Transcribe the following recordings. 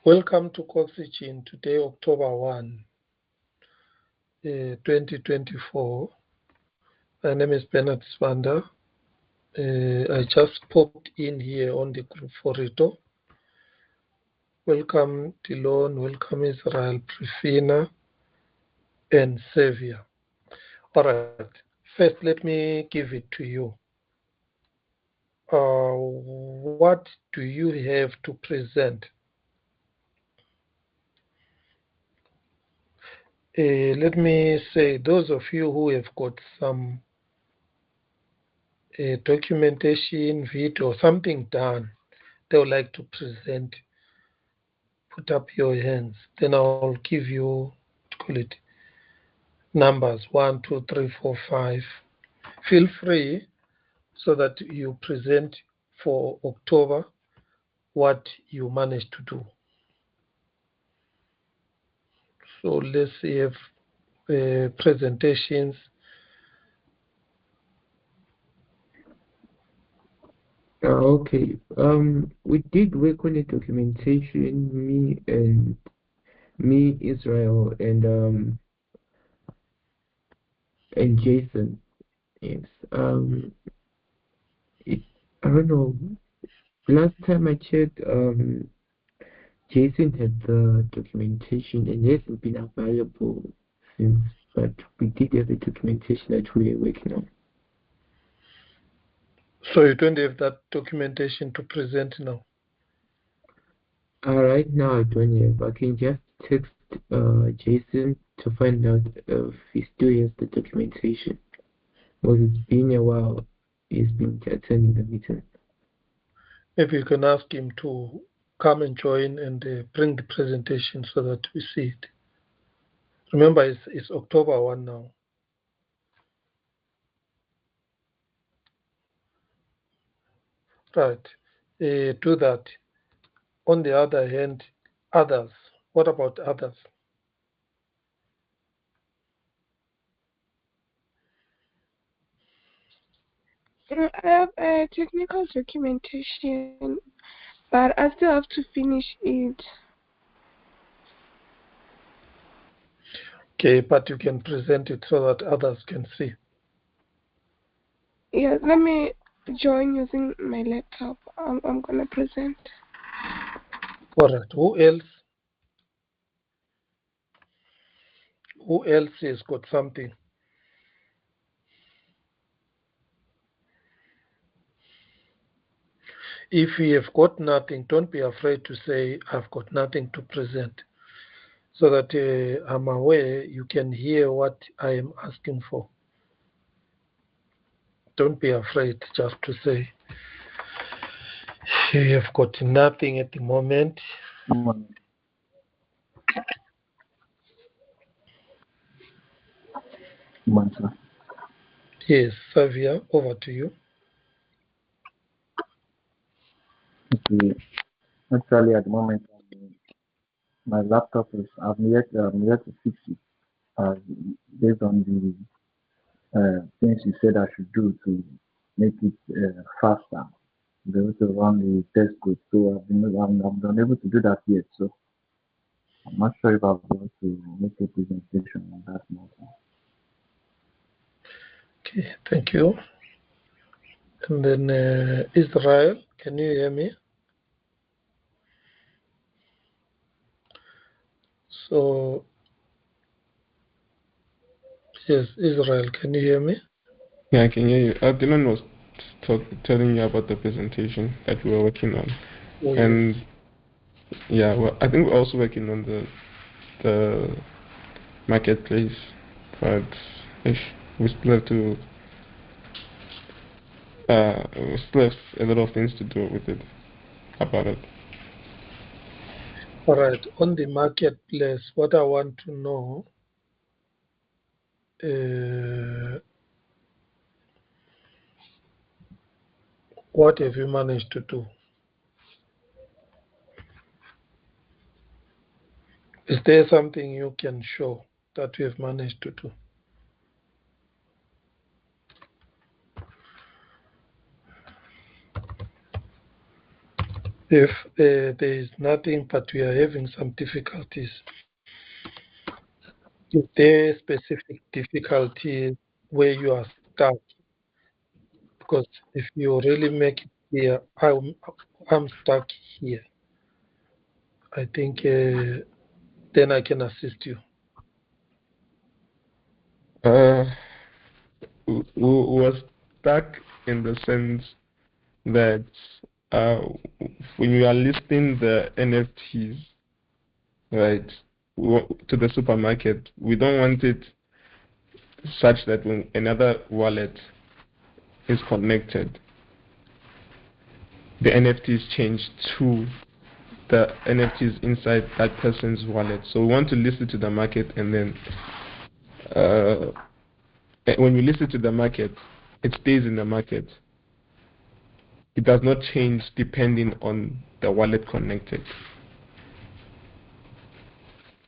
Welcome to Coxygen. Today, October 1, 2024. My name is Bernard Swander. I just popped in here on the group for Rito. Welcome, Dilon. Welcome, Israel, Prefina, and Xavier. All right. First, let me give it to you. What do you have to present? Let me say, those of you who have got some documentation, video, something done, they would like to present, put up your hands. Then I'll give you, call it, numbers 1, 2, 3, 4, 5. Feel free so that you present for October what you managed to do. So let's see if presentations. Okay. We did work on the documentation, me, Israel, and Jason. Yes. It, I don't know. Last time I checked, Jason had the documentation and he hasn't been available since. But we did have the documentation that we were working on. So you don't have that documentation to present now? Right now I don't have. I can just text Jason to find out if he still has the documentation. Because it's been a while he's been attending the meeting. Maybe you can ask him to come and join and bring the presentation so that we see it. Remember, it's October 1 now. Right. Do that. On the other hand, others. What about others? I have a technical documentation, but I still have to finish it. Okay, but you can present it so that others can see. Yeah, let me join using my laptop. I'm gonna present. All right. Who else? Who else has got something? If you have got nothing, don't be afraid to say, I've got nothing to present, so that I'm aware you can hear what I am asking for. Don't be afraid just to say, you have got nothing at the moment. Yes, Xavier, over to you. Okay. Actually, at the moment, my laptop is I'm yet to fix it based on the things you said I should do to make it faster, be able to run the test code. So I'm unable to do that yet. So I'm not sure if I'll be able to make a presentation on that matter. Okay, thank you. And then Israel, can you hear me? So, yes, Israel, can you hear me? Yeah, I can hear you. Dylan was telling you about the presentation that we were working on. Oh, And yes. yeah, well, I think we're also working on the marketplace, but if we still have to, we still have a lot of things to do with it, about it. All right, on the marketplace, what I want to know, what have you managed to do? Is there something you can show that you have managed to do? If there is nothing but we are having some difficulties, is there specific difficulty where you are stuck? Because if you really make it clear, I'm stuck here, I think then I can assist you. Was stuck in the sense that uh, when you are listing the NFTs, right, to the supermarket, we don't want it such that when another wallet is connected, the NFTs change to the NFTs inside that person's wallet. So we want to list it to the market, and then when you list it to the market, it stays in the market. It does not change depending on the wallet connected.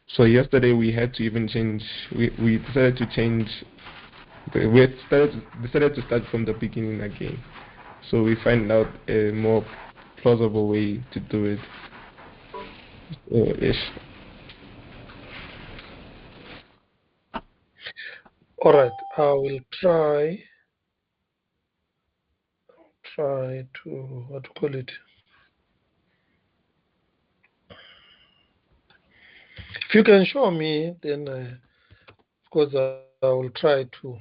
So yesterday we had to even change. We decided to change. Decided to start from the beginning again. So we find out a more plausible way to do it. Ish. All right, I will try to what to call it. If you can show me, then of course I will try to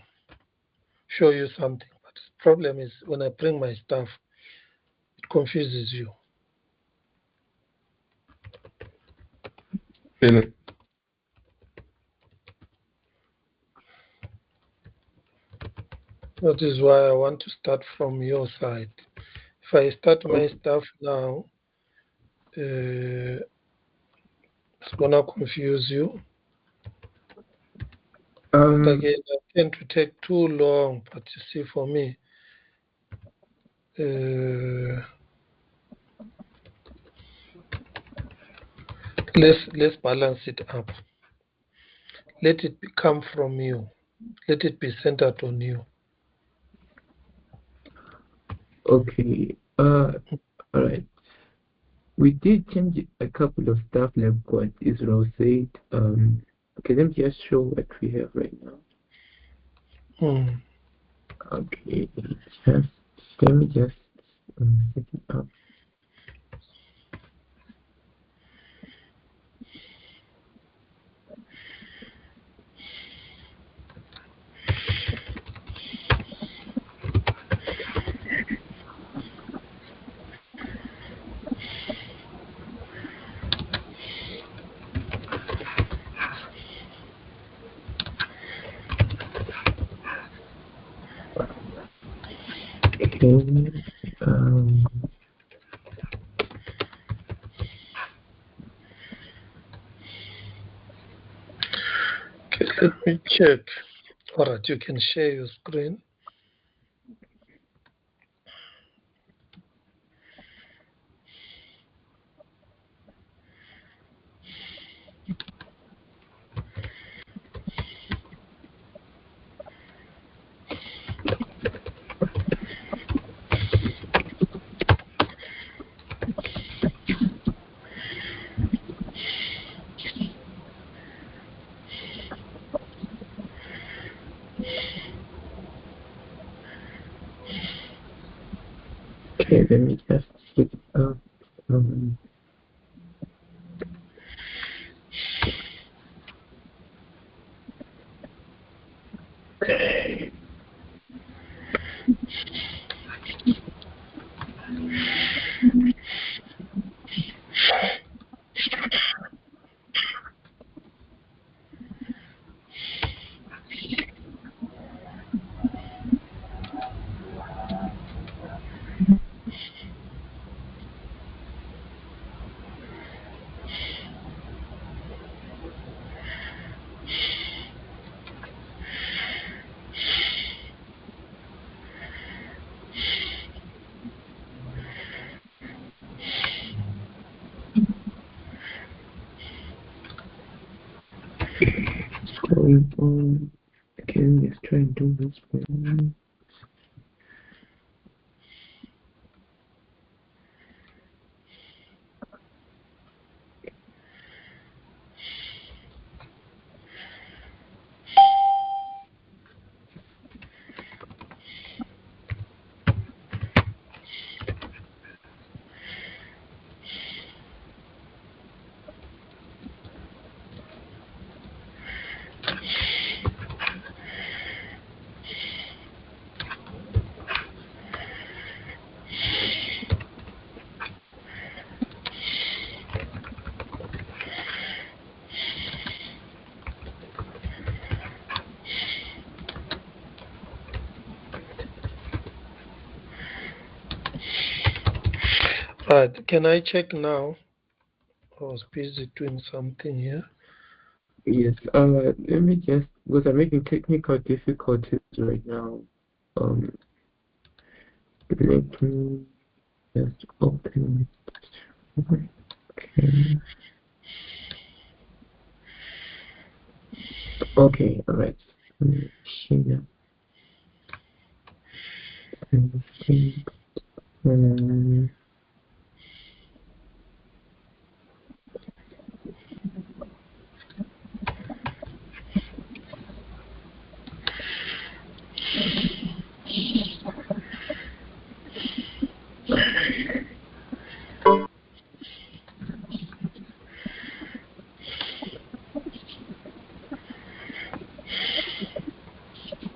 show you something. But the problem is when I bring my stuff, it confuses you. Really? That is why I want to start from your side. If I start my stuff now, it's gonna confuse you. But again, I tend to take too long. But you see, for me, let's balance it up. Let it come from you. Let it be centered on you. Okay. All right. We did change a couple of stuff like what Israel said. Okay, let me just show what we have right now. Okay, just let me just set it up. Okay. Okay, let me check. All right, you can share your screen. Okay, let me just set it up. Going on. Okay, let's try and do this one. Right. Can I check now? I was busy doing something here. Yes. Let me just, because I'm making technical difficulties right now. Let me just open it. Okay. Okay. All right. Here.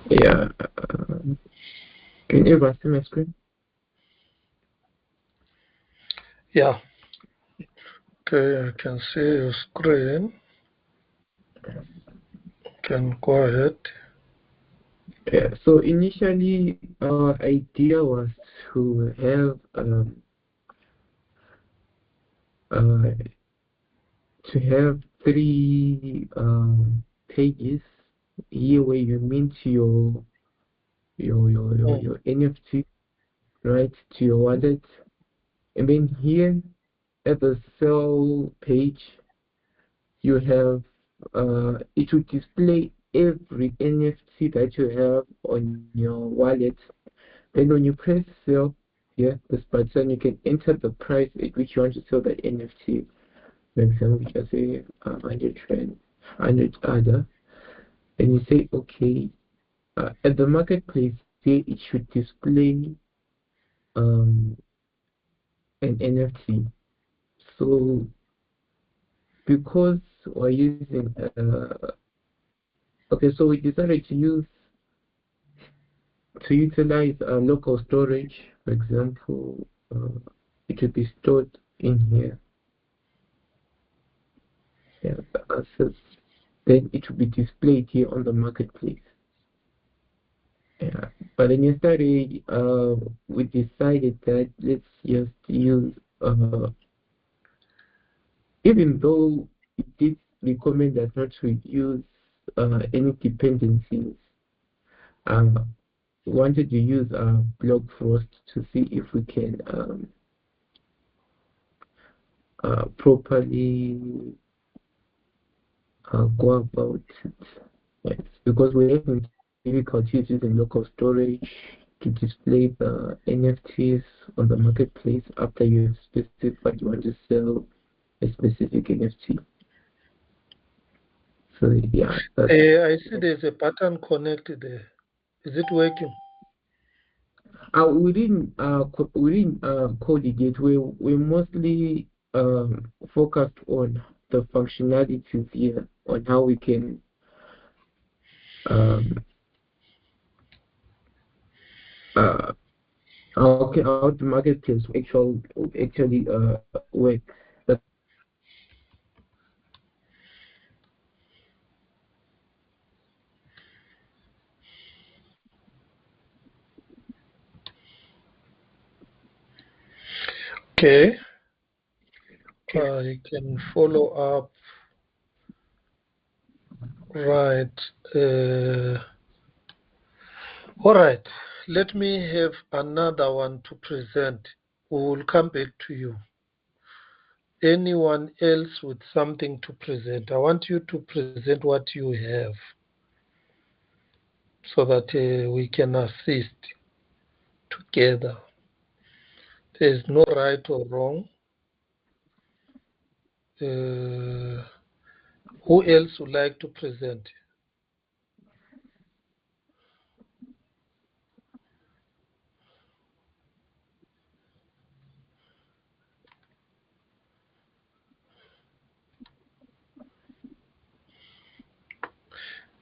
Yeah. Can you see my screen? Yeah. Okay, I can see your screen. Can go ahead. Yeah. So initially, our idea was to have uh, three pages here where you mint your NFT, right, to your wallet, and then here at the sell page you have it will display every NFT that you have on your wallet. Then when you press sell, yeah, this button, you can enter the price at which you want to sell the NFT. For example, just say 100 Rand, 100 other, and you say okay. At the marketplace, here it should display um, an NFT. So because we're using okay, so we decided to utilize local storage. For example, it will be stored in here. Yeah, the assets. Then it will be displayed here on the marketplace. Yeah. But then yesterday, we decided that let's just use, even though it did recommend us not to use any dependencies, wanted to use BlockFrost to see if we can properly go about it. Yes, because we're having difficulties using local storage to display the NFTs on the marketplace after you have specified you want to sell a specific NFT. So yeah, that's I see there's a button connected there. Is it working? we didn't code it yet. We mostly focused on the functionalities here, on how we can um, uh, how the marketplace actually work. But Okay. I can follow up. Right. All right. Let me have another one to present. We will come back to you. Anyone else with something to present? I want you to present what you have so that we can assist together. There's no right or wrong. Who else would like to present?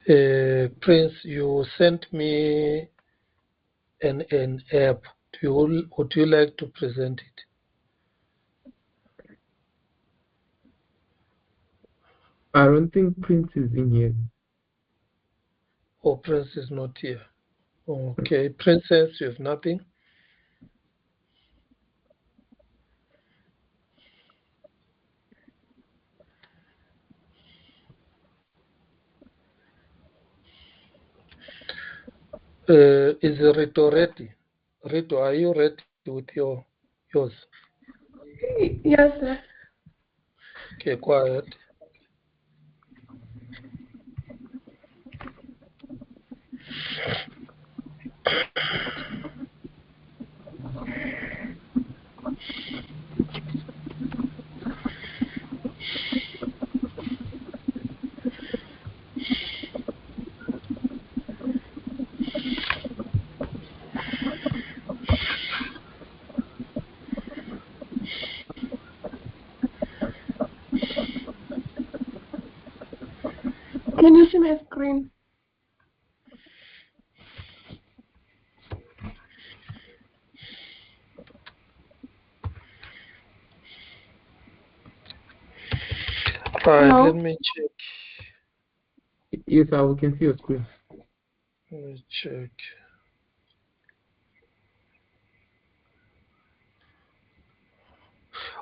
Prince, you sent me an app. Would you like to present it? I don't think Prince is in here. Oh, Prince is not here. Okay, Princess, you have nothing? Is Rito ready? Rito, are you ready with yours? Yes, sir. Okay, quiet. Can you see my screen? Right, Hello? let me check. Yes, sir, we can see your screen. Let me check.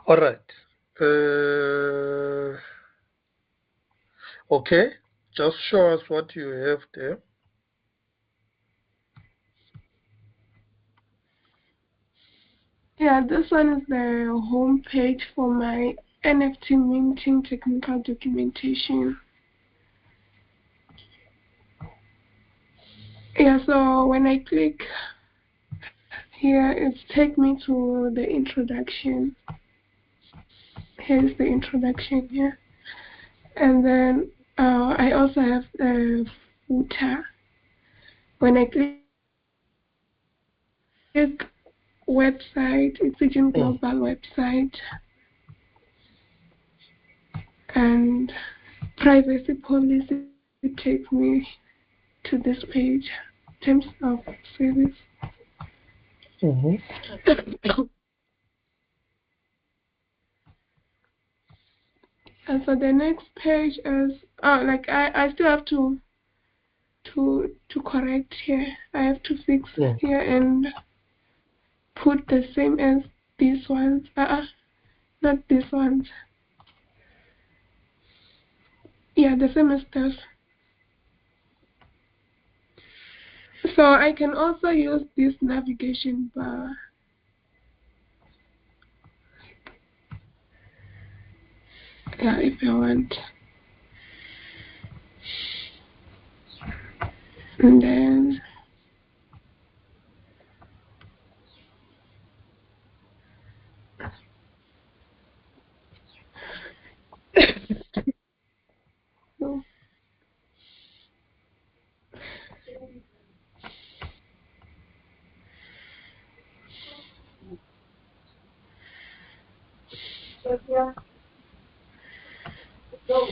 All right. Okay, just show us what you have there. Yeah, this one is the home page for my NFT minting technical documentation. Yeah, so when I click here, it's take me to the introduction. Here's the introduction here. And then I also have the footer. When I click website, it's a global website. And privacy policy, it takes me to this page, terms of service. And so the next page is I still have to correct here. I have to fix here and put the same as these ones. Not these ones. Yeah, the same as this. So I can also use this navigation bar. Yeah, if I want. And then so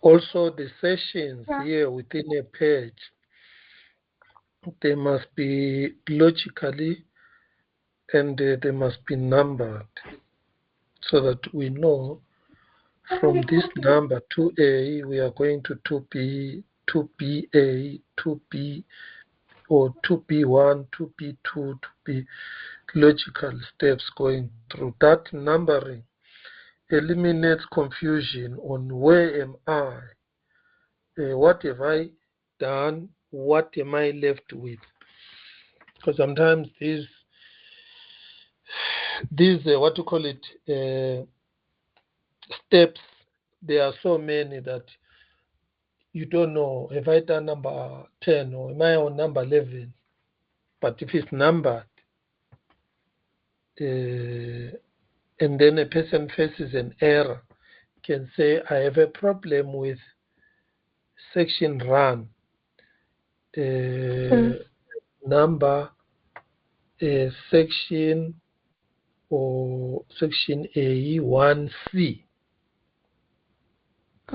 Also, the sessions here within a page, they must be logically and they must be numbered so that we know from this number 2A we are going to 2B, 2BA, 2B, or 2B1, 2B2, 2B, logical steps going through. That numbering eliminates confusion on where am I, what have I done, what am I left with. Because sometimes these what you call it, steps, there are so many that you don't know, have I done number 10 or am I on number 11? But if it's numbered, and then a person faces an error, can say, I have a problem with section run, number, section or section A1C.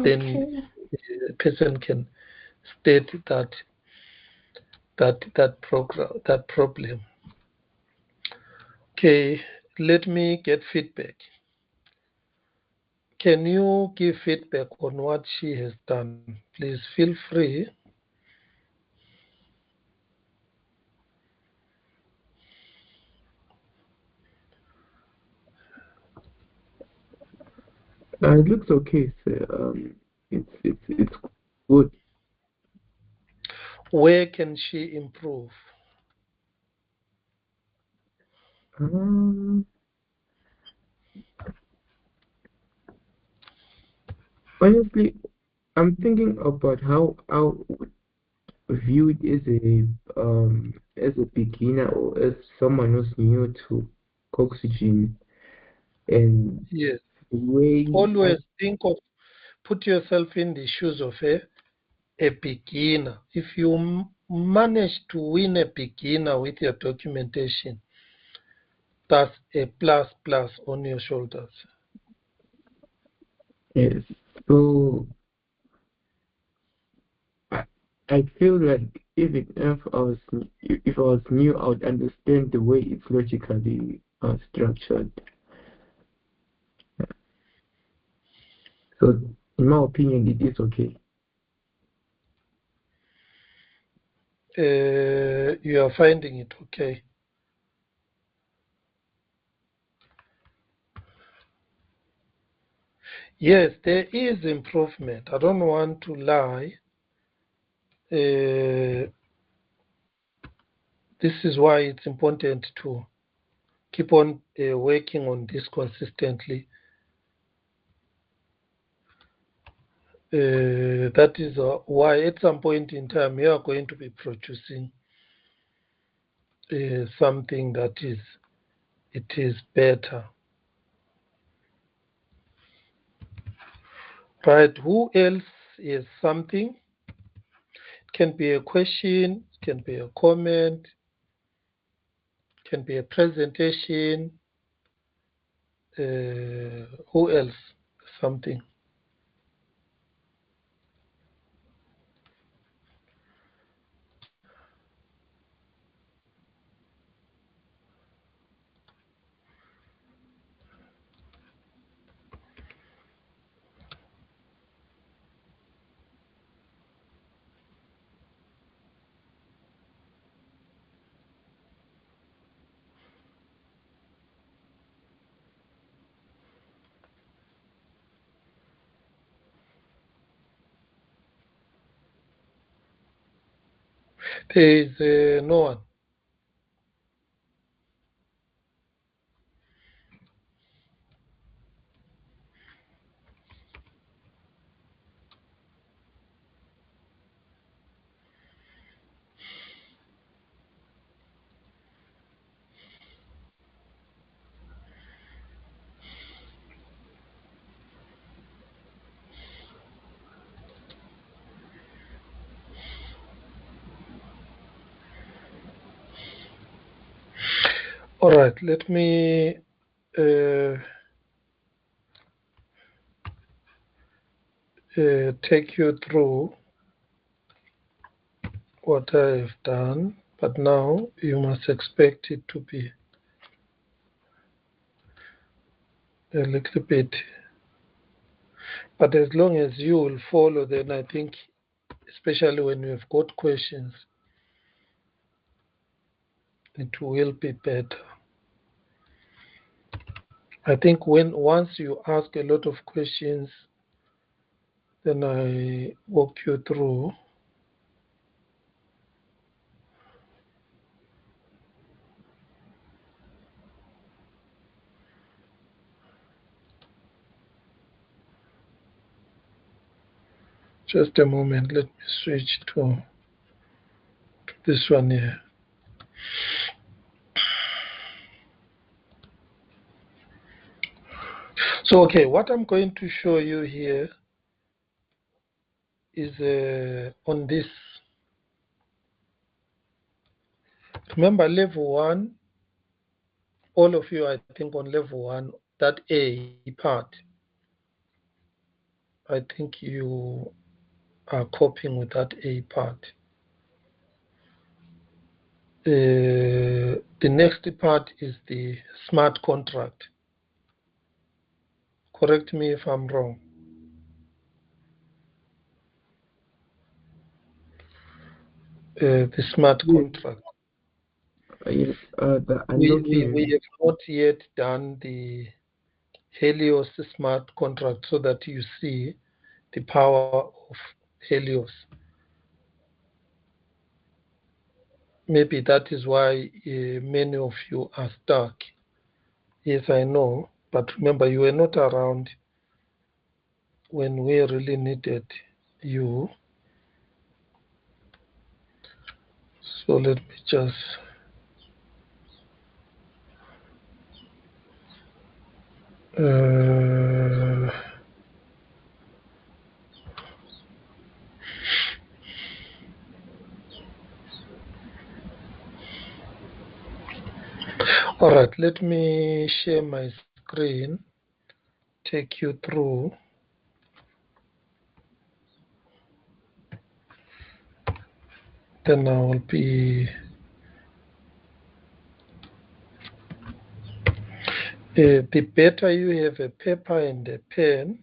Then a person can state that problem. Okay, let me get feedback. Can you give feedback on what she has done? Please feel free. It looks okay, sir. It's good. Where can she improve? Honestly, I'm thinking about how view it as a beginner or as someone who's new to oxygen and Yes. the way I Always put yourself in the shoes of a beginner. If you manage to win a beginner with your documentation, that's a plus plus on your shoulders. yes. So I, I feel like even if I was new, I would understand the way it's logically structured. So in my opinion, it is okay. You are finding it okay. Yes, there is improvement. I don't want to lie. This is why it's important to keep on working on this consistently. That is why at some point in time you are going to be producing something that is better. Right? Who else is something? It can be a question, it can be a comment, it can be a presentation. Who else? Something. There is no one. All right, let me take you through what I have done, but now you must expect it to be a little bit. But as long as you will follow, then I think, especially when you have got questions, it will be better. I think once you ask a lot of questions, then I walk you through. Just a moment, let me switch to this one here. So, okay, what I'm going to show you here is on this. Remember level 1, all of you, I think on level 1, that A part, I think you are coping with that A part. The next part is the smart contract. Correct me if I'm wrong. The smart Yes, contract. yes. The We unlocking. have not yet done the Helios smart contract so that you see the power of Helios. Maybe that is why many of you are stuck. Yes, I know. But remember, you were not around when we really needed you. So let me just... all right, let me share my screen, take you through. Then I will be... the better you have a paper and a pen,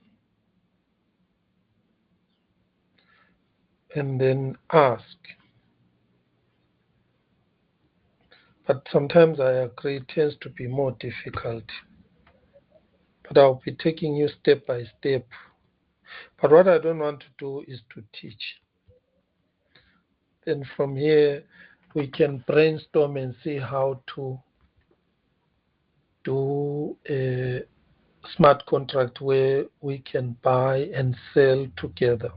and then ask. But sometimes I agree it tends to be more difficult. But I'll be taking you step by step. But what I don't want to do is to teach. Then from here, we can brainstorm and see how to do a smart contract where we can buy and sell together.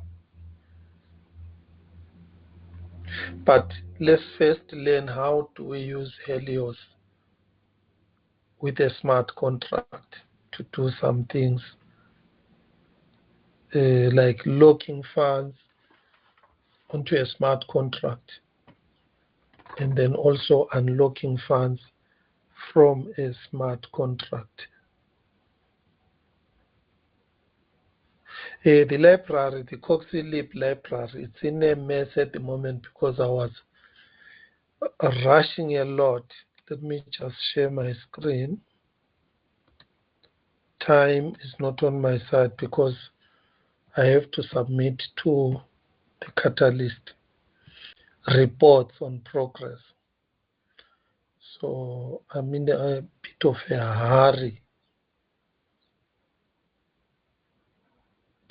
But let's first learn how do we use Helios with a smart contract to do some things like locking funds onto a smart contract and then also unlocking funds from a smart contract. The library, the CoxyLib library, it's in a mess at the moment because I was rushing a lot. Let me just share my screen. Time is not on my side because I have to submit to the Catalyst reports on progress. So I'm in a bit of a hurry.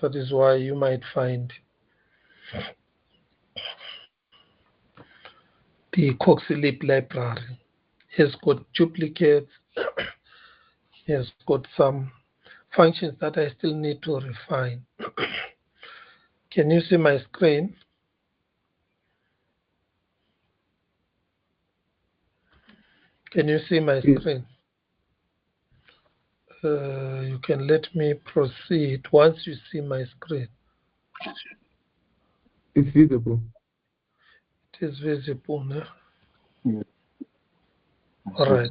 That is why you might find the CoxyLib library has got duplicates, has got some functions that I still need to refine. Can you see my screen? Can you see my screen? You can let me proceed once you see my screen. It's visible. It is visible now. Yes. All right.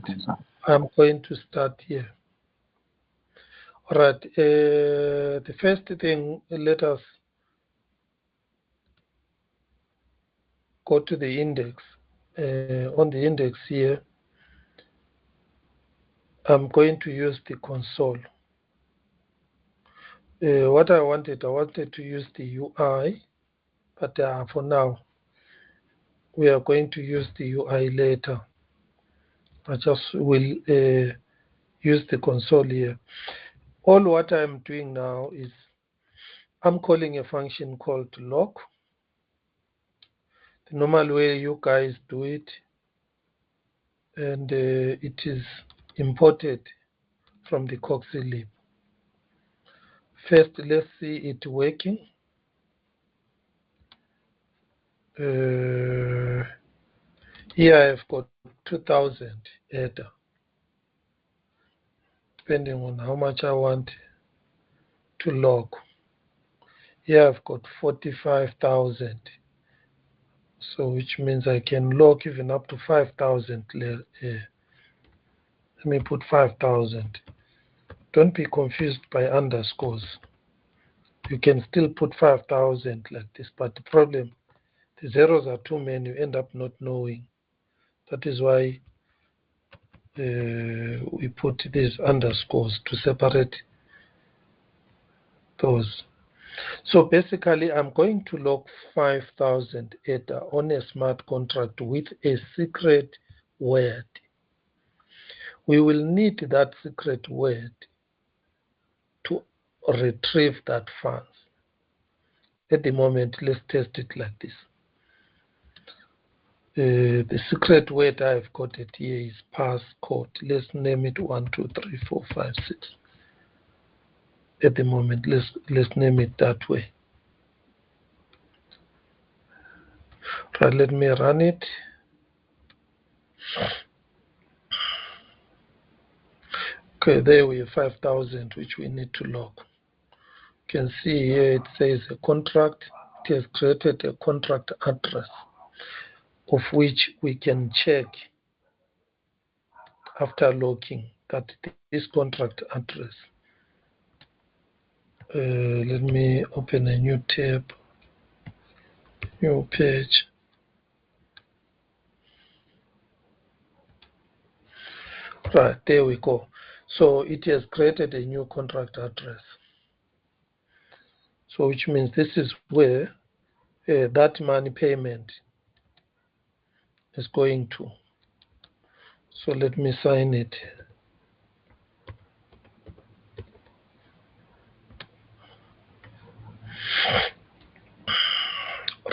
I'm going to start here. All right. The first thing, let us go to the index. On the index here, I'm going to use the console. What I wanted to use the UI, but for now, we are going to use the UI later. I just will use the console here. All what I'm doing now is I'm calling a function called lock. The normal way you guys do it, and it is imported from the CoxyLib. First, let's see it working. Here I've got 2000 header, depending on how much I want to log. Here I've got 45,000, so which means I can log even up to 5,000. Let me put 5,000. Don't be confused by underscores. You can still put 5,000 like this, but the problem, the zeros are too many. You end up not knowing. That is why we put these underscores to separate those. So basically, I'm going to log 5,000 ETA on a smart contract with a secret word. We will need that secret word to retrieve that funds. At the moment, let's test it like this. The secret word I've got it here is passcode. Let's name it 1, 2, 3, 4, 5, 6. At the moment, let's name it that way. Right, let me run it. Okay, there we have 5,000, which we need to log. You can see here it says a contract. It has created a contract address of which we can check after logging that this contract address. Let me open a new tab, new page. Right, there we go. So it has created a new contract address. So which means this is where that money payment is going to. So let me sign it.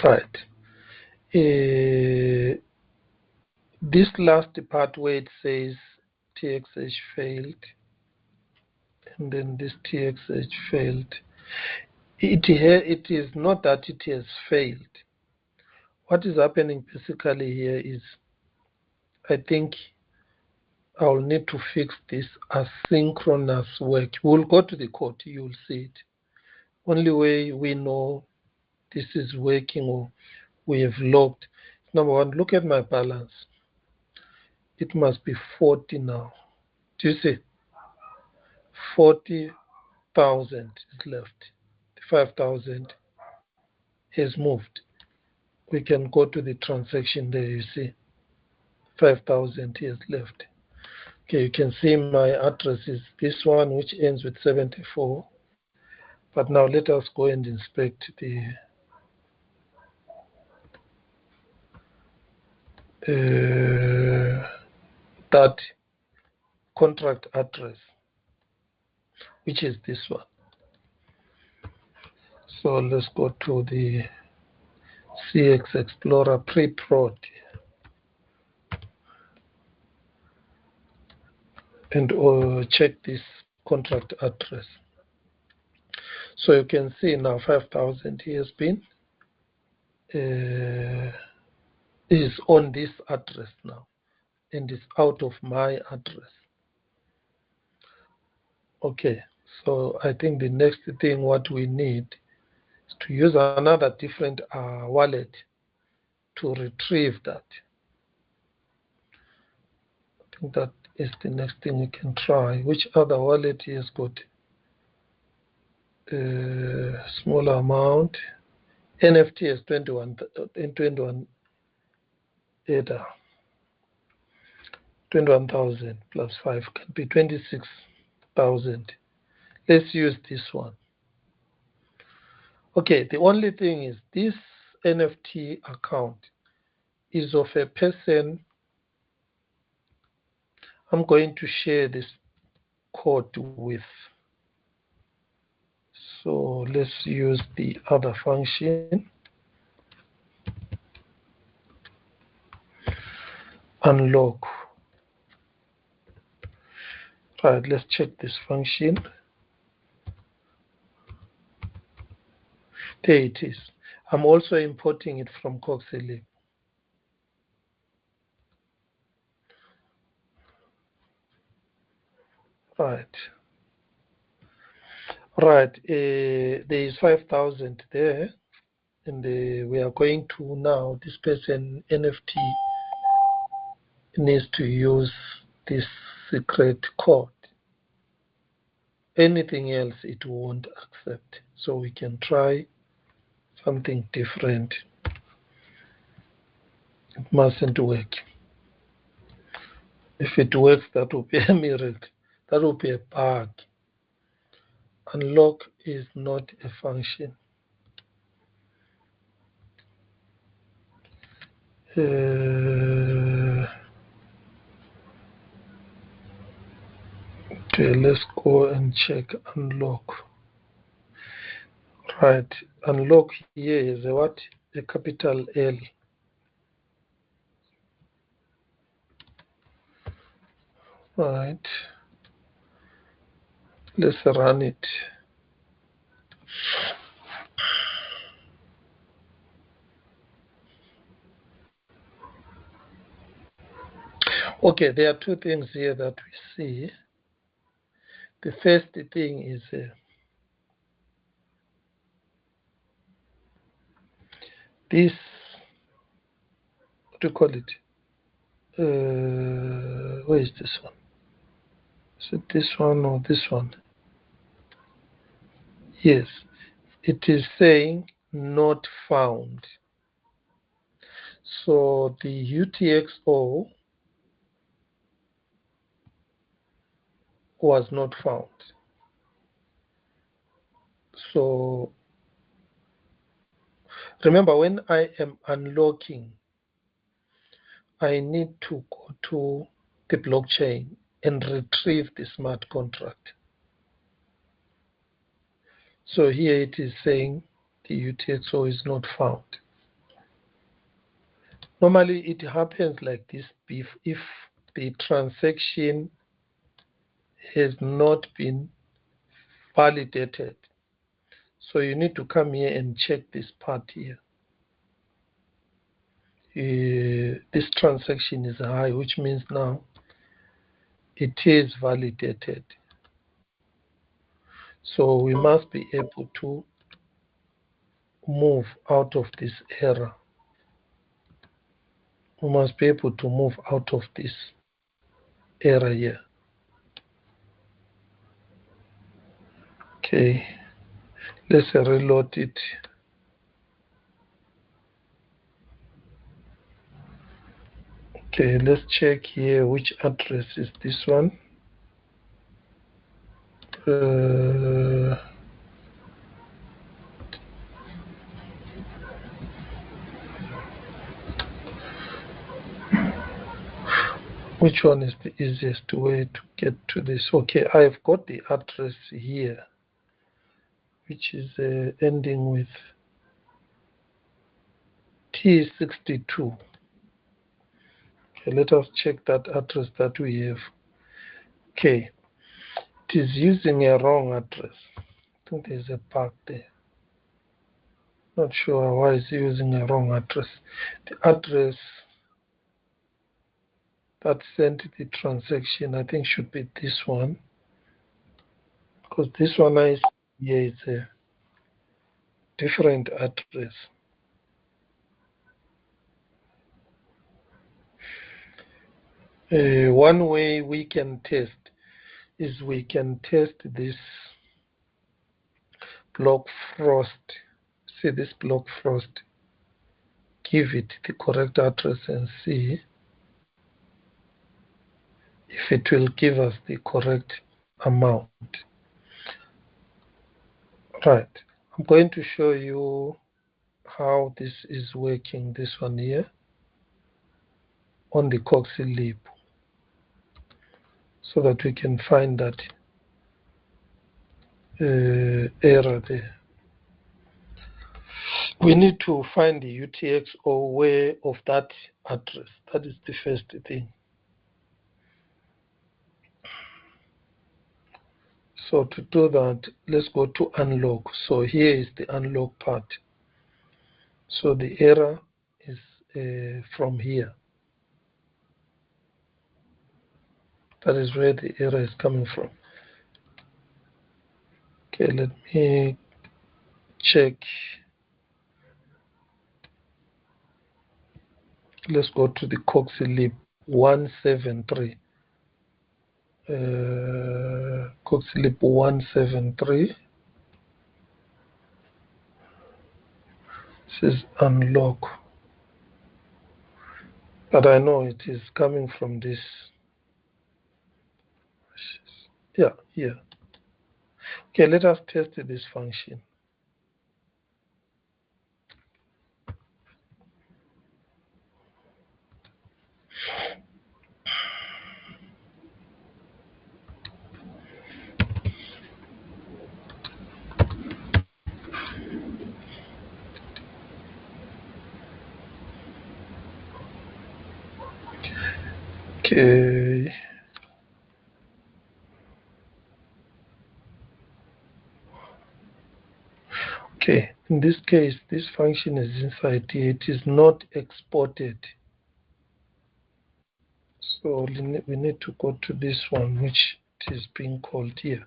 Right. This last part where it says TXH failed, and then this TXH failed. It is not that it has failed. What is happening basically here is, I think I'll need to fix this asynchronous work. We'll go to the code, you'll see it. Only way we know this is working or we have logged. Number one, look at my balance. It must be 40 now. Do you see? 40,000 is left. The 5,000 has moved. We can go to the transaction there, you see. 5,000 is left. Okay, you can see my address is this one, which ends with 74. But now let us go and inspect that contract address, which is this one. So let's go to the CX Explorer pre-prod and check this contract address. So you can see now 5,000 has been is on this address now and is out of my address. Okay, so I think the next thing what we need is to use another different wallet to retrieve that. I think that is the next thing we can try. Which other wallet has got a smaller amount? NFT is 21 ADA. 21,000 plus 5 can be 26,000. Let's use this one. Okay, the only thing is this NFT account is of a person. I'm going to share this code with. So let's use the other function. Unlock. Right, let's check this function. There it is. I'm also importing it from Coxelib. Right. Right. There is 5,000 there. And we are going to now, this person NFT needs to use this secret code. Anything else it won't accept. So we can try something different. It mustn't work. If it works, that will be a miracle. That will be a bug. Unlock is not a function. Okay, let's go and check unlock. Right, unlock here is a what? A capital L. Right. Let's run it. Okay, there are two things here that we see. The first thing is this, what do you call it? Where is this one? Is it this one or this one? Yes, it is saying not found. So the UTXO was not found. So remember, when I am unlocking, I need to go to the blockchain and retrieve the smart contract. So here it is saying the UTXO is not found. Normally it happens like this if the transaction has not been validated. So you need to come here and check this part here. This transaction is high, which means now it is validated. So we must be able to move out of this error. We must be able to move out of this error here. Okay, let's reload it. Okay, let's check here which address is this one. Which one is the easiest way to get to this? Okay, I've got the address here, which is ending with T62. Okay, let us check that address that we have. Okay, it is using a wrong address. I think there's a bug there. Not sure why it's using a wrong address. The address that sent the transaction, I think, should be this one, because this one I see here is a different address. One way we can test is we can test this block frost. See this block frost. Give it the correct address and see if it will give us the correct amount. Right. I'm going to show you how this is working, this one here, on the CoxyLib, so that we can find that error there. We need to find the UTXO way of that address. That is the first thing. So to do that, let's go to unlock. So here is the unlock part. So the error is from here. That is where the error is coming from. Okay, let me check. Let's go to the CoxyLib 173. CoxyLib 173. This is unlock. But I know it is coming from this. Yeah, here. Okay, let us test this function. Okay. Okay, in this case, this function is inside here. It is not exported. So we need to go to this one, which is being called here.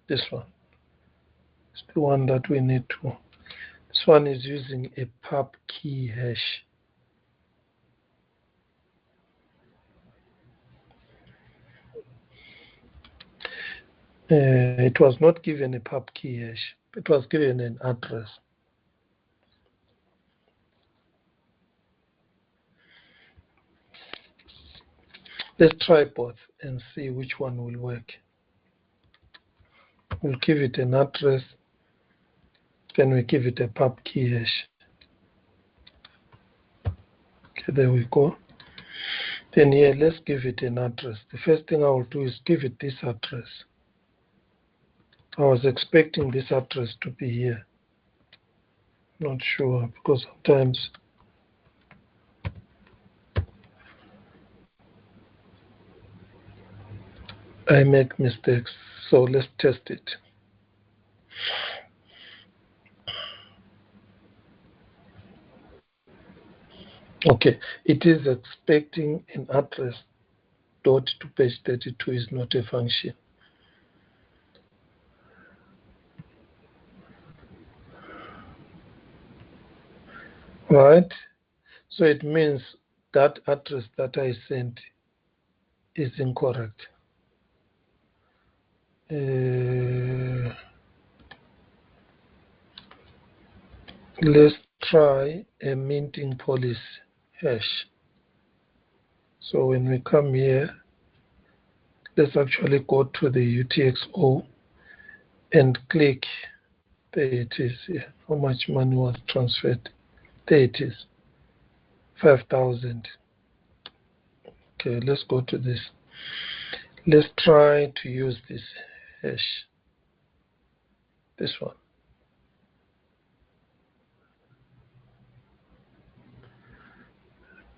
This one. It's the one that we need to. This one is using a pub key hash. It was not given a pub key hash. It was given an address. Let's try both and see which one will work. We'll give it an address, then we give it a pub key hash. Okay, there we go. Then here, let's give it an address. The first thing I will do is give it this address. I was expecting this address to be here. Not sure, because sometimes I make mistakes. So let's test it. Okay, it is expecting an address. Dot to page 32 is not a function. Right? So it means that address that I sent is incorrect. Let's try a minting policy hash. So when we come here, let's actually go to the UTXO and click. There it is here. How much money was transferred? There it is. 5,000. Okay, let's go to this. Let's try to use this hash. This one.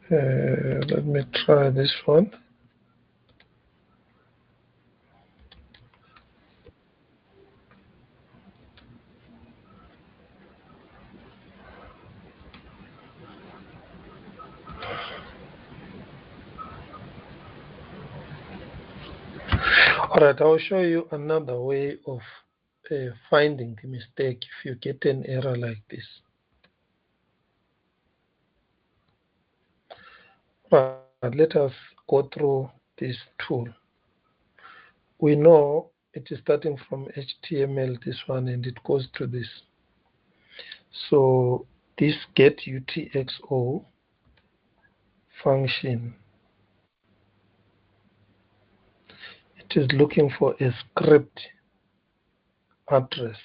Let me try this one. All right, I'll show you another way of finding the mistake if you get an error like this. Right, let us go through this tool. We know it is starting from HTML, this one, and it goes to this. So this get UTXO function, it is looking for a script address.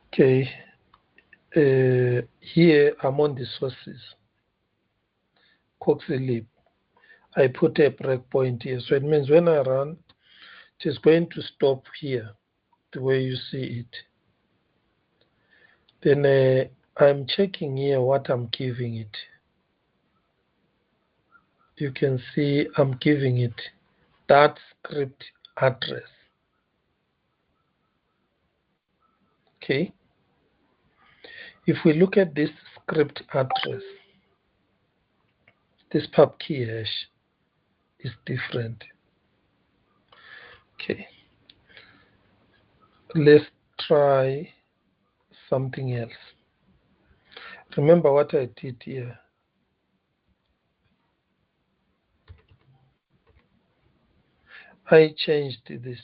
Okay, here I'm on the sources, Coxylib. I put a breakpoint here, so it means when I run, it is going to stop here, the way you see it. Then I'm checking here what I'm giving it. You can see I'm giving it that script address. Okay. If we look at this script address, this pub key hash is different. Okay. Let's try something else. Remember what I did here. I changed this.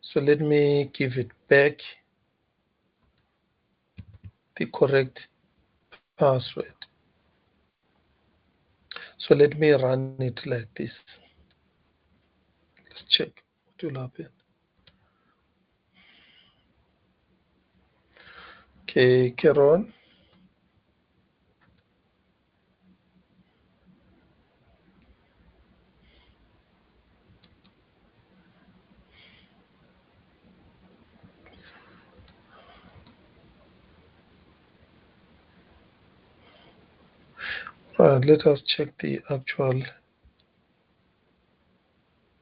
So let me give it back the correct password. So let me run it like this. Let's check what will happen. Okay, Keron. Let us check the actual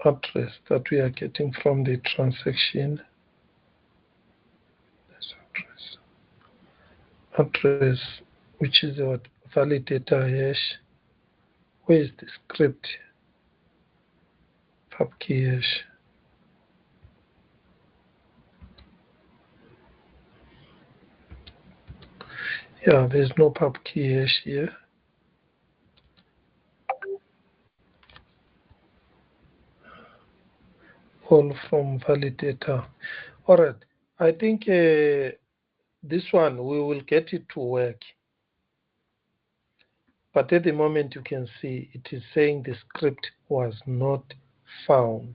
address that we are getting from the transaction. This address, which is what validator hash. Where is the script? Pubkey hash. Yeah, there's no pubkey hash here. All from validator. All right. I think this one we will get it to work. But at the moment you can see it is saying the script was not found.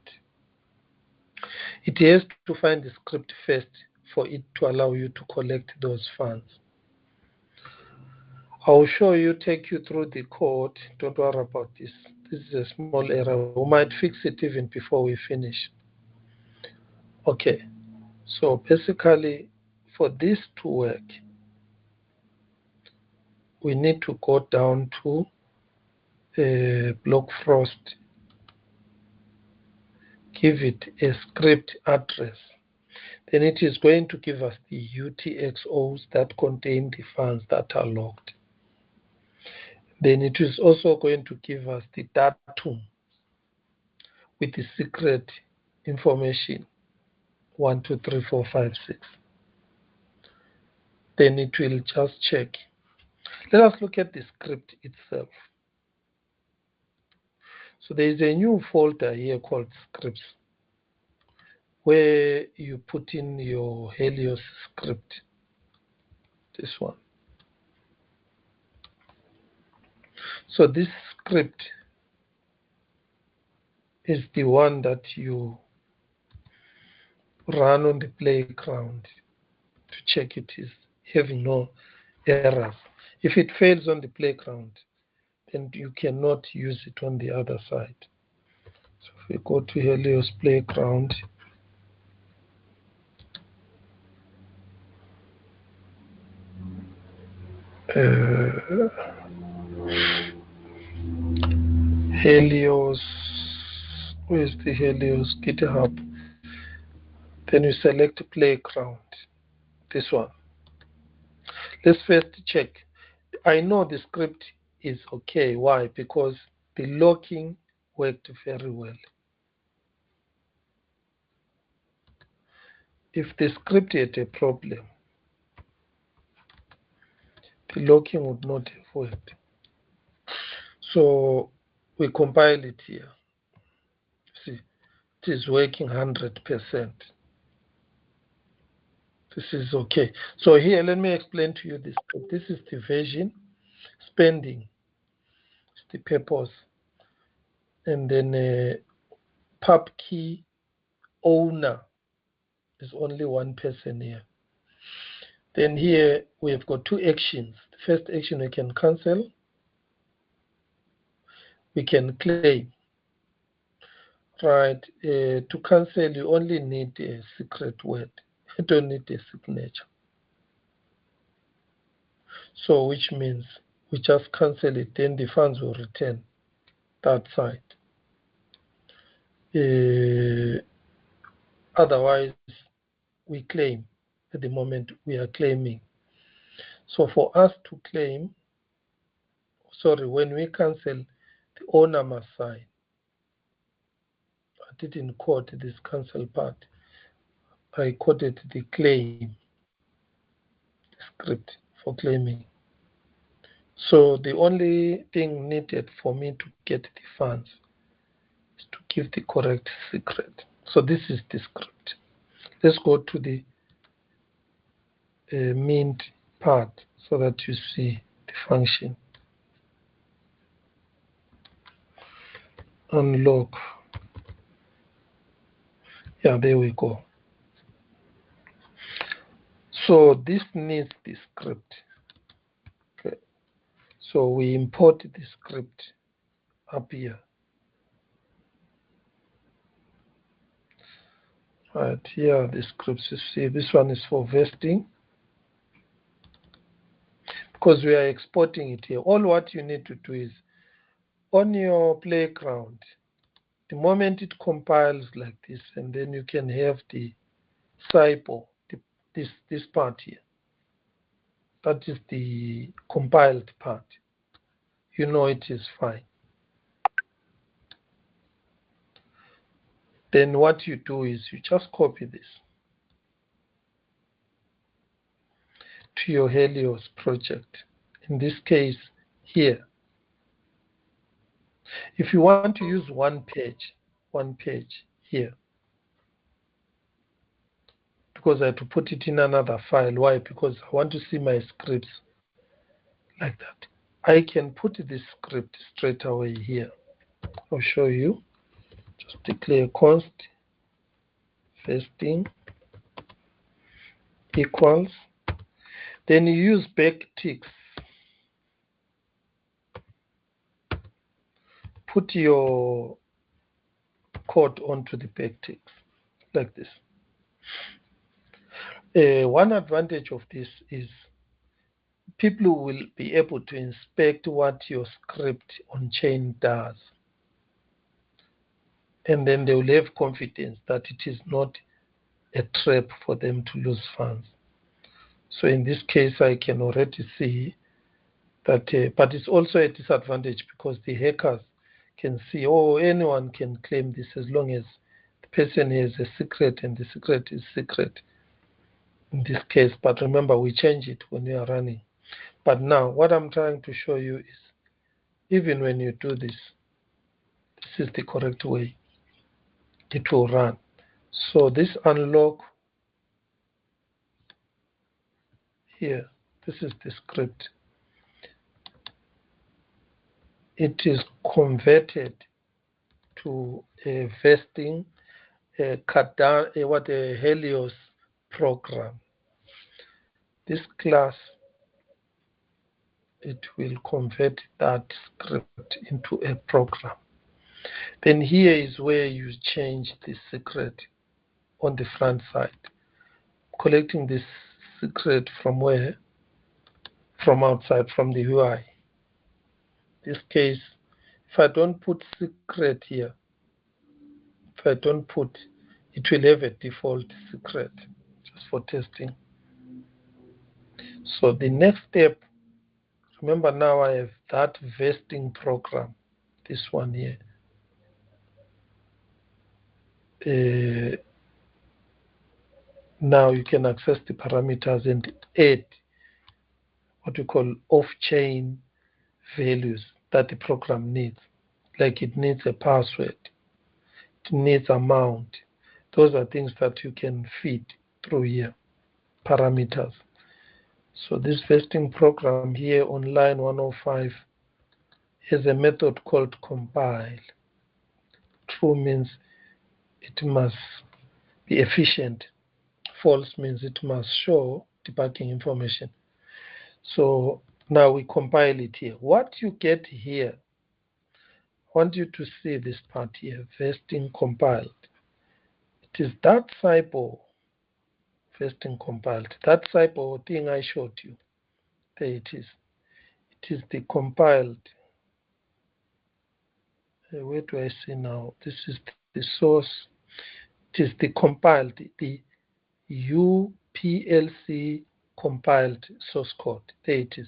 It has to find the script first for it to allow you to collect those funds. I'll show you, take you through the code. Don't worry about this. This is a small error. We might fix it even before we finish. Okay. So basically, for this to work, we need to go down to Blockfrost, give it a script address. Then it is going to give us the UTXOs that contain the funds that are locked. Then it is also going to give us the datum with the secret information 1, 2, 3, 4, 5, 6. Then it will just check. Let us look at the script itself. So there is a new folder here called scripts, where you put in your Helios script. This one. So this script is the one that you run on the playground to check it is having no errors. If it fails on the playground, then you cannot use it on the other side. So if we go to Helios playground, Helios, where's the Helios GitHub? Then you select playground, this one. Let's first check. I know the script is okay. Why? Because the locking worked very well. If the script had a problem, the locking would not have worked. So we compile it here. See, it is working 100%. This is okay. So here, let me explain to you this. This is the version, spending, it's the purpose, and then pub key owner is only one person here. Then here we have got two actions. The first action we can cancel, we can claim. Right, to cancel you only need a secret word. You don't need a signature. So which means we just cancel it, then the funds will return that side. Otherwise, we claim. At the moment, we are claiming. So for us to claim, when we cancel, the owner must sign. I didn't quote this cancel part. I quoted the claim script for claiming. So the only thing needed for me to get the funds is to give the correct secret. So this is the script. Let's go to the mint part so that you see the function. Unlock. Yeah, there we go. So this needs the script. Okay. So we import the script up here. Right here, the scripts you see. This one is for vesting, because we are exporting it here. All what you need to do is on your playground, The moment it compiles like this, and then you can have the SIPO, this part here. That is the compiled part. You know it is fine. Then what you do is you just copy this to your Helios project. In this case, here. If you want to use one page here, because I have to put it in another file. Why? Because I want to see my scripts like that. I can put this script straight away here. I'll show you. Just declare const vesting equals. Then you use backticks. Put your code onto the backticks like this. One advantage of this is people will be able to inspect what your script on chain does. And then they will have confidence that it is not a trap for them to lose funds. So in this case, I can already see that, but it's also a disadvantage because the hackers can see, oh, anyone can claim this as long as the person has a secret and the secret is secret in this case. But remember, we change it when we are running. But now what I'm trying to show you is even when you do this, this is the correct way it will run. So this unlock here, this is the script. It is converted to a vesting, a Helios program. This class, it will convert that script into a program. Then here is where you change the secret on the front side. Collecting this secret from where? From outside, from the UI. In this case, if I don't put secret here, if I don't put, it will have a default secret just for testing. So the next step, remember now I have that vesting program, this one here. Now you can access the parameters and add what we call off-chain values that the program needs. Like it needs a password, it needs amount. Those are things that you can feed through here, parameters. So this vesting program here on line 105 has a method called compile. True means it must be efficient. False means it must show debugging information. So now we compile it here. What you get here, I want you to see this part here, vesting compiled. It is that SIPO vesting compiled. That SIPO thing I showed you. There it is. It is the compiled. Where do I see now? This is the source. It is the compiled, the UPLC compiled source code. There it is.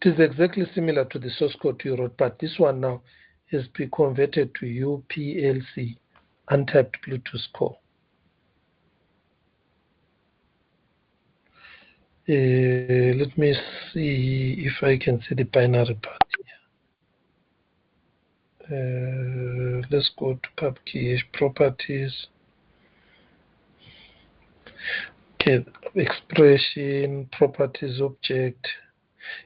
It is exactly similar to the source code you wrote, but this one now has been converted to UPLC, untyped Bluetooth core. Let me see if I can see the binary part here. Let's go to PubKey properties. Okay, expression, properties, object.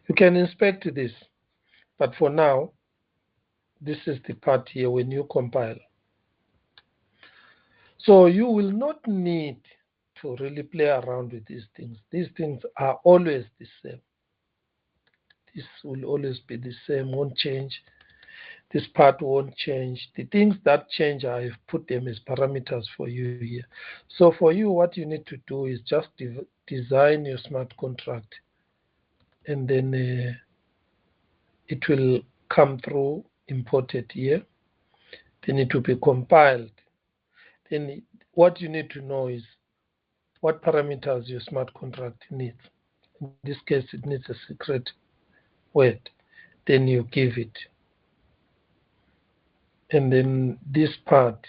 You can inspect this, but for now, this is the part here when you compile. So you will not need to really play around with these things. These things are always the same. This will always be the same, won't change. This part won't change. The things that change, I've put them as parameters for you here. So for you, what you need to do is just design your smart contract, and then it will come through imported here. They need to be compiled. Then what you need to know is what parameters your smart contract needs. In this case, it needs a secret word. Then you give it. And then this part,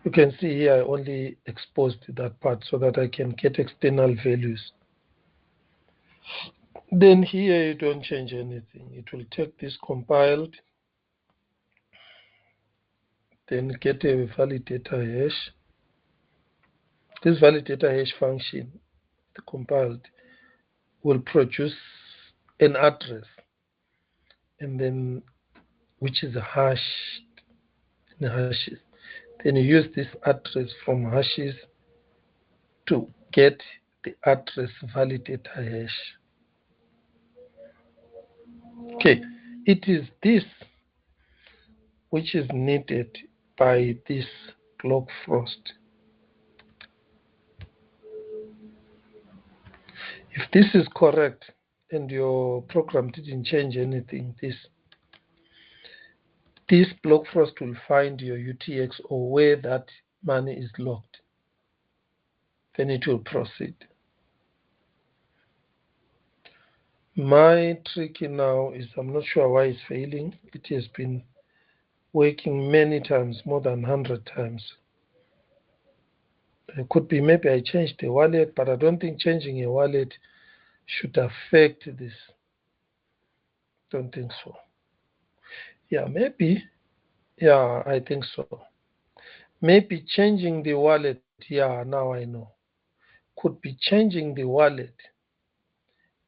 you can see here I only exposed that part so that I can get external values. Then here you don't change anything. It will take this compiled, then get a validator hash. This validator hash function, the compiled, will produce an address, and then which is hashed in hashes. Then you use this address from hashes to get the address validator hash. Okay, it is this which is needed by this Glockfrost. If this is correct and your program didn't change anything, this Glockfrost will find your UTX or where that money is locked. Then it will proceed. My trick now is I'm not sure why it's failing. It has been working many times, more than 100 times. It could be maybe I changed the wallet, but I don't think changing a wallet should affect this. Don't think so. Yeah, maybe. Yeah, I think so. Maybe changing the wallet. Yeah, now I know. Could be changing the wallet.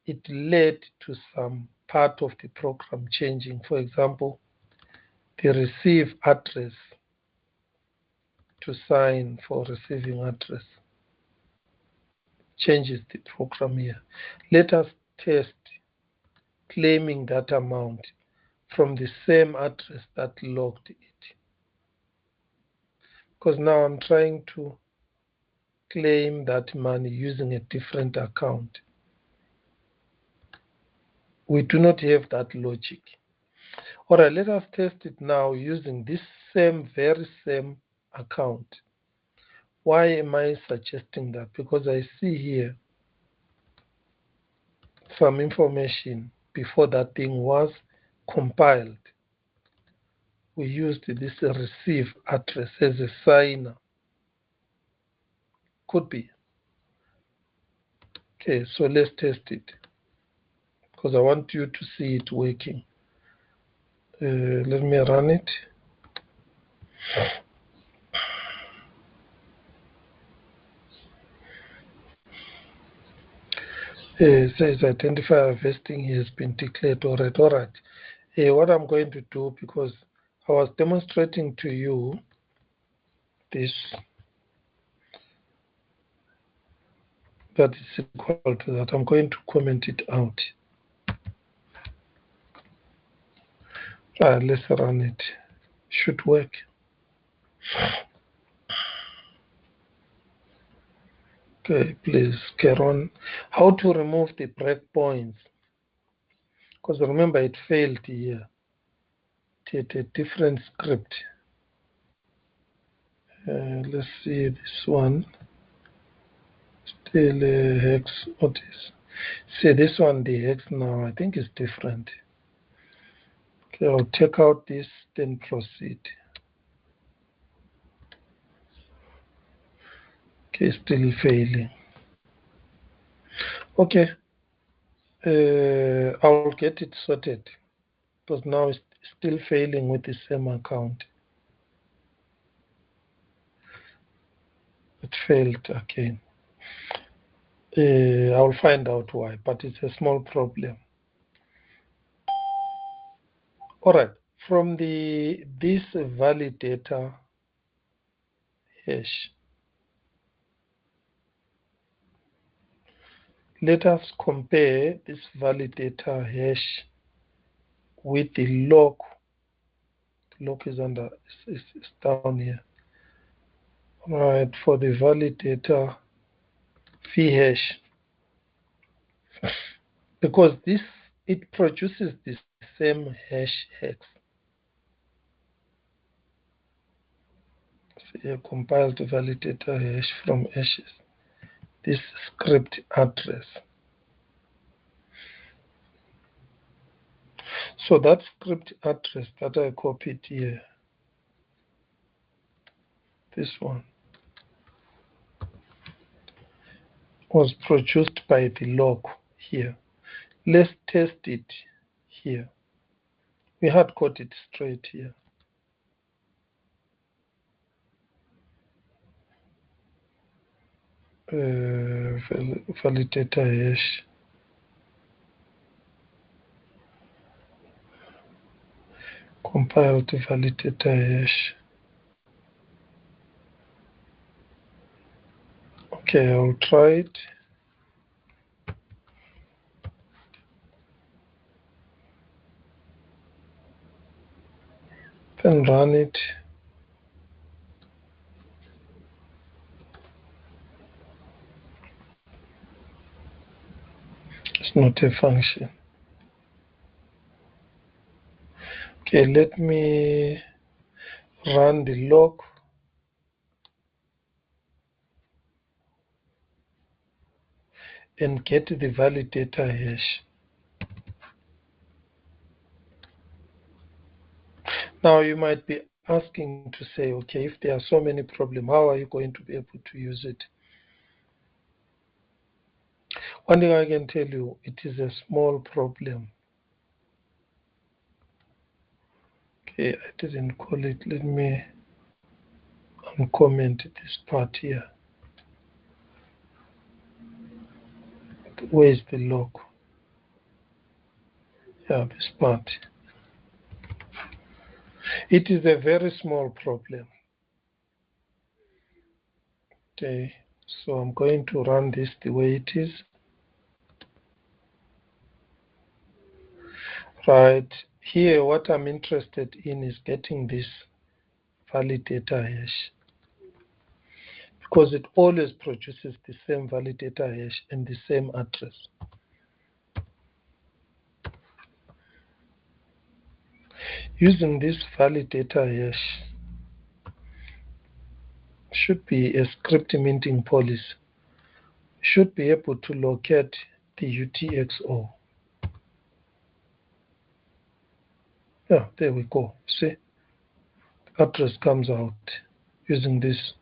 It led to some part of the program changing. For example, the receive address to sign for receiving address changes the program here. Let us test claiming that amount from the same address that logged it. Because now I'm trying to claim that money using a different account. We do not have that logic. All right, let us test it now using this very same account. Why am I suggesting that? Because I see here some information before that thing was compiled. We used this receive address as a signer. Could be. Okay, so let's test it because I want you to see it working. Let me run it. It says identifier vesting has been declared. All right, all right. What I'm going to do, because I was demonstrating to you this, that is equal to that. I'm going to comment it out. Let's run it. Should work. Okay, please, Keron. How to remove the breakpoints? Because remember, it failed here. It had a different script. Let's see this one. Still hex. What is? See this one, the hex now, I think is different. Okay, I'll take out this, then proceed. Okay, still failing. Okay, I'll get it sorted because now it's still failing with the same account. It failed again. I'll find out why, but it's a small problem. All right, from this validator hash, let us compare this validator hash with the lock. The lock is under, is down here. All right, for the validator v hash, because it produces the same hash hex. say compiled validator hash from ashes. This script address. So that script address that I copied here, this one, was produced by the log here. Let's test it here. We had got it straight here. Validator hash. Compile to validator hash. Okay, I'll try it. Then run it. It's not a function. Okay, let me run the log. And get the validator hash. Now you might be asking to say, okay, if there are so many problems, how are you going to be able to use it? One thing I can tell you, it is a small problem. Okay, I didn't call it. Let me uncomment this part here. Where is the log? Yeah, this part. It is a very small problem. Okay, so I'm going to run this the way it is. Right, here what I'm interested in is getting this validator hash, because it always produces the same validator hash and the same address. Using this validator hash should be a script minting policy. Should be able to locate the UTXO. Yeah, there we go. See, address comes out using this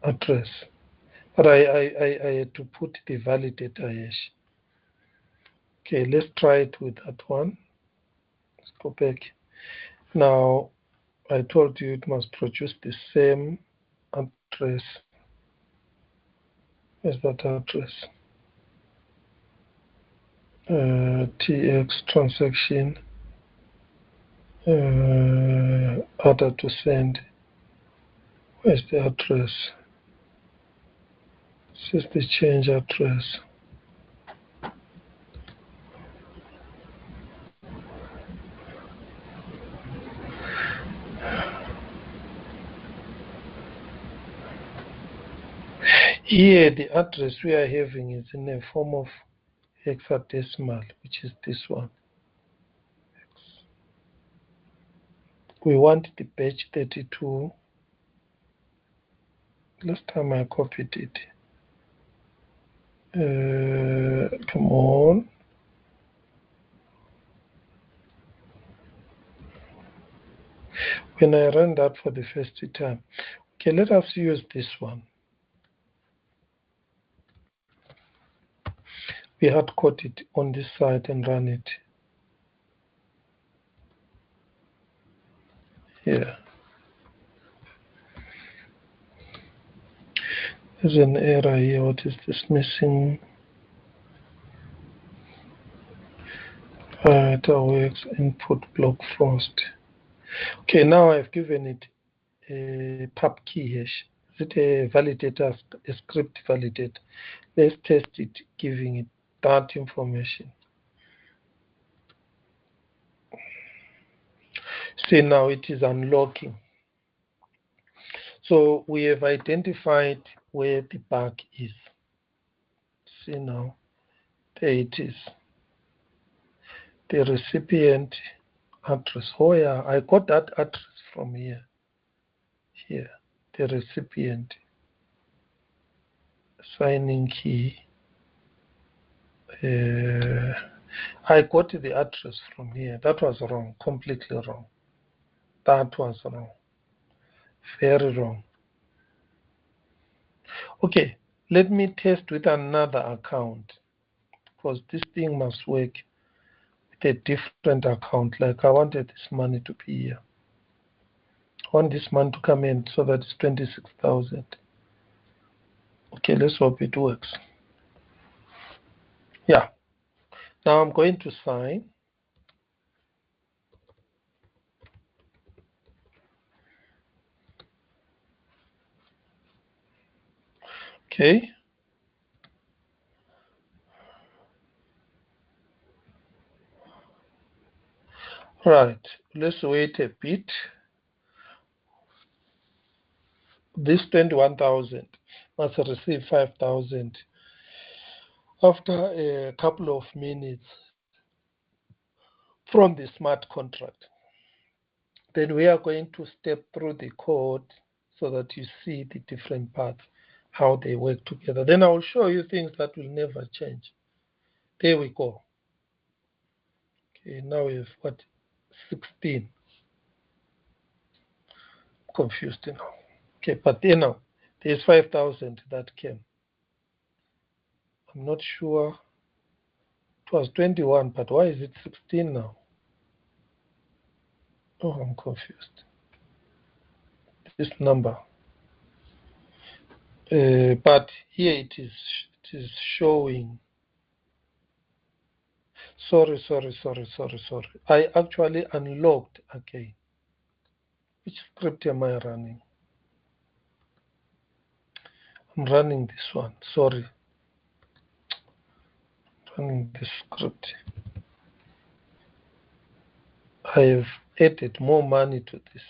address. But I had to put the validator hash. Okay, let's try it with that one. Let's go back. Now, I told you it must produce the same address. Where's that address? TX transaction, order to send. Where's the address? This is the change address. Here, the address we are having is in a form of hexadecimal, which is this one. We want the batch 32. Last time I copied it. Come on. When I ran that for the first time. Okay, let us use this one. We had caught it on this side and run it. Here. There's an error here. What is this missing? Works input block frost. Okay, now I've given it a pub key hash. Is it a validator, a script validator? Let's test it, giving it that information. See, now it is unlocking. So we have identified where the bug is. See now, there it is. The recipient address. Oh yeah, I got that address from here. Here. the recipient, signing key. I got the address from here. That was wrong, completely wrong. That was wrong, very wrong. Okay, let me test with another account, because this thing must work with a different account. Like I wanted this money to be here. I want this money to come in, so that it's 26,000. Okay, let's hope it works. Yeah. Now I'm going to sign. Okay. Right. Let's wait a bit. This 21,000 must receive 5,000 after a couple of minutes from the smart contract. Then we are going to step through the code so that you see the different parts, how they work together. Then I will show you things that will never change. There we go. Okay, now we have what? 16. Confused now. Okay, but then now there's 5,000 that came. I'm not sure. It was 21, but why is it 16 now? Oh, I'm confused. This number. But here it is showing. Sorry. I actually unlocked again. Which script am I running? I'm running this one. Sorry. Running this script. I have added more money to this.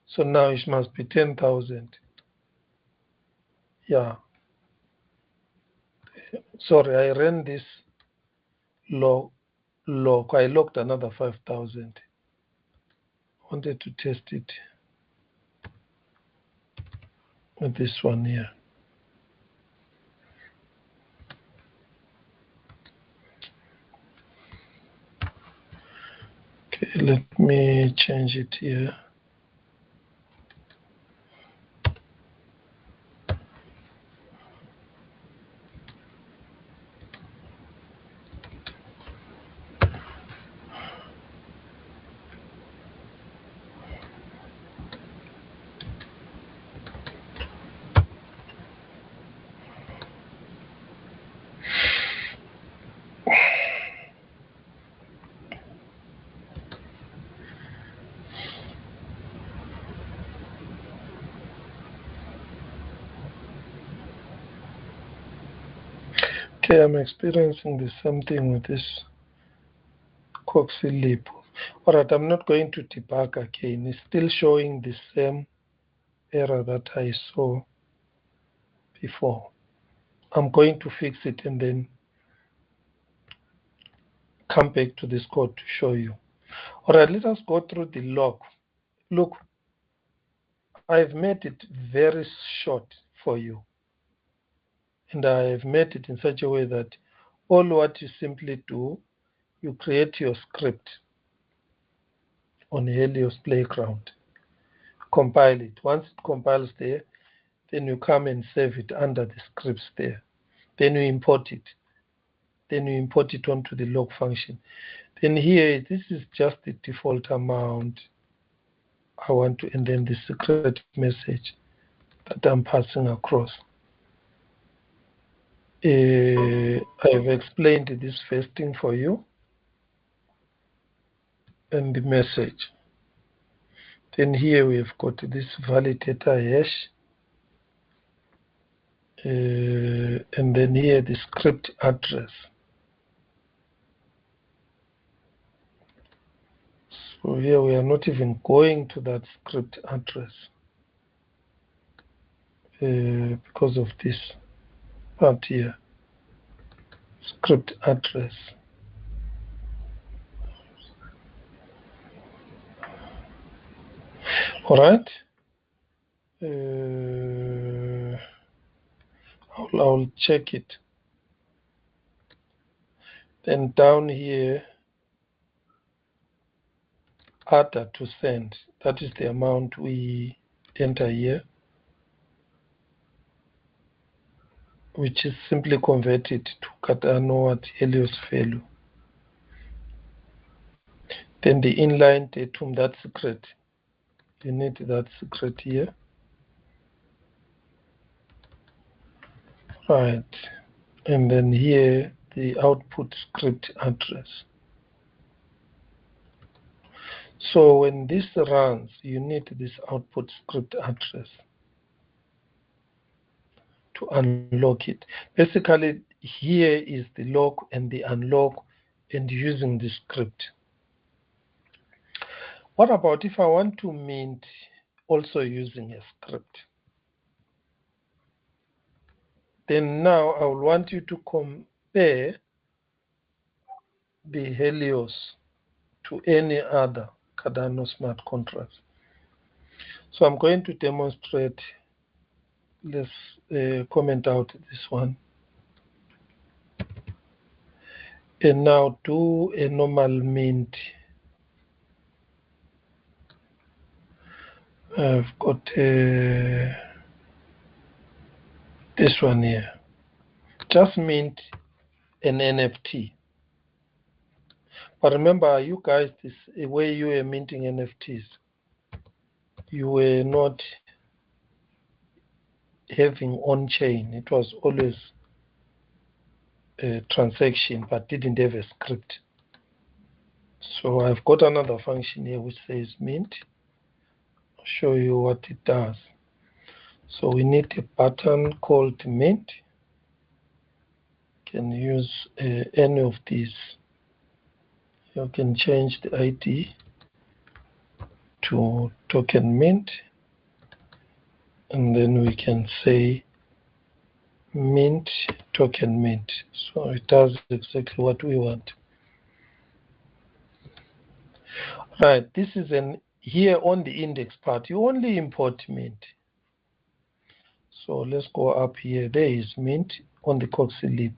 So now it must be 10,000. Yeah. Sorry, I ran this log. I logged another 5,000. Wanted to test it with this one here. Okay, let me change it here. Okay, I'm experiencing the same thing with this Coxie lip. Alright, I'm not going to debug again. It's still showing the same error that I saw before. I'm going to fix it and then come back to this code to show you. Alright, let us go through the log. Look, I've made it very short for you. And I've made it in such a way that all what you simply do, you create your script on Helios Playground. Compile it. Once it compiles there, then you come and save it under the scripts there. Then you import it. Then you import it onto the log function. Then here, this is just the default amount I want to, and then the secret message that I'm passing across. I've explained this first thing for you and the message. Then here we've got this validator hash. And then here the script address. So here we are not even going to that script address because of this part here, script address. All right. I'll check it. Then down here, ADA to send. That is the amount we enter here, which is simply converted to Cardano at Helios value. Then the inline datum, that secret. You need that secret here. Right. And then here, the output script address. So when this runs, you need this output script address to unlock it. Basically, here is the lock and the unlock and using the script. What about if I want to mint also using a script? Then now I will want you to compare the Helios to any other Cardano smart contract. So I'm going to demonstrate. Let's comment out this one. And now do a normal mint. I've got this one here. Just mint an NFT. But remember, you guys, this way you were minting NFTs, you were not having on-chain. It was always a transaction, but didn't have a script. So I've got another function here which says mint. I'll show you what it does. So we need a button called mint. You can use any of these. You can change the ID to token mint, and then we can say mint token mint. So it does exactly what we want. Right, this is here on the index part, you only import mint. So let's go up here. There is mint on the Coxie lib.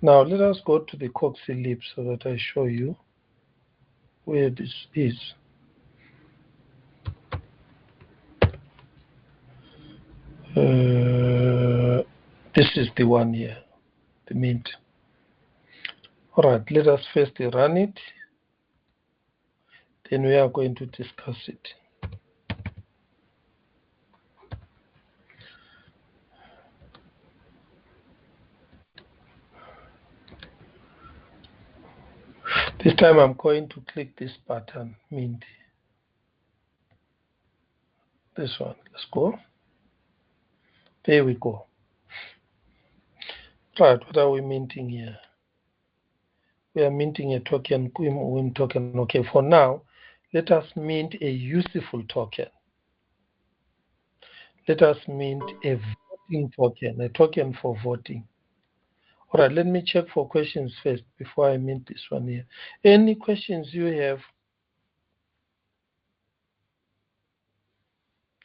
Now let us go to the Coxie lib so that I show you where this is. This is the one here, the mint. All right, let us first run it. Then we are going to discuss it. This time I'm going to click this button, mint. This one, let's go. There we go. Right, what are we minting here? We are minting a token, WIM token. Okay, for now, let us mint a useful token. Let us mint a voting token, a token for voting. All right, let me check for questions first before I mint this one here. Any questions you have?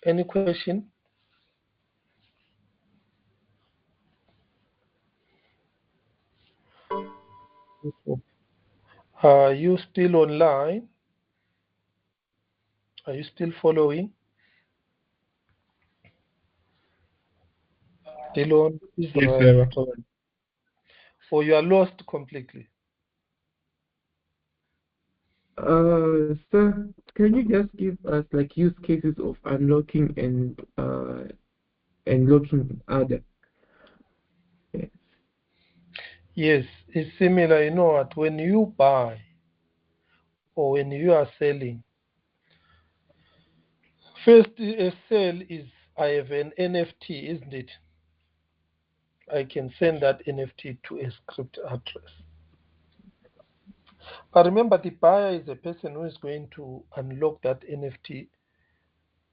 Any question? Are you still online? Are you still following? Still on Israel? Or you are lost completely? Sir, can you just give us like use cases of unlocking and locking other? Yes, it's similar. You know what? When you buy or when you are selling, first a sale is I have an NFT, isn't it? I can send that NFT to a script address. But remember, the buyer is a person who is going to unlock that NFT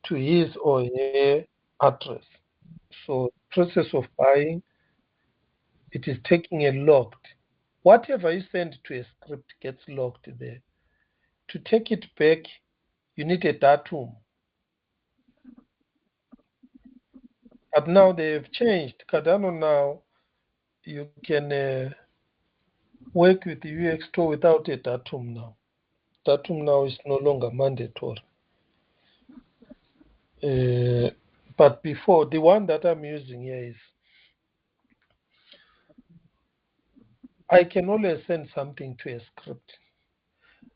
to his or her address. So process of buying, it is taking a locked. Whatever you send to a script gets locked there. To take it back, you need a datum. But now they've changed. Cardano now, you can work with the UX Store without a datum now. Datum now is no longer mandatory. But before, the one that I'm using here is, I can always send something to a script.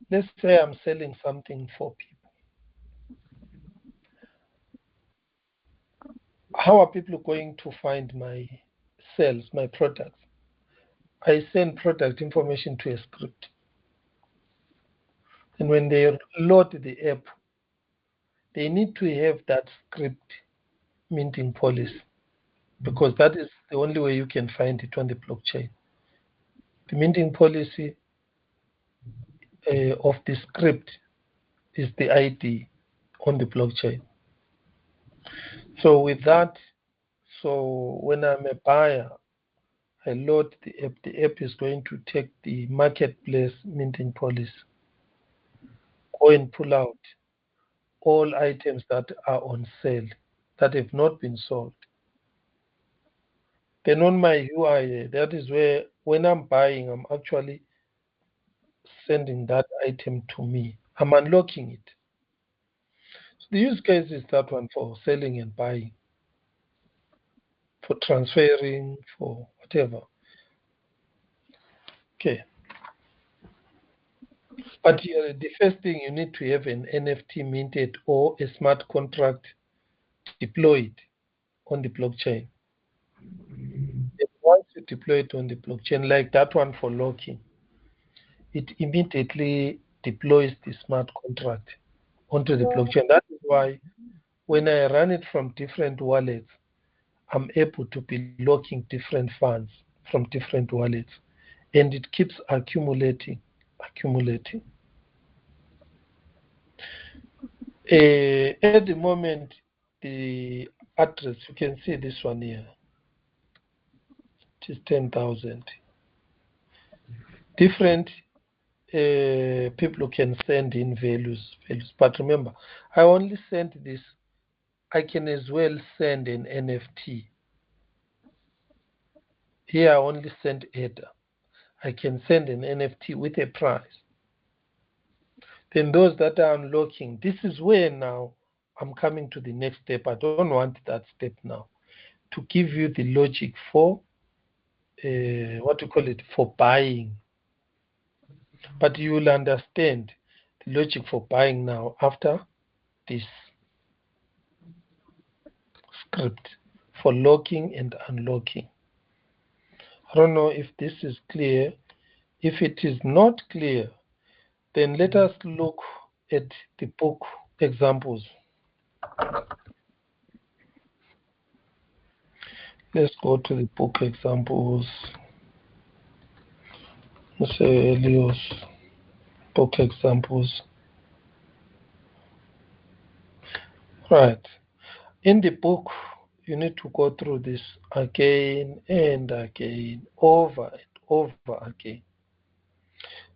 Let's say I'm selling something for people. How are people going to find my sales, my products? I send product information to a script. And when they load the app, they need to have that script minting policy, because that is the only way you can find it on the blockchain. The minting policy of the script is the ID on the blockchain. So with that, so when I'm a buyer, I load the app. The app is going to take the marketplace minting policy, go and pull out all items that are on sale that have not been sold. Then on my UI, that is where when I'm buying, I'm actually sending that item to me. I'm unlocking it. So the use case is that one for selling and buying, for transferring, for whatever. Okay. But here, the first thing, you need to have an NFT minted or a smart contract deployed on the blockchain. And once you deploy it on the blockchain, like that one for locking, it immediately deploys the smart contract onto the blockchain. That is why when I run it from different wallets, I'm able to be locking different funds from different wallets, and it keeps accumulating. At the moment, the address, you can see this one here, it is 10,000. Different people can send in values. But remember, I only sent this. I can as well send an NFT. Here I only send header. I can send an NFT with a price. Then those that are unlocking, this is where now I'm coming to the next step. I don't want that step now. To give you the logic for for buying. But you will understand the logic for buying now after this script for locking and unlocking. I don't know if this is clear. If it is not clear, then let us look at the book examples. Let's go to the book examples. Let's say Elios book examples. Right. In the book, you need to go through this again and again, over and over again.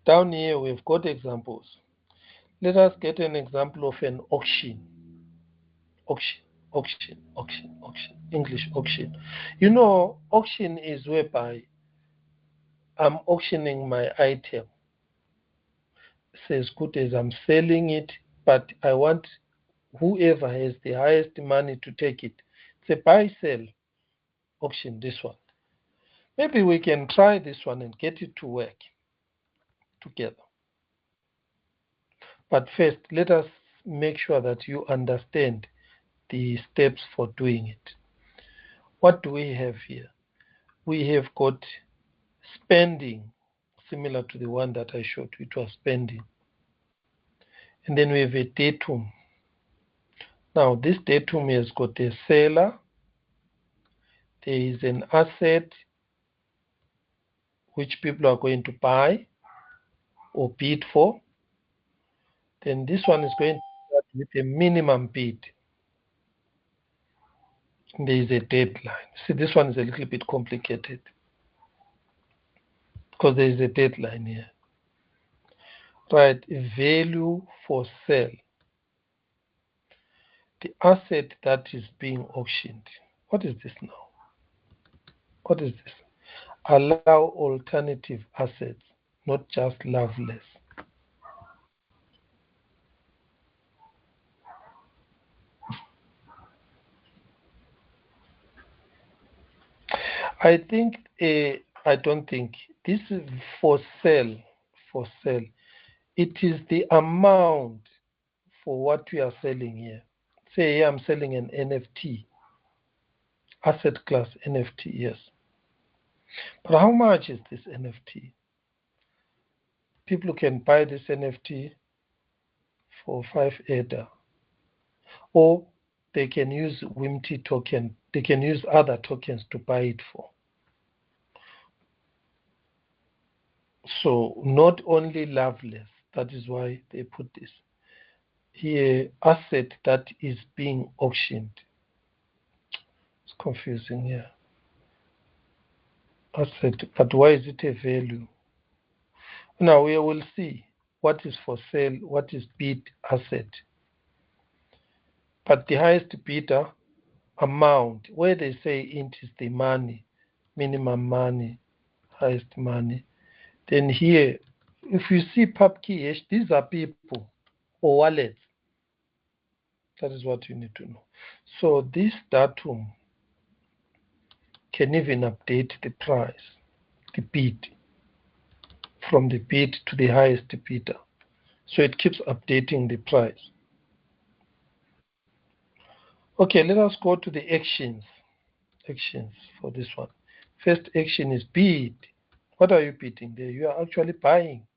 Down here, we've got examples. Let us get an example of an auction. Auction. English auction. You know, auction is whereby I'm auctioning my item. It's as good as I'm selling it, but I want whoever has the highest money to take it. It's a buy-sell auction, this one. Maybe we can try this one and get it to work together. But first, let us make sure that you understand the steps for doing it. What do we have here? We have got spending, similar to the one that I showed you. It was spending. And then we have a datum. Now, this datum has got a seller. There is an asset which people are going to buy or bid for. Then this one is going to start with a minimum bid. There is a deadline. See, this one is a little bit complicated because there is a deadline here. Right, value for sale. The asset that is being auctioned. What is this now? What is this? Allow alternative assets, not just Loveless. I think, I don't think, this is for sale, for sale. It is the amount for what we are selling here. Say here I'm selling an NFT, asset class NFT, yes. But how much is this NFT? People can buy this NFT for 5 ADA, or they can use WIMT token. They can use other tokens to buy it for. So not only Loveless, that is why they put this here, asset that is being auctioned. It's confusing here. Asset, but why is it a value? Now we will see what is for sale, what is bid asset. But the highest bidder amount, where they say int is the money, minimum money, highest money, then here, if you see PubKey, these are people or wallets. That is what you need to know. So this datum can even update the price, the bid, from the bid to the highest bidder. So it keeps updating the price. Okay, let us go to the actions. Actions for this one. First action is bid. What are you bidding there? You are actually buying.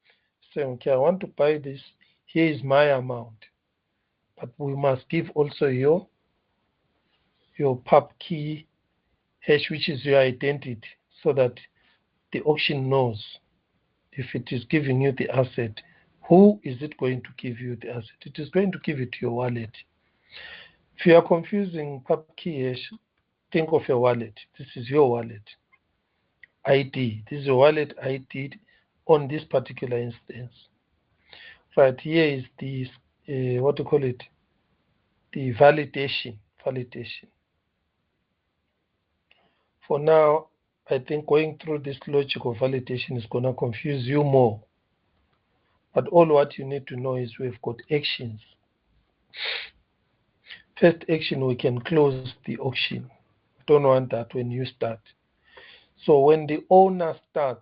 Say, okay, I want to buy this. Here is my amount. But we must give also your pub key hash, which is your identity, so that the auction knows if it is giving you the asset, who is it going to give you the asset? It is going to give it to your wallet. If you are confusing pub key hash, think of your wallet. This is your wallet ID. This is your wallet ID on this particular instance. Right here is the what do you call it? The validation. For now, I think going through this logic of validation is going to confuse you more. But all what you need to know is we've got actions. First action, we can close the auction. Don't want that when you start. So when the owner starts,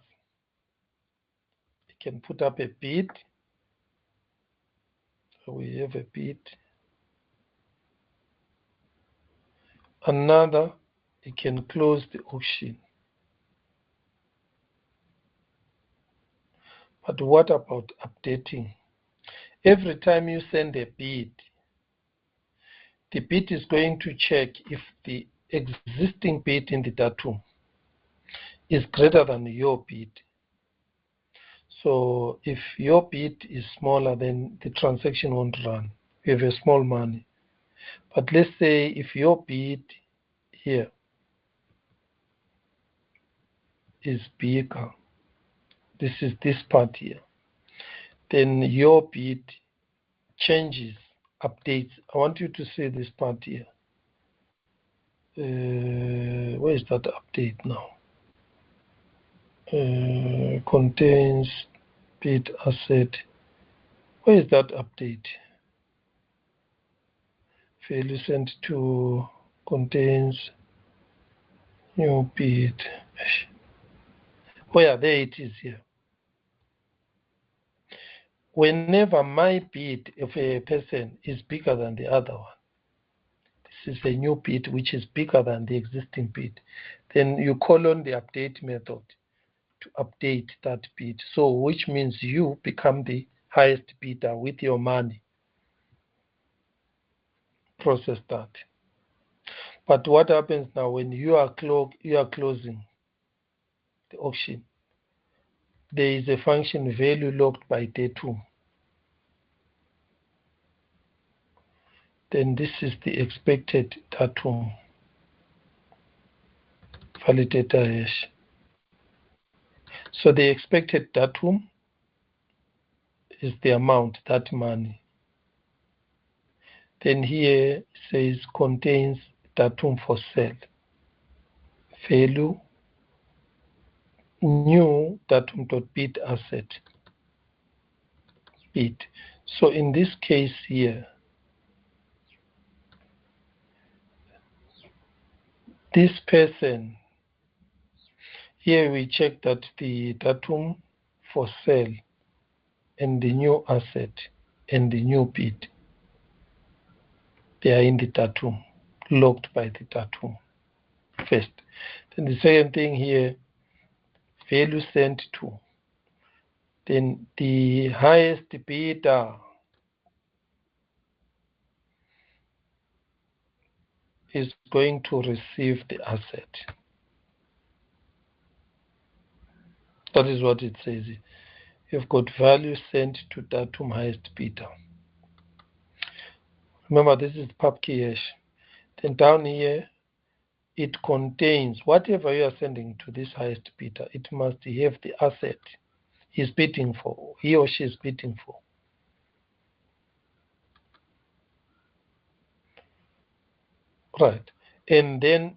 he can put up a bid. So we have a bid. Another, he can close the auction. But what about updating? Every time you send a bid, the bid is going to check if the existing bid in the datum is greater than your bid. So if your bid is smaller, then the transaction won't run. You have a small money. But let's say if your bid here is bigger, this is this part here, then your bid changes, updates. I want you to see this part here. Where is that update now? Contains bid asset. Where is that update? Value sent to contains new bid. Oh yeah, there it is here. Whenever my bid of a person is bigger than the other one, this is a new bid which is bigger than the existing bid, then you call on the update method to update that bid. So which means you become the highest bidder with your money. Process that. But what happens now when you are closing the auction? There is a function value locked by datum. Then this is the expected datum validator hash. So the expected datum is the amount, that money. Then here it says contains datum for sale. value new datum.bit asset bit. So in this case here, this person, here we check that the datum for sale and the new asset and the new bit, they are in the datum, locked by the datum first. Then the second thing here, value sent to. Then the highest bidder is going to receive the asset. That is what it says. You've got value sent to datum highest bidder. Remember, this is pubkey hash. Then down here, it contains whatever you are sending to this highest bidder. It must have the asset he's bidding for, he or she is bidding for. Right. And then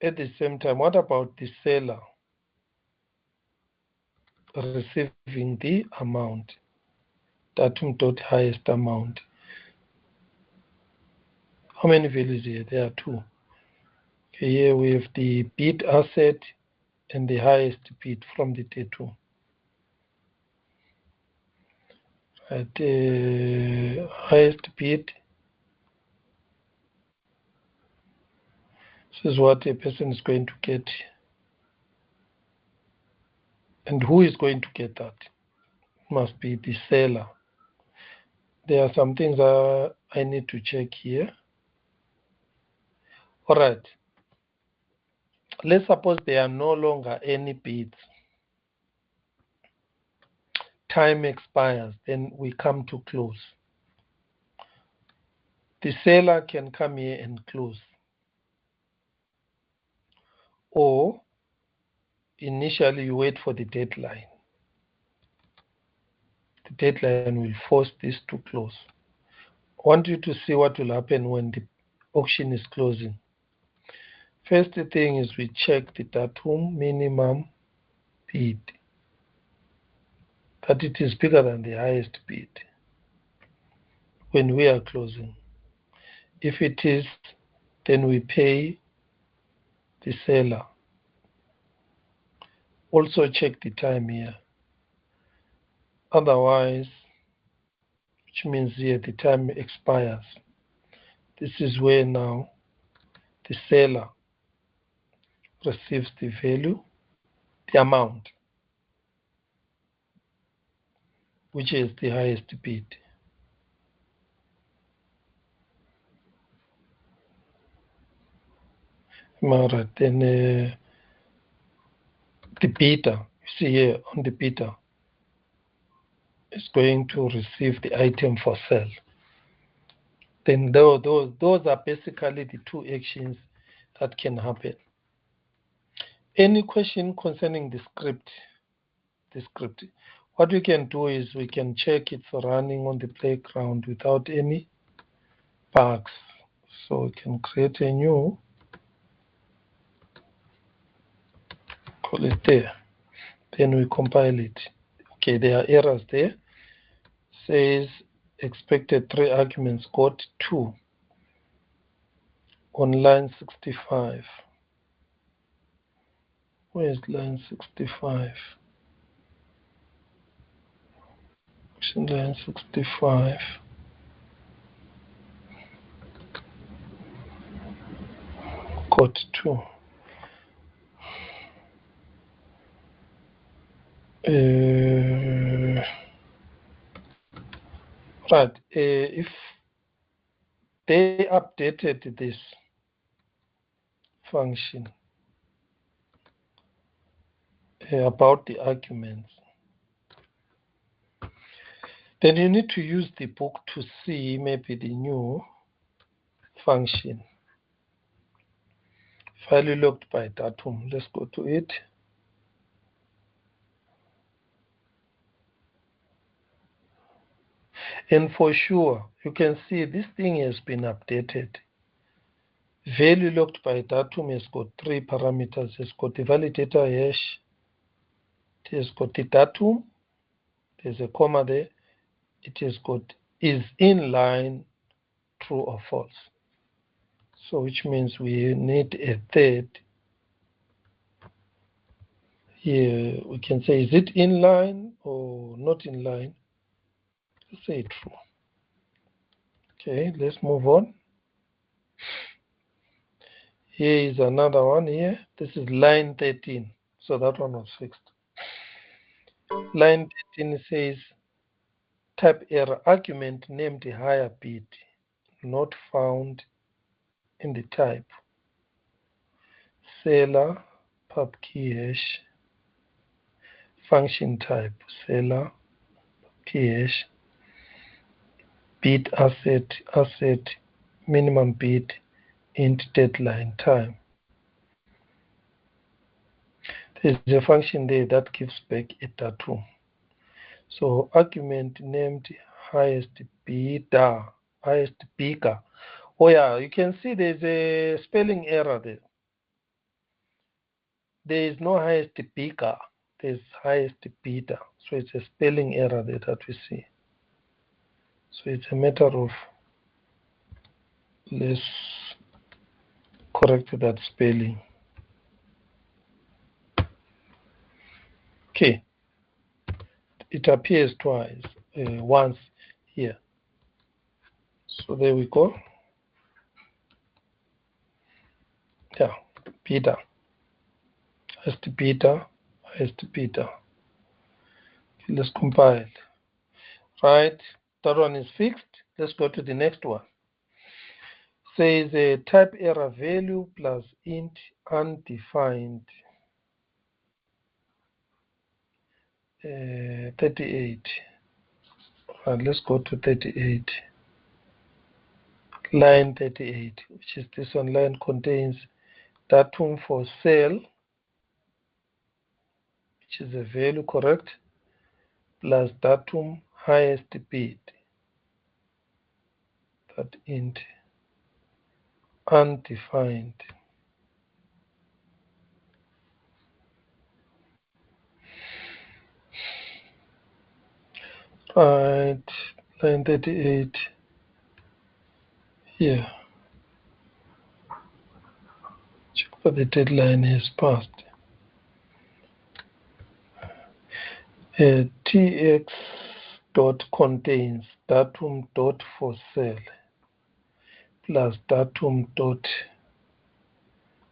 at the same time, what about the seller receiving the amount, datum.highest amount? How many values here? There are two. Okay, here we have the bid asset and the highest bid from the T2. Right, highest bid. This is what a person is going to get. And who is going to get that? It must be the seller. There are some things I need to check here. All right. Let's suppose there are no longer any bids. Time expires, then we come to close. The seller can come here and close. Or initially you wait for the deadline. The deadline will force this to close. I want you to see what will happen when the auction is closing. First thing is we check the datum minimum bid, that it is bigger than the highest bid when we are closing. If it is, then we pay the seller. Also check the time here. Otherwise, which means here the time expires. This is where now the seller receives the value, the amount, which is the highest bid. All right, then the bidder, you see here on the bidder, is going to receive the item for sale. Then those are basically the two actions that can happen. Any question concerning the script? What we can do is we can check it's running on the playground without any bugs. So we can create a new, call it there. Then we compile it. Okay, there are errors there. Says expected 3 arguments, got 2 on line 65. Where is line 65? Line 65. Got 2. Right. If they updated this function about the arguments, then you need to use the book to see maybe the new function. File locked by datum. Let's go to it. And for sure, you can see this thing has been updated. Value locked by datum has got three parameters. It's got the validator hash, it has got the datum, there's a comma there, it has got is inline, true or false. So which means we need a third. Here we can say, is it inline or not inline? Let's say true. Okay, let's move on. Here is another one here. This is line 13. So that one was fixed. Line 13 says type error, argument named higher bit not found in the type. Seller pub key hash function type seller key hash bit asset minimum bit int deadline time. There's a function there that gives back a datum. So argument named highest bidder, highest bigger. Oh yeah, you can see there's a spelling error there. There is no highest bigger, there's highest bidder. So it's a spelling error there that we see. So it's a matter of let's correct that spelling. Okay, it appears twice, once here. So there we go. Yeah, bidder. Highest bidder, highest bidder. Okay, let's compile. Right, that one is fixed. Let's go to the next one. Says a type error value plus int undefined 38. Let's go to 38. Line 38, which is this one. Line contains datum for sale, which is a value, correct, plus datum highest bid, that int undefined. Right, line 38 here. Check what the deadline has passed. TX dot contains datum dot for sale plus datum dot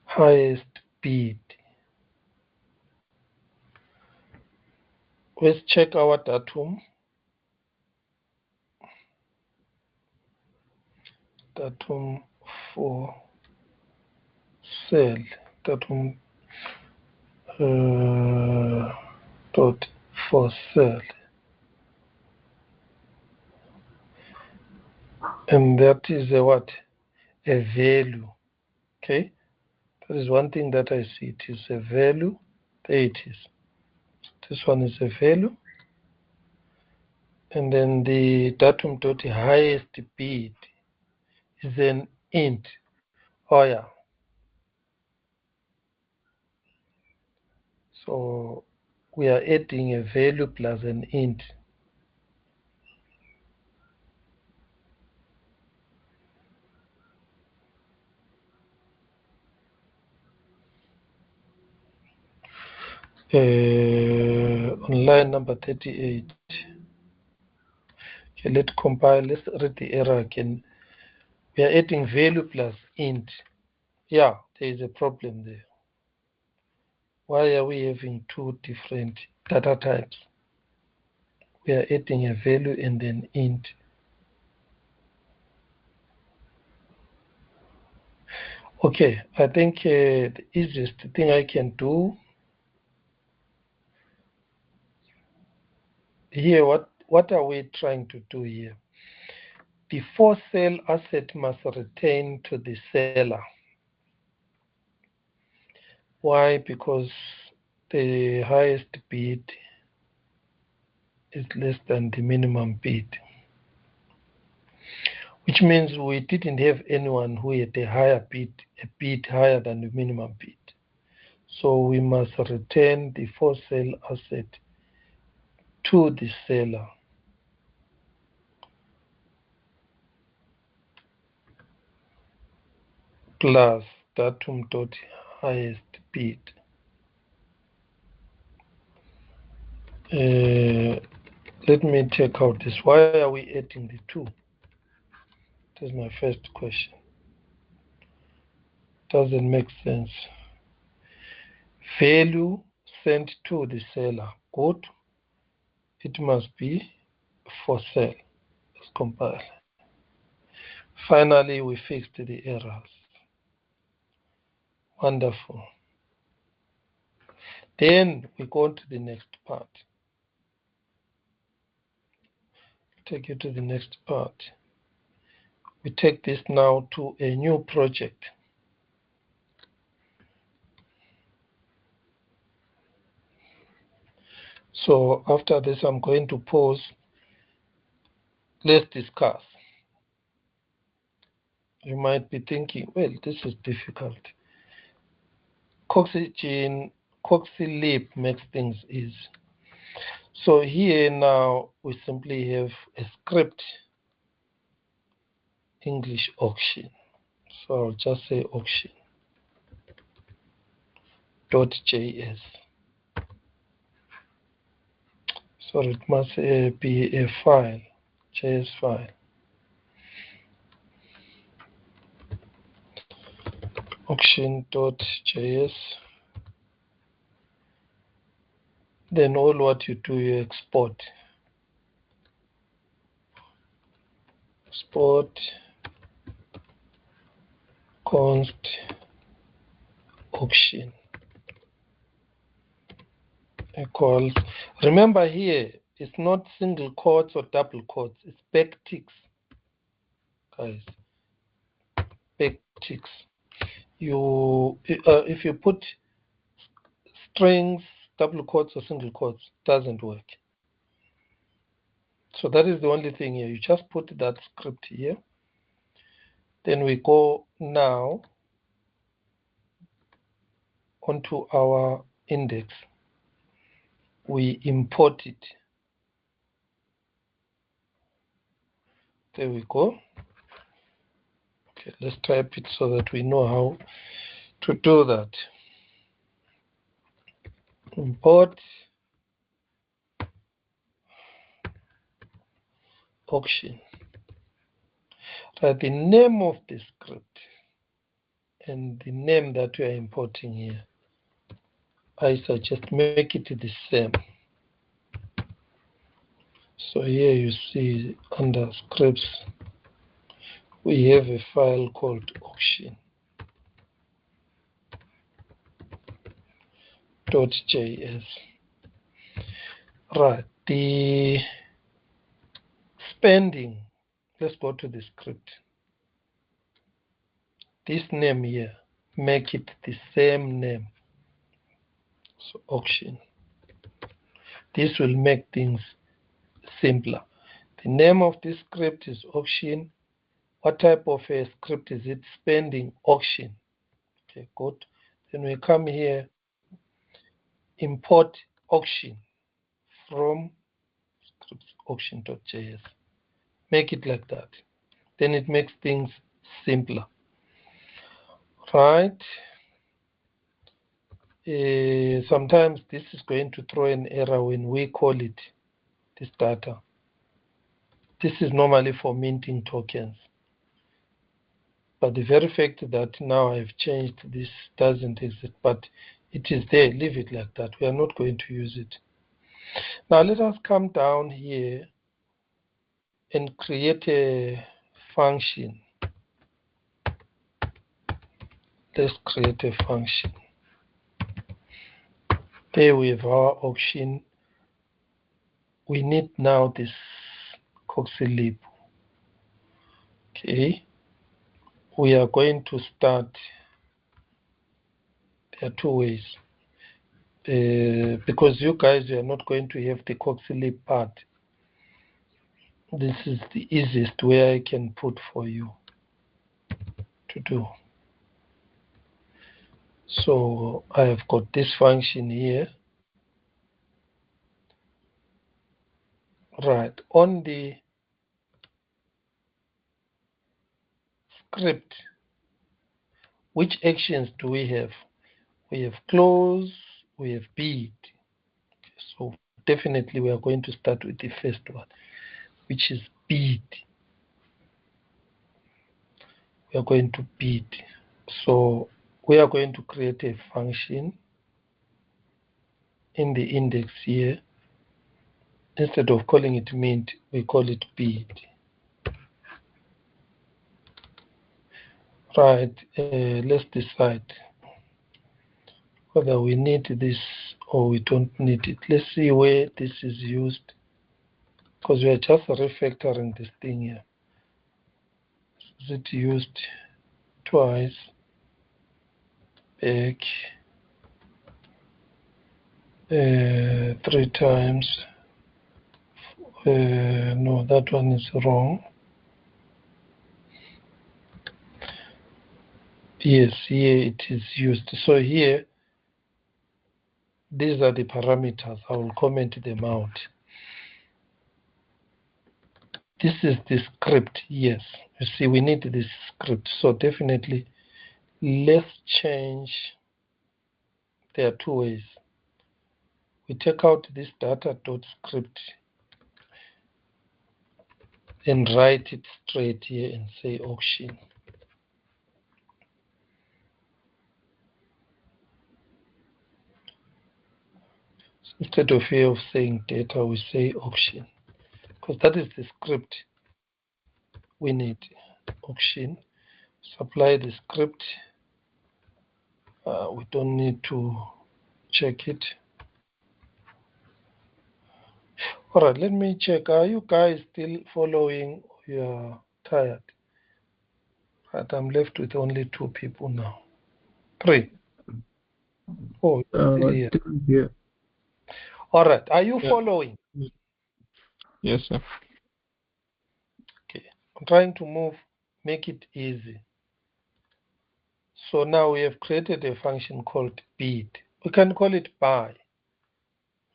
highest bid. Let's check our datum. Datum for sale. Datum dot for sale. And that is a what? A value. Okay. That is one thing that I see. It is a value. There it is. This one is a value. And then the datum dot highest bid is an int. Oh yeah. So we are adding a value plus an int. On line number 38. Okay, let's compile. Let's read the error again. We are adding value plus int. Yeah, there is a problem there. Why are we having two different data types? We are adding a value and then int. Okay, I think the easiest thing I can do here, what are we trying to do here? The for sale asset must return to the seller. Why? Because the highest bid is less than the minimum bid, which means we didn't have anyone who had a bid higher than the minimum bid. So we must return the for sale asset to the seller. Plus datum dot highest bid. Let me check out this. Why are we adding the two? That's my first question. Doesn't make sense. Value sent to the seller. Good. It must be for sale. Let's compile. Finally, we fixed the errors. Wonderful. Then we go to the next part. Take you to the next part. We take this now to a new project. So after this, I'm going to pause. Let's discuss. You might be thinking, well, this is difficult. Coxylib makes things easy. So here now we simply have a script, English auction. So I'll just say auction.js. So it must be a file, JS file. Auction.js. Then all what you do, you export. Export const auction equals. Remember here, it's not single quotes or double quotes. It's backticks, guys. Backticks. If you put strings, double quotes or single quotes, doesn't work. So that is the only thing here. You just put that script here. Then we go now onto our index. We import it. There we go. Okay, let's type it so that we know how to do that. Import auction. Right, the name of the script and the name that we are importing here, I suggest make it the same. So here you see under scripts, we have a file called auction.js. Right, the spending, let's go to the script. This name here, make it the same name. So auction. This will make things simpler. The name of this script is auction. What type of a script is it? Spending auction. Okay, good. Then we come here, import auction from scripts auction.js. Make it like that. Then it makes things simpler. Right. Sometimes this is going to throw an error when we call it this data. This is normally for minting tokens. But the very fact that now I've changed this doesn't exist, but it is there. Leave it like that. We are not going to use it. Now let us come down here and create a function. Let's create a function. There we have our auction. We need now this coxylib. Okay. We are going to start. There are two ways. Because you guys are not going to have the coxylib part. this is the easiest way I can put for you to do. So I have got this function here. Right, on the script, which actions do we have? We have close, we have bid. So definitely we are going to start with the first one, which is bid. We are going to bid. So we are going to create a function in the index here. Instead of calling it mint, we call it bid. Right, let's decide whether we need this or we don't need it. Let's see where this is used, because we are just refactoring this thing here. Is it used twice? Back 3 times. No, that one is wrong. Yes, here it is used. So here, these are the parameters. I will comment them out. This is the script, yes. You see, we need this script. So definitely, let's change. There are two ways. We take out this data.script and write it straight here and say auction. Instead of here of saying data, we say auction, because that is the script we need. Auction, supply the script. We don't need to check it. All right, let me check. Are you guys still following? You're tired. Right, I'm left with only 2 people now. 3. Oh, still here. Yeah. All right, are you Yeah. following? Yes, sir. Okay, I'm trying to make it easy. So now we have created a function called bid. We can call it buy.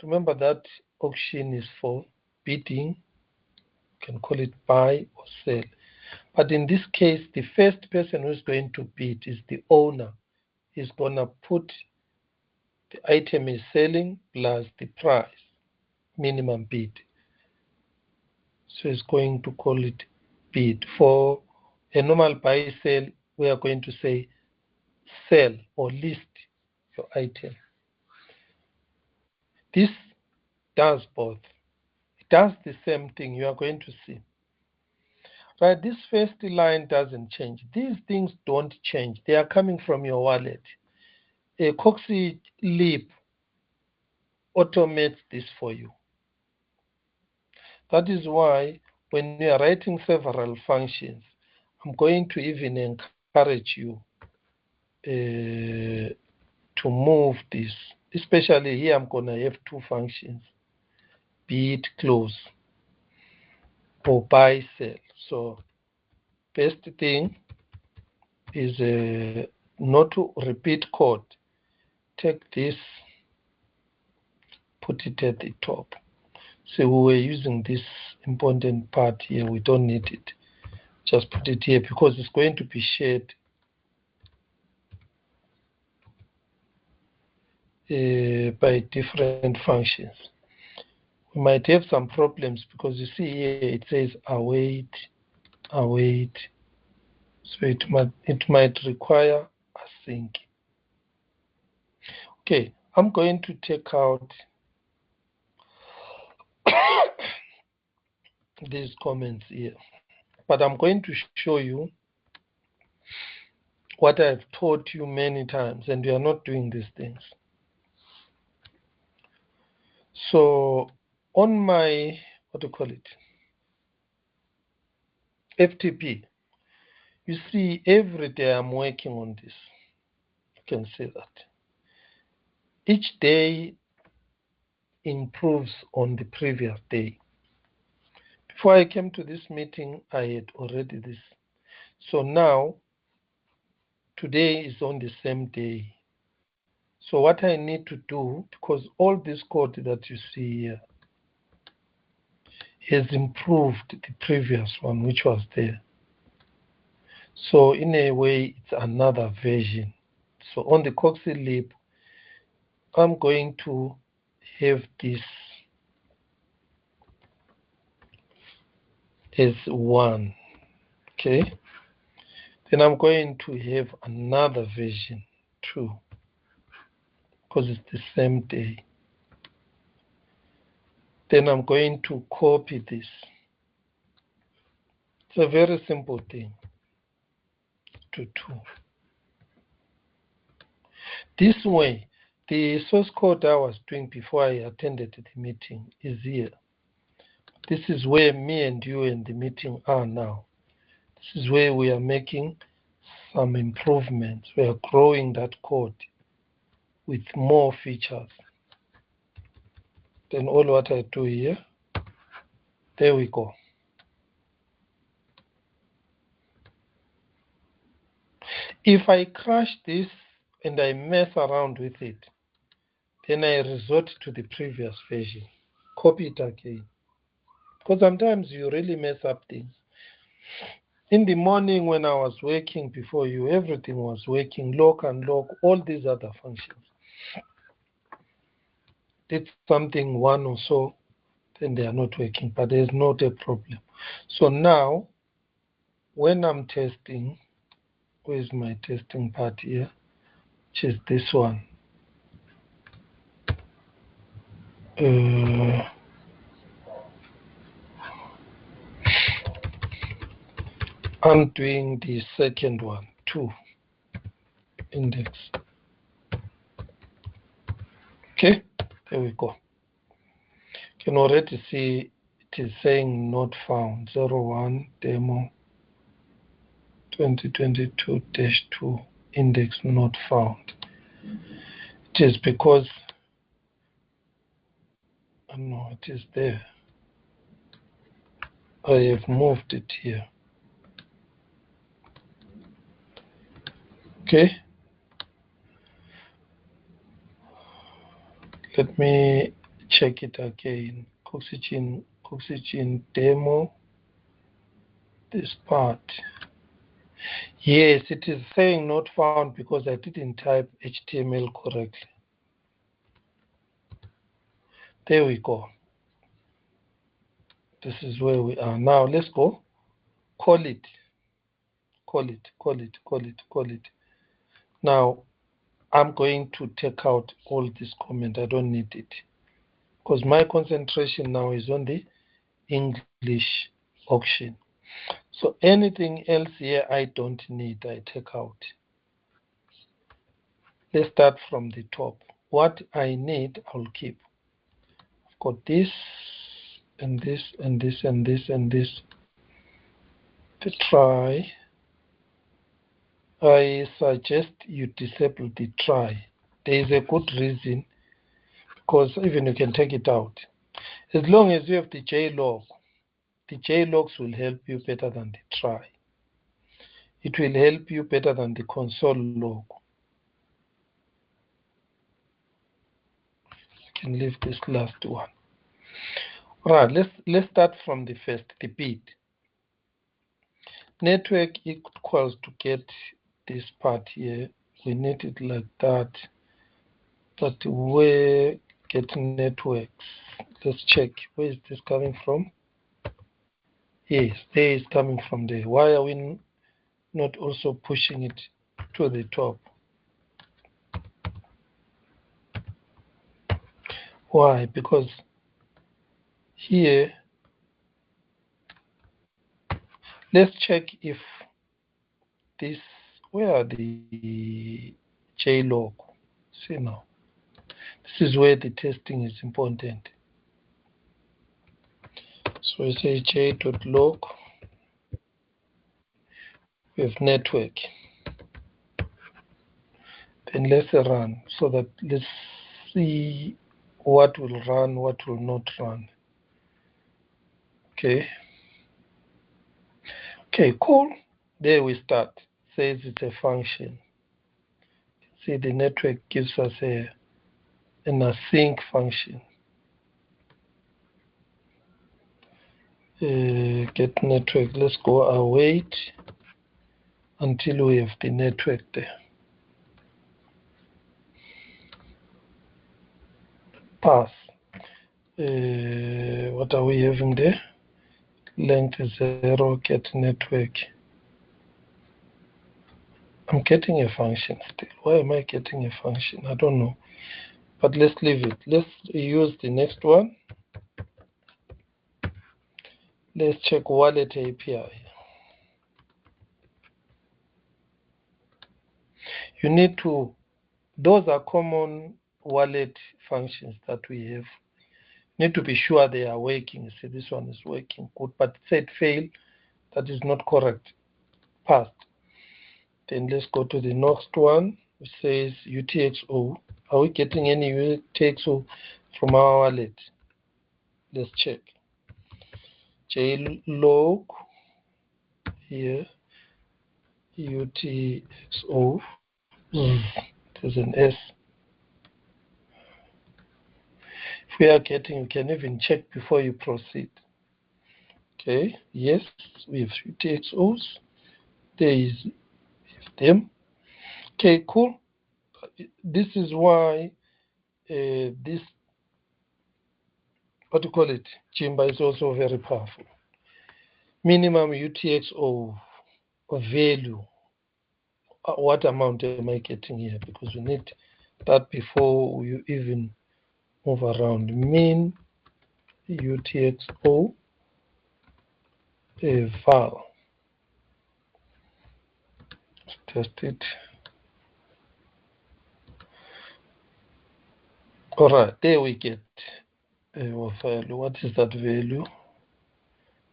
Remember that auction is for bidding. You can call it buy or sell. But in this case, the first person who's going to bid is the owner. He's going to put the item is selling plus the price, minimum bid. So it's going to call it bid. For a normal buy sell, we are going to say sell or list your item. This does both. It does the same thing. You are going to see. Right, this first line doesn't change. These things don't change. They are coming from your wallet. A Coxie Leap automates this for you. That is why when you are writing several functions, I'm going to even encourage you to move this. Especially here, I'm going to have 2 functions, bid, close, or buy, sell. So best thing is not to repeat code. Take this, put it at the top. So we were using this important part here. We don't need it. Just put it here because it's going to be shared by different functions. We might have some problems because you see here it says await. So it might require a sync. Okay, I'm going to take out these comments here, but I'm going to show you what I've taught you many times, and we are not doing these things. So on my, what do you call it, FTP, you see every day I'm working on this. You can see that. Each day improves on the previous day. Before I came to this meeting, I had already this. So now, today is on the same day. So what I need to do, because all this code that you see here has improved the previous one, which was there. So in a way, it's another version. So on the Coxie lib, I'm going to have this as 1. Okay. Then I'm going to have another version 2, because it's the same day. Then I'm going to copy this. It's a very simple thing to do. This way, the source code I was doing before I attended the meeting is here. This is where me and you in the meeting are now. This is where we are making some improvements. We are growing that code with more features. Then all what I do here, there we go. If I crash this and I mess around with it, then I resort to the previous version. Copy it again. Because sometimes you really mess up things. In the morning when I was working before you, everything was working, lock and lock, all these other functions. Did something one or so, then they are not working, but there's not a problem. So now, when I'm testing, where's my testing part here? Which is this one. I'm doing the second one, 2 index. Okay, there we go. You can already see it is saying not found, 01 demo 2022-2 index not found. It is because, no, it is there. I have moved it here. Okay. Let me check it again. Coxygen demo, this part. Yes, it is saying not found because I didn't type HTML correctly. There we go. This is where we are. Now let's go. Call it. Call it, call it, call it, call it. Now I'm going to take out all this comment. I don't need it. Because my concentration now is on the English auction. So anything else here I don't need, I take out. Let's start from the top. What I need, I'll keep. I've got this, and this, and this, and this, and this. To try, I suggest you disable the try. There is a good reason, because even you can take it out. As long as you have the JLog, the JLogs will help you better than the try. It will help you better than the console log. You can leave this last one. Right, let's start from the first, the bit. Network equals to get this part here. We need it like that. But where get networks? Let's check. Where is this coming from? Yes, there is coming from there. Why are we not also pushing it to the top? Why? Because here, let's check if this, where are the JLog? See now, this is where the testing is important. So we say j.log with network. Then let's run so that let's see what will run, what will not run. Okay, Okay, cool. There we start. Says it's a function. See, the network gives us an async function. Get network. Let's go await until we have the network there. Pass. What are we having there? Length is 0. Get network. I'm getting a function still. Why am I getting a function? I don't know. But let's leave it. Let's use the next one. Let's check wallet API. You need to, those are common wallet functions that we have. You need to be sure they are working. See, this one is working good, but it said fail. That is not correct. Passed. Then let's go to the next one, which says UTXO. Are we getting any UTXO from our wallet? Let's check. JLog here, UTXO. There's an S. If we are getting, you can even check before you proceed. Okay, yes, we have UTXOs. There is them. Okay, cool. This is why this, what do you call it, Jimba is also very powerful. Minimum UTXO value. What amount am I getting here? Because we need that before you even move around. Min UTXO val. Let's test it. All right, there we get value. What is that value?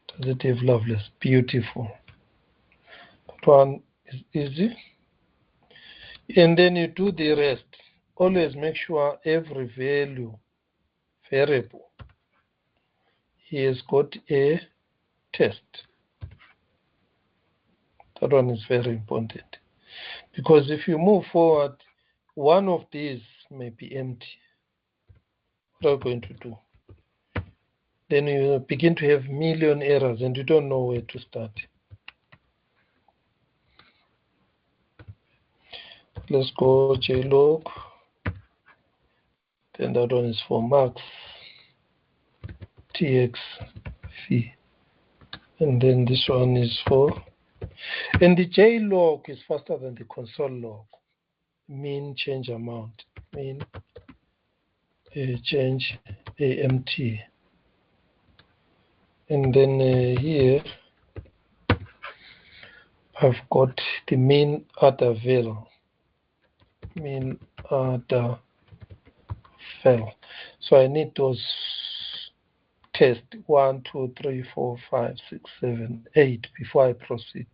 Does it have Loveless? Beautiful. That one is easy. And then you do the rest. Always make sure every variable he has got a test. That one is very important. Because if you move forward, one of these may be empty. What are you going to do? Then you begin to have million errors and you don't know where to start. Let's go JLog. Then that one is for max TXV. And then this one is for, and the JLog is faster than the console log. Mean change amount. Mean change AMT. And then here I've got the mean other val. Mean other val. So I need those tests 1, 2, 3, 4, 5, 6, 7, 8 before I proceed.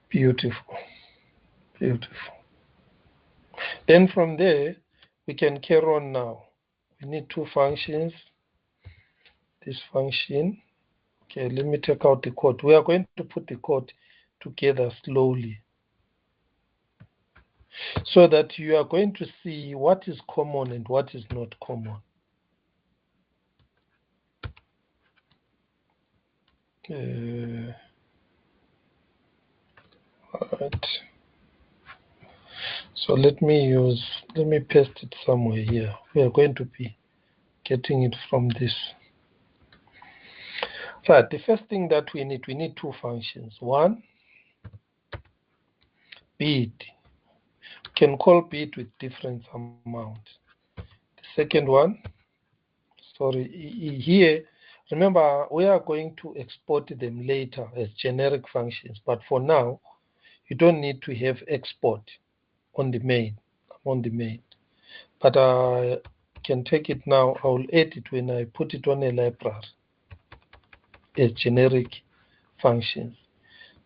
Beautiful. Beautiful. Then from there we can carry on now. We need two functions. This function. Okay, let me take out the code. We are going to put the code together slowly so that you are going to see what is common and what is not common. Right. So let me paste it somewhere here. We are going to be getting it from this. Right, the first thing that we need two functions. One, bid. We can call bid with difference amount. The second one, here, remember we are going to export them later as generic functions, but for now, you don't need to have export on the main. But I can take it now. I will add it when I put it on a library as generic functions.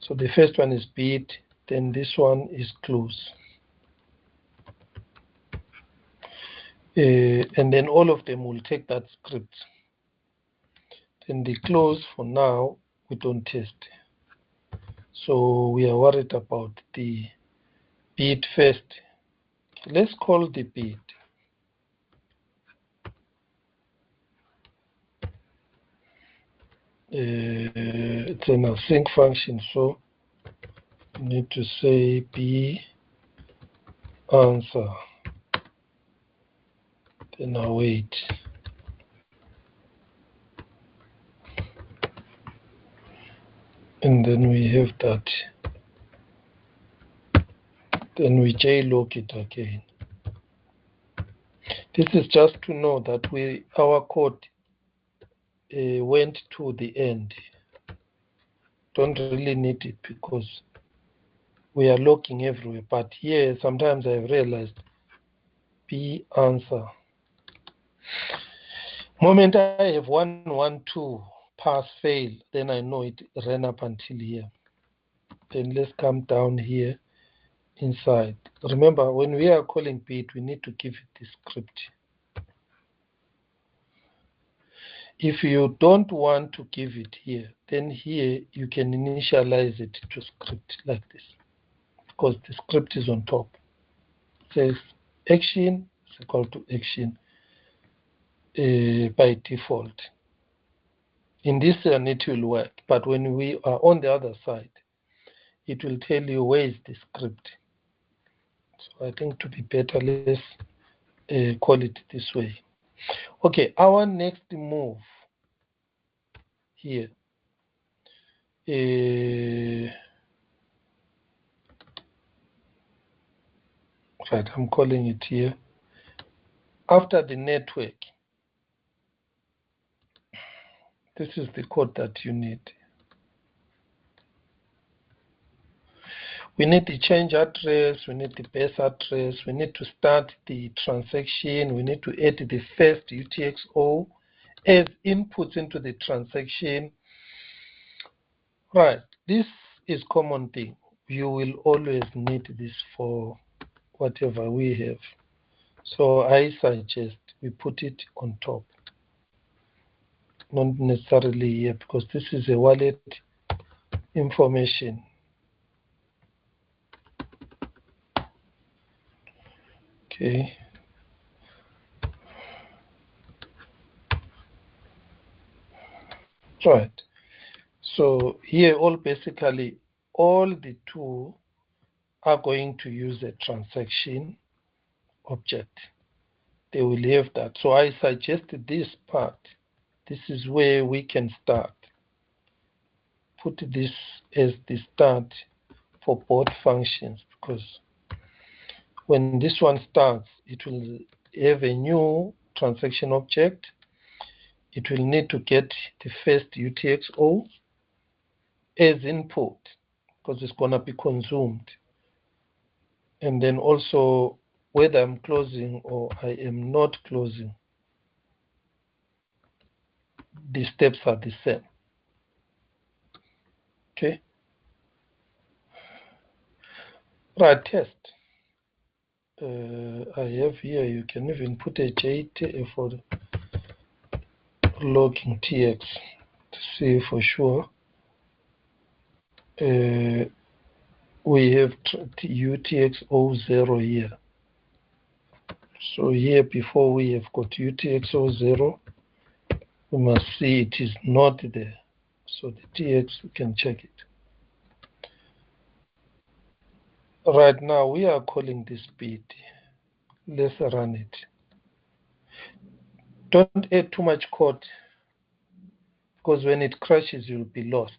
So the first one is bid, then this one is close. And then all of them will take that script. Then the close, for now, we don't test. So we are worried about the bit first. Let's call the bit. It's an async function, so we need to say b answer, then await. And then we have that. Then we JLog it again. This is just to know that our code went to the end. Don't really need it because we are logging everywhere. But here, sometimes I've realized B answer. Moment I have 112 pass fail, then I know it ran up until here. Then let's come down here inside. Remember, when we are calling bit, we need to give it the script. If you don't want to give it here, then here you can initialize it to script like this, because the script is on top. It says action is equal to action by default. In this one, it will work, but when we are on the other side, it will tell you where is the script. So I think to be better, let's call it this way. Okay, our next move here. Right, I'm calling it here. After the network, this is the code that you need. We need the change address, we need the base address, we need to start the transaction, we need to add the first UTXO as inputs into the transaction. Right, this is common thing. You will always need this for whatever we have. So I suggest we put it on top. Not necessarily here, because this is a wallet information. Okay. Right. So here basically all the two are going to use a transaction object. They will have that. So I suggested this part. This is where we can start. Put this as the start for both functions, because when this one starts, it will have a new transaction object. It will need to get the first UTXO as input, because it's going to be consumed. And then also whether I'm closing or I am not closing, the steps are the same. Okay. Right, test. I have here, you can even put a JTF for logging TX to see for sure. We have UTXO0 here. So here, before we have got UTXO0, we must see it is not there. So the TX, we can check it. Right now, we are calling this bit. Let's run it. Don't add too much code, because when it crashes, you'll be lost.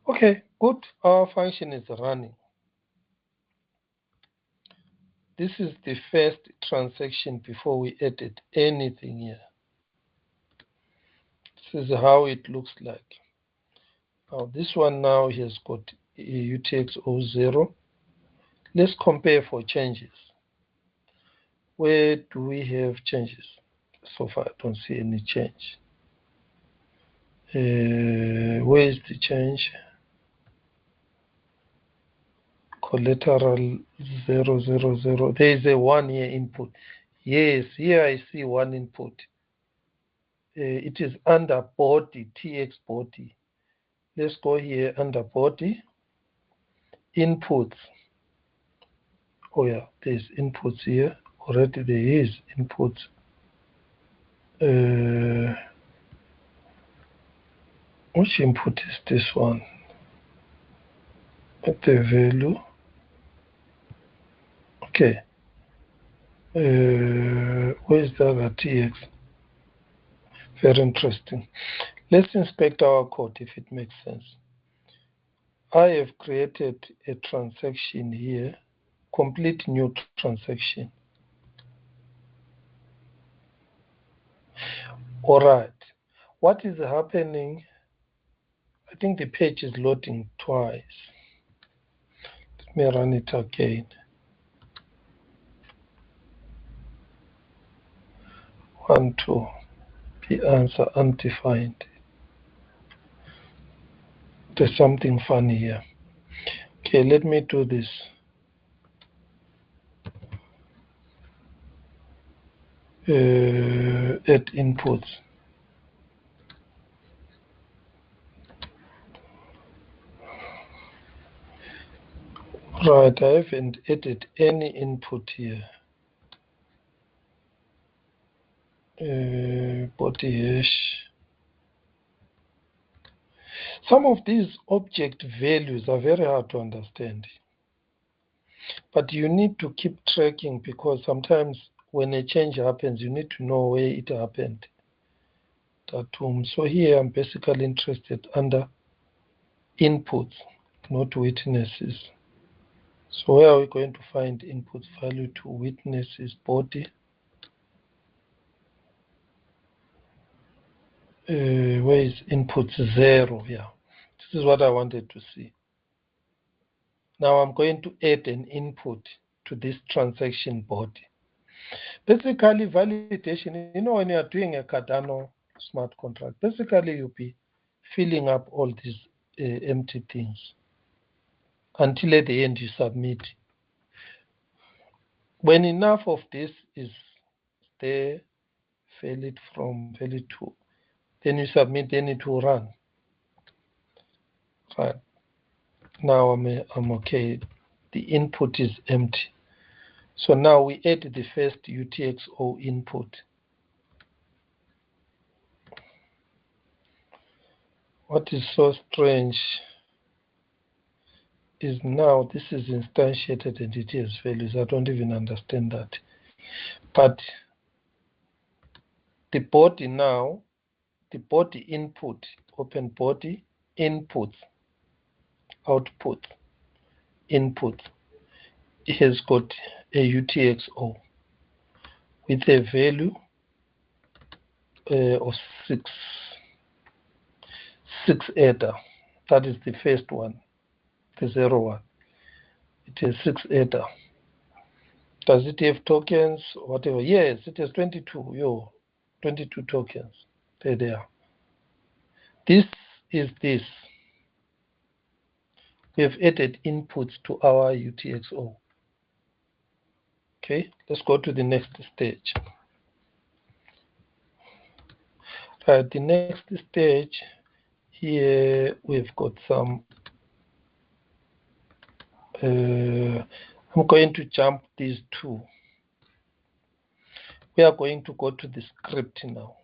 Okay, good. Our function is running. This is the first transaction before we added anything here. This is how it looks like. Now, this one now has got a UTXO0. Let's compare for changes. Where do we have changes? So far, I don't see any change. Where is the change? Collateral 000. There is a 1 year input. Yes, here I see one input. it is under body, TX body. Let's go here under body, inputs. Oh yeah, there's inputs here. Already there is inputs. Which input is this one? At the value. Okay. Where is the other TX? Very interesting. Let's inspect our code if it makes sense. I have created a transaction here, complete new transaction. All right. What is happening? I think the page is loading twice. Let me run it again. 1, 2. The answer undefined. There's something funny here. Okay, let me do this. Add inputs. Right, I haven't added any input here. Body hash. Some of these object values are very hard to understand. But you need to keep tracking because sometimes when a change happens, you need to know where it happened. So here I'm basically interested under inputs, not witnesses. So where are we going to find inputs value to witnesses body? Where is input 0? Yeah, this is what I wanted to see. Now I'm going to add an input to this transaction body. Basically, validation, when you are doing a Cardano smart contract, basically you'll be filling up all these empty things until at the end you submit. When enough of this is there, valid from valid to, then you submit, then it will run. Right. Now I'm okay. The input is empty. So now we add the first UTXO input. What is so strange is now this is instantiated and it has values. I don't even understand that. But the body now, the body input, open body, inputs, output, input, it has got a UTXO with a value of 6 adder. That is the first one, the 0 one. It has 6 adder. Does it have tokens or whatever? Yes, it has 22. 22 tokens. There they are. This is this. We have added inputs to our UTXO. Okay, let's go to the next stage. Right, the next stage here we've got some. I'm going to jump these two. We are going to go to the script now.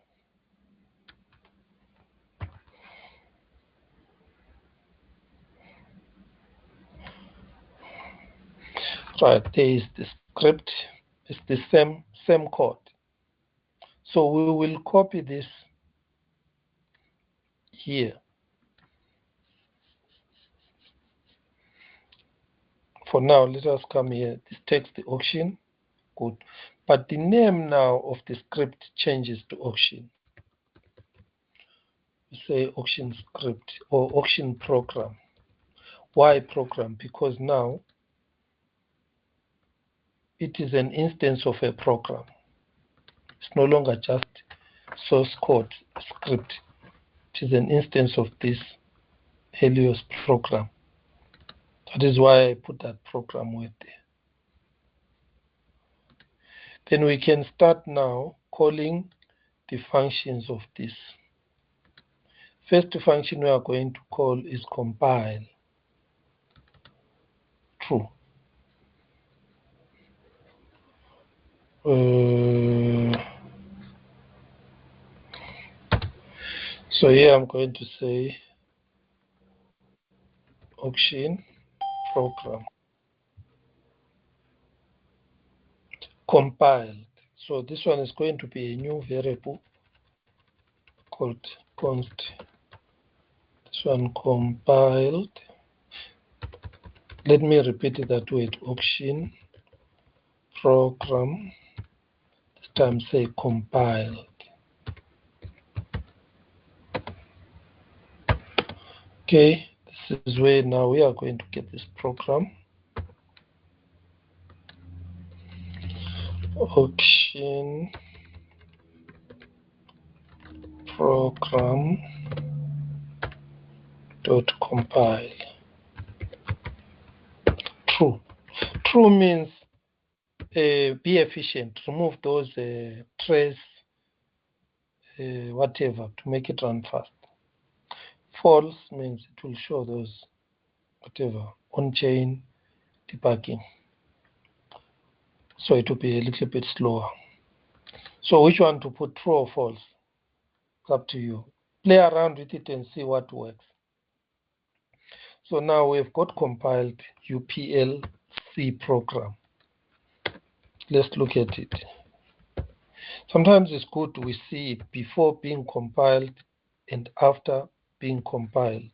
Right, there is the script. It's the same code. So we will copy this here. For now, let us come here. This takes the auction. Good. But the name now of the script changes to auction. We say auction script or auction program. Why program? Because now it is an instance of a program. It's no longer just source code script. It is an instance of this Helios program. That is why I put that program word there. Then we can start now calling the functions of this. First function we are going to call is compile. True. So here I'm going to say auction program compiled. So this one is going to be a new variable called const. This one compiled. Let me repeat that word, auction program. This time say compiled. Okay, this is where now we are going to get this program. Auction program dot compile. True. True means be efficient. Remove those trace, whatever, to make it run fast. False means it will show those, whatever, on-chain debugging. So it will be a little bit slower. So which one to put, true or false? It's up to you. Play around with it and see what works. So now we've got compiled UPLC program. Let's look at it. Sometimes it's good we see it before being compiled and after being compiled.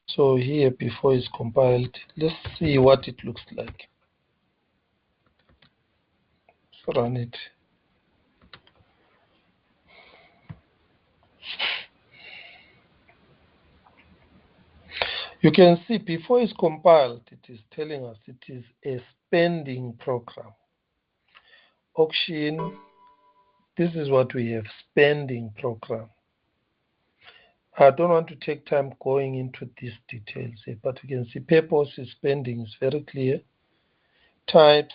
So here before it's compiled, let's see what it looks like. Let's run it. You can see before it's compiled, it is telling us it is a spending program. Auction, this is what we have, spending program. I don't want to take time going into these details here, but you can see purpose is spending is very clear. Types,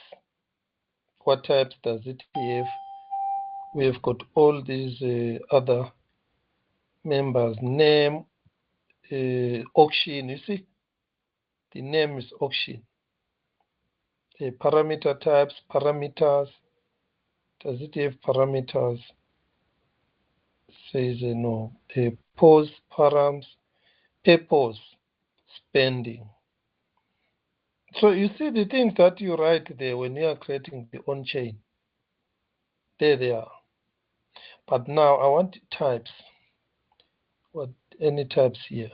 what types does it have? We have got all these other members, name, auction, you see, the name is auction. The parameter types, parameters, does it have parameters? Says no. Pose, params, purpose, spending. So you see the things that you write there when you are creating the on-chain. There they are. But now I want types. What any types here?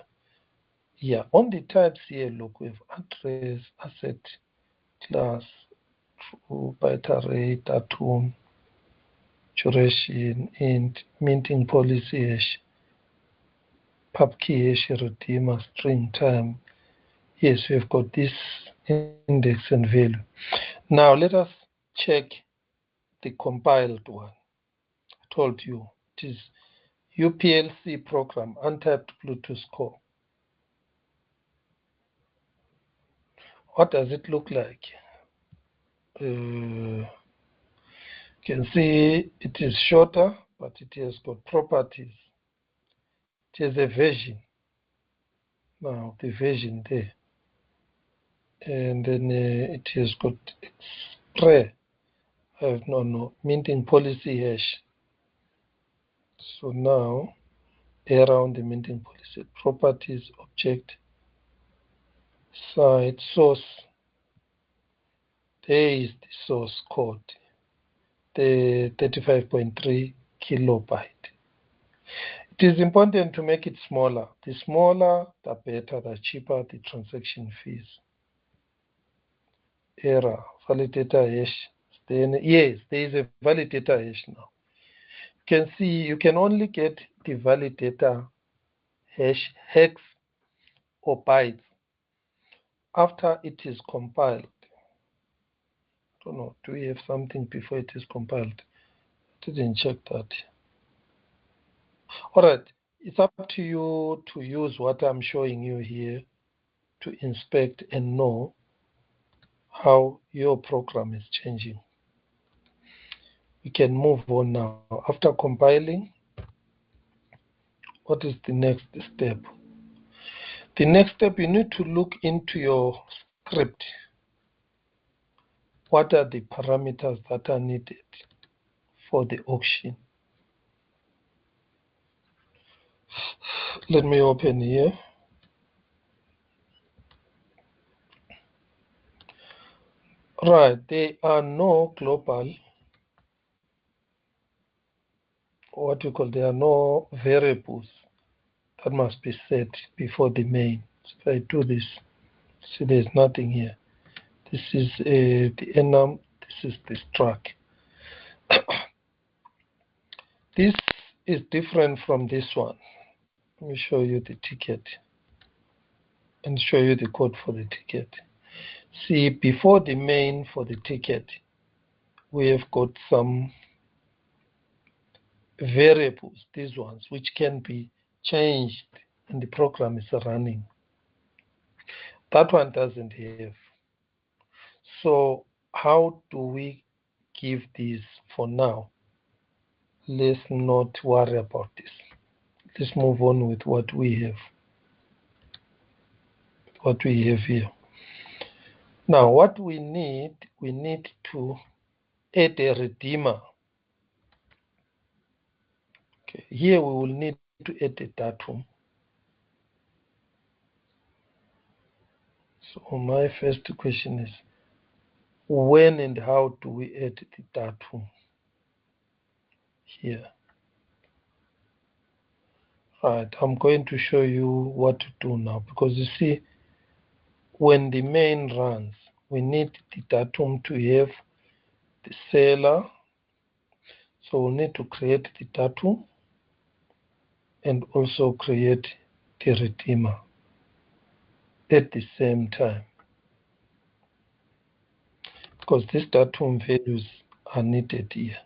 Yeah, on the types here, look, we have address, asset, class, true, byte array, datum, duration, int, minting policy hash, pub key hash, redeemer, string time. Yes, we've got this index and value. Now let us check the compiled one. I told you it is UPLC program, untapped Bluetooth core. What does it look like? You can see it is shorter, but it has got properties. It has a version. Now the version there. And then it has got spray. No, minting policy hash. So now around the minting policy, properties, object, site, source. There is the source code, the 35.3 kilobyte. It is important to make it smaller. The smaller, the better, the cheaper the transaction fees. Error, validator hash. Then, yes, there is a validator hash now. You can see you can only get the validator hash, hex, or bytes after it is compiled. I don't know, do we have something before it is compiled? Didn't check that. All right, it's up to you to use what I'm showing you here to inspect and know how your program is changing. We can move on now. After compiling, what is the next step? The next step, you need to look into your script. What are the parameters that are needed for the auction? Let me open here. Right, there are no global, there are no variables that must be set before the main. So if I do this, see there's nothing here. This is the enum, this is the struct. This is different from this one. Let me show you the ticket and show you the code for the ticket. See, before the main for the ticket, we have got some variables, these ones, which can be changed and the program is running. That one doesn't have. So how do we give these for now? Let's not worry about this. Let's move on with what we have. What we have here. Now, what we need to add a redeemer. Okay. Here we will need to add a datum. So my first question is, when and how do we add the datum here? Right, I'm going to show you what to do now, because you see, when the main runs, we need the datum to have the seller. So we need to create the datum and also create the redeemer at the same time, because these datum values are needed here.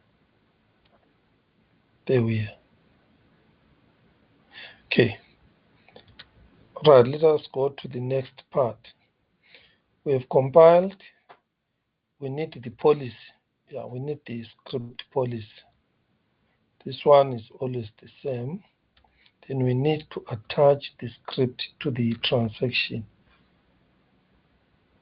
There we are. Okay. Right, let us go to the next part. We have compiled. We need the policy. Yeah, we need the script policy. This one is always the same. Then we need to attach the script to the transaction.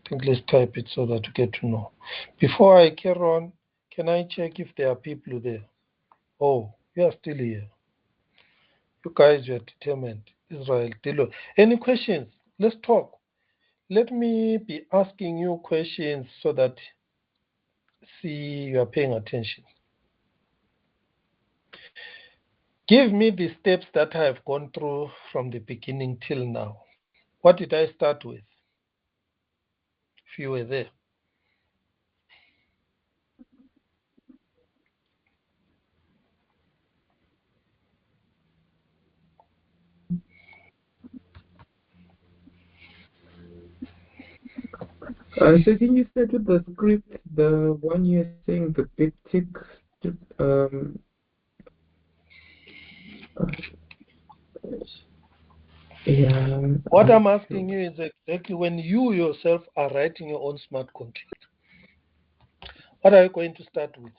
I think let's type it so that we get to know. Before I carry on, can I check if there are people there? Oh, you are still here. You guys were determined. Israel, Dilo. Any questions? Let's talk. Let me be asking you questions so that you are paying attention. Give me the steps that I have gone through from the beginning till now. What did I start with? If you were there. So can you start with the script, the one you're saying, the big tick, um, yeah. What I'm asking you is exactly when you yourself are writing your own smart contract. What are you going to start with?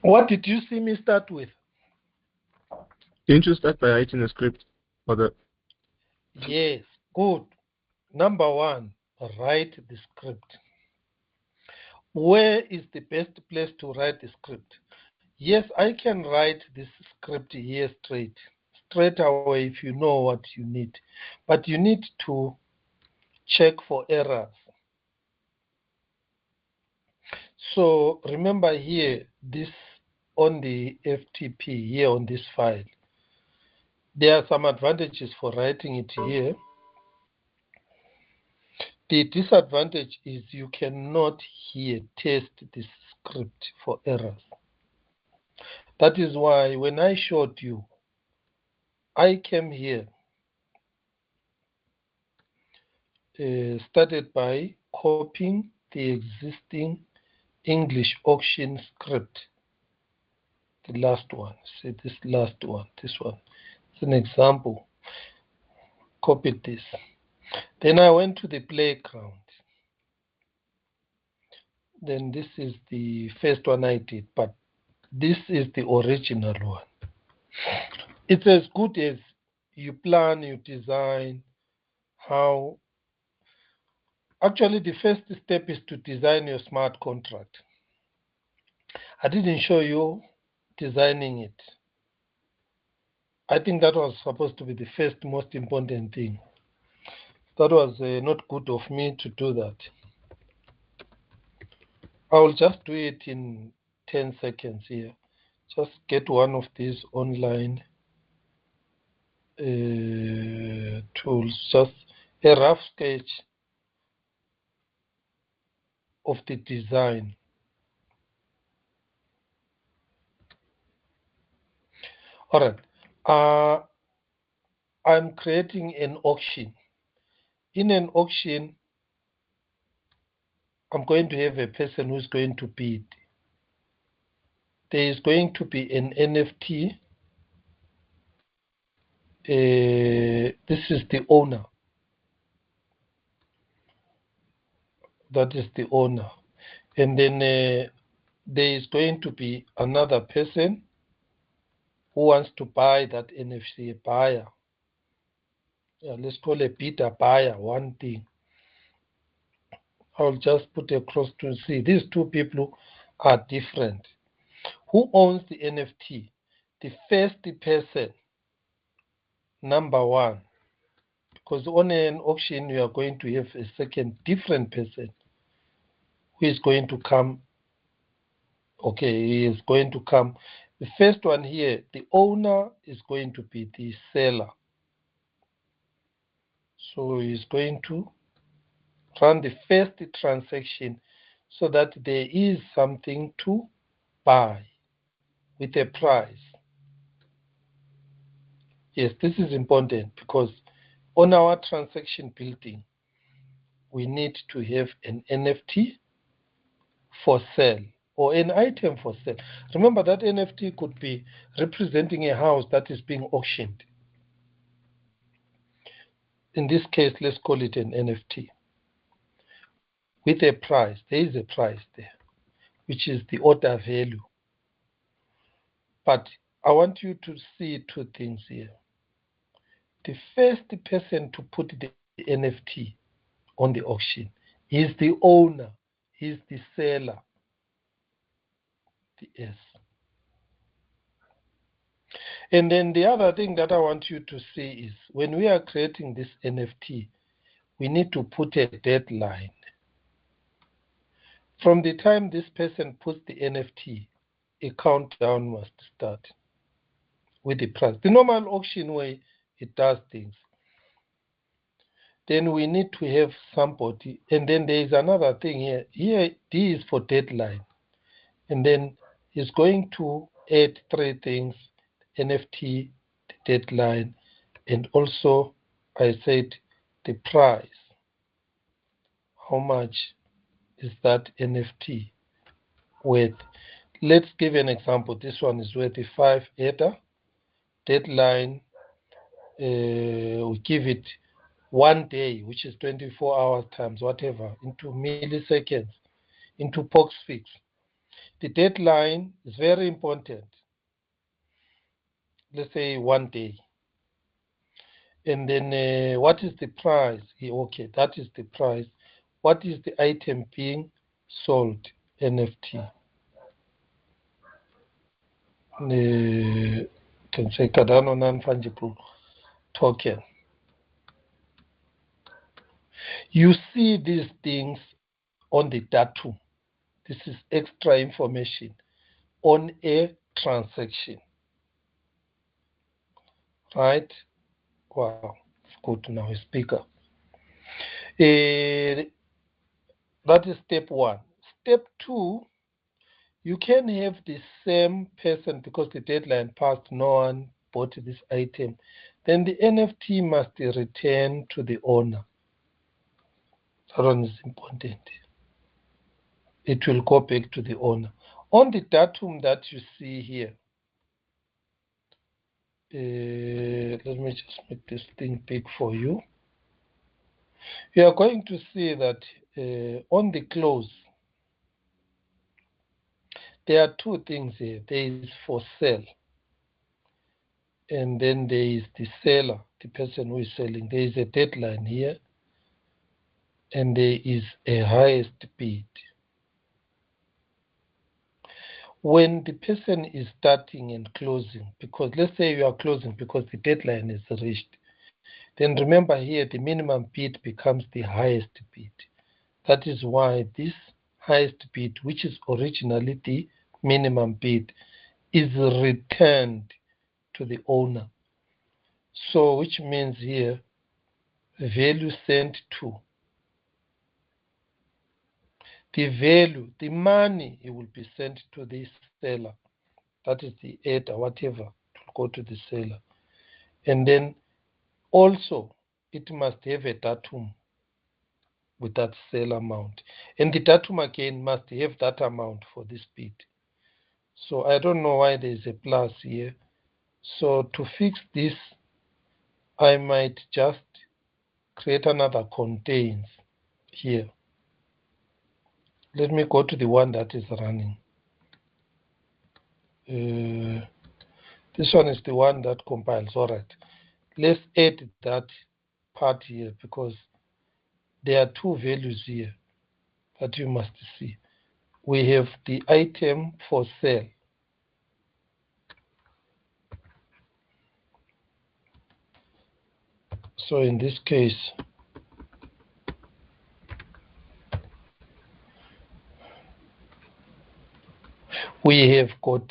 What did you see me start with? Didn't you start by writing a script for the? Yes, good. Number one, write the script. Where is the best place to write the script? Yes, I can write this script here straight away if you know what you need. But you need to check for errors. So remember here, this on the FTP, here on this file, there are some advantages for writing it here. The disadvantage is you cannot here test this script for errors. That is why when I showed you, I came here, started by copying the existing English auction script, the last one. See this last one, this one. It's an example. copied this. Then I went to the playground. Then this is the first one I did, but this is the original one. It's as good as you plan, you design, how. Actually, the first step is to design your smart contract. I didn't show you designing it. I think that was supposed to be the first most important thing. That was not good of me to do that. I will just do it in 10 seconds here. Just get one of these online tools, just a rough sketch of the design. All right. I'm creating an auction. In an auction, I'm going to have a person who's going to bid. There is going to be an NFT. This is the owner. That is the owner. And then there is going to be another person who wants to buy that NFT, a buyer. Yeah, let's call a bidder, buyer, one thing. I'll just put across to see. These two people are different. Who owns the NFT? The first person, number one. Because on an auction, you are going to have a second different person who is going to come. Okay, he is going to come. The first one here, the owner is going to be the seller. So he is going to run the first transaction so that there is something to buy with a price. Yes, this is important because on our transaction building, we need to have an NFT for sale or an item for sale. Remember that NFT could be representing a house that is being auctioned. In this case, let's call it an NFT with a price. There is a price there, which is the order value. But I want you to see two things here. The first person to put the NFT on the auction is the owner, is the seller. Yes. And then the other thing that I want you to see is when we are creating this NFT, we need to put a deadline. From the time this person puts the NFT, a countdown must start with the price. The normal auction way it does things. Then we need to have somebody, and then there is another thing here. Here, D is for deadline. And then it's going to add three things, NFT, the deadline, and also I said the price. How much is that NFT worth? Let's give an example. This one is worth 5 Ether. Deadline, we give it 1 day, which is 24 hours times whatever, into milliseconds, into POXFix. The deadline is very important. Let's say 1 day. And then what is the price? Okay, that is the price. What is the item being sold? NFT. Can say Cardano non-fungible token. You see these things on the datum. This is extra information on a transaction. Right? Wow, it's good now, a speaker. That is step one. Step two, you can have the same person because the deadline passed, no one bought this item. Then the NFT must return to the owner. That one is important. It will go back to the owner. On the datum that you see here, let me just make this thing big for you. You are going to see that on the close, there are two things here. There is for sale, and then there is the seller, the person who is selling. There is a deadline here, and there is a highest bid. When the person is starting and closing, because let's say you are closing because the deadline is reached, then remember here the minimum bid becomes the highest bid. That is why this highest bid, which is originally the minimum bid, is returned to the owner. So which means here value sent to. The value, the money, it will be sent to the seller. That is the aid or whatever to go to the seller. And then also it must have a datum with that sale amount. And the datum again must have that amount for this bid. So I don't know why there's a plus here. So to fix this, I might just create another contains here. Let me go to the one that is running. This one is the one that compiles. All right. Let's add that part here because there are two values here that you must see. We have the item for sale. So in this case, we have got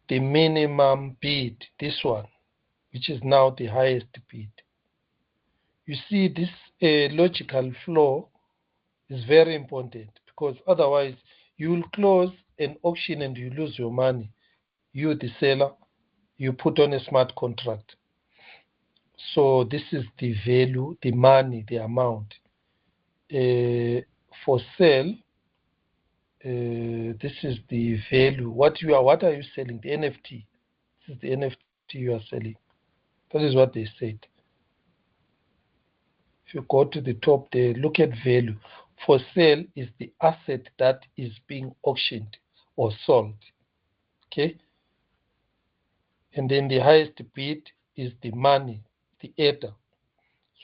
the minimum bid, this one, which is now the highest bid. You see, this logical flow is very important because otherwise you will close an auction and you lose your money. You, the seller, you put on a smart contract. So this is the value, the money, the amount. For sale, this is the value. What are you selling? The NFT. This is the NFT you are selling. That is what they said. If you go to the top there, look at value. For sale is the asset that is being auctioned or sold. Okay? And then the highest bid is the money, the ADA.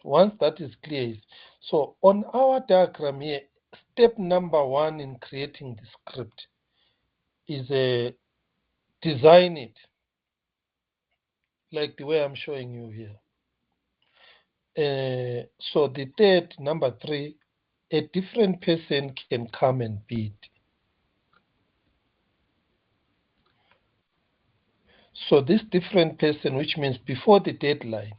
So once that is clear, so on our diagram here, step number one in creating the script is design it like the way I'm showing you here. So the third, number three, a different person can come and bid. So this different person, which means before the deadline,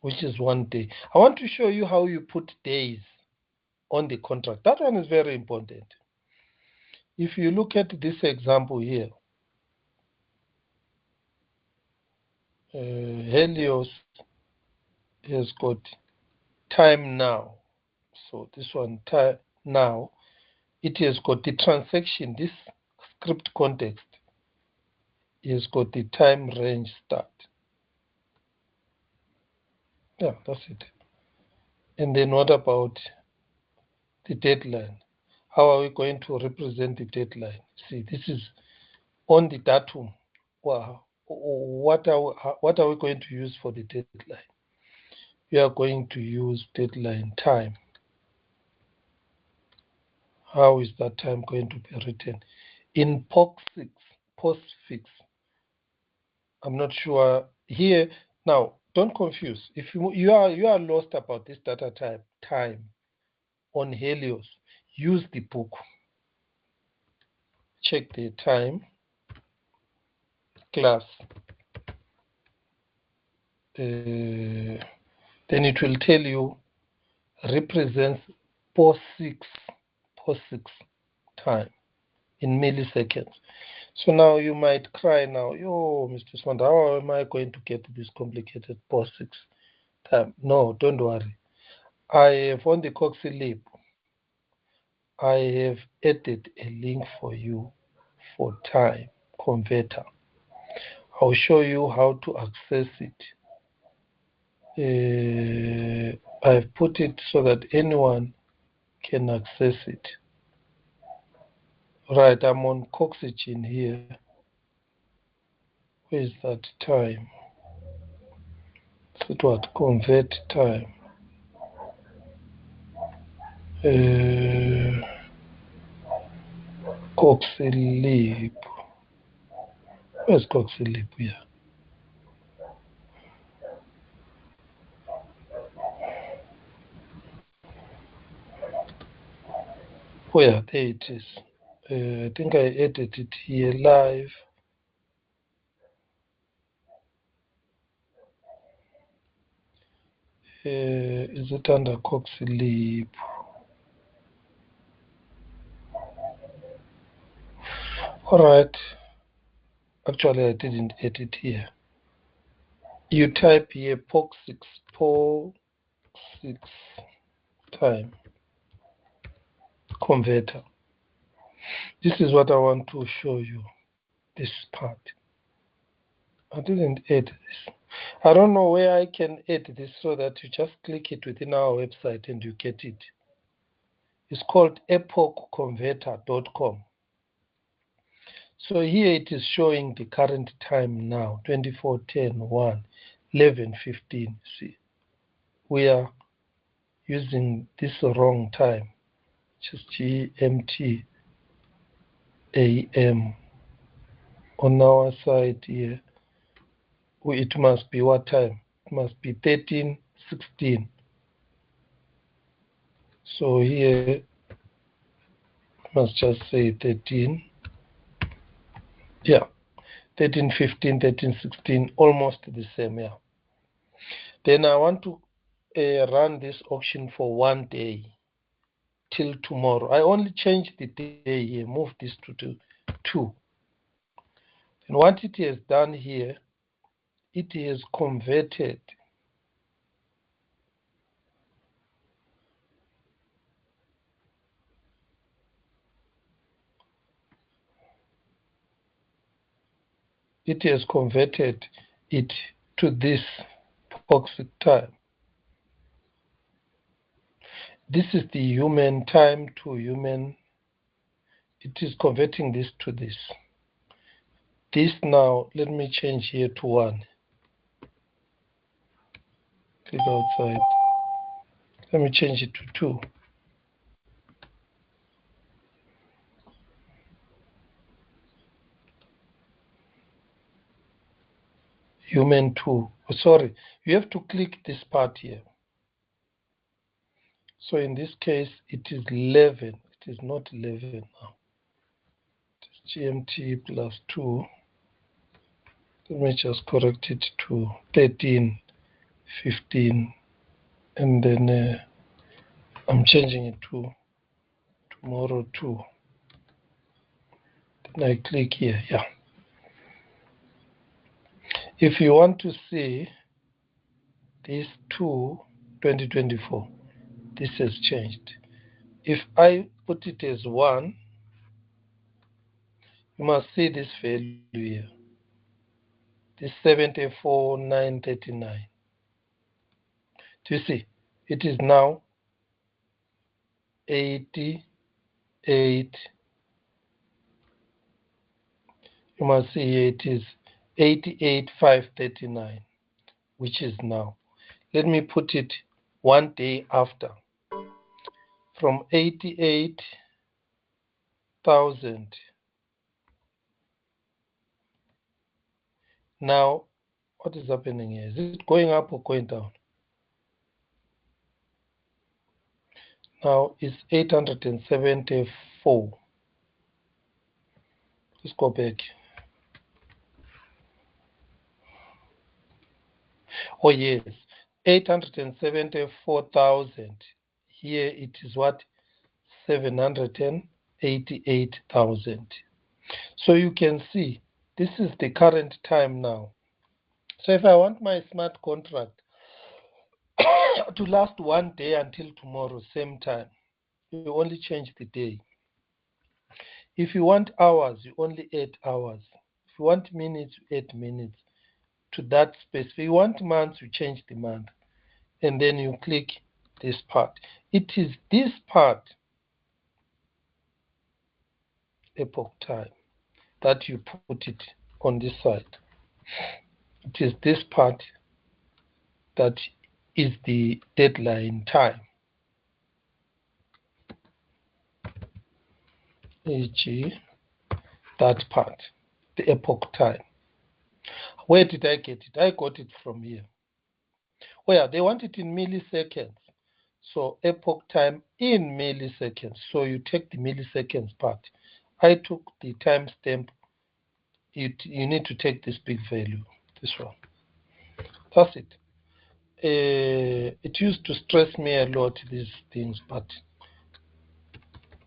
which is 1 day. I want to show you how you put days on the contract. That one is very important. If you look at this example here, Helios has got time now. So this one, time now, it has got the transaction, this script context, it has got the time range start. Yeah, that's it. And then what about the deadline? How are we going to represent the deadline? See, this is on the datum. Wow. What are we going to use for the deadline? We are going to use deadline time. How is that time going to be written? In postfix. I'm not sure here. Now, don't confuse. If you are lost about this data type time on Helios, use the book. Check the time class. Then it will tell you represents POSIX time in milliseconds. So now you might cry now, yo, Mr. Swanda, how am I going to get this complicated POSIX time? No, don't worry. I have on the CoxyLib, I have added a link for you for time converter. I'll show you how to access it. I've put it so that anyone can access it. Right, I'm on Coxygen here. Where is that time? So what? Convert time. Coxylib. Where's Coxylib here? Oh yeah, there it is. I think I edited it here live. Is it under Coxylib? Alright. Actually, I didn't edit here. You type here POC6 time converter. This is what I want to show you. This part. I didn't add this. I don't know where I can add this so that you just click it within our website and you get it. It's called epochconverter.com. So here it is showing the current time now, 24:10, 11:15. See, we are using this wrong time, which is GMT AM. On our side here, it must be what time? It must be 13:16. So here, must just say 13. Yeah, 13:15, 13:16, almost the same. Yeah. Then I want to run this auction for 1 day till tomorrow. I only change the day here, move this to 2. And what it has done here, it has converted it to this toxic time. This is the human time to human. It is converting this to this. This now, let me change here to 1. Click outside. Let me change it to 2. Human 2. Oh, sorry, you have to click this part here. So in this case, it is 11. It is not 11 now. It's GMT plus 2. Let me just correct it to 13:15. And then I'm changing it to tomorrow 2. Then I click here. Yeah. If you want to see this 2024, this has changed. If I put it as 1, you must see this value here. This 74,939. Do you see? It is now 88. You must see here it is 88,539, which is now. Let me put it 1 day after. From 88,000. Now, what is happening here? Is it going up or going down? Now it's 874. Let's go back. Oh yes, 874,000. Here it is what? 788,000. So you can see this is the current time now. So if I want my smart contract to last 1 day until tomorrow, same time, you only change the day. If you want hours, you only add hours. If you want minutes, you add minutes to that specific. If you want months, you change the month. And then you click this part. It is this part, epoch time, that you put it on this side. It is this part that is the deadline time, e.g. that part, the epoch time. Where did I get it? I got it from here. Well, they want it in milliseconds. So epoch time in milliseconds. So you take the milliseconds part. I took the timestamp. You need to take this big value, this one. That's it. It used to stress me a lot, these things, but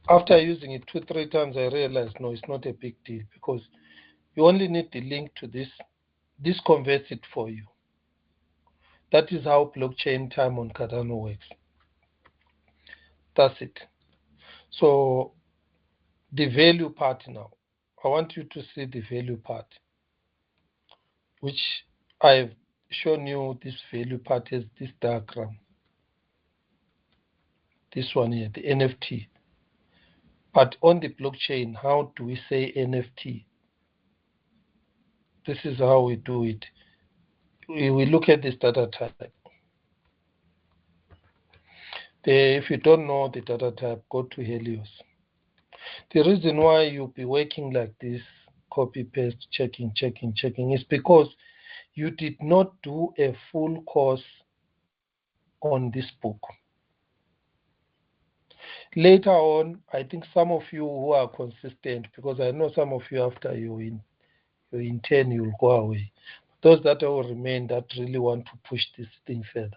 after using it 2-3 times, I realized, no, it's not a big deal, because you only need the link to this. This converts it for you. That is how blockchain time on Cardano works. That's it. So the value part now. I want you to see the value part, which I've shown you this value part as this diagram. This one here, the NFT. But on the blockchain, how do we say NFT? This is how we do it. We look at this data type. If you don't know the data type, go to Helios. The reason why you'll be working like this, copy, paste, checking, is because you did not do a full course on this book. Later on, I think some of you who are consistent, because I know some of you after your intern, you'll go away. Those that will remain, that really want to push this thing further,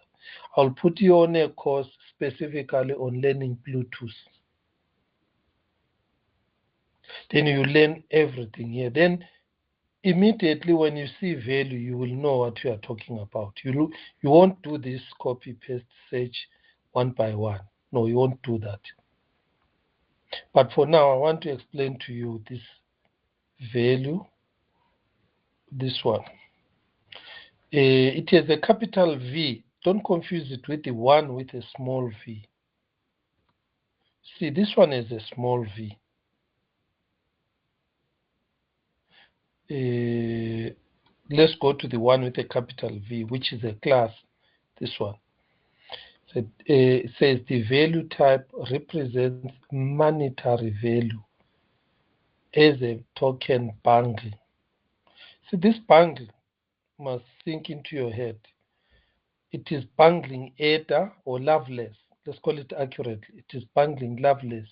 I'll put you on a course specifically on learning Bluetooth. Then you learn everything here. Then immediately when you see value, you will know what you are talking about. You won't do this copy, paste, search one by one. No, you won't do that. But for now, I want to explain to you this value, this one. It has a capital V. Don't confuse it with the one with a small v. See, this one is a small v. Let's go to the one with a capital V, which is a class, this one. So, it says the value type represents monetary value as a token bundle. See, this bundle must sink into your head. It is bundling ADA or Loveless. Let's call it accurately. It is bundling Loveless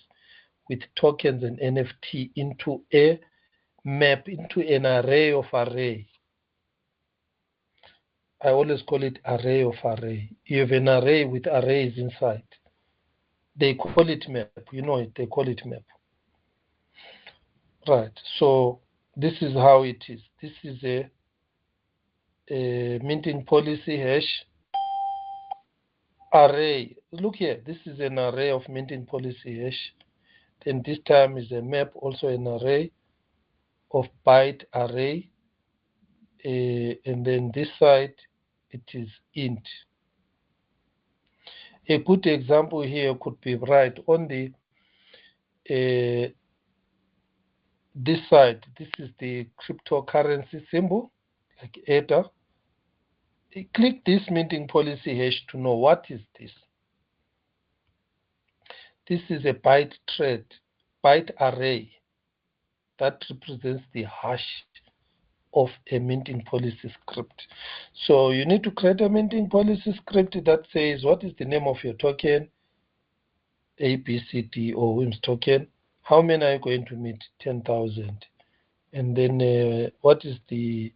with tokens and NFT into a map, into an array of array. I always call it array of array. You have an array with arrays inside. They call it map. You know it. They call it map. Right. So this is how it is. This is a minting policy hash array. Look here. This is an array of minting policy hash. Then this time is a map, also an array of byte array. And then this side, it is int. A good example here could be right on the this side. This is the cryptocurrency symbol, like ADA. Click this minting policy hash to know what is this. This is a byte thread, byte array that represents the hash of a minting policy script. So you need to create a minting policy script that says what is the name of your token, ABCD or WIMS token. How many are you going to mint? 10,000. And then what is the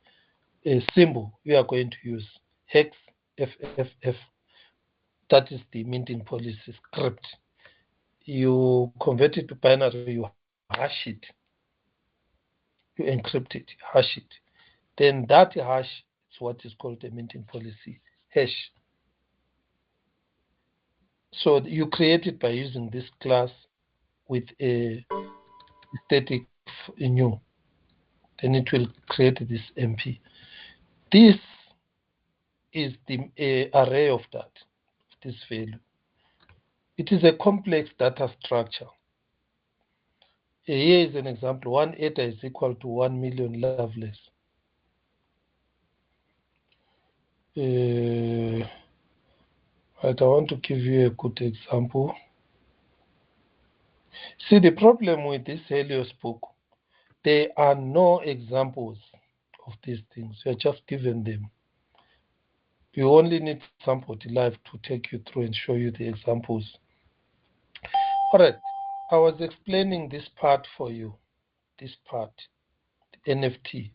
symbol we are going to use? Hex FFF. That is the minting policy script. You convert it to binary, you hash it, you encrypt it, hash it. Then that hash is what is called a minting policy hash. So you create it by using this class with a static new. then it will create this MP. This is the array of that, this value. It is a complex data structure. Here is an example. 1 eta is equal to 1 million Lovelace. Right, I want to give you a good example. See, the problem with this Helios book, there are no examples of these things. You are just given them. You only need somebody live to take you through and show you the examples. All right, I was explaining this part for you, this part, the NFT.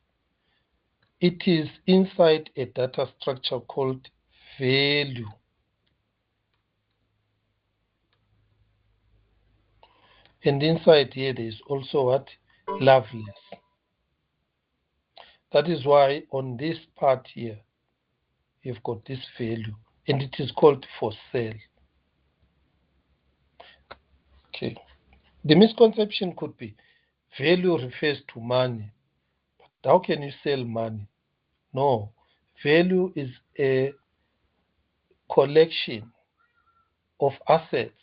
It is inside a data structure called value. And inside here, there is also what? Loveless. That is why on this part here, you've got this value, and it is called for sale. Okay. The misconception could be value refers to money. But how can you sell money? No. Value is a collection of assets,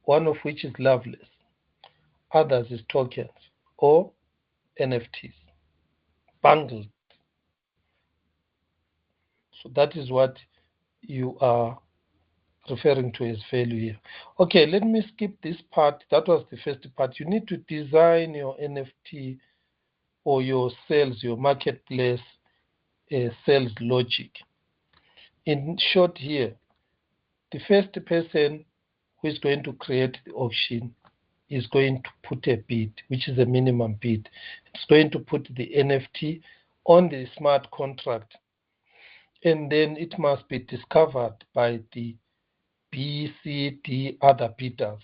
one of which is Loveless, others is tokens or NFTs, bundled. So that is what you are referring to as value here. Okay, let me skip this part. That was the first part. You need to design your NFT or your sales, your marketplace sales logic. In short here, the first person who is going to create the auction is going to put a bid, which is a minimum bid. It's going to put the NFT on the smart contract, and then it must be discovered by the B, C, D other bidders.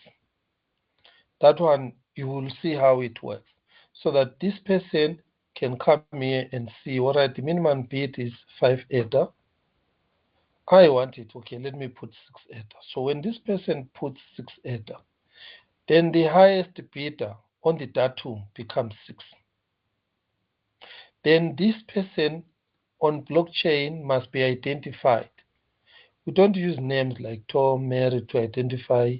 That one, you will see how it works. So that this person can come here and see, all right, the minimum bid is 5 eta. I want it. Okay, let me put 6 eta. So when this person puts 6 eta, then the highest bidder on the datum becomes 6. Then this person on blockchain must be identified. We don't use names like Tom, Mary to identify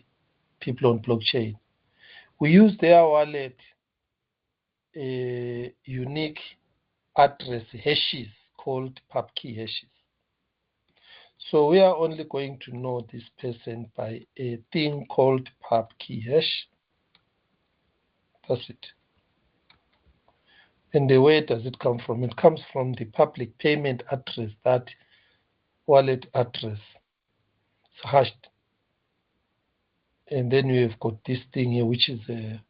people on blockchain. We use their wallet unique address hashes called pubkey hashes. So we are only going to know this person by a thing called pubkey hash. That's it. And the where does it come from? It comes from the public payment address, that wallet address. It's hashed. And then we have got this thing here, which is a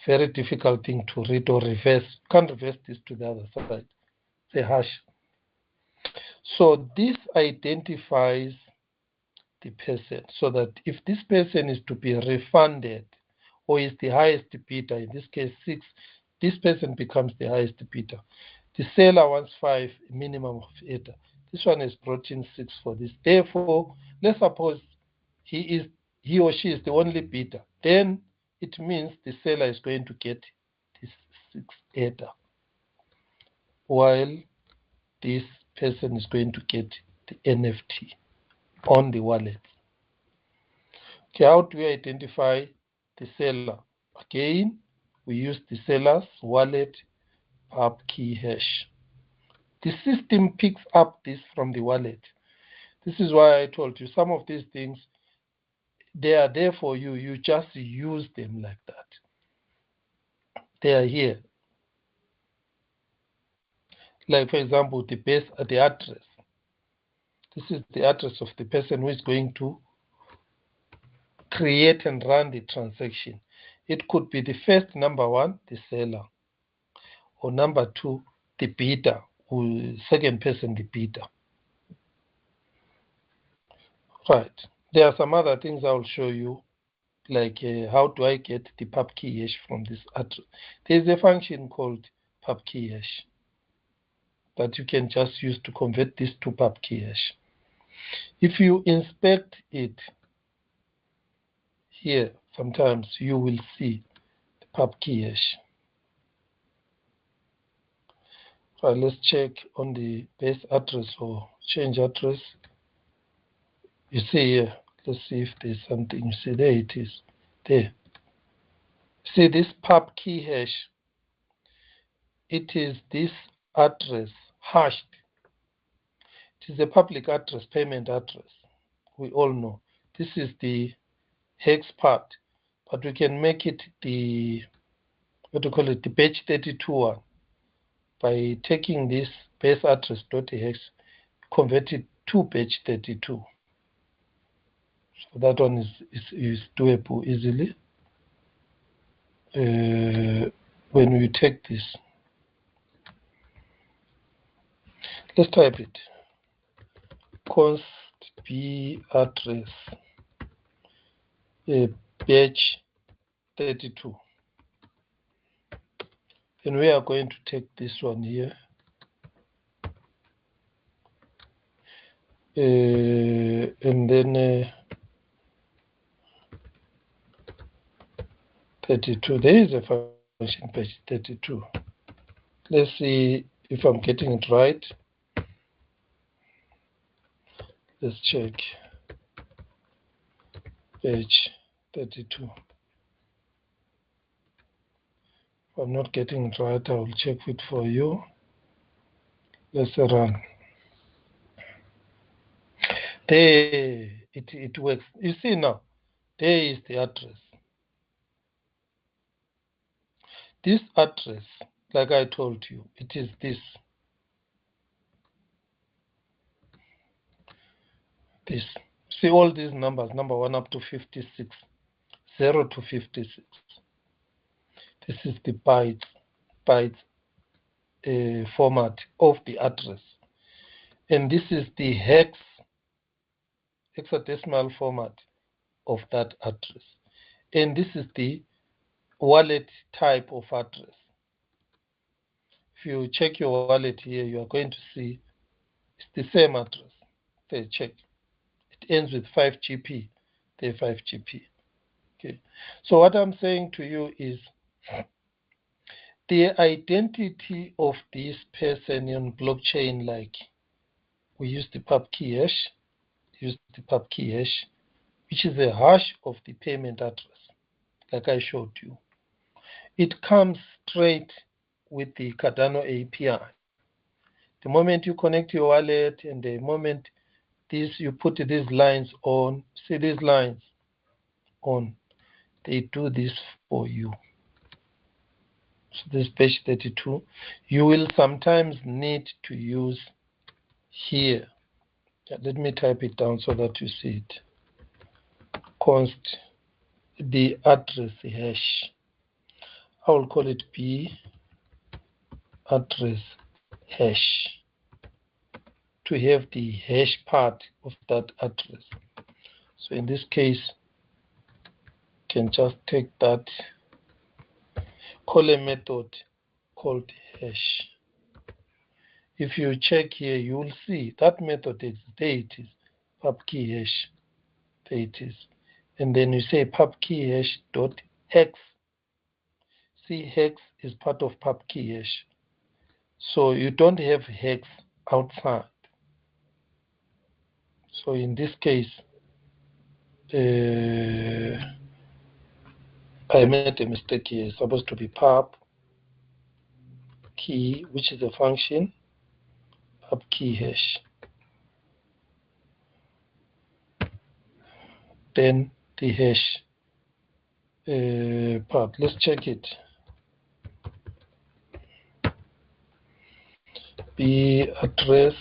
very difficult thing to read or reverse. You can't reverse this to the other side. It's a hash. So this identifies the person, so that if this person is to be refunded or is the highest bidder, in this case 6, this person becomes the highest bidder. The seller wants 5, a minimum of 8. This one is brought in 6 for this. Therefore, let's suppose he or she is the only bidder. Then it means the seller is going to get this 6 eta, while this person is going to get the NFT on the wallet. Okay, how do we identify the seller? Again, we use the seller's wallet pubkey hash. The system picks up this from the wallet. This is why I told you some of these things, they are there for you. You just use them like that. They are here. Like, for example, the address. This is the address of the person who is going to create and run the transaction. It could be the first, number 1, the seller, or number 2, the bidder, who second person, the bidder. Right. There are some other things I will show you, like how do I get the pubkey hash from this address. There is a function called pubkey hash that you can just use to convert this to pubkey hash. If you inspect it here, sometimes you will see the pubkey hash. Right, let's check on the base address or change address. You see here, let's see if there's something. You see, there it is. There. See this pub key hash. It is this address hashed. It is a public address, payment address. We all know. This is the hex part, but we can make it the, what do you call it, the page 32 one by taking this base address .hex, convert it to page 32. So that one is doable easily. When we take this, let's type it. Const b address page 32. Then we are going to take this one here. And then 32. There is a function page 32. Let's see if I'm getting it right. Let's check page 32. If I'm not getting it right, I will check it for you. Let's run. There, it works. You see now, there is the address. This address, like I told you, it is this. This. See all these numbers, number 1 up to 56, 0 to 56. This is the bytes format of the address. And this is the hexadecimal format of that address. And this is the wallet type of address. If you check your wallet here, you are going to see it's the same address. Say check. It ends with 5GP. They're 5GP. Okay. So what I'm saying to you is the identity of this person on blockchain, like we use the pub key hash, which is a hash of the payment address, like I showed you. It comes straight with the Cardano API. The moment you connect your wallet and the moment you put these lines on, see these lines on, they do this for you. So this page 32, you will sometimes need to use here. Let me type it down so that you see it. Const the address hash. I will call it B address hash to have the hash part of that address. So in this case, you can just take that, call a method called hash. If you check here, you will see that method is there. It is pubkey hash. There it is. And then you say pubkey hash dot hex. See, hex is part of pubkey hash. So you don't have hex outside. So in this case, I made a mistake here. It's supposed to be pub key, which is a function, pub key hash. Then the hash part. Let's check it. B address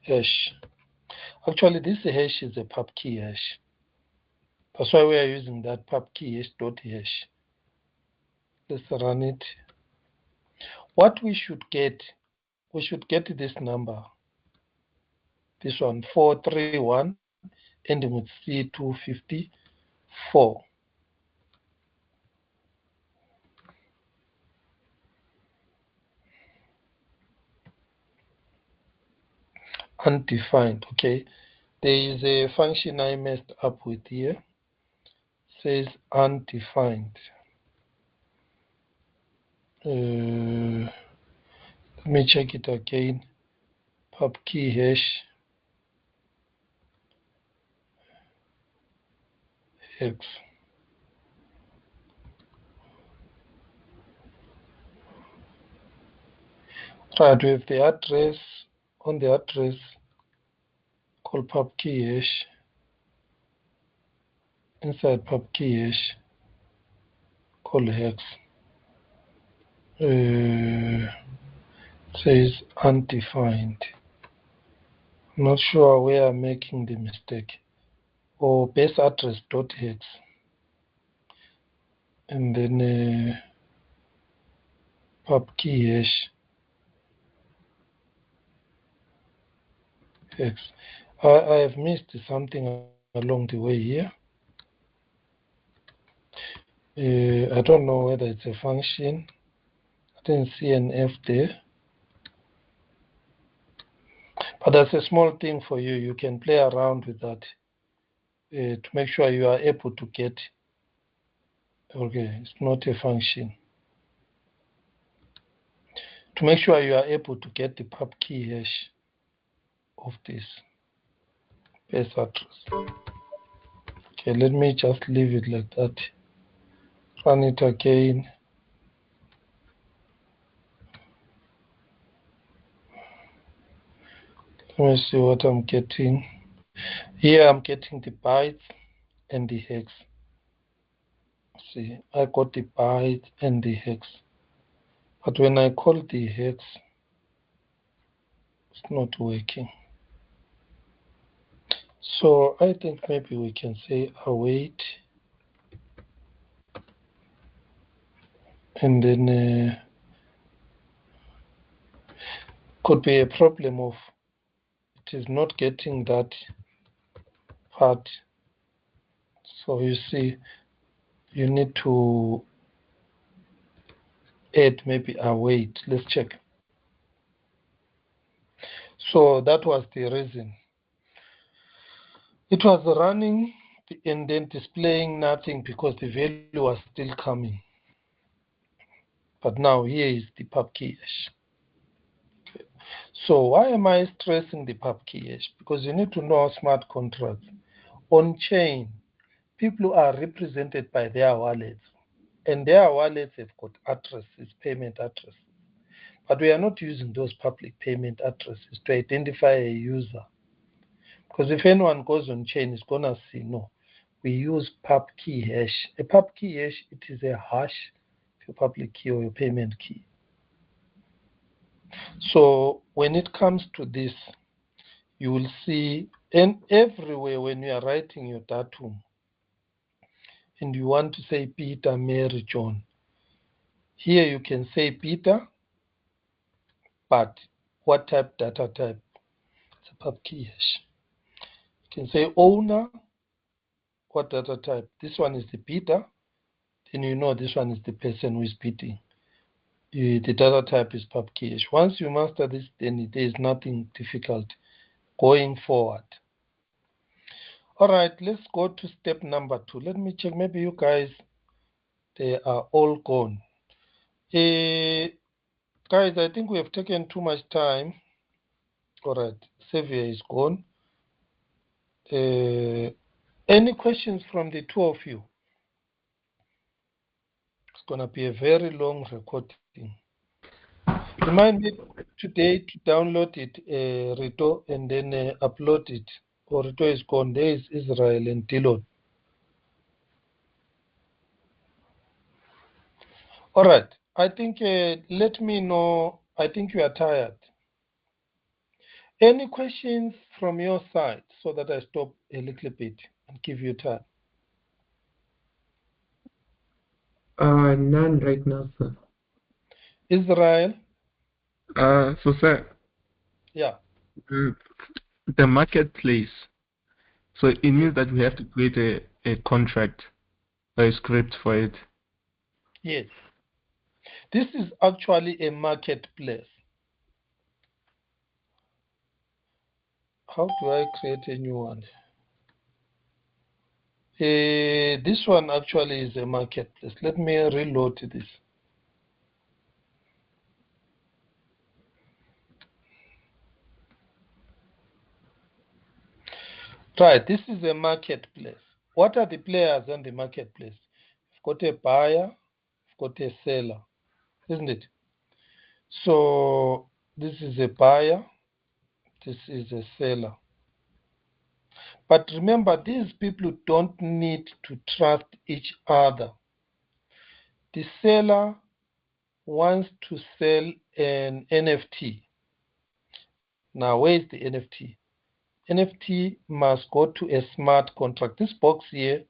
hash. Actually, this hash is a pub key hash. That's why we are using that pub key hash dot hash. Let's run it. What we should get this number. This one, 431, ending with C254. Undefined, okay. There is a function I messed up with here. Says undefined. Let me check it again. Pub key hash hex. Right, we have the address. On the address, called pub key hash. Inside pub key hash, called hex. Says undefined. I'm not sure where I'm making the mistake. Or base address dot hex. And then pub key hash hex. I have missed something along the way here. I don't know whether it's a function. I didn't see an F there. But that's a small thing for you. You can play around with that to make sure you are able to get. Okay, it's not a function. To make sure you are able to get the pub key hash of this base address. Okay, let me just leave it like that. Run it again. Let me see what I'm getting. Here I'm getting the bytes and the hex. See, I got the byte and the hex. But when I call the hex, it's not working. So I think maybe we can say await, and then could be a problem of it is not getting that part. So you see, you need to add maybe await. Let's check. So that was the reason. It was running and then displaying nothing because the value was still coming. But now here is the pub key hash. Okay. So why am I stressing the pub key hash? Because you need to know smart contracts. On chain, people are represented by their wallets. And their wallets have got addresses, payment addresses. But we are not using those public payment addresses to identify a user. Because if anyone goes on chain, it's going to see, no, we use pub key hash. A pub key hash, it is a hash of your public key or your payment key. So when it comes to this, you will see, and everywhere when you are writing your datum, and you want to say Peter, Mary, John, here you can say Peter, but what type data type? It's a pub key hash. You can say owner, what data type? This one is the Peter, then you know this one is the person who is bidding. The data type is pub key hash. Once you master this, then there is nothing difficult going forward. All right, let's go to step number 2. Let me check. Maybe you guys, they are all gone. Guys, I think we have taken too much time. All right, Xavier is gone. Any questions from the two of you? It's going to be a very long recording. Remind me today to download it, Rito, and then upload it. Or Rito is gone. There is Israel and Dillon. All right. I think, let me know. I think you are tired. Any questions from your side so that I stop a little bit and give you time? None right now, sir. Israel? So sir, Yeah. the marketplace. So it means that we have to create a contract or a script for it. Yes. This is actually a marketplace. How do I create a new one? This one actually is a marketplace. Let me reload this. Right, this is a marketplace. What are the players on the marketplace? You've got a buyer, you've got a seller, isn't it? So this is a buyer, this is a seller. But remember, these people don't need to trust each other. The seller wants to sell an NFT. Now, where is the NFT? NFT must go to a smart contract. This box here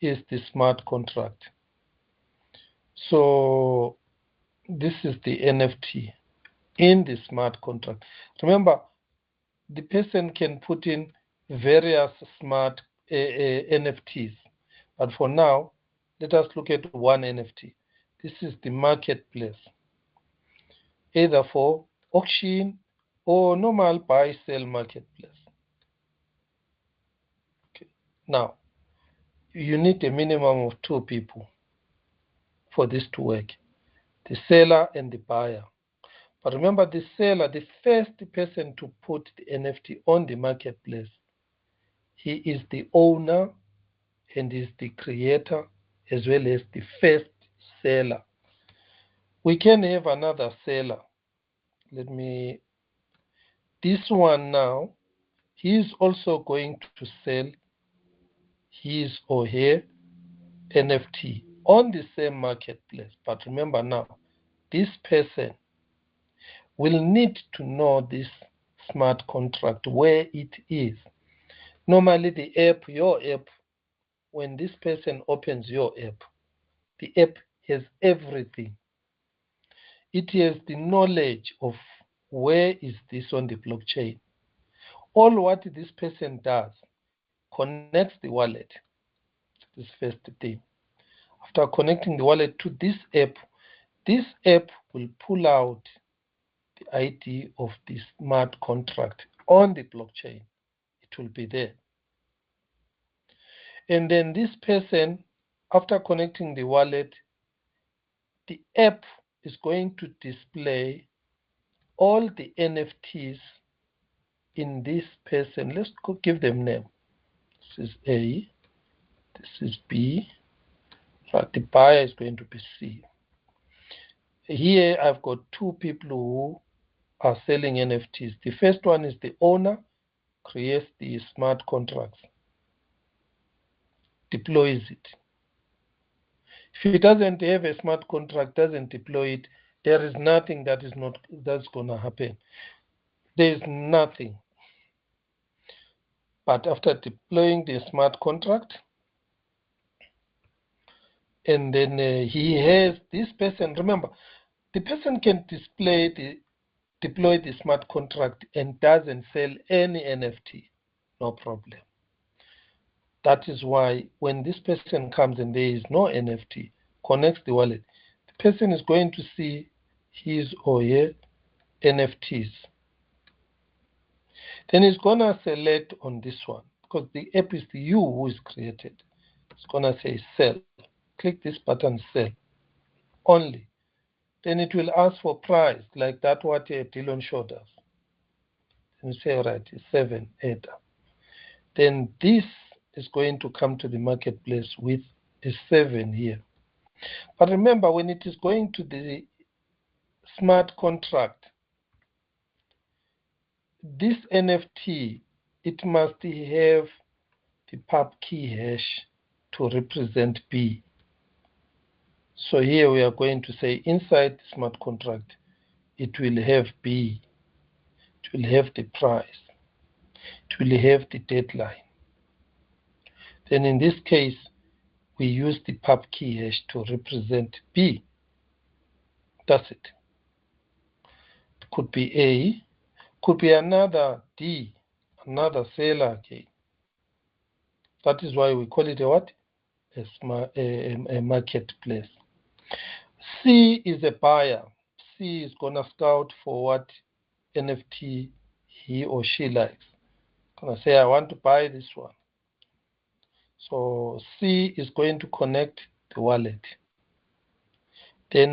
is the smart contract. So this is the NFT in the smart contract. Remember, the person can put in various smart NFTs. But for now, let us look at one NFT. This is the marketplace, either for auction or normal buy-sell marketplace. Okay. Now, you need a minimum of 2 people for this to work, the seller and the buyer. But remember, the seller, the first person to put the NFT on the marketplace, he is the owner and is the creator as well as the first seller. We can have another seller. This one now, he is also going to sell his or her NFT on the same marketplace. But remember now, this person will need to know this smart contract, where it is. Normally the app, your app, when this person opens your app, the app has everything. It has the knowledge of where is this on the blockchain. All what this person does, connects the wallet, this first thing. After connecting the wallet to this app will pull out the ID of the smart contract on the blockchain. It will be there. And then this person, after connecting the wallet, the app is going to display all the NFTs in this person. Let's give them name. This is A, this is B, but the buyer is going to be C. Here I've got 2 people who are selling NFTs. The first one is the owner, creates the smart contracts, deploys it. If it doesn't have a smart contract, doesn't deploy it, there is nothing that's gonna happen. There is nothing. But after deploying the smart contract, and then he has this person. Remember, the person can deploy the smart contract and doesn't sell any NFT. No problem. That is why when this person comes and there is no NFT, connects the wallet, the person is going to see his or her NFTs. Then he's going to select on this one, because the app is the you who is created. It's going to say sell. Click this button, sell only. Then it will ask for price, like that what Dylan showed us. And you say, all right, it's 7 ADA. Then this is going to come to the marketplace with a 7 here. But remember, when it is going to the smart contract, this NFT, it must have the pub key hash to represent B. So here we are going to say inside the smart contract, it will have B, it will have the price, it will have the deadline. Then in this case, we use the pub key hash to represent B. That's it. It could be A, could be another D, another seller again. That is why we call it a what? A marketplace. C is a buyer. C is going to scout for what NFT he or she likes. Going to say, I want to buy this one. So C is going to connect the wallet. Then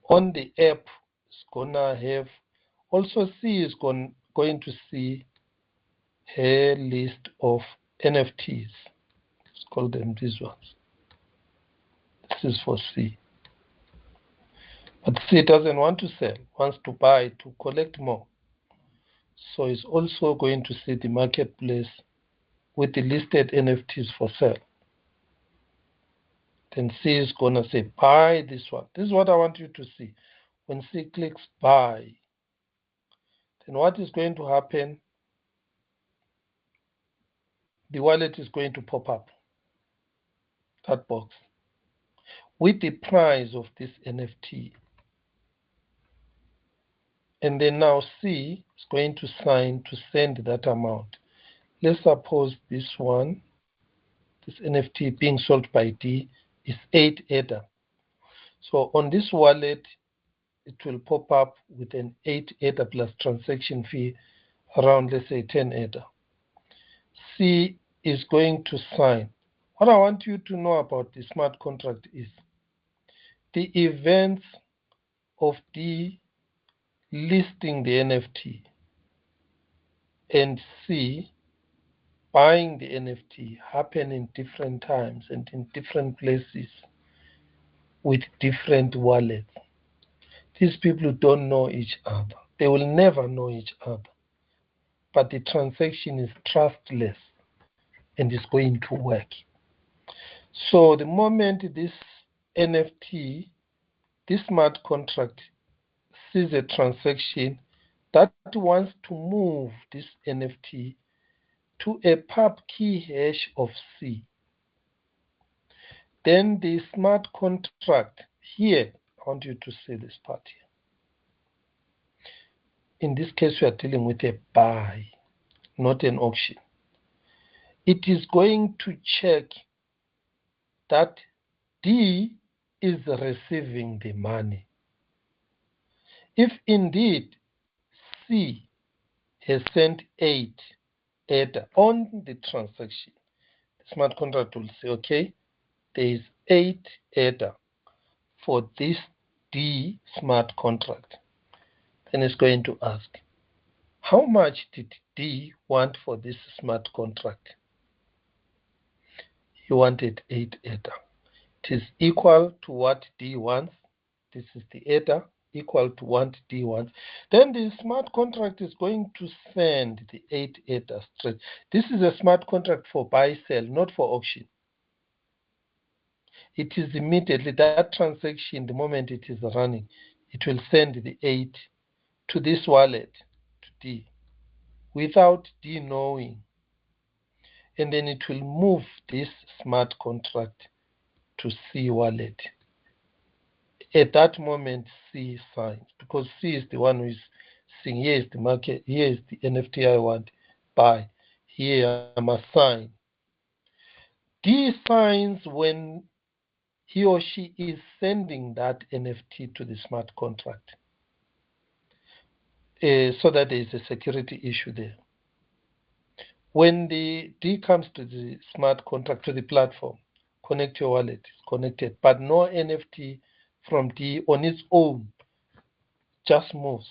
on the app, it's going to have, also C is going to see her list of NFTs. Let's call them these ones. This is for C. But C doesn't want to sell, wants to buy to collect more. So it's also going to see the marketplace with the listed NFTs for sale. Then C is going to say, buy this one. This is what I want you to see. When C clicks buy, then what is going to happen? The wallet is going to pop up, that box, with the price of this NFT. And then now C is going to sign to send that amount. Let's suppose this one, this NFT being sold by D, is 8 Ether. So on this wallet, it will pop up with an 8 Ether plus transaction fee around, let's say, 10 Ether. C is going to sign. What I want you to know about the smart contract is the events of D listing the NFT and C buying the NFT happen in different times and in different places with different wallets. These people don't know each other. They will never know each other. But the transaction is trustless and is going to work. So the moment this NFT, this smart contract, sees a transaction that wants to move this NFT to a pub key hash of C, then the smart contract here, I want you to see this part here. In this case, we are dealing with a buy, not an auction. It is going to check that D is receiving the money. If indeed C has sent 8 Ether on the transaction, the smart contract will say, okay, there is 8 Ether for this D smart contract. Then it's going to ask, how much did D want for this smart contract? He wanted 8 Ether. It is equal to what D wants. This is the Ether equal to what D wants. Then the smart contract is going to send the 8 Ether straight. This is a smart contract for buy-sell, not for auction. It is immediately that transaction, the moment it is running, it will send the 8 to this wallet, to D, without D knowing. And then it will move this smart contract to C wallet. At that moment, C signs, because C is the one who is saying, here is the market, here is the NFT I want, buy, here I must sign. D signs when he or she is sending that NFT to the smart contract, so that there is a security issue there. When the D comes to the smart contract, to the platform, connect your wallet, is connected, but no NFT from D on its own just moves.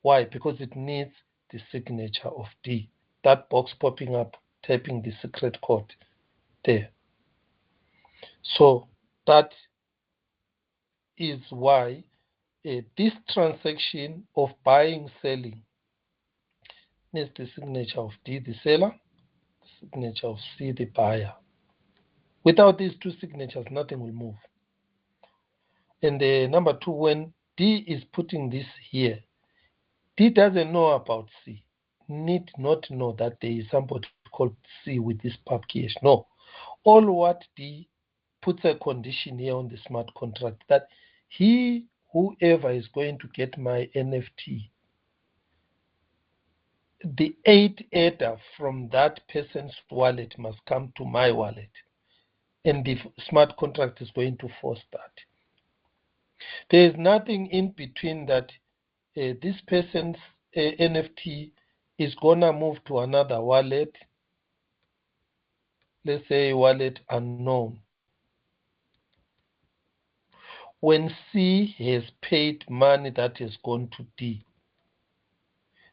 Why? Because it needs the signature of D. That box popping up, typing the secret code there. So that is why this transaction of buying, selling needs the signature of D, the seller, the signature of C, the buyer. Without these two signatures, nothing will move. And number two, when D is putting this here, D doesn't know about C. Need not know that there is somebody called C with this pub key hash. No. All what D puts a condition here on the smart contract that whoever is going to get my NFT, the 8 Ether from that person's wallet must come to my wallet. And the smart contract is going to force that. There is nothing in between that this person's NFT is going to move to another wallet, let's say wallet unknown. When C has paid money that has gone to D,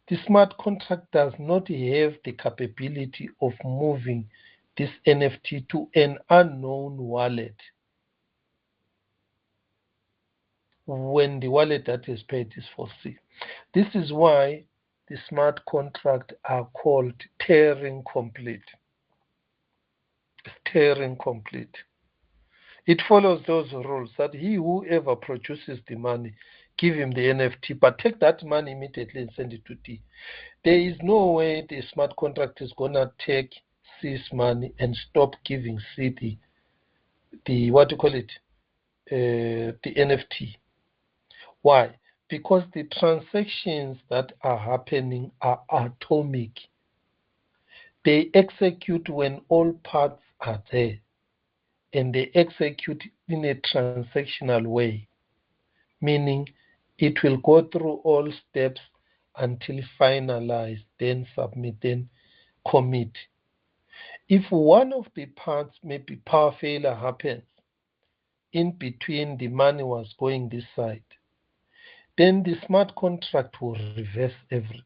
the smart contract does not have the capability of moving this NFT to an unknown wallet when the wallet that is paid is for C. This is why the smart contract are called Turing complete. Turing complete. It follows those rules that whoever produces the money, give him the NFT, but take that money immediately and send it to D. There is no way the smart contract is gonna take C's money and stop giving C the what do you call it, the NFT. Why? Because the transactions that are happening are atomic. They execute when all parts are there, and they execute in a transactional way, meaning it will go through all steps until finalized, then submit, then commit. If one of the parts, maybe power failure happens in between, the money was going this side, then the smart contract will reverse everything.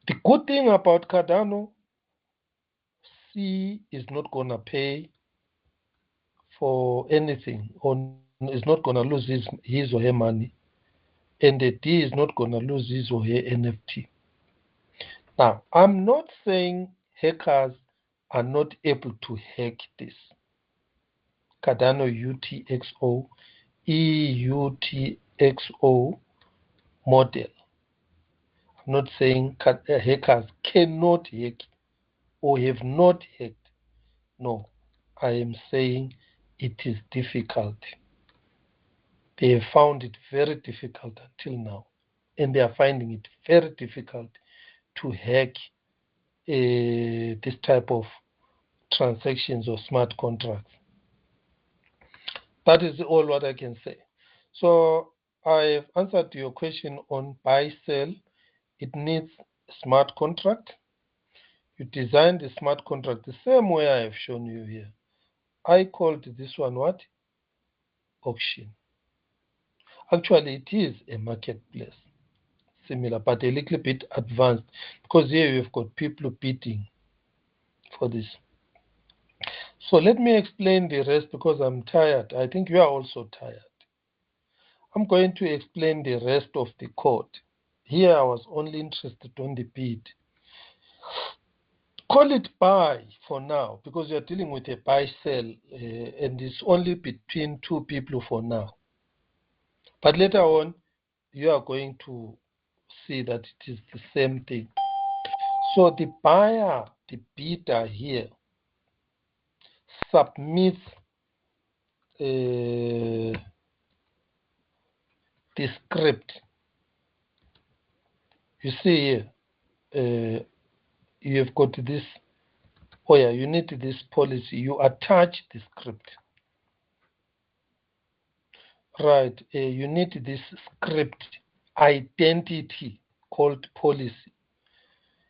The good thing about Cardano, C is not going to pay for anything, or is not going to lose his or her money, and the D is not going to lose his or her NFT. Now, I'm not saying hackers are not able to hack this Cardano UTXO, EUTXO model. I'm not saying hackers cannot hack or have not hacked. No, I am saying it is difficult. They have found it very difficult until now, and they are finding it very difficult to hack this type of transactions or smart contracts. That is all what I can say. So I have answered your question on buy sell. It needs smart contract. You design the smart contract the same way I have shown you here. I called this one what? Auction. Actually, it is a marketplace, similar, but a little bit advanced, because here you've got people bidding for this. So let me explain the rest, because I'm tired. I think you are also tired. I'm going to explain the rest of the code. Here I was only interested on the bid. Call it buy for now, because you're dealing with a buy sell, and it's only between two people for now. But later on, you are going to see that it is the same thing. So the buyer, the bidder here, submits the script. You see here, you have got this. Oh yeah, you need this policy. You attach the script. Right, you need this script identity called policy.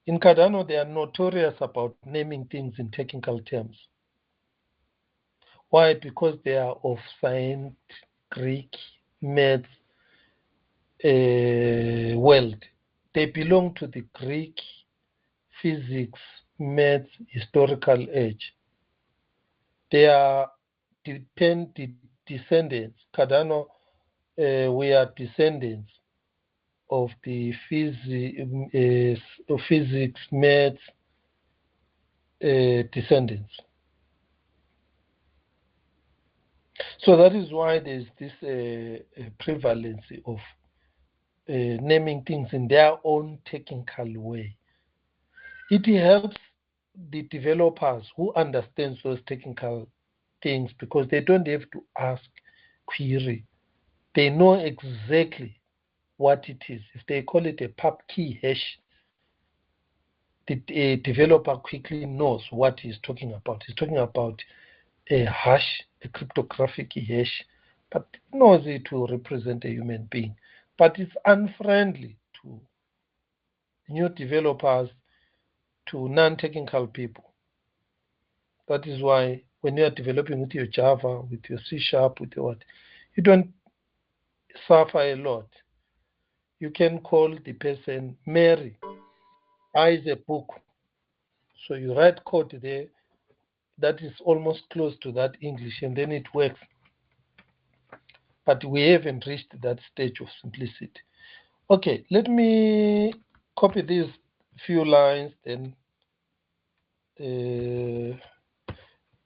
In Cardano, they are notorious about naming things in technical terms. Why? Because they are of science, Greek, maths, world. They belong to the Greek, physics, maths, historical age. They are descendants. Cardano, we are descendants of the physics, maths descendants. So that is why there's this prevalence of naming things in their own technical way. It helps the developers who understand those technical things, because they don't have to ask query. They know exactly what it is. If they call it a pub key hash, the developer quickly knows what he's talking about. He's talking about a hash, a cryptographic hash, but knows it will represent a human being. But it's unfriendly to new developers, to non-technical people. That is why when you are developing with your Java, with your C#, with your what, you don't suffer a lot. you can call the person Mary. I is a book. So you write code there that is almost close to that English, and then it works. But we haven't reached that stage of simplicity. Okay, let me copy these few lines, then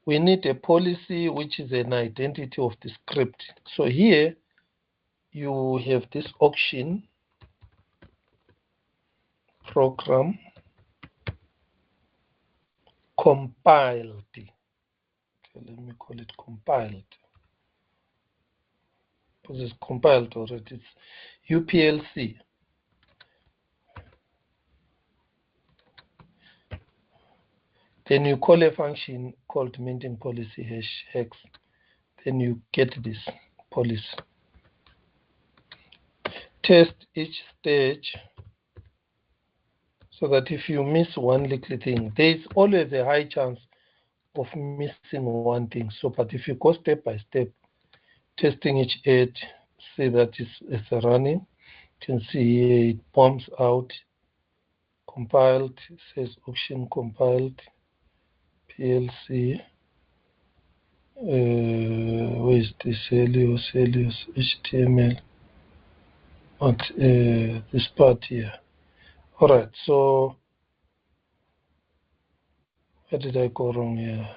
we need a policy which is an identity of the script. So here you have this auction program compiled. Okay, let me call it compiled, because it's compiled already. It's UPLC. Then you call a function called minting policy hash hex. Then you get this policy. Test each stage so that if you miss one little thing, there is always a high chance of missing one thing. So, but if you go step by step, testing each edge, see that it's running. You can see here it bombs out, compiled, it says auction compiled, PLC. Where is this Helios HTML? At this part here. All right, so where did I go wrong here?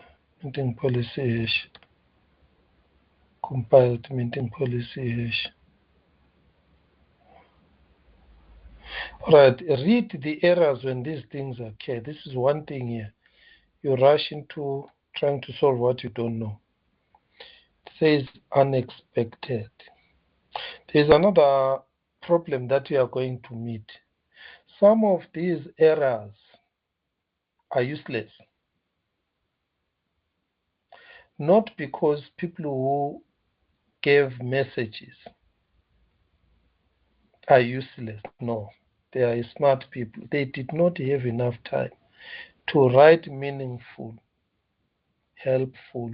Minting policy hash, compiled minting policy hash. All right, read the errors when these things occur. This is one thing here. You rush into trying to solve what you don't know. It says unexpected. There's another problem that we are going to meet. Some of these errors are useless. Not because people who gave messages are useless. No, they are smart people. They did not have enough time to write meaningful, helpful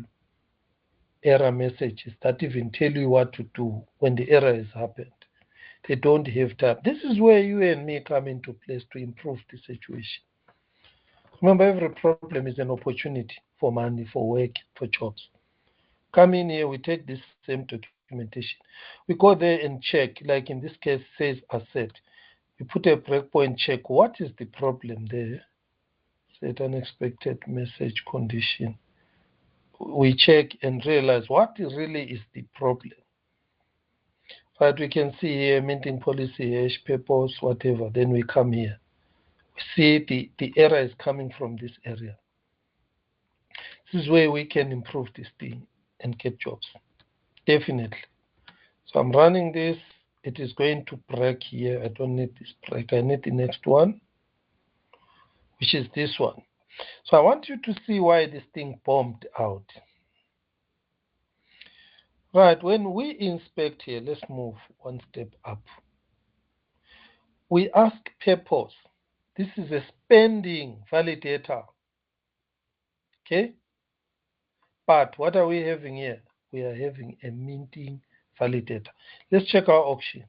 error messages that even tell you what to do when the error has happened. They don't have time. This is where you and me come into place to improve the situation. Remember, every problem is an opportunity for money, for work, for jobs. Come in here, we take this same documentation. We go there and check, like in this case, says asset. We put a breakpoint, check what is the problem there. Set unexpected message condition. We check and realize what really is the problem. Right, we can see here minting policy, hash, purpose, whatever. Then we come here. We see the error is coming from this area. This is where we can improve this thing and get jobs. Definitely. So I'm running this. It is going to break here. I don't need this break. I need the next one, which is this one. So I want you to see why this thing bombed out. Right, when we inspect here, let's move one step up. We ask purpose. This is a spending validator. Okay? But what are we having here? We are having a minting validator. Let's check our auction.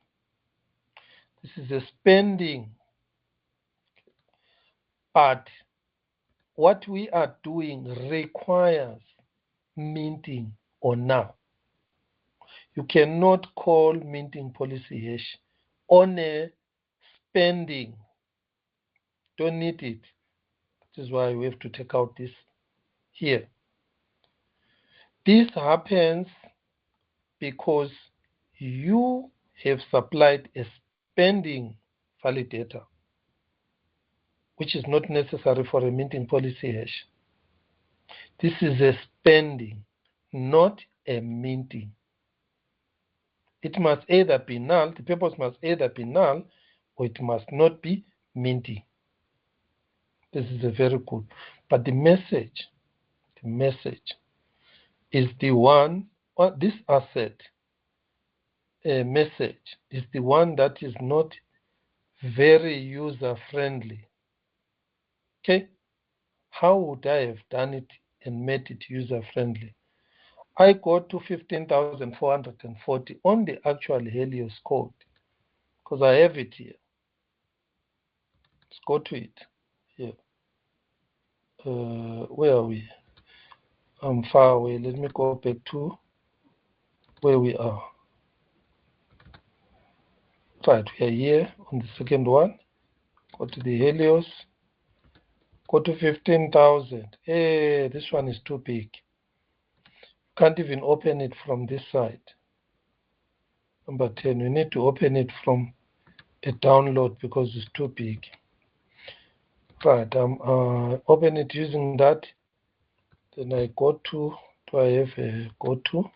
This is a spending. But what we are doing requires minting or now. You cannot call minting policy hash on a spending. Don't need it. This is why we have to take out this here. This happens because you have supplied a spending validator, which is not necessary for a minting policy hash. This is a spending, not a minting. It must either be null, the purpose must either be null, or it must not be minting. This is a very good. But the message is the one, this asset message is the one that is not very user-friendly. Okay? How would I have done it and made it user-friendly? I go to 15,440 on the actual Helios code, because I have it here. Let's go to it here. Where are we? I'm far away. Let me go back to where we are. Right, we are here on the second one. Go to the Helios. Go to 15,000. Hey, this one is too big. Can't even open it from this side. Number 10, we need to open it from a download because it's too big. Right, open it using that. Then I go to, do I have a go to?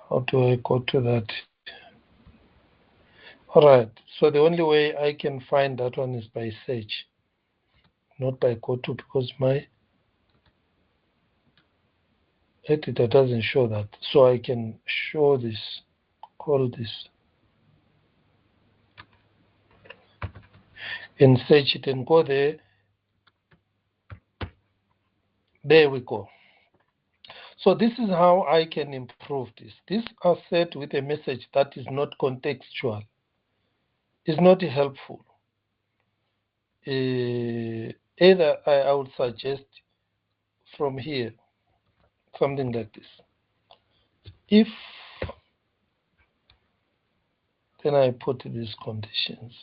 How do I go to that? All right, so the only way I can find that one is by search, not by go to, because my editor doesn't show that. So I can show this, call this, and search it and go there. There we go. So this is how I can improve this. These are set with a message that is not contextual, is not helpful. Either I would suggest from here something like this. If then I put these conditions.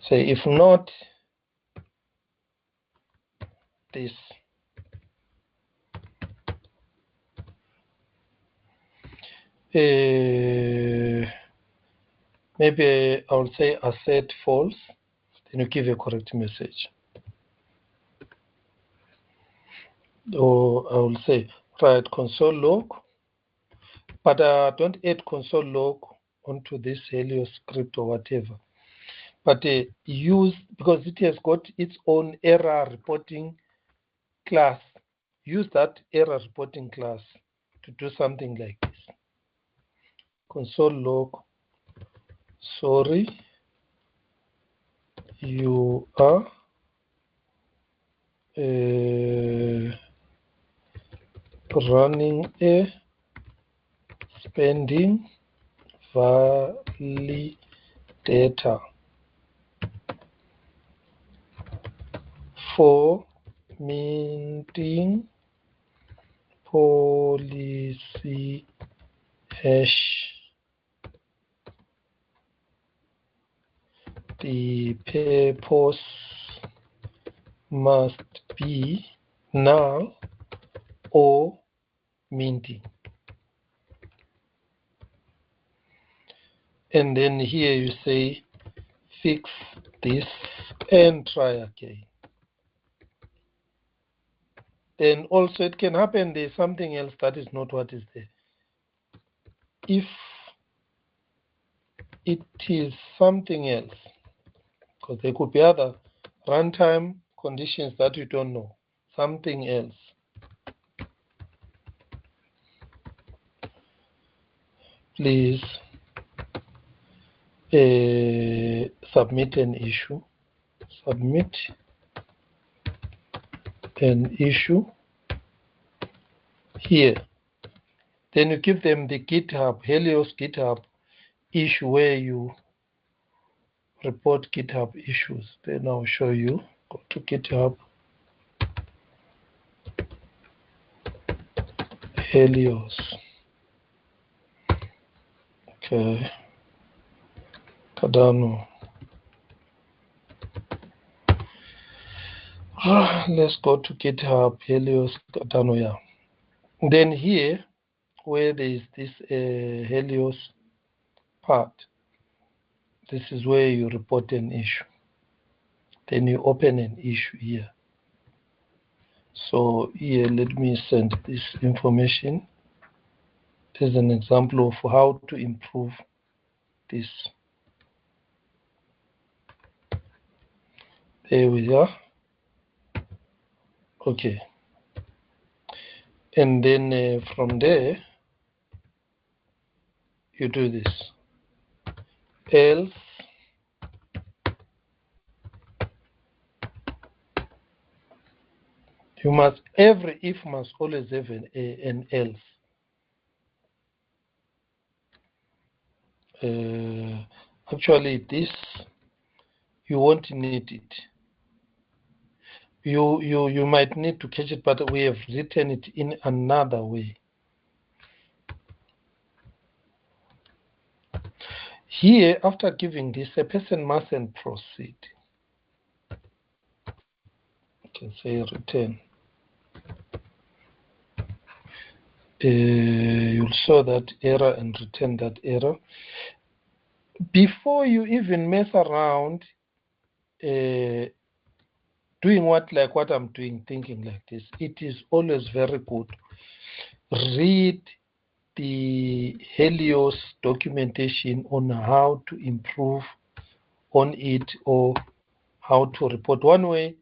Say if not this, maybe I will say assert false, then you give a correct message. Or I will say write console log, but don't add console log onto this Helios script or whatever. But use, because it has got its own error reporting class, use that error reporting class to do something like this. Console log, sorry, you are running a spending validator for minting policy hash. The purpose must be null or minting. And then here you say fix this and try again. Then also it can happen there's something else that is not what is there. If it is something else, because there could be other runtime conditions that you don't know, something else. Please submit an issue. Submit an issue here. Then you give them the GitHub, Helios GitHub issue where you report GitHub issues. Then I'll show you. Go to GitHub, Helios. Okay. Cardano. Let's go to GitHub, Helios, Cardano, yeah. Then here, where there is this Helios part, this is where you report an issue. Then you open an issue here. So here, let me send this information. This is an example of how to improve this. There we are. Okay. And then from there, you do this. Else, Every if must always have an else. Actually, this you won't need it. You might need to catch it, but we have written it in another way. Here, after giving this, a person mustn't proceed. You can say return. You'll show that error and return that error. Before you even mess around doing what I'm doing, thinking like this, it is always very good. Read the Helios documentation on how to improve on it or how to report. One way,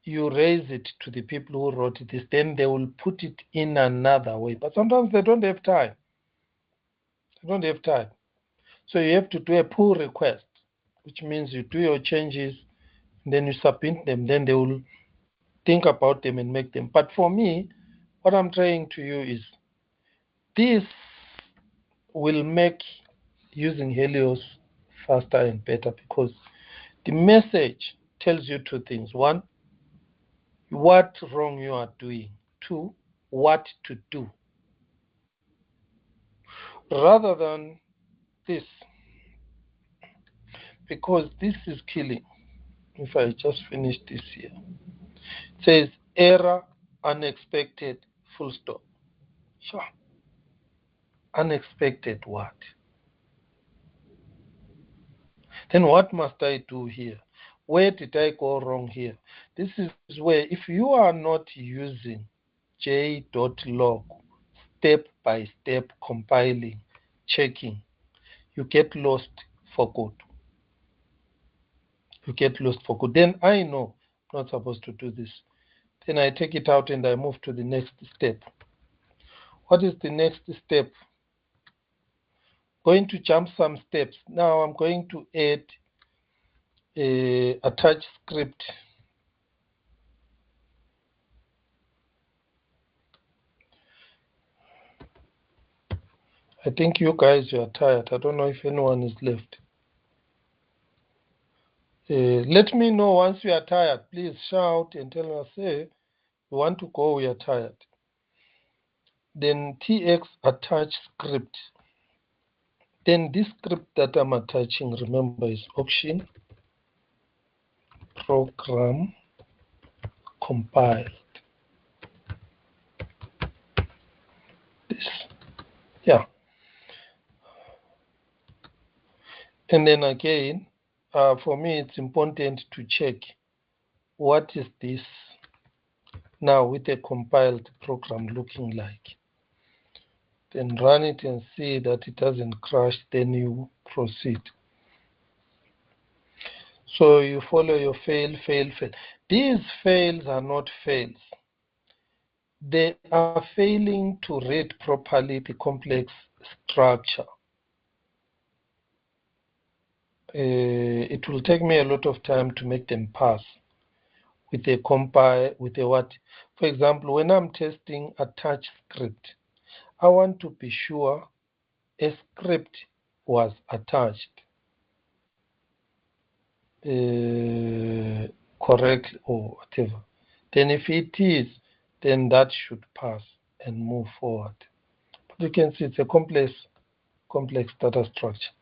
you raise it to the people who wrote this, then they will put it in another way. But sometimes they don't have time. They don't have time. So you have to do a pull request, which means you do your changes, then you submit them, then they will think about them and make them. But for me, what I'm trying to you is this will make using Helios faster and better because the message tells you two things. One, what wrong you are doing. Two, what to do. Rather than this, because this is killing. If I just finish this here, it says error, unexpected, full stop. Sure. Unexpected what? Then what must I do here? Where did I go wrong here? This is where if you are not using j.log step by step compiling, checking, you get lost for good. You get lost for good. Then I know I'm not supposed to do this. Then I take it out and I move to the next step. What is the next step? Going to jump some steps. Now I'm going to add a attach script. I think you guys are tired. I don't know if anyone is left. Let me know once you are tired. Please shout and tell us, hey, we want to go, we are tired. Then tx attach script. Then this script that I'm attaching, remember, is option program compiled. This, yeah. And then again, for me, it's important to check what is this now with a compiled program looking like. Then run it and see that it doesn't crash, then you proceed. So you follow your fail. These fails are not fails. They are failing to read properly the complex structure. It will take me a lot of time to make them pass with a compile, with a what? For example, when I'm testing attach script, I want to be sure a script was attached correctly or whatever. Then if it is, then that should pass and move forward. But you can see it's a complex data structure.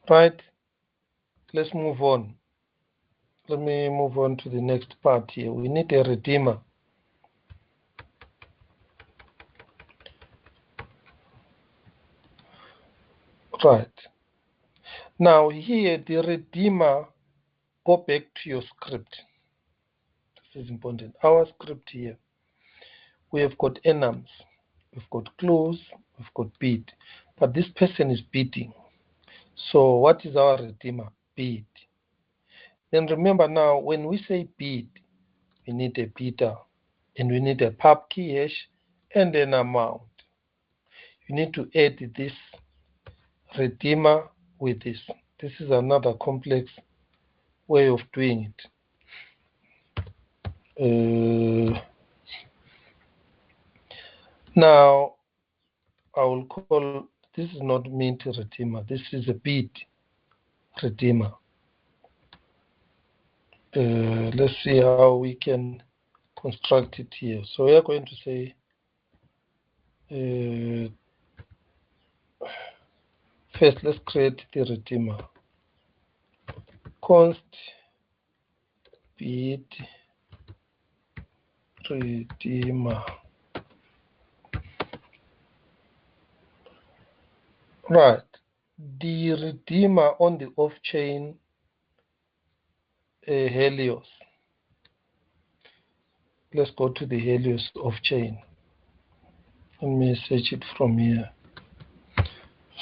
Right, let's move on. Let me move on to the next part here. We need a redeemer. Right. Now here, the redeemer, go back to your script. This is important. Our script here, we have got enums, we've got clues, we've got bid. But this person is bidding. So what is our redeemer? Bid. Then remember now, when we say bid, we need a bidder, and we need a pub key hash and an amount. You need to add this redeemer with this. This is another complex way of doing it. Now I will call this is not mint redeemer. This is a bit redeemer. Let's see how we can construct it here. So we are going to say first let's create the redeemer. Const bit redeemer. Right. The redeemer on the off-chain Helios. Let's go to the Helios off-chain. Let me search it from here.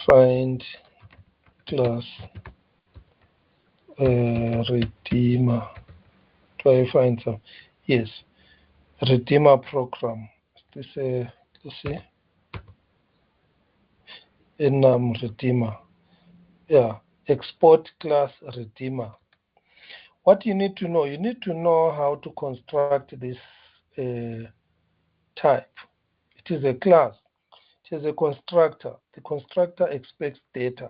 Find class redeemer. Do I find some? Yes. Redeemer program. Is this let's see. Enum redeemer. Yeah. Export class redeemer. What you need to know how to construct this type. It is a class. It is a constructor. The constructor expects data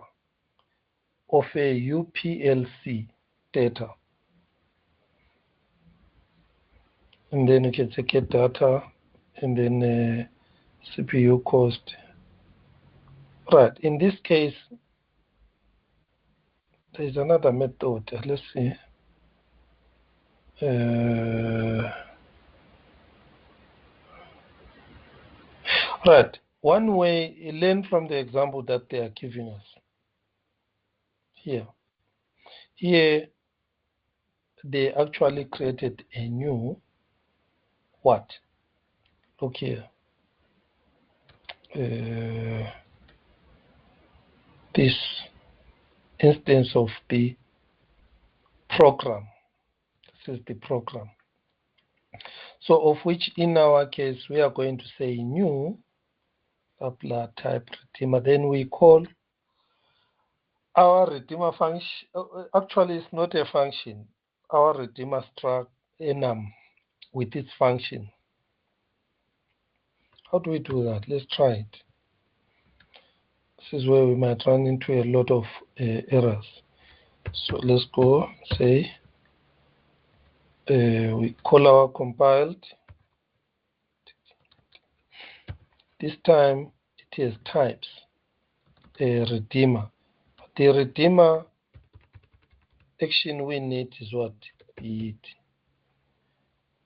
of a UPLC data. And then you can say get data and then CPU cost. Right. In this case, there is another method. Let's see. Right. One way, learn from the example that they are giving us here. Here, they actually created a new what? Look here. This instance of the program. This is the program. So of which in our case, we are going to say new apply type redeemer. Then we call our redeemer function. Actually, it's not a function. Our redeemer struct enum with its function. How do we do that? Let's try it. This is where we might run into a lot of errors. So let's go say we call our compiled. This time it has types redeemer. The redeemer action we need is what? Bit.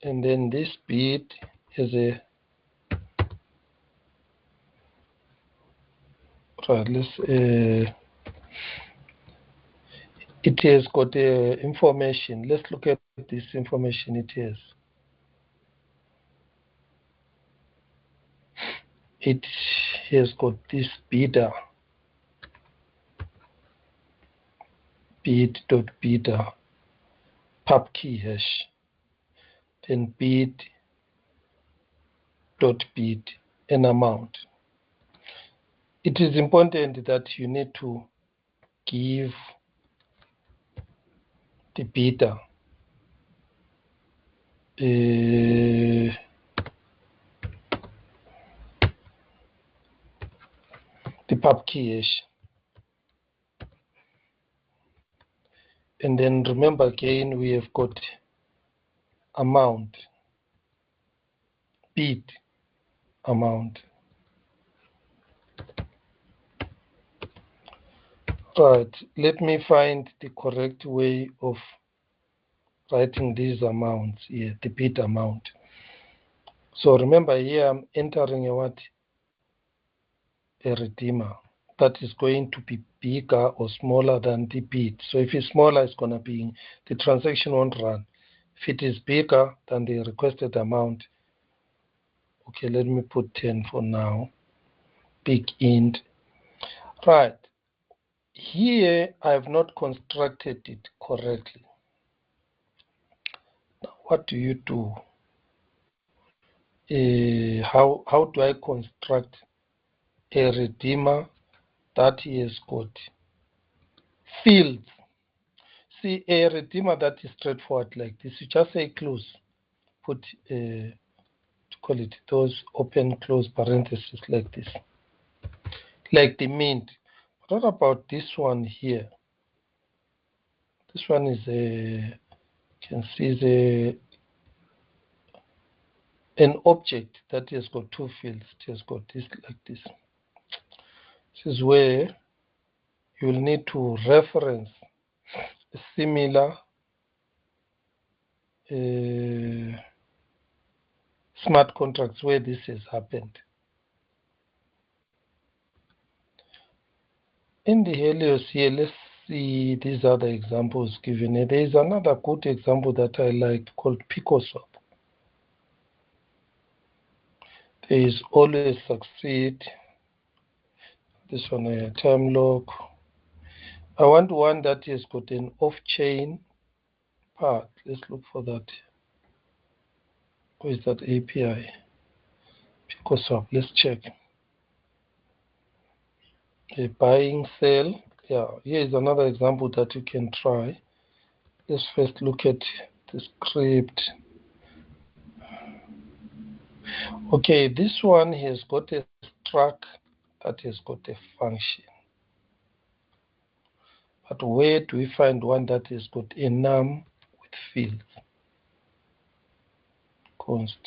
And then this bit is a right. Let's it has got information. Let's look at this information it has. It has got this beta, bit.beta, pub key hash, then bit.bit, an amount. It is important that you need to give the beta the pub key hash. And then remember again, we have got amount, bit amount. Right, let me find the correct way of writing these amounts here, the bit amount. So remember here I'm entering a what? A redeemer that is going to be bigger or smaller than the bit. So if it's smaller, it's going to be, the transaction won't run. If it is bigger than the requested amount, okay, let me put 10 for now, big int. Right, here I have not constructed it correctly. Now, what do you do? How do I construct a redeemer that has got fields? See, a redeemer that is straightforward like this, you just say close, put to call it those open close parentheses like this, like the mint. What about this one here? This one is a, you can see an object that has got two fields. It has got this like this. This is where you will need to reference a similar smart contracts where this has happened. In the Helios here, let's see these other examples given here. There is another good example that I like called PicoSwap. There is always succeed. This one a time lock. I want one that has got an off-chain part. Let's look for that. Where is that API? PicoSwap. Let's check. A buying, sell. Yeah, here is another example that you can try. Let's first look at the script. Okay, this one has got a struct that has got a function. But where do we find one that has got a num with fields? Const.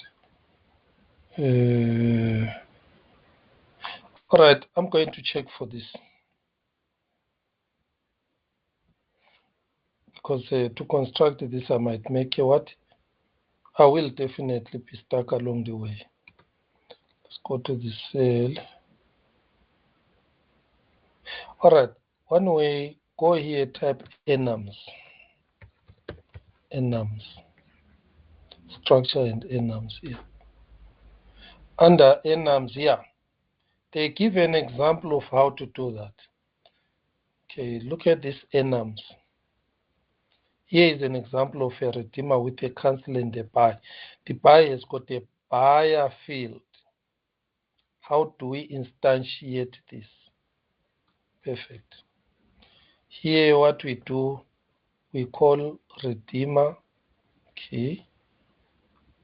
All right, I'm going to check for this. Because to construct this, I might make a what? I will definitely be stuck along the way. Let's go to the cell. All right, one way, go here, type enums. Enums. Structure and enums here. Under enums here, they give an example of how to do that. Okay, look at this enums. Here is an example of a redeemer with a cancel and a buy. The buy has got a buyer field. How do we instantiate this? Perfect. Here what we do, we call redeemer key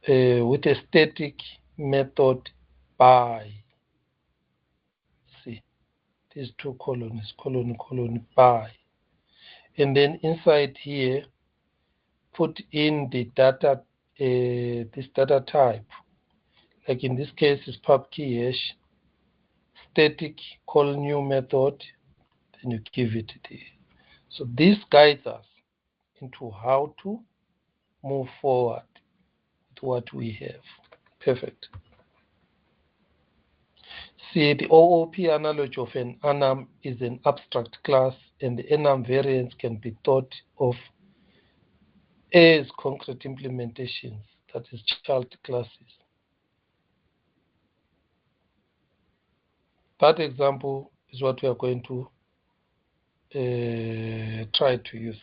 with a static method buy. See, these two columns, colon, buy. And then inside here, put in the data, this data type. Like in this case, is pub key hash, static call new method, then you give it the. So this guides us into how to move forward with what we have. Perfect. See, the OOP analogy of an enum is an abstract class, and the enum variants can be thought of as concrete implementations, that is child classes. That example is what we are going to try to use.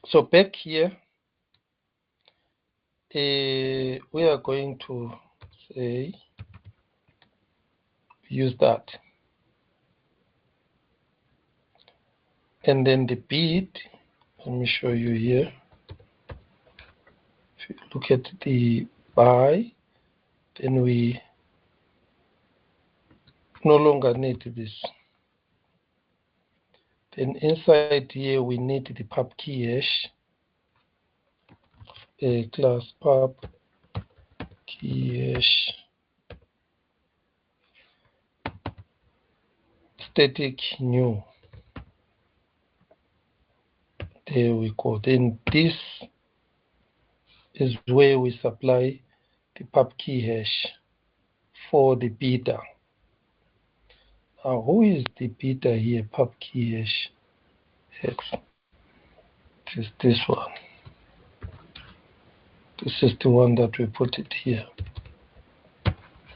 So back here, we are going to say use that, and then the bid. Let me show you here. If you look at the buy, then we no longer need this. Then inside here we need the pub key hash, class pub key hash static new. There we go. Then this is where we supply the pub key hash for the bidder. Now, who is the bidder here? Pub key hash X. It is this one. This is the one that we put it here.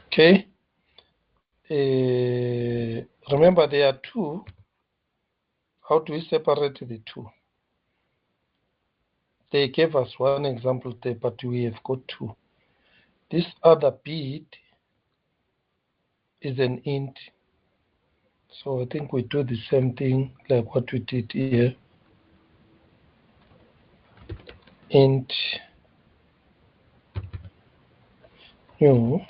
Okay. Remember, there are two. How do we separate the two? They gave us one example there, but we have got two. This other bid is an int. So I think we do the same thing like what we did here. Int new.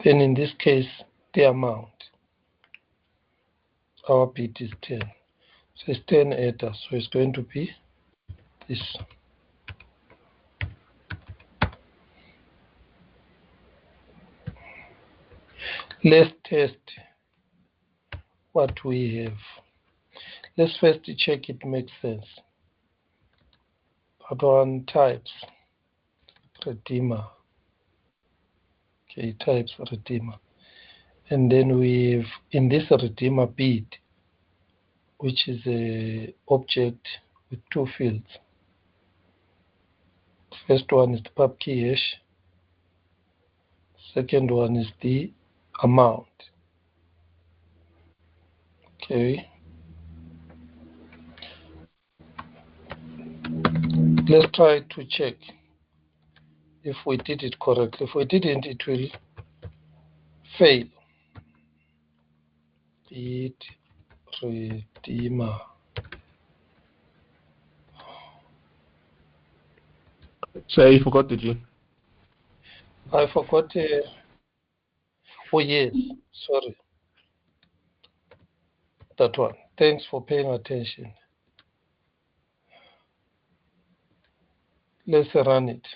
Then in this case, the amount, our bid is 10. So it's 10 eta, so it's going to be this. Let's test what we have. Let's first check it makes sense. That one types redeemer. Okay, types redeemer. And then we've in this redeemer bid, which is a object with two fields. First one is the pub key hash. Second one is the amount. Okay. Let's try to check if we did it correctly. If we didn't, it will fail. Bid redeemer. So you forgot the G. I forgot. Oh yes, sorry. That one. Thanks for paying attention. Let's run it.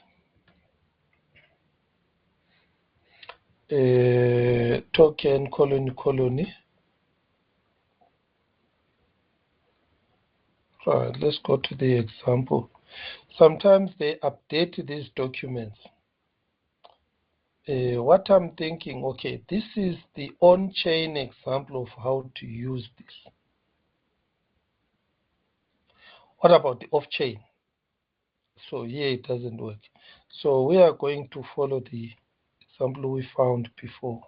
Token colony. Right, let's go to the example. Sometimes they update these documents. What I'm thinking, okay, this is the on-chain example of how to use this. What about the off-chain? So here it doesn't work. So we are going to follow the example we found before.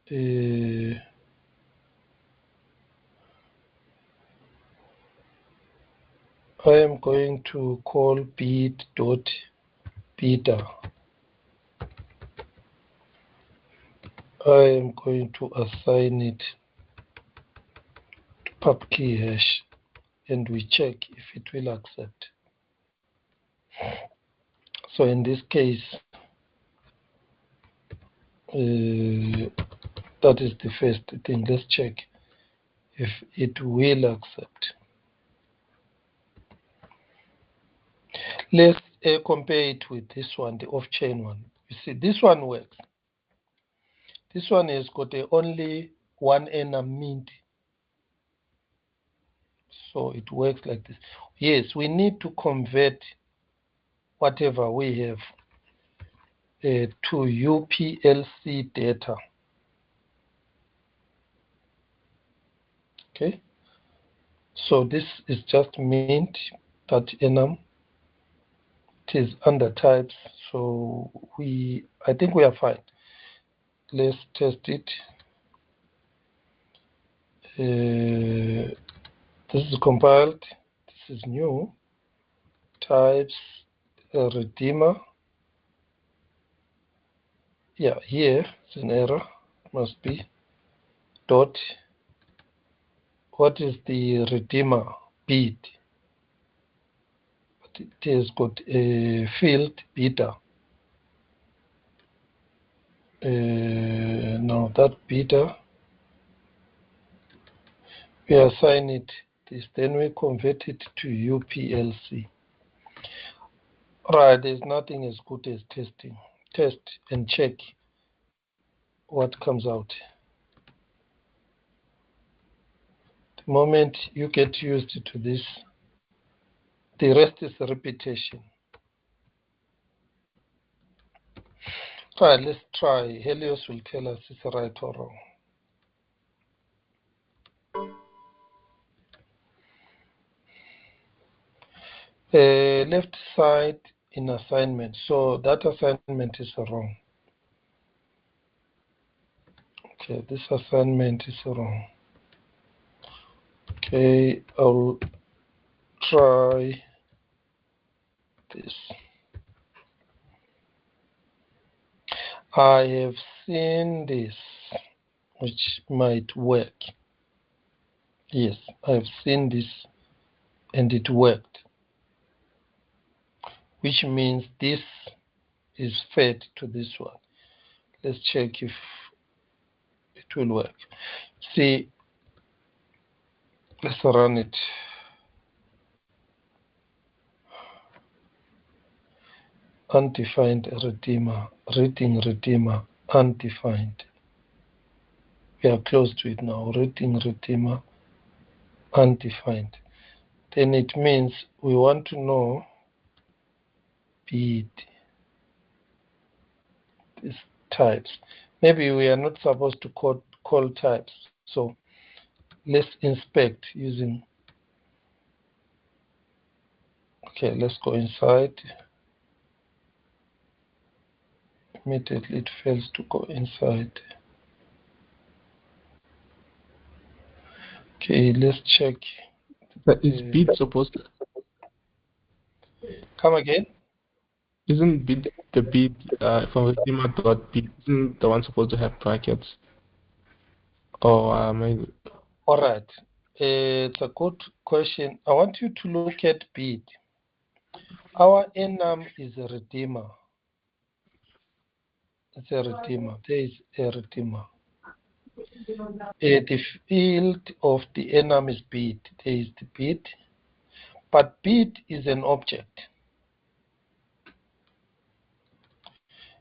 I am going to call bid.bidder. I am going to assign it to pub key hash, and we check if it will accept. So in this case, that is the first thing. Let's check if it will accept. Let's compare it with this one, the off-chain one. You see, this one works. This one has got only one enum mint. So it works like this. Yes, we need to convert whatever we have to UPLC data. Okay. So this is just mint, that enum. It is under types. So I think we are fine. Let's test it. This is compiled. This is new. Types redeemer. Yeah, here it's an error. It must be dot. What is the redeemer bid? It has got a field bidder. Now that bidder, we assign it this, then we convert it to UPLC. Right, there's nothing as good as testing. Test and check what comes out. The moment you get used to this, the rest is repetition. Right, let's try. Helios will tell us it's right or wrong. Left side in assignment. So that assignment is wrong. Okay, this assignment is wrong. Okay, I'll try this. I have seen this, which might work. Yes, I have seen this and it worked. which means this is fed to this one. Let's check if it will work. See, let's run it. Undefined redeemer, reading redeemer, undefined. We are close to it now. Reading redeemer, undefined. Then it means we want to know bid, these types. Maybe we are not supposed to call types. So let's inspect using, okay, let's go inside. Immediately it fails to go inside. Okay, let's check. But is bid supposed to? Come again? Isn't bid the bid from redeemer.bid, isn't the one supposed to have brackets? Or am I? All right. It's a good question. I want you to look at bid. Our enum is a redeemer. It's a redeemer. There is a redeemer. The field of the enum is bid. There is the bid. But bid is an object.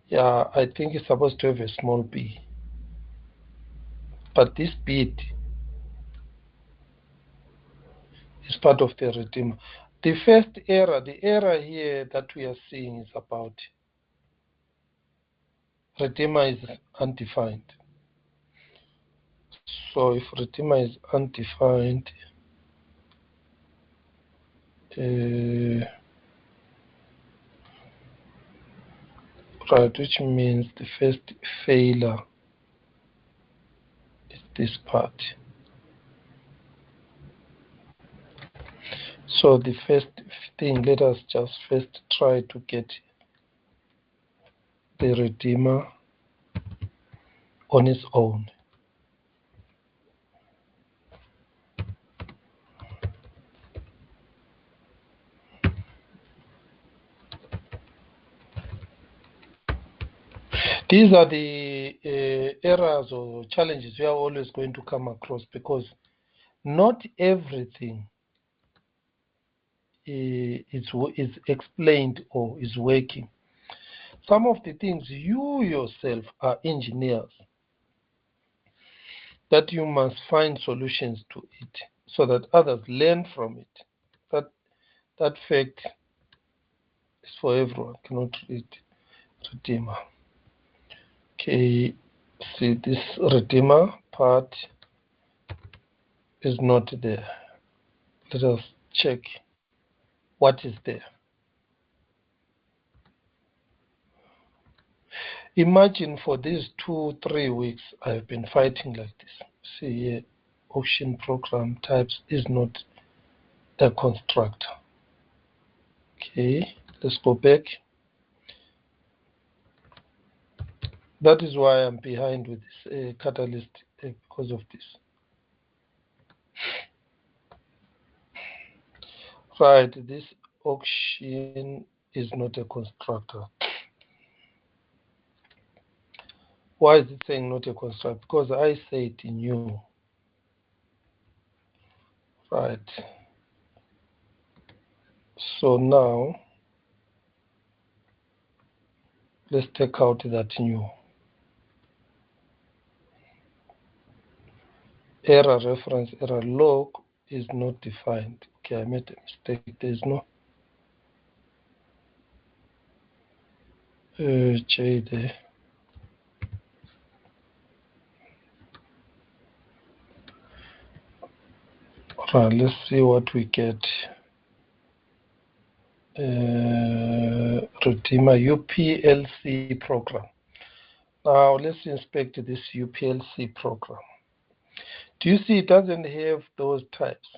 Yeah, I think it's supposed to have a small b. But this bid is part of the redeemer. The first error, the error here that we are seeing is about redeemer is undefined. So if redeemer is undefined, right, which means the first failure is this part. So the first thing, let us just first try to get the redeemer on its own. These are the errors or challenges we are always going to come across, because not everything is explained or is working. Some of the things you yourself are engineers, that you must find solutions to it so that others learn from it. That fact is for everyone. Cannot read redeemer. Okay, see, this redeemer part is not there. Let us check what is there. Imagine for these 2-3 weeks I've been fighting like this. See here, auction program types is not a constructor. Okay, let's go back. That is why I'm behind with this catalyst, because of this. Right, this auction is not a constructor. Why is it saying not a constructor? Because I say it new. Right. So now let's take out that new. Error reference error log is not defined. Okay, I made a mistake. There's no J there. Right, let's see what we get. Redeemer UPLC program. Now let's inspect this UPLC program. Do you see it doesn't have those types?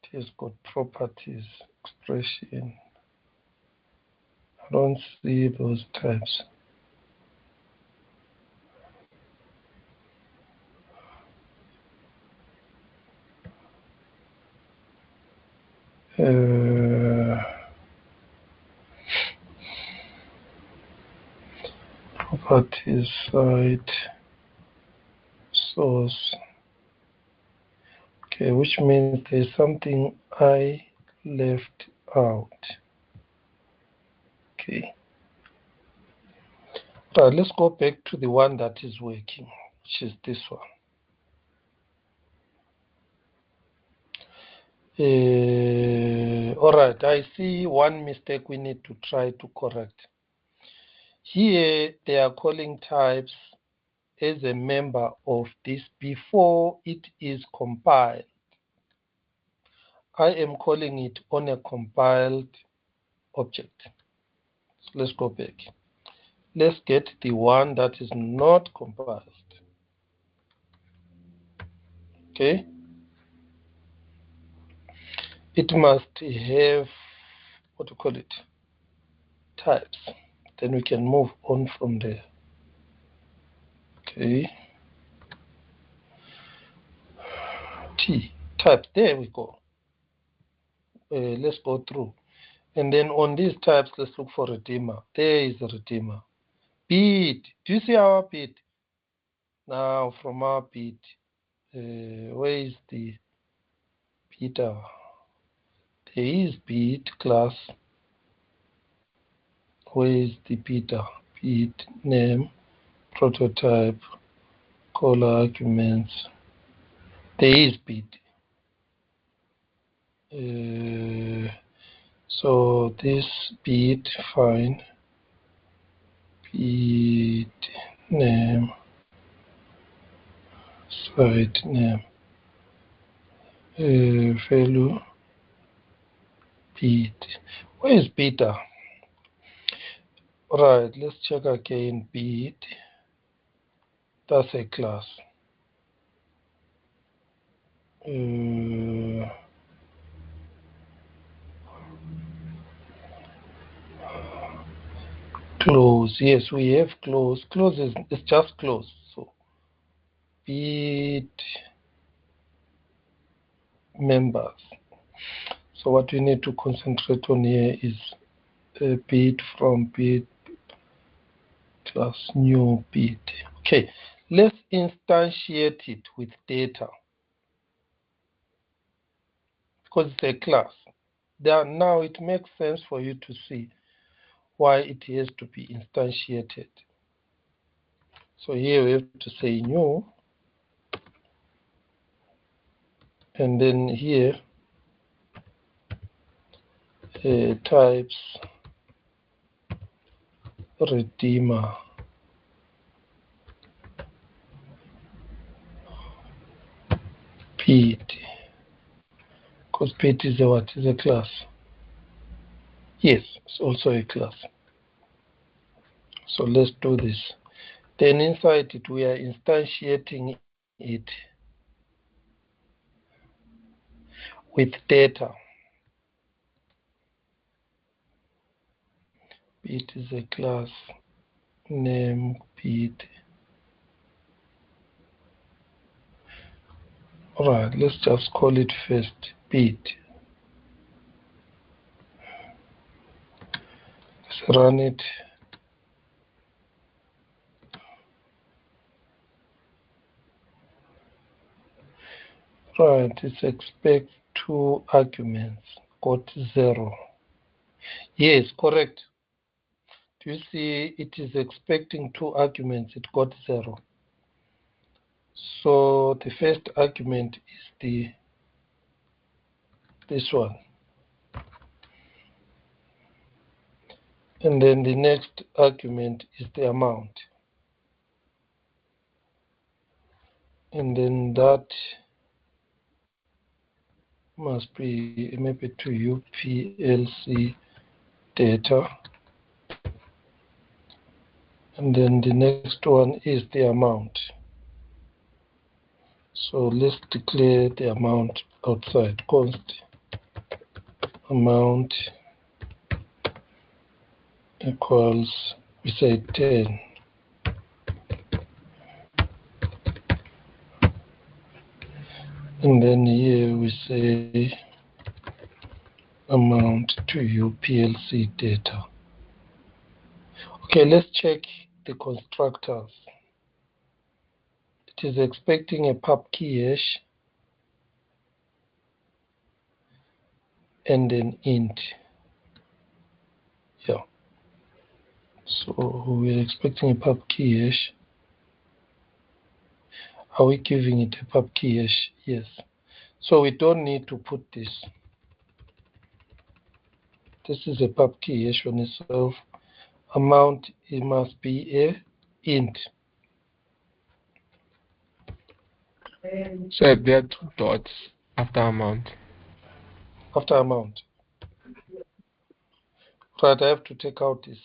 It has got properties, expression. I don't see those types. Properties site source. Okay, which means there's something I left out. Okay. Right, let's go back to the one that is working, which is this one. All right, I see one mistake we need to try to correct. Here, they are calling types as a member of this before it is compiled. I am calling it on a compiled object. So let's go back. Let's get the one that is not compiled. Okay. It must have, what do you call it, types. Then we can move on from there. Okay. T, types, there we go. Let's go through. And then on these types, let's look for redeemer. There is a redeemer. Bit, do you see our bit? Now from our bit, where is the beta? There is bit class. Where is the beta? Bit name, prototype, caller arguments. There is bit. So this bit, fine. Bit name, site name, value, bit. Where is beta? Right, let's check again. Bit, that's a class. Close, yes, we have close. Close is just close. So bit members. So what we need to concentrate on here is bit from bit class new bit. Okay, let's instantiate it with data because it's a class. Now it makes sense for you to see why it has to be instantiated. So here we have to say new, and then here types redeemer. Bit, because bit is a what? Is a class. Yes, it's also a class. So let's do this. Then inside it, we are instantiating it with data. Bit is a class name bit. All right, let's just call it first bit. Let's run it. Right, it expects 2 arguments, got 0. Yes, correct. Do you see it is expecting 2 arguments, it got 0. So the first argument is this one. And then the next argument is the amount. And then that must be maybe to UPLC data. And then the next one is the amount. So let's declare the amount outside. Const amount equals, we say 10. And then here we say amount to UPLC data. Okay, let's check the constructors. It is expecting a pub key hash and an int. Yeah. So we're expecting a pub key hash. Are we giving it a pub key hash? Yes. So we don't need to put this. This is a pub key hash on itself. Amount, it must be a int. So there are 2 dots after amount. After amount. Right, I have to take out this.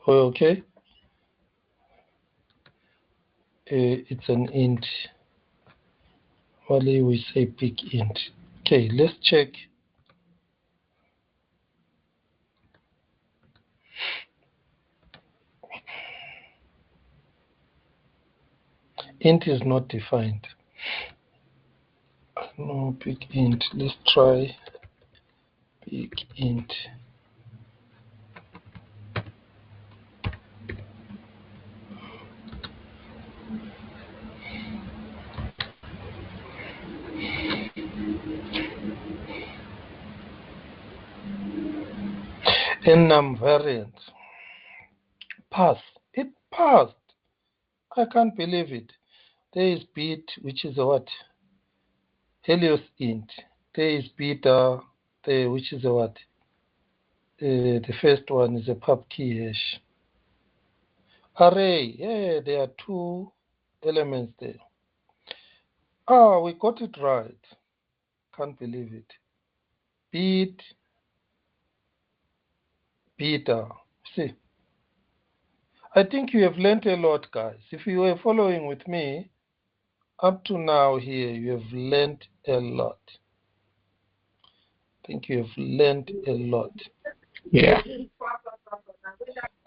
Oh, okay. It's an int. Only we say big int. Okay, let's check. Int is not defined. No big int. Let's try big int. Num variant. Pass. It passed. I can't believe it. There is bit, which is a what? Helios int. There is beta, there, which is a what? The first one is a pub key hash. Array. Yeah, there are 2 elements there. Ah, we got it right. Can't believe it. Bit, beta. See, I think you have learned a lot, guys. If you were following with me, up to now here, you have learned a lot. I think you have learned a lot. Yeah.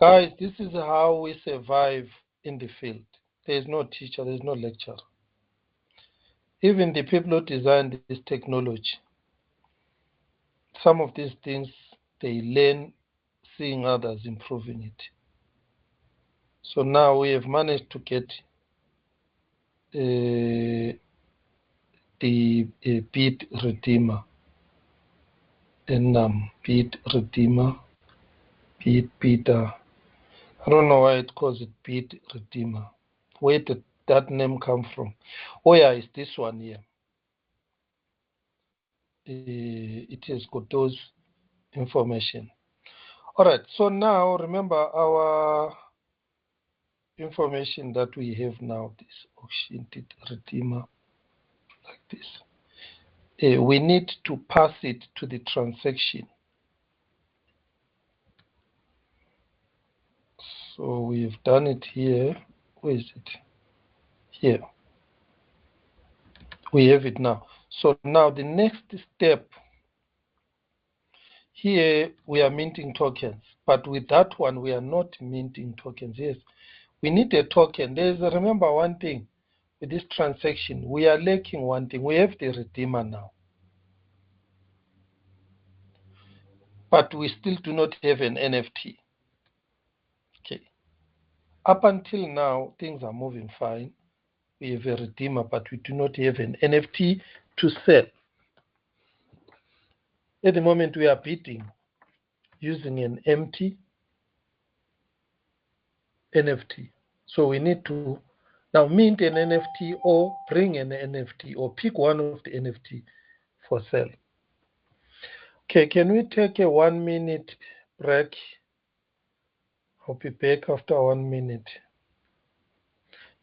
Guys, this is how we survive in the field. There is no teacher, there is no lecturer. Even the people who designed this technology, some of these things, they learn seeing others improving it. So now we have managed to get the bit redeemer, and bit redeemer, bit beta. I don't know why it calls it bit redeemer. Where did that name come from? Oh yeah, it's this one here. It has got those information. All right, so now remember our information that we have now, this auction redeemer, like this. We need to pass it to the transaction. So we've done it here. Where is it? Here. We have it now. So now the next step, here we are minting tokens, but with that one we are not minting tokens. Yes, we need a token. Remember one thing with this transaction, we are lacking one thing. We have the redeemer now, but we still do not have an NFT. Okay. Up until now, things are moving fine. We have a redeemer, but we do not have an NFT to sell. At the moment, we are bidding using an empty NFT. So we need to now mint an NFT or bring an NFT or pick one of the NFT for sale. Okay, can we take a 1 minute break? I'll be back after 1 minute.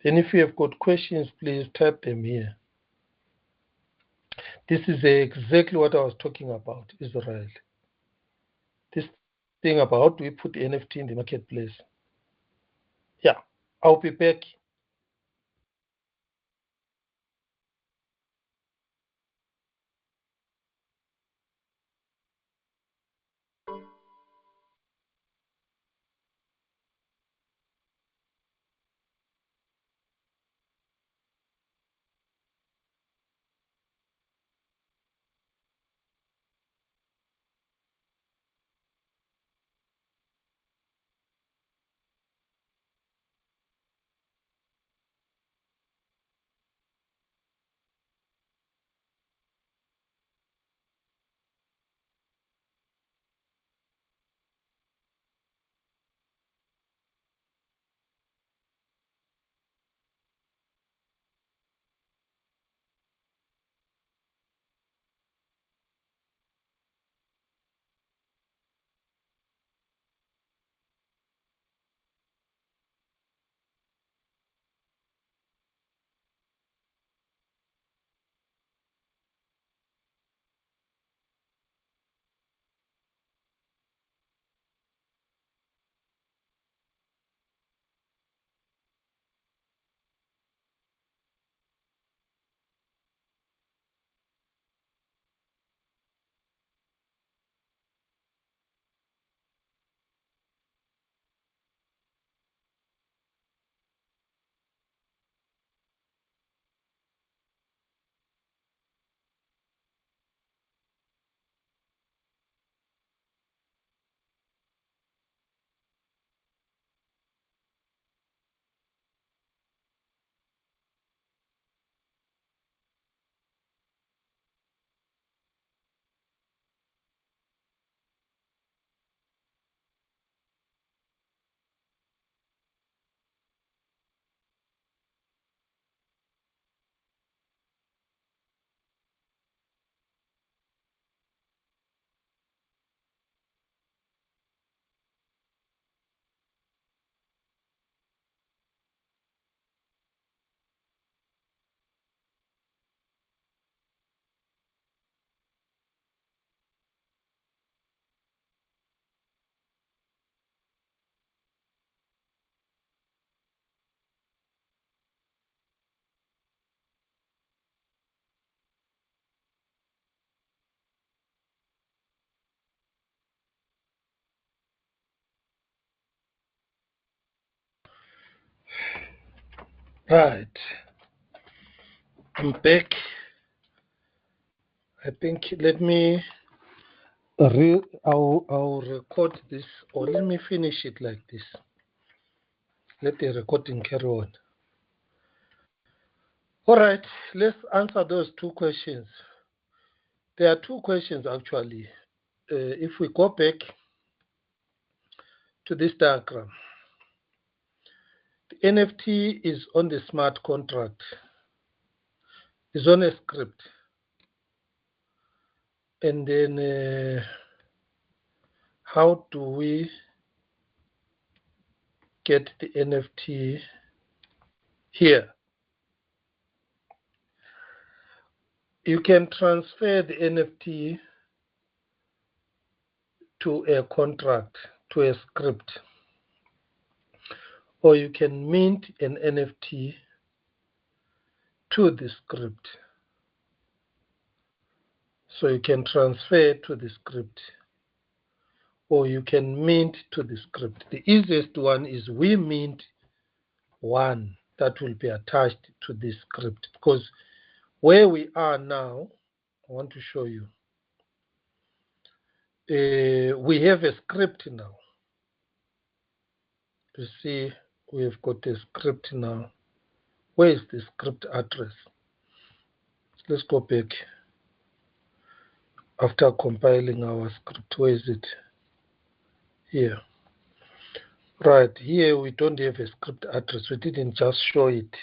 Then if you have got questions, please type them here. This is exactly what I was talking about, Israel. This thing about how do we put NFT in the marketplace. Yeah, I'll be back. Right. I'm back. I think let me I'll record this, or let me finish it like this. Let the recording carry on. All right, let's answer those two questions. There are two questions actually. If we go back to this diagram, the NFT is on the smart contract, is on a script. And then how do we get the NFT here? You can transfer the NFT to a contract, to a script, or you can mint an NFT to the script. So you can transfer to the script, or you can mint to the script. The easiest one is we mint one that will be attached to this script, because where we are now, I want to show you. We have a script now. You see, we've got a script now. Where is the script address? Let's go back. After compiling our script, where is it? Here. Right, here we don't have a script address. We didn't just show it.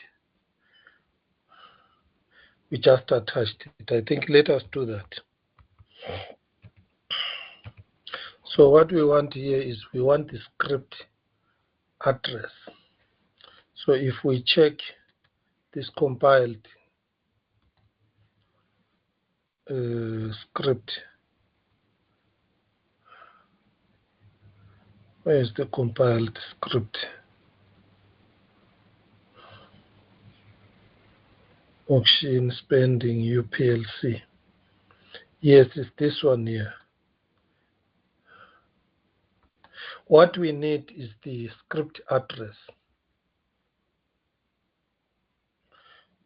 We just attached it. I think let us do that. So what we want here is we want the script address. So if we check this compiled script, where is the compiled script? Auction spending UPLC. Yes, it's this one here. What we need is the script address.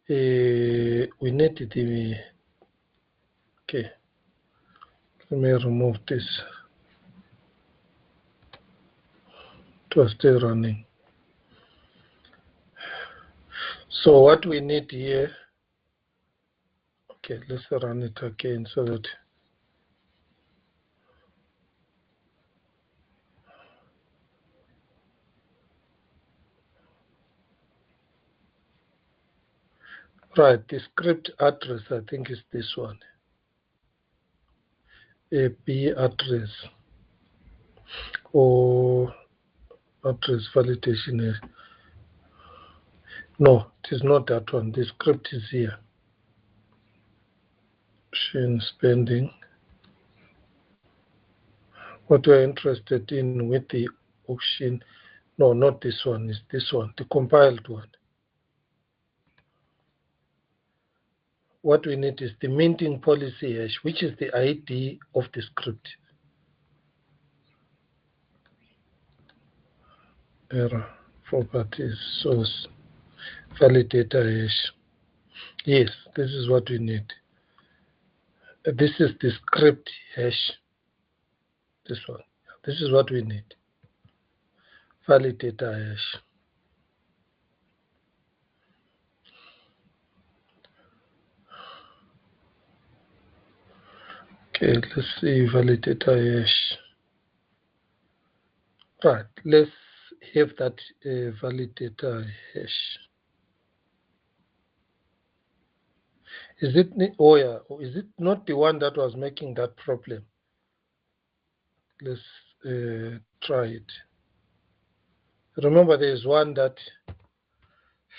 We need the, okay, let me remove this. It was still running. So what we need here, okay, let's run it again so that right, the script address I think is this one. A B address or address validation. No, it is not that one. The script is here. Auction spending. What we're interested in with the auction, no, not this one, is this one, the compiled one. What we need is the minting policy hash, which is the ID of the script. Error, properties, source, validator hash. Yes, this is what we need. This is the script hash. This one. This is what we need. Validator hash. Okay, let's see validator hash. Right, let's have that validator hash. Is it, oh yeah, is it not the one that was making that problem? Let's try it. Remember, there is one that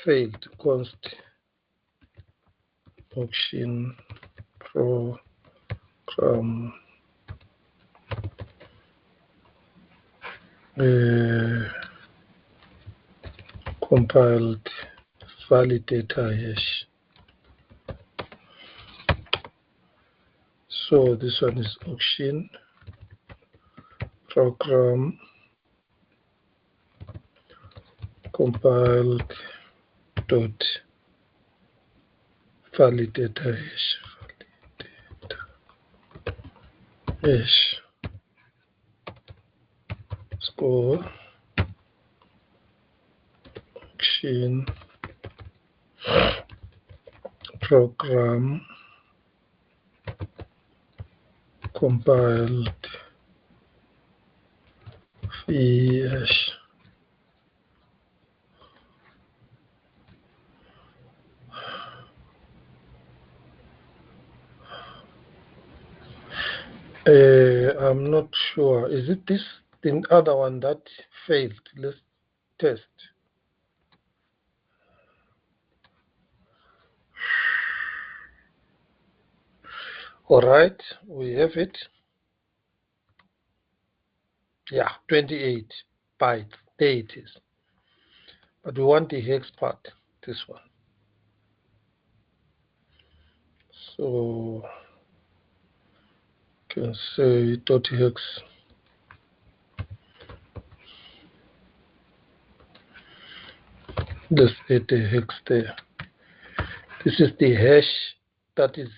failed. Const auction program compiled validator hash. So this one is auction program compiled dot validator hash score function program compiled hash. I'm not sure. Is it this the other one that failed? Let's test. All right, we have it. Yeah, 28 bytes. There it is. But we want the hex part, this one. So you can say dot hex. Let's add the hex there. This is the hash that is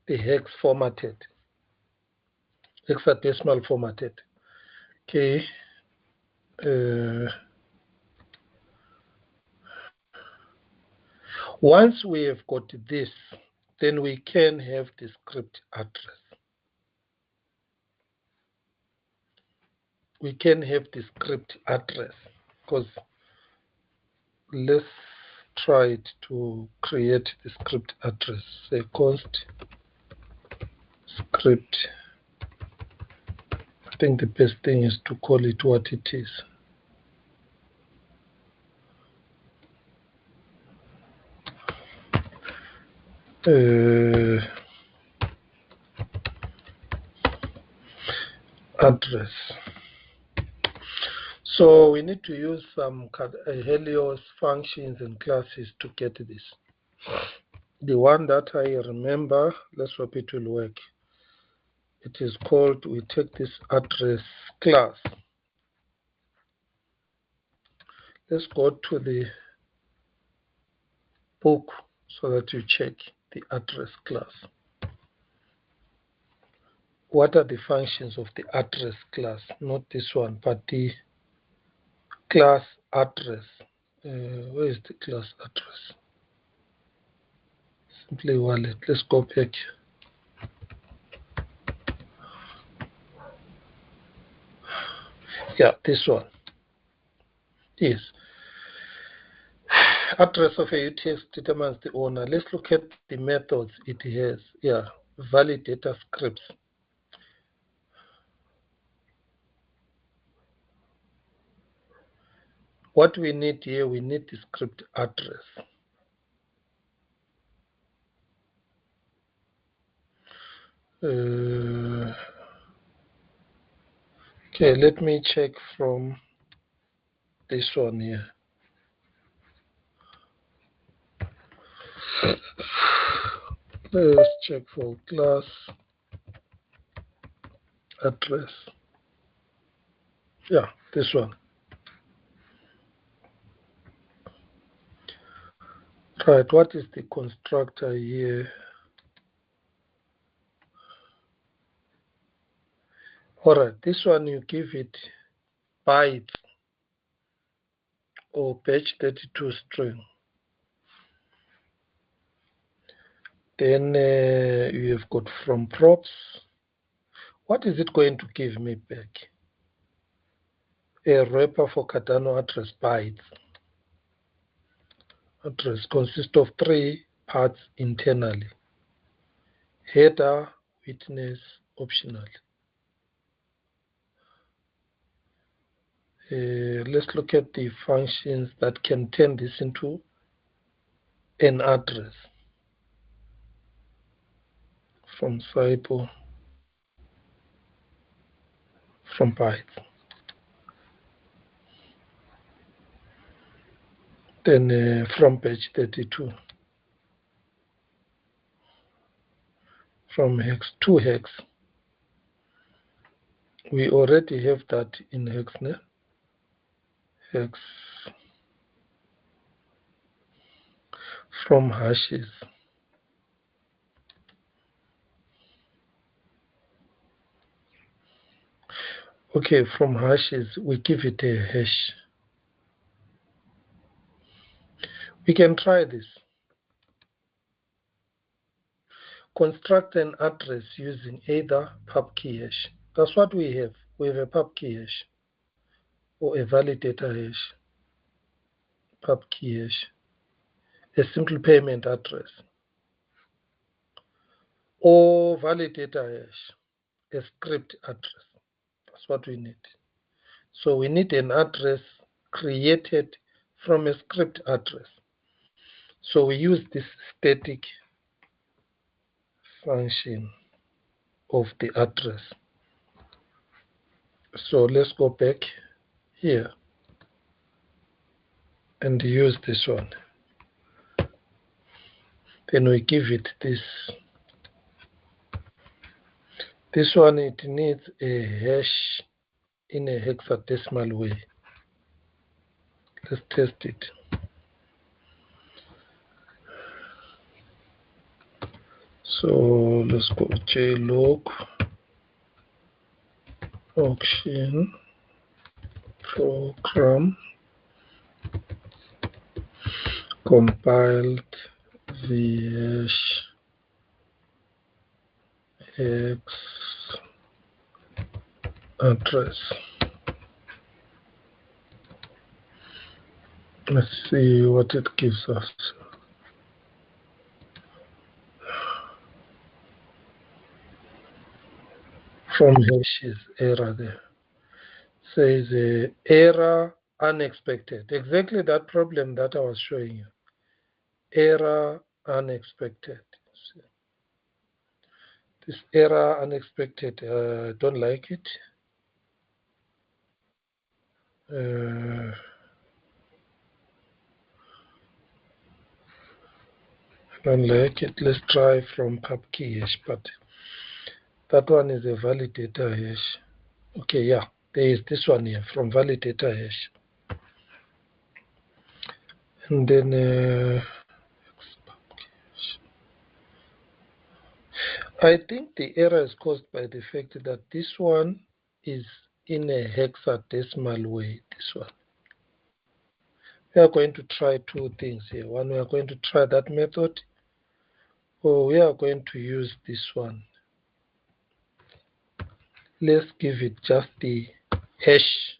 the hex formatted, hexadecimal formatted. Okay. Once we have got this, then we can have the script address. We can have the script address because let's try it to create the script address. Say const script. I think the best thing is to call it what it is. Address. So we need to use some Helios functions and classes to get this. The one that I remember, let's hope it will work. It is called, we take this address class. Let's go to the book so that you check the address class. What are the functions of the address class? Not this one, but the class address. Where is the class address? Simply wallet. Let's go back. Yeah, this one. Yes. Address of a UTX determines the owner. Let's look at the methods it has. Yeah, validator scripts. What we need here, we need the script address. Okay, let me check from this one here. Let's check for class address. Yeah, this one. Right, what is the constructor here? All right, this one you give it bytes or page 32 string. Then you have got from props. What is it going to give me back? A wrapper for Cardano address bytes. Address consists of 3 parts internally. Header, witness, optional. Let's look at the functions that can turn this into an address. From Cyber, from bytes. Then from page 32. From hex to hex. We already have that in hex, ne? Hex. from hashes. Okay, from hashes, we give it a hash. We can try this. Construct an address using either pubkey hash. That's what we have. We have a pubkey hash or a validator hash. Pubkey hash. A simple payment address. Or validator hash. A script address. That's what we need. So we need an address created from a script address. So we use this static function of the address. So let's go back here and use this one. Then we give it this. This one, it needs a hash in a hexadecimal way. Let's test it. So let's go JLog auction program compiled vh x address. Let's see what it gives us. From hashes error there. Says error unexpected. Exactly that problem that I was showing you. Error unexpected. This error unexpected, I don't like it. I don't like it. Let's try from pubkey hash, but that one is a validator hash. Okay, yeah, there is this one here from validator hash. And then I think the error is caused by the fact that this one is in a hexadecimal way, this one. We are going to try two things here. One, we are going to try that method, or we are going to use this one. Let's give it just the hash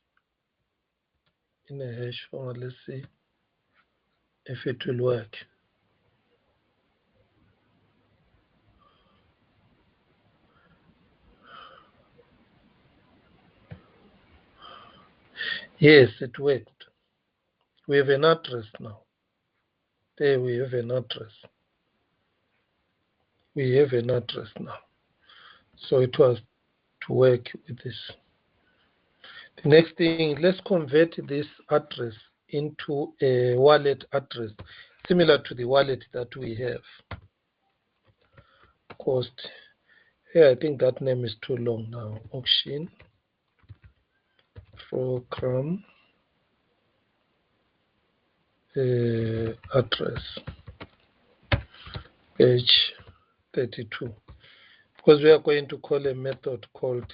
in a hash format. Let's see if it will work. Yes, it worked. We have an address now. There we have an address. We have an address now. So it was to work with this. The next thing, let's convert this address into a wallet address, similar to the wallet that we have. Cost. Yeah, I think that name is too long now. Auction program address page 32, because we are going to call a method called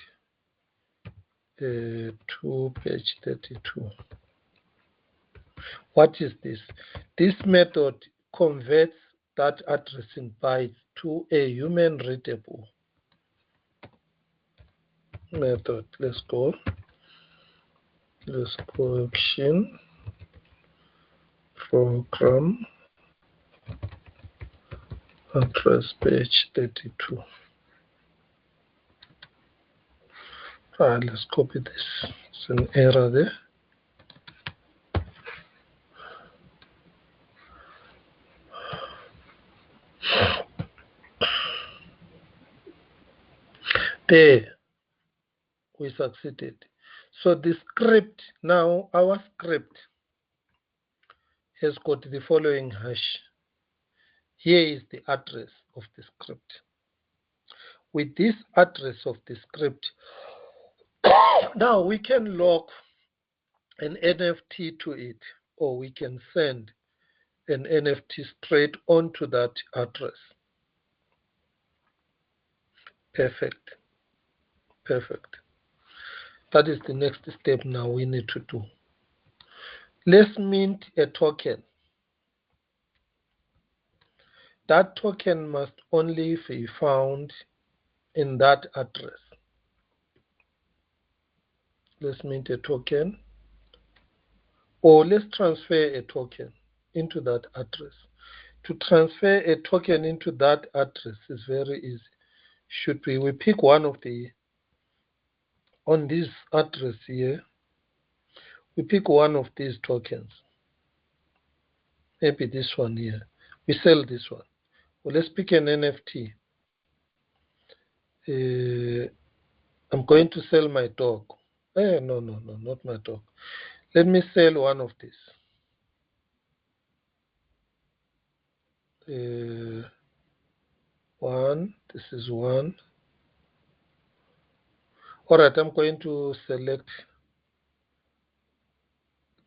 to page 32. What is this? This method converts that address in bytes to a human readable method. Let's go auction program address page 32. Let's copy this. It's an error there. There, we succeeded. So the script, now our script has got the following hash. Here is the address of the script. With this address of the script, now we can log an NFT to it, or we can send an NFT straight onto that address. Perfect. Perfect. That is the next step now we need to do. Let's mint a token. That token must only be found in that address. Let's mint a token, or let's transfer a token into that address. To transfer a token into that address is very easy. We pick one of the, on this address here, we pick one of these tokens. Maybe this one here. We sell this one. Well, let's pick an NFT. I'm going to sell my dog. No, not my dog. Let me sell one of these. One. This is one. All right, I'm going to select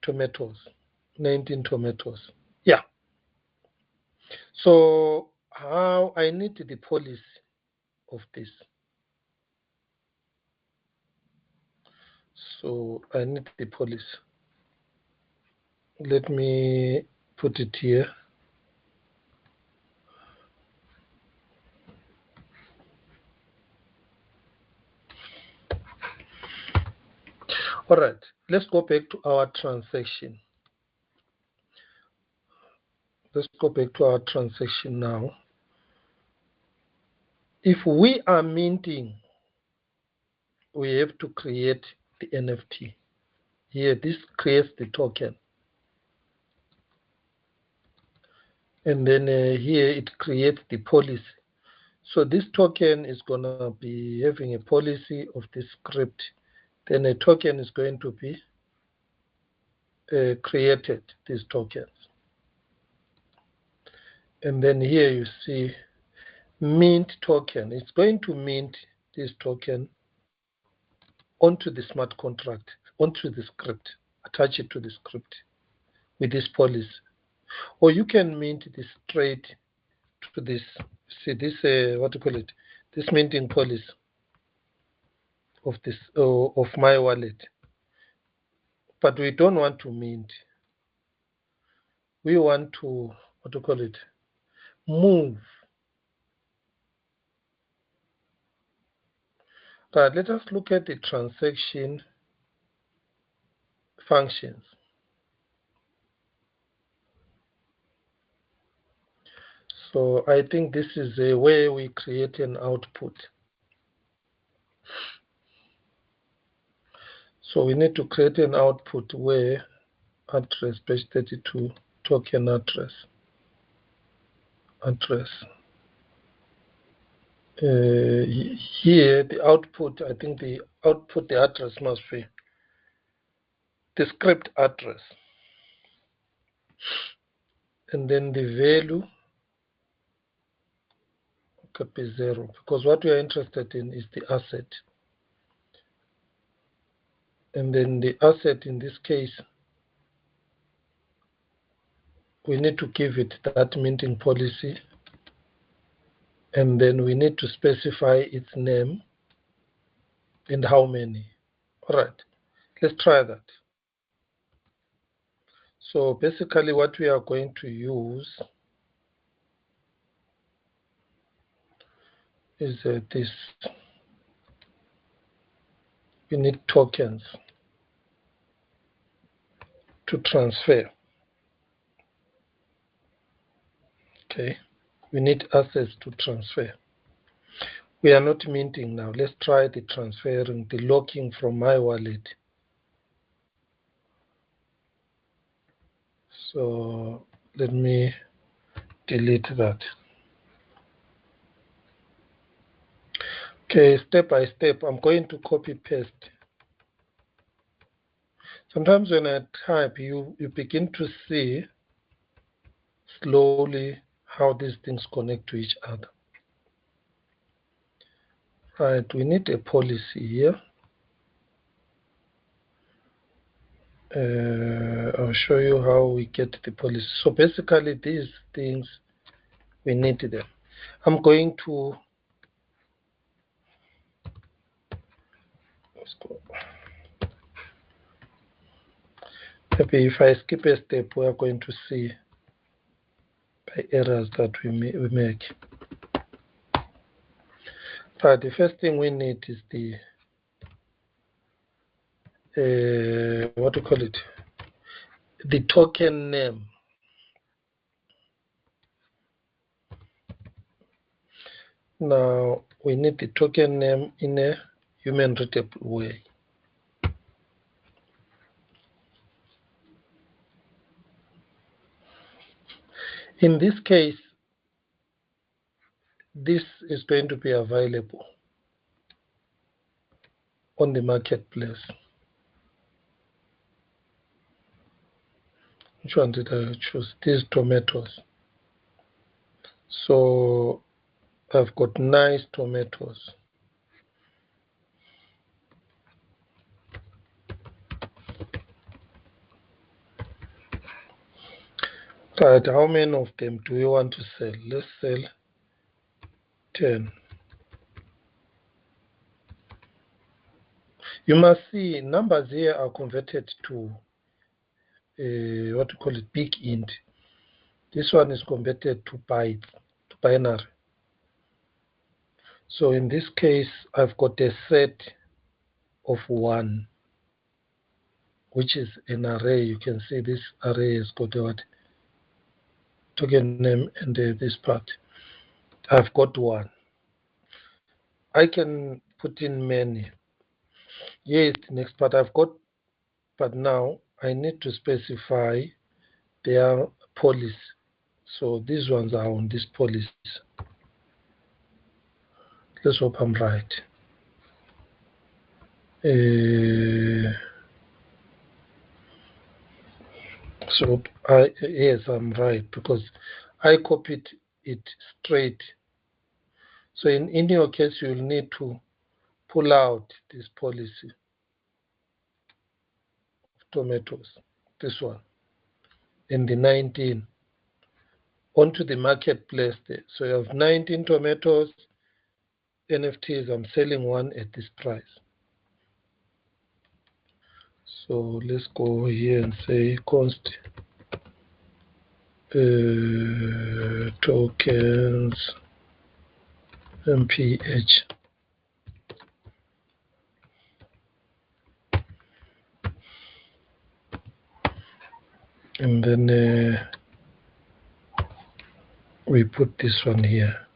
tomatoes. 19 tomatoes. Yeah. So how I need the policy of this. So I need the policy. Let me put it here. All right, let's go back to our transaction. Let's go back to our transaction now. If we are minting, we have to create the NFT. Here, this creates the token. And then here it creates the policy. So this token is going to be having a policy of this script. Then a token is going to be created, these tokens. And then here you see mint token. It's going to mint this token onto the smart contract, onto the script, attach it to the script with this policy. Or you can mint this straight to this, see this, what do you call it, this minting policy of this, of my wallet. But we don't want to mint. We want to, what do you call it, move. But let us look at the transaction functions. So I think this is a way we create an output. So we need to create an output where address page 32 token address. Here the output, I think the output, the address must be the script address. And then the value could be 0, because what we are interested in is the asset. And then the asset in this case, we need to give it that minting policy. And then we need to specify its name and how many. All right, let's try that. So basically what we are going to use is this. We need tokens to transfer. Okay, we need assets to transfer. We are not minting now. Let's try the transferring, the locking from my wallet. So let me delete that. Okay, step by step, I'm going to copy paste. Sometimes when I type, you begin to see slowly how these things connect to each other. Right, we need a policy here. I'll show you how we get the policy. So basically these things, we need them. I'm going to, let's go. Maybe if I skip a step, we are going to see by errors that we make. But the first thing we need is the, what do you call it? The token name. Now we need the token name in a human readable way. In this case, this is going to be available on the marketplace. Which one did I choose? These tomatoes. So I've got nice tomatoes. Right, how many of them do we want to sell? Let's sell 10. You must see numbers here are converted to what do you call it, big int. This one is converted to bytes, to binary. So in this case, I've got a set of 1, which is an array. You can see this array has got a what? Token name and this part. I've got 1. I can put in many. Here is the next part I've got, but now I need to specify their policy. So these ones are on this policy. Let's hope I'm right. So yes, I'm right, because I copied it straight. So in your case, you'll need to pull out this policy of tomatoes, this one, in the 19 onto the marketplace there. So you have 19 tomatoes, NFTs. I'm selling 1 at this price. So let's go here and say const tokens MPH. And then we put this one here.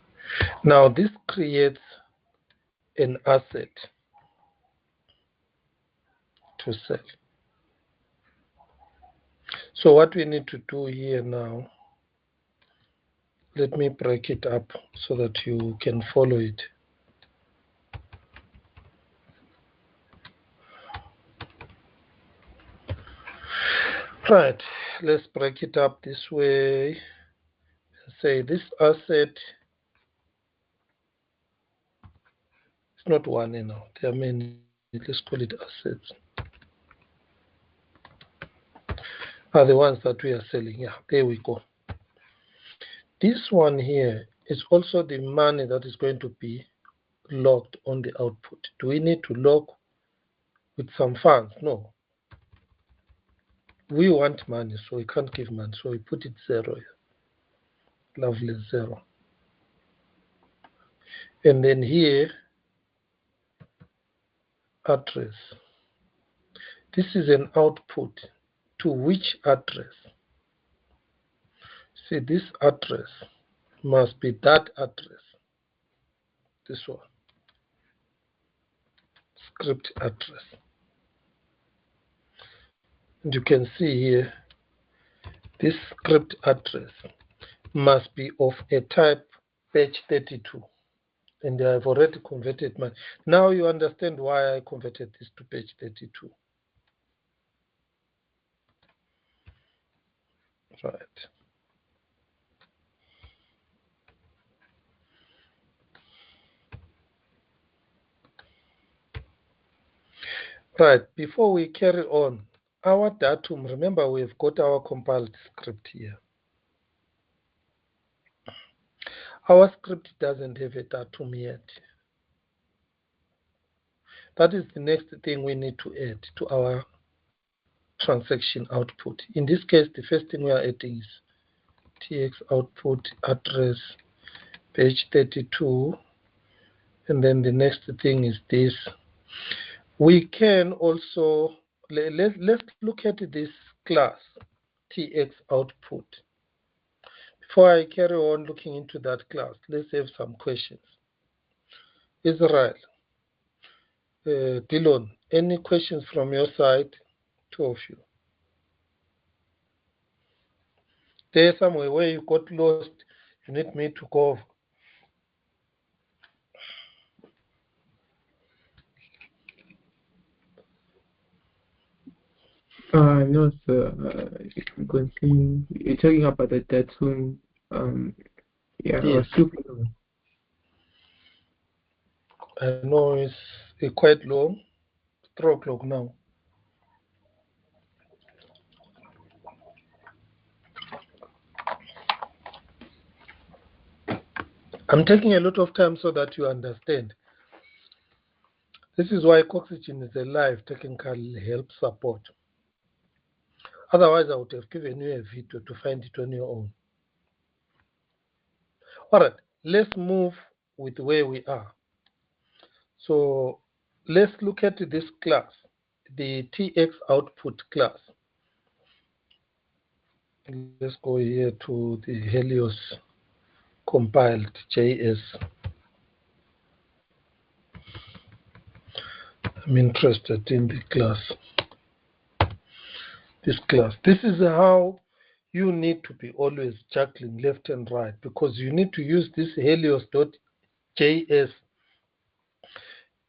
Now this creates an asset to sell. So what we need to do here now, let me break it up so that you can follow it. Right, let's break it up this way. Say this asset is not one, there are many. Let's call it assets. Are the ones that we are selling. Yeah, there we go. This one here is also the money that is going to be logged on the output. Do we need to log with some funds? No. We want money, so we can't give money. So we put it 0 here. Lovely 0. And then here, address. This is an output to which address? See, this address must be that address. This one. Script address. And you can see here, this script address must be of a type page 32. And I've already converted mine. Now you understand why I converted this to page 32. Right. Right. Before we carry on, our datum, remember we've got our compiled script here. Our script doesn't have a datum yet. That is the next thing we need to add to our transaction output. In this case, the first thing we are adding is TX output address page 32, and then the next thing is this. We can also, let's look at this class, TX output. Before I carry on looking into that class, let's have some questions. Israel, Dylan, any questions from your side? Two of you. There's somewhere where you got lost, you need me to go over. No, sir. You can continue. You're talking about the datum. Yeah, Yes. I know it's quite long. It's 3 o'clock now. I'm taking a lot of time so that you understand. This is why Coxygen is a live technical help support. Otherwise, I would have given you a video to find it on your own. All right, let's move with where we are. So let's look at this class, the TX output class. Let's go here to the Helios compiled JS. I'm interested in the class. This class. This is how you need to be always juggling left and right, because you need to use this Helios.js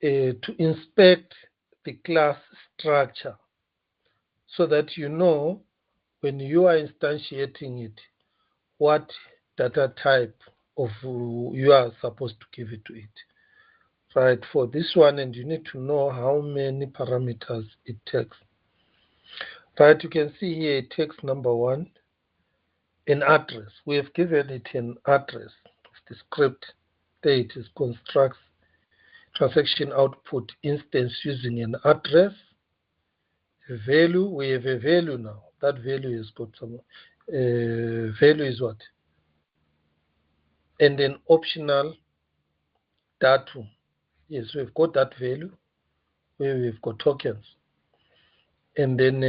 to inspect the class structure so that you know when you are instantiating it, what data type of you are supposed to give it to it. Right, for this one, and you need to know how many parameters it takes. Right, you can see here it takes number 1, an address. We have given it an address. The script there it is, constructs transaction output instance using an address, a value. We have a value now. That value has got some value is what? And then optional datum. Yes, we've got that value where we've got tokens. And then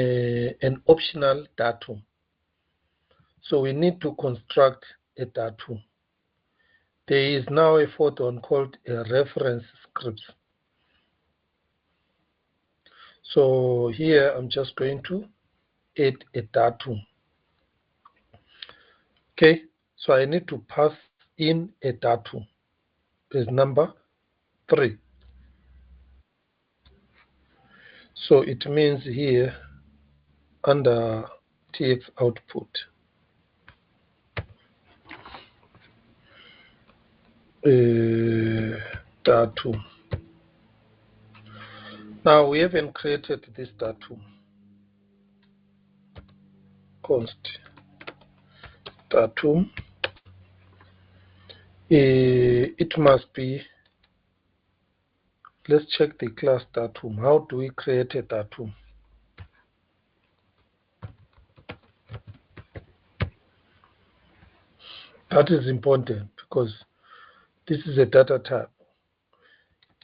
an optional datum. So we need to construct a datum. There is now a fourth one called a reference script. So here I'm just going to add a datum. Okay, so I need to pass in a datum. Is number 3. So it means here under TX output, datum. Now we haven't created this datum. Const datum. It must be. Let's check the class datum. How do we create a datum? That is important because this is a data type.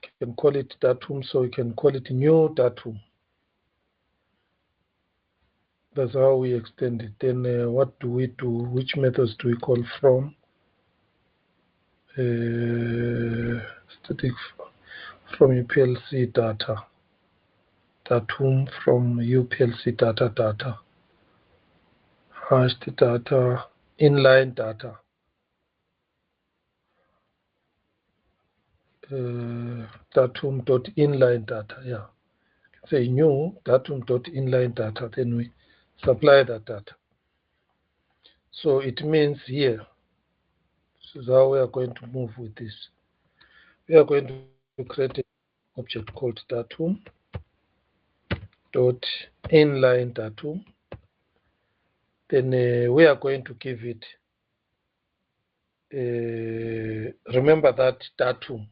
You can call it datum, so you can call it new datum. That's how we extend it. Then what do we do? Which methods do we call from? Static from UPLC data. Datum from UPLC data. Hashed data, inline data. Datum.inline data, yeah. Say new datum.inline data, then we supply that data. So it means here, this is how we are going to move with this. We are going to create an object called datum. dot inline datum. Then we are going to give it, remember that datum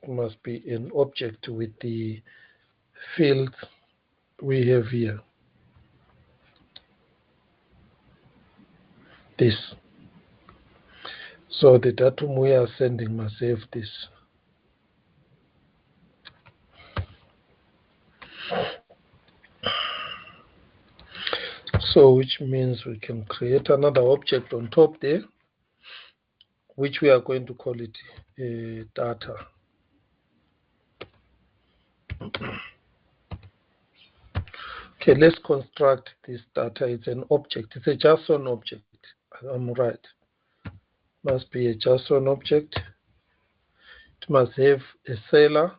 must be an object with the fields we have here. This. So the datum we are sending must have this. So which means we can create another object on top there, which we are going to call it data. Okay, let's construct this data. It's an object. It's a JSON object. I'm right. Must be a JSON object. It must have a seller,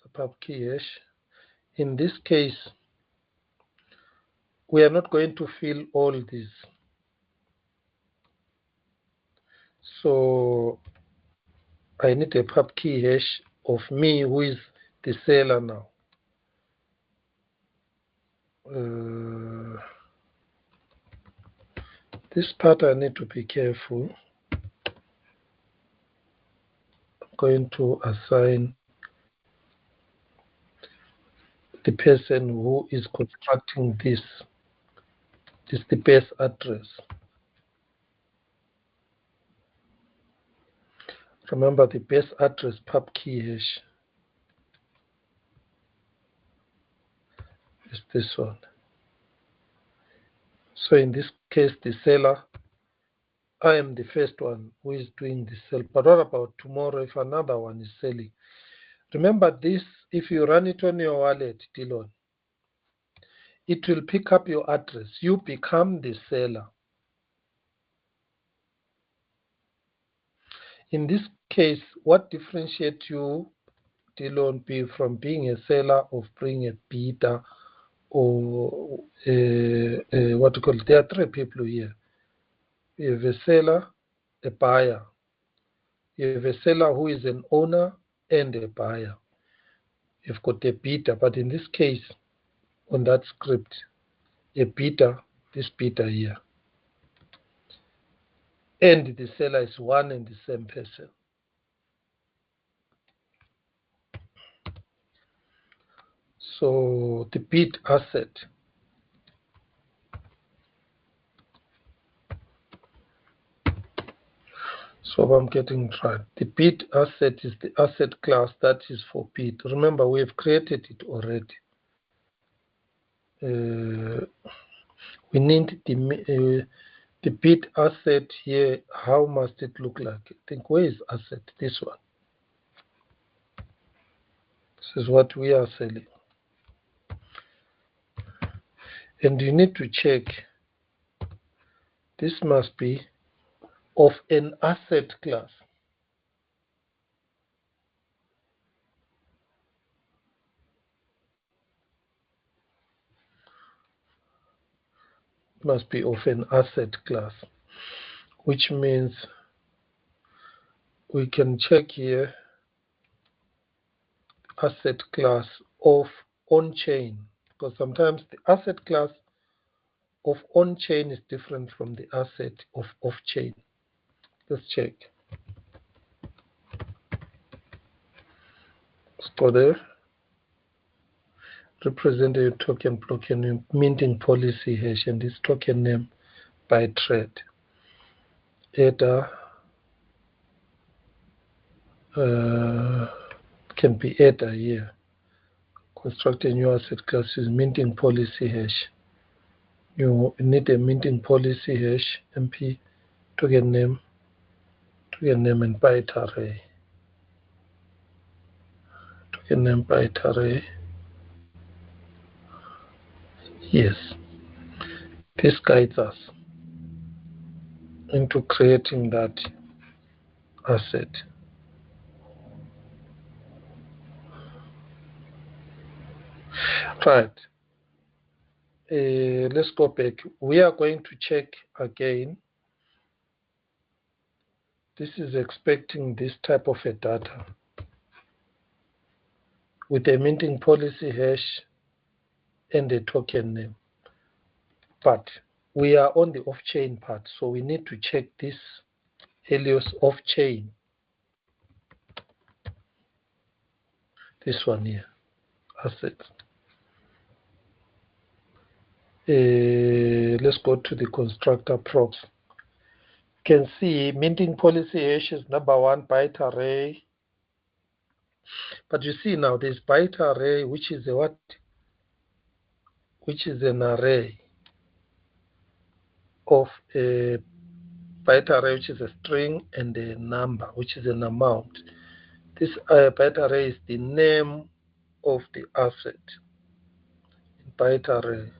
a pub key hash. In this case, we are not going to fill all these. So I need a pub key hash of me who is the seller now. This part I need to be careful. I'm going to assign the person who is constructing this. This is the base address. Remember the base address pub key hash is this one. So in this case, the seller, I am the first one who is doing the sale. But what about tomorrow if another one is selling? Remember this, if you run it on your wallet, Dylan, it will pick up your address. You become the seller. In this case, what differentiates you, Dylan, be from being a seller of being a bidder or what you call it? There are three people here. You have a seller, a buyer. You have a seller who is an owner and a buyer. You've got a bidder, but in this case, on that script, a bidder, this bidder here, and the seller is one and the same person. So the bid asset, so I'm getting right. The bid asset is the asset class that is for bid. Remember, we have created it already. We need the bid asset here. How must it look like? I think, where is asset? This one. This is what we are selling. And you need to check, this must be of an asset class. Must be of an asset class, which means we can check here asset class of on-chain, because sometimes the asset class of on-chain is different from the asset of off-chain. Let's check. Let's go there. Representative token block and minting policy hash, and this token name by thread. Header can be header here. Construct a new asset class is minting policy hash. You need a minting policy hash, MP, token name and byte array. Token name byte array. Yes. This guides us into creating that asset. Right. Let's go back. We are going to check again. This is expecting this type of a data. with a minting policy hash and a token name. But we are on the off-chain part, so we need to check this Helios off-chain. This one here, assets. Let's go to the constructor props. You can see minting policy hash is number 1 byte array. But you see now there's byte array, which is a what? Which is an array of a byte array, which is a string, and a number, which is an amount. This byte array is the name of the asset. Byte array.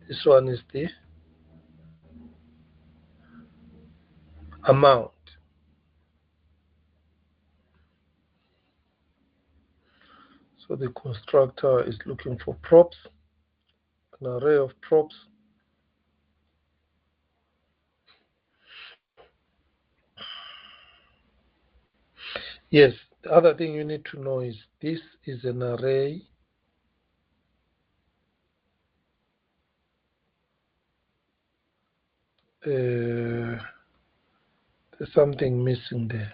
This one is the amount. So the constructor is looking for props, an array of props. Yes, the other thing you need to know is this is an array there's something missing there.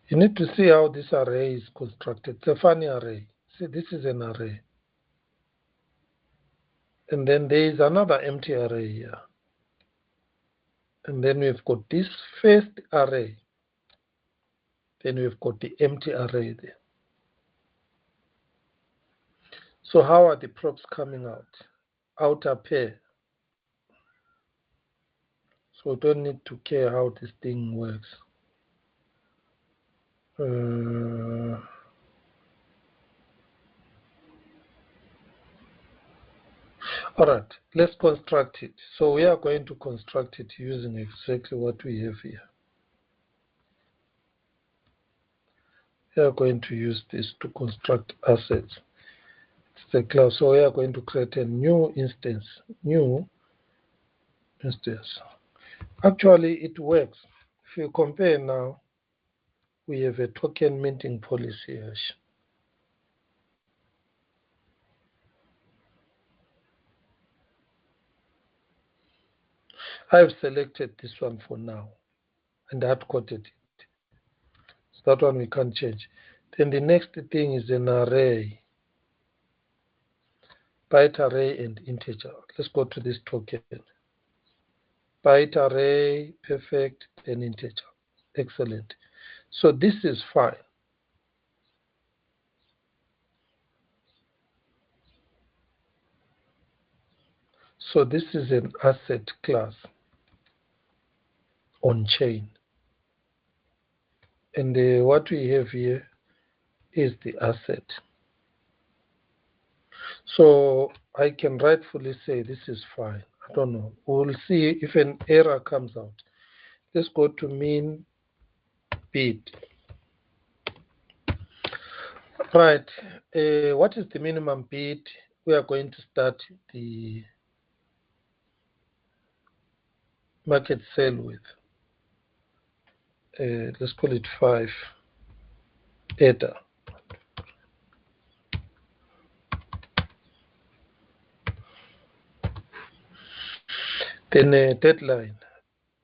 You need to see how this array is constructed. It's a funny array. See, this is an array. And then there is another empty array here. And then we've got this first array. Then we've got the empty array there. So how are the props coming out? Outer pair. So we don't need to care how this thing works. All right, let's construct it. So we are going to construct it using exactly what we have here. We are going to use this to construct assets. It's the class. So we are going to create a new instance. Actually, it works. If you compare now, we have a token minting policy hash. I've selected this one for now and hard coded it. So that one we can't change. Then the next thing is an array, byte array and integer. Let's go to this token. Byte array, perfect, then integer. Excellent. So this is fine. So this is an asset class on chain. And what we have here is the asset. So I can rightfully say this is fine. I don't know. We'll see if an error comes out. Let's go to min bid. Right. What is the minimum bid? We are going to start the market sale with. Let's call it 5 Ether. Then deadline,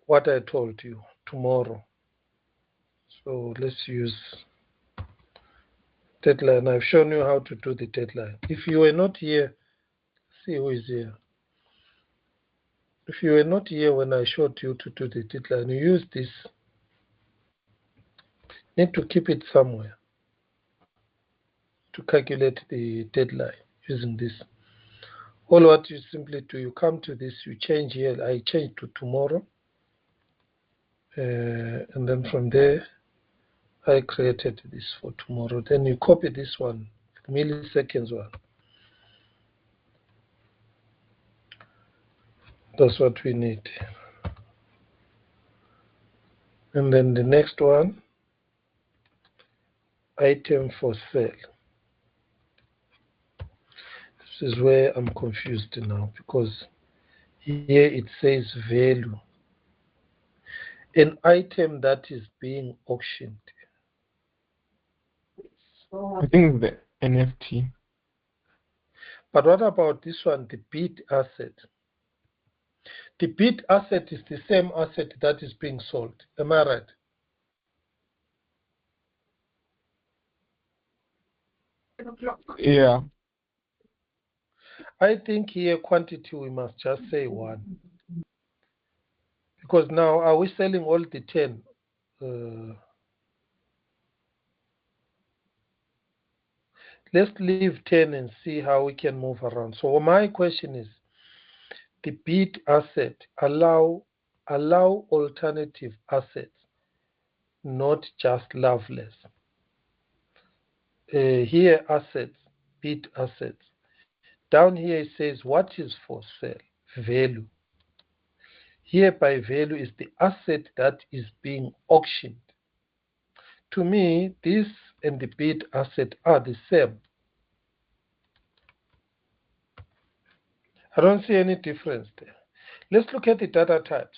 what I told you, tomorrow. So let's use deadline. I've shown you how to do the deadline. If you were not here, see who is here. If you were not here when I showed you to do the deadline, you use this. Need to keep it somewhere to calculate the deadline using this. All what you simply do, you come to this, you change here. I change to tomorrow. And then from there, I created this for tomorrow. Then you copy this one, milliseconds one. That's what we need. And then the next one, item for sale. This is where I'm confused now because here it says value. An item that is being auctioned. I think the NFT. But what about this one, the bid asset? The bid asset is the same asset that is being sold. Am I right? Yeah. I think here quantity we must just say 1. Because now are we selling all the 10? Let's leave 10 and see how we can move around. So my question is, the bid asset allow alternative assets, not just Loveless. Here assets, bid assets. Down here it says what is for sale, value. Here by value is the asset that is being auctioned. To me, this and the bid asset are the same. I don't see any difference there. Let's look at the data types.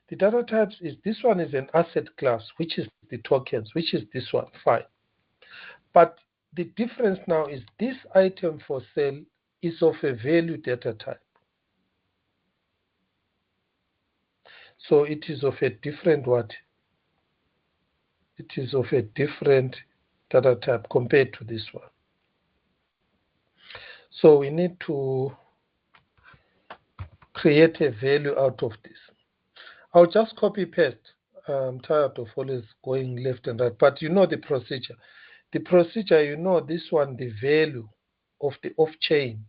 The data types is this one is an asset class, which is the tokens, which is this one, fine. But the difference now is this item for sale is of a value data type. So it is of a different what? It is of a different data type compared to this one. So we need to create a value out of this. I'll just copy paste. I'm tired of always going left and right, but you know the procedure. The procedure, you know this one, the value of the off-chain.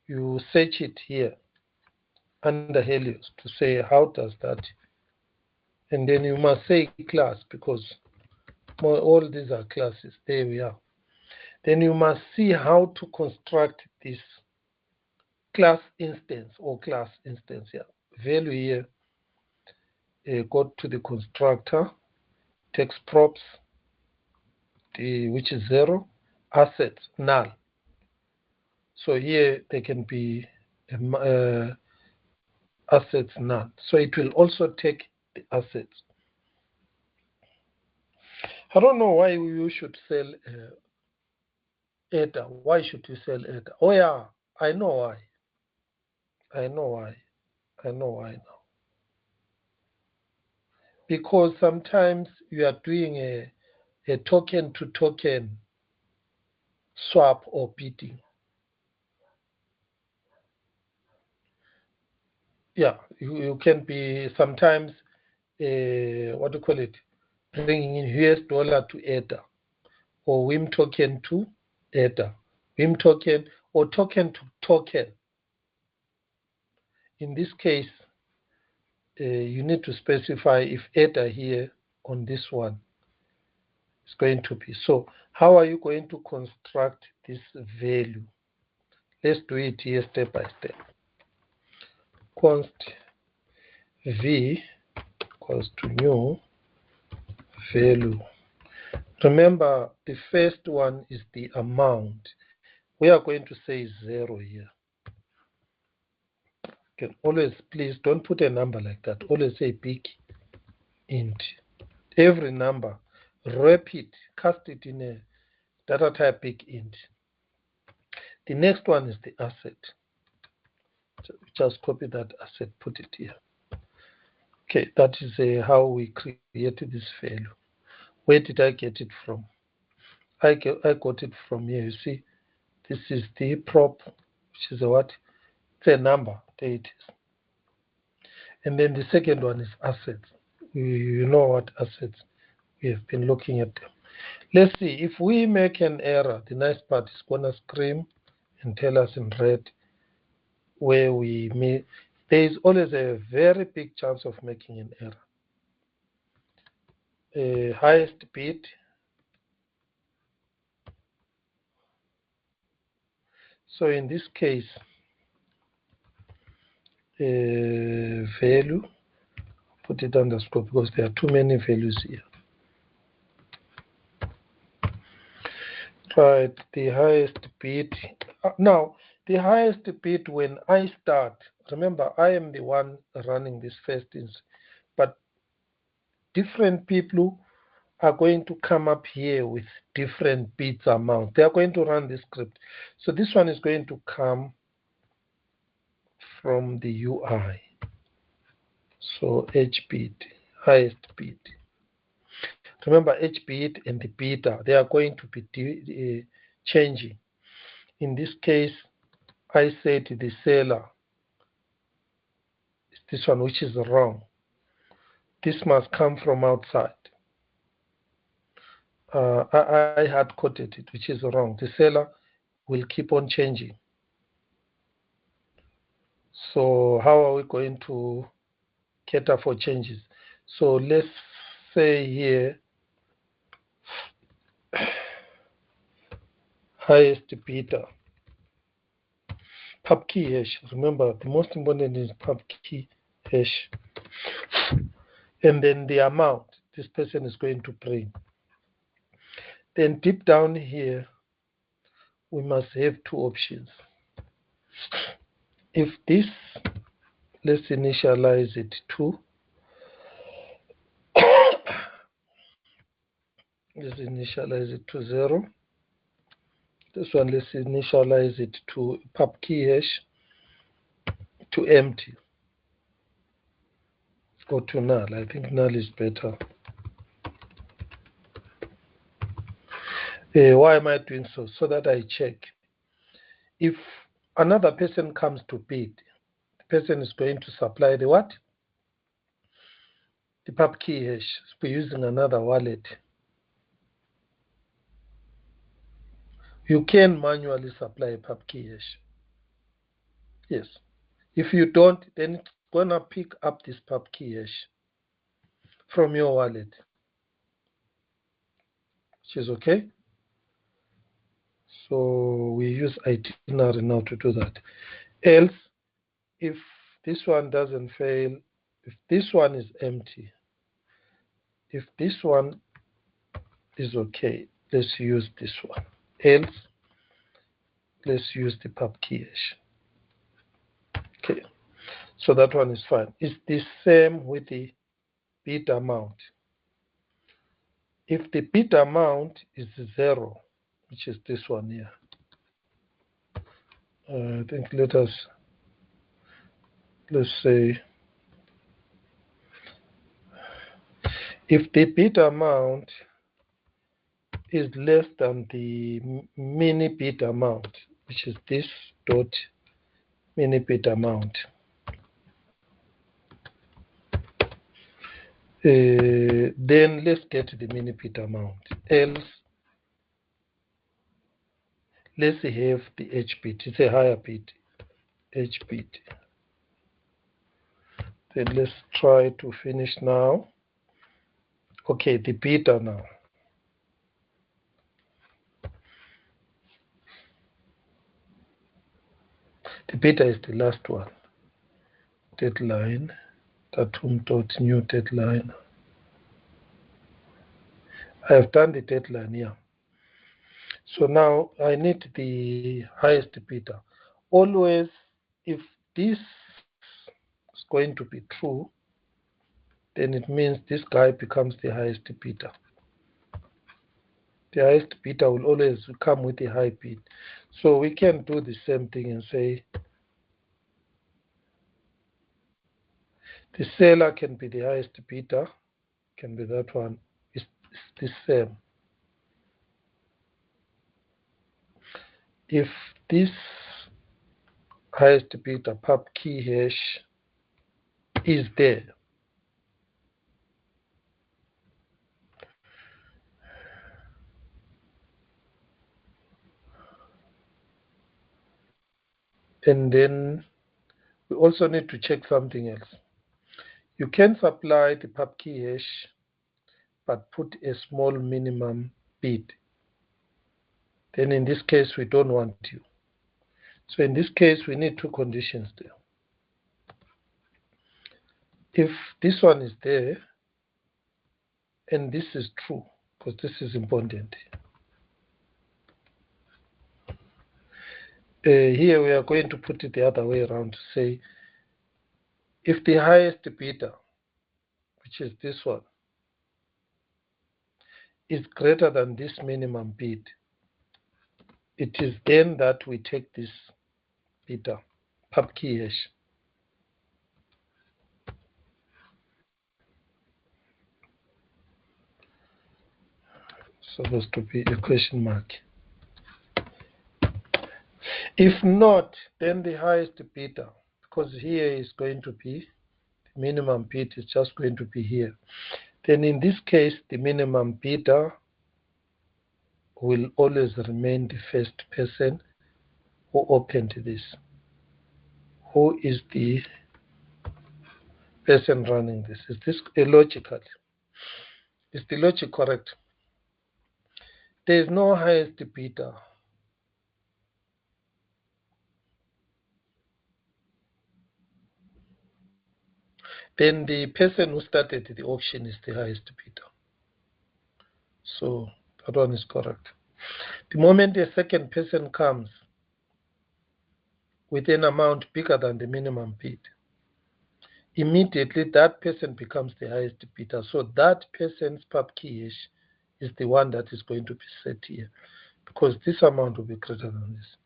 You search it here under Helios to say how does that, and then you must say class because all these are classes. There we are. Then you must see how to construct this class instance or class instance. Yeah, value here. Go to the constructor, text props, which is 0, assets null. So here they can be assets null. So it will also take the assets. I don't know why you should sell ADA. Why should you sell ADA? Oh yeah, I know why. I know why. I know why now. Because sometimes you are doing a token to token swap or bidding. Yeah, you can be sometimes, what do you call it, bringing in US dollar to ADA or WIM token to ADA, WIM token or token to token. In this case, you need to specify if ADA here on this one is going to be. So how are you going to construct this value? Let's do it here step by step. Const v equals to new value. Remember, the first one is the amount. We are going to say 0 here. You can always, please don't put a number like that. Always say big int. Every number, wrap it, cast it in a data type big int. The next one is the asset. So just copy that asset, put it here. Okay, that is how we created this value. Where did I get it from? I got it from here. You see, this is the prop, which is a what? It's a number. There it is. And then the second one is assets. You know what assets? We have been looking at them. Let's see. If we make an error, the nice part is going to scream and tell us in red where we may. There is always a very big chance of making an error. Highest bid. So in this case, value, put it underscore because there are too many values here. Right, the highest bid. Now, the highest bid when I start, remember I am the one running this first instance, but different people are going to come up here with different bits amount. They are going to run this script. So this one is going to come from the UI. So H bit, highest bit. Remember, H bit and the beta, they are going to be changing. In this case, I said the seller is this one, which is wrong. This must come from outside. I had quoted it, which is wrong. The seller will keep on changing. So how are we going to cater for changes? So let's say here, highest beta, pub key hash. Remember, the most important is pub key hash. And then the amount this person is going to bring. Then deep down here, we must have two options. If this, let's initialize it to, let's initialize it to 0. This one, let's initialize it to pub key hash to empty or to null. I think null is better. Why am I doing so? So that I check. If another person comes to bid, the person is going to supply the what? The pub key hash. We're using another wallet. You can manually supply a pub key hash. Yes. If you don't, then it's going to pick up this pub key hash from your wallet, which is okay. So we use itinerary now to do that. Else, if this one doesn't fail, if this one is empty, if this one is okay, let's use this one. Else, let's use the pub key hash. Okay, so that one is fine. It's the same with the bid amount. If the bid amount is 0, which is this one here, I think let's say, if the bid amount is less than the mini bid amount, which is this dot mini bid amount, then let's get the mini bid amount. Else, let's have the H bid. It's a higher bid, H bid. Then let's try to finish now. Okay, the bidder now. The bidder is the last one. Deadline, datum.new deadline. I have done the deadline here. So now I need the highest bidder. Always, if this is going to be true, then it means this guy becomes the highest bidder. The highest bidder will always come with a high bid. So we can do the same thing and say the seller can be the highest bidder, can be that one. It's the same. If this highest bidder pub key hash is there, and then we also need to check something else. You can supply the pub key hash, but put a small minimum bid. Then in this case, we don't want you. So in this case, we need two conditions there. If this one is there, and this is true, because this is important. Here we are going to put it the other way around to say, if the highest bidder, which is this one, is greater than this minimum bid, it is then that we take this beta, pub key hash. Supposed to be a question mark. If not, then the highest beta, because here is going to be, the minimum bid is just going to be here. Then in this case, the minimum bidder will always remain the first person who opened this. Who is the person running this? Is this illogical? Is the logic correct? There is no highest bidder. Then the person who started the auction is the highest bidder. So that one is correct. The moment a second person comes with an amount bigger than the minimum bid, immediately that person becomes the highest bidder. So that person's pub key hash is the one that is going to be set here, because this amount will be greater than this.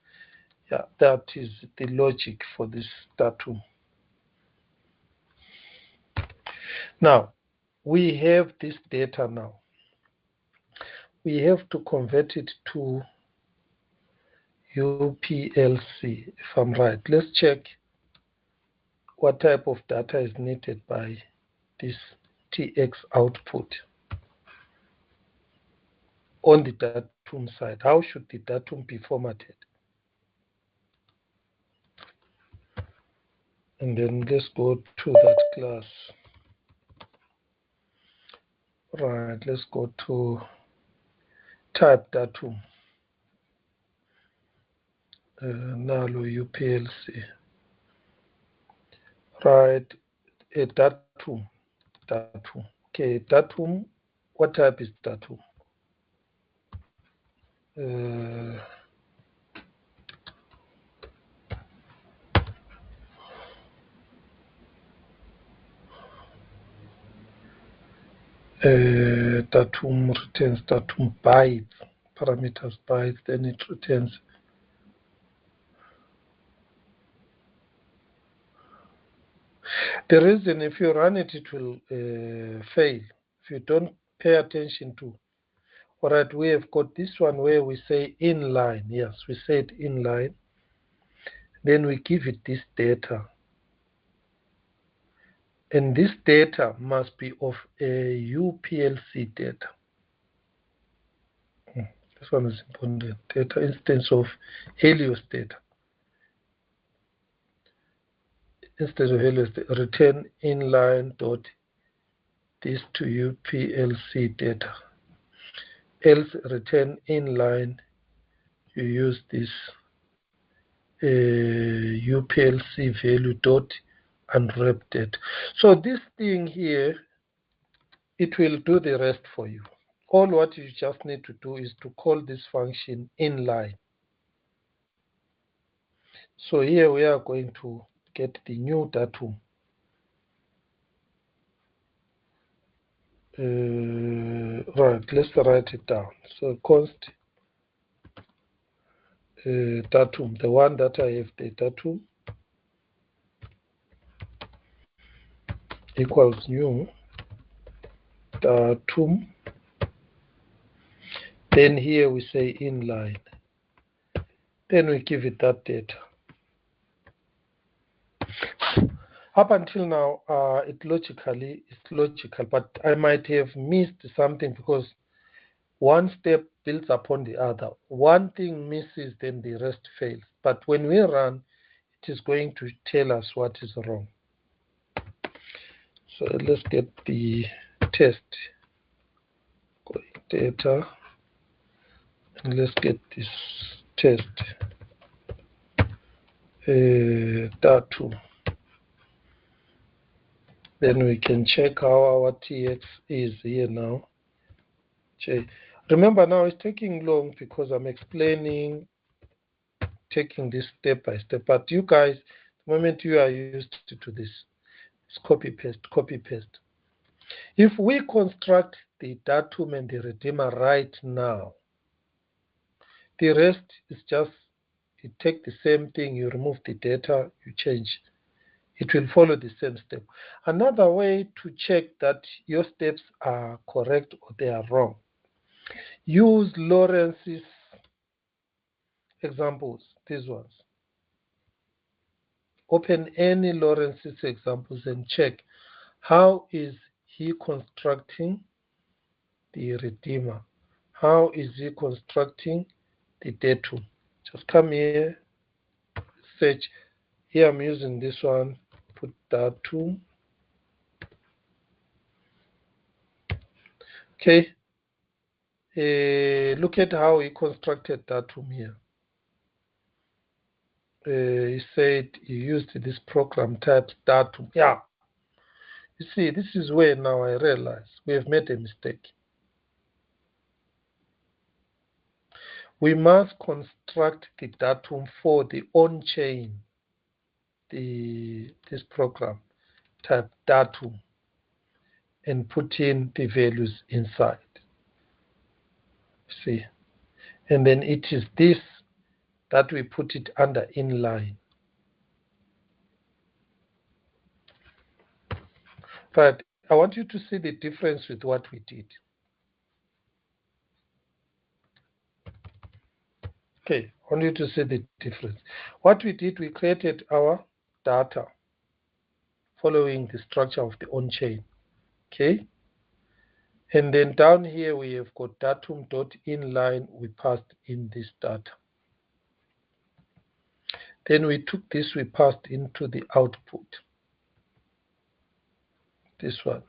Yeah, that is the logic for this datum. Now, we have this data now. We have to convert it to UPLC, if I'm right. Let's check what type of data is needed by this TX output. On the datum side, how should the datum be formatted? And then let's go to that class. Right, let's go to type datum. Nalo UPLC. Right, a datum. Datum. Okay, datum. What type is datum? Datum returns datum bytes, parameters bytes, then it returns. The reason, if you run it, it will fail. If you don't pay attention to. All right, we have got this one where we say inline. Yes, we said inline. Then we give it this data. And this data must be of a UPLC data. This one is important. Data instance of Helios data. Instead of Helios, return inline dot this to UPLC data. Else return inline, you use this UPLC value dot unwrap data. So this thing here, it will do the rest for you. All what you just need to do is to call this function inline. So here we are going to get the new datum. Right, let's write it down. So const datum, the one that I have, the datum equals new datum. Then here we say inline. Then we give it that data. Up until now, it's logical, but I might have missed something because one step builds upon the other. One thing misses, then the rest fails. But when we run, it is going to tell us what is wrong. So let's get the test. Data. And let's get this test. Datum. Then we can check how our TX is here now. Remember now it's taking long because I'm explaining, taking this step by step. But you guys, the moment you are used to this, it's copy paste, copy paste. If we construct the datum and the redeemer right now. The rest is just, you take the same thing, you remove the data, you change. It will follow the same step. Another way to check that your steps are correct or they are wrong, use Lawrence's examples, these ones. Open any Lawrence's examples and check how is he constructing the redeemer. How is he constructing the datum? Just come here, search. Here I'm using this one, put datum. Okay. Look at how he constructed datum here. He said he used this program type datum. Yeah. You see, this is where now I realize we have made a mistake. We must construct the datum for the on-chain, this program type datum, and put in the values inside. See, and then it is this that we put it under inline. Right. I want you to see the difference with what we did. Okay, I want you to see the difference. What we did, we created our data following the structure of the on-chain. Okay, and then down here we have got datum.inline, we passed in this data. Then we took this, we passed into the output. This one,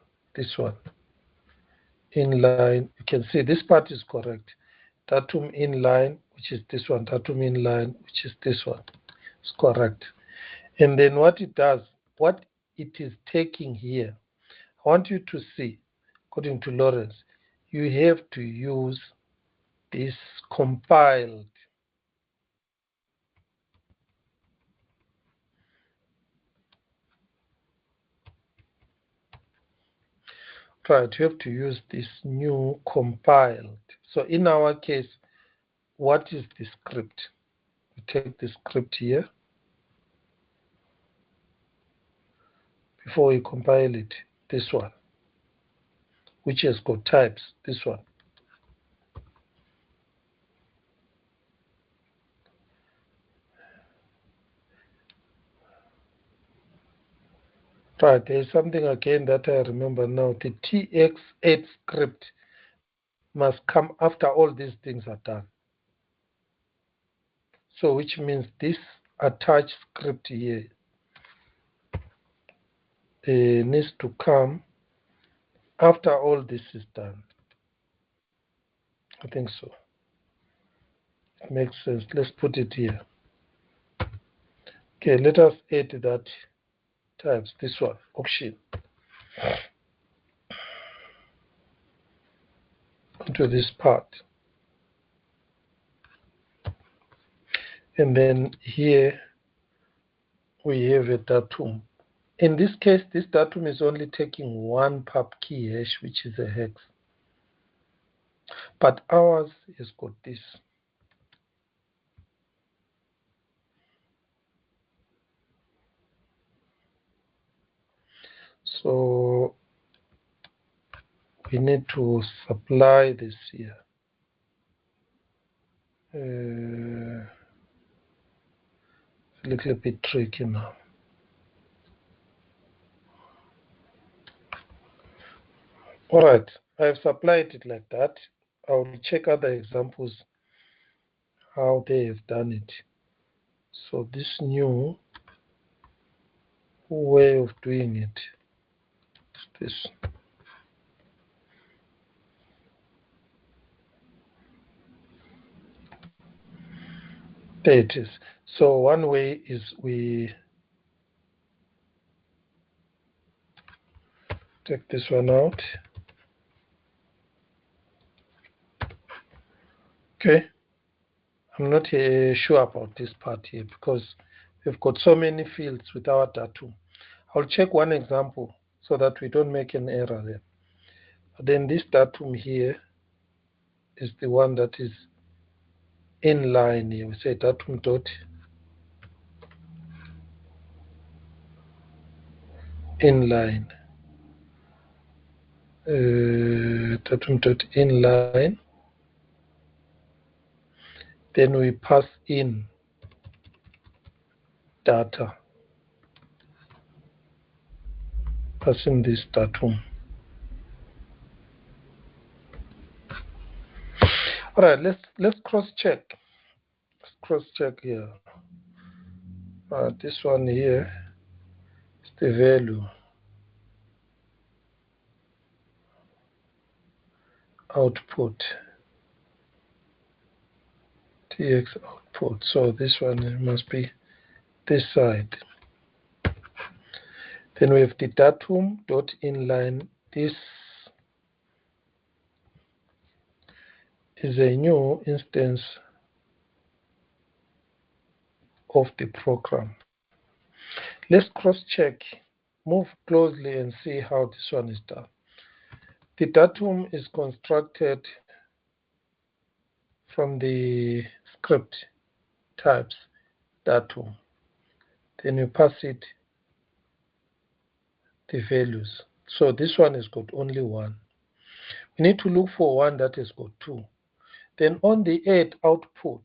inline. You can see this part is correct. Datum inline, which is this one, datum inline, which is this one, is correct. And then what it does, what it is taking here, I want you to see, according to Lawrence, you have to use this compiled. Right, you have to use this new compiled. So in our case, what is the script? We take the script here. Before we compile it, this one, which has got types, this one. Right, there's something again that I remember now. The TX8 script must come after all these things are done. So which means this attached script here needs to come after all this is done. I think so. It makes sense. Let's put it here. Okay, let us add that types, this one, auction, into this part. And then here we have a datum. In this case, this datum is only taking one pub key hash, which is a hex. But ours has got this. So we need to supply this here. It's a little bit tricky now. All right, I have supplied it like that. I will check other examples, how they have done it. So this new way of doing it is this. There it is. So one way is we take this one out. Okay. I'm not sure about this part here because we've got so many fields with our datum. I'll check one example so that we don't make an error there. Then this datum here is the one that is in line here. We say datum dot inline. Datum dot inline. Then we pass in data. Pass in this datum. All right, let's cross check. Let's cross check here. This one here is the value. Output. TX output. So this one must be this side. Then we have the datum dot inline. This is a new instance of the program. Let's cross check, move closely and see how this one is done. The datum is constructed from the script types datum. Then you pass it the values. So this one has got only one. We need to look for one that has got two. Then on the add output,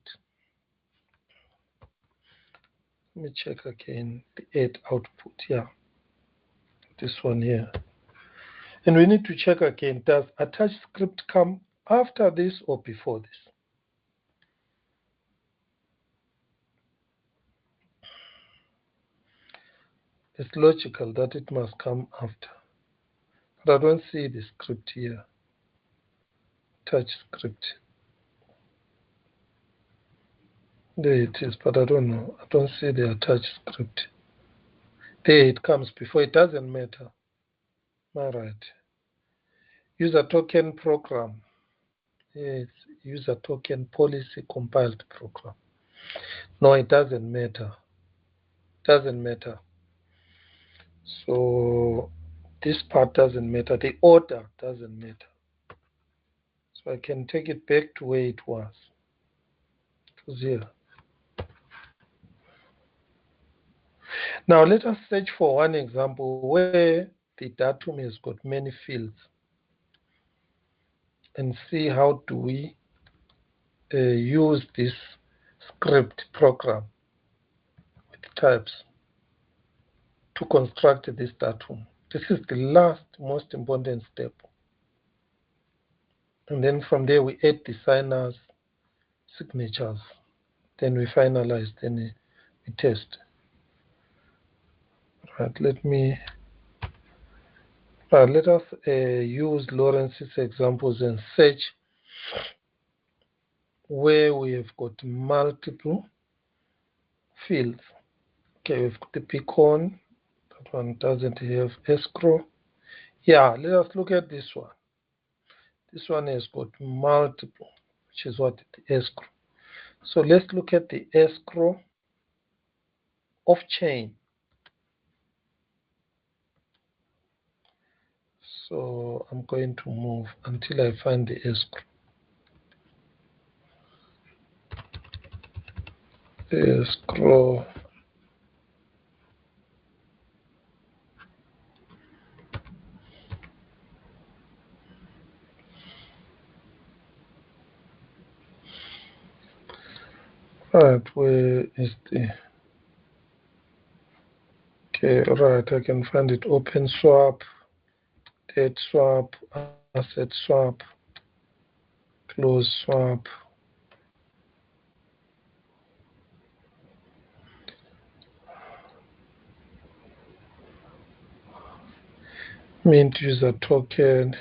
let me check again the add output. Yeah, this one here. And we need to check again, does attach script come after this or before this? It's logical that it must come after. But I don't see the script here. Touch script. There it is, but I don't know. I don't see the attached script. There it comes before. It doesn't matter. All right. User token program. Yes, user token policy compiled program. No, it doesn't matter. Doesn't matter. So this part doesn't matter. The order doesn't matter. So I can take it back to where it was. It was here. Now let us search for one example where the datum has got many fields and see how do we use this script program with types to construct this datum. This is the last most important step. And then from there we add the signers, signatures. Then we finalize, then we test. Right, let us use Lawrence's examples and search where we have got multiple fields. Okay, we've got the beacon. That one doesn't have escrow. Yeah, let us look at this one. This one has got multiple, which is what? The escrow. So let's look at the escrow of chain. So I'm going to move until I find the escrow. Escrow. Right, where is the... Okay, right, I can find it. Open swap, date swap, asset swap, close swap. Mint user token.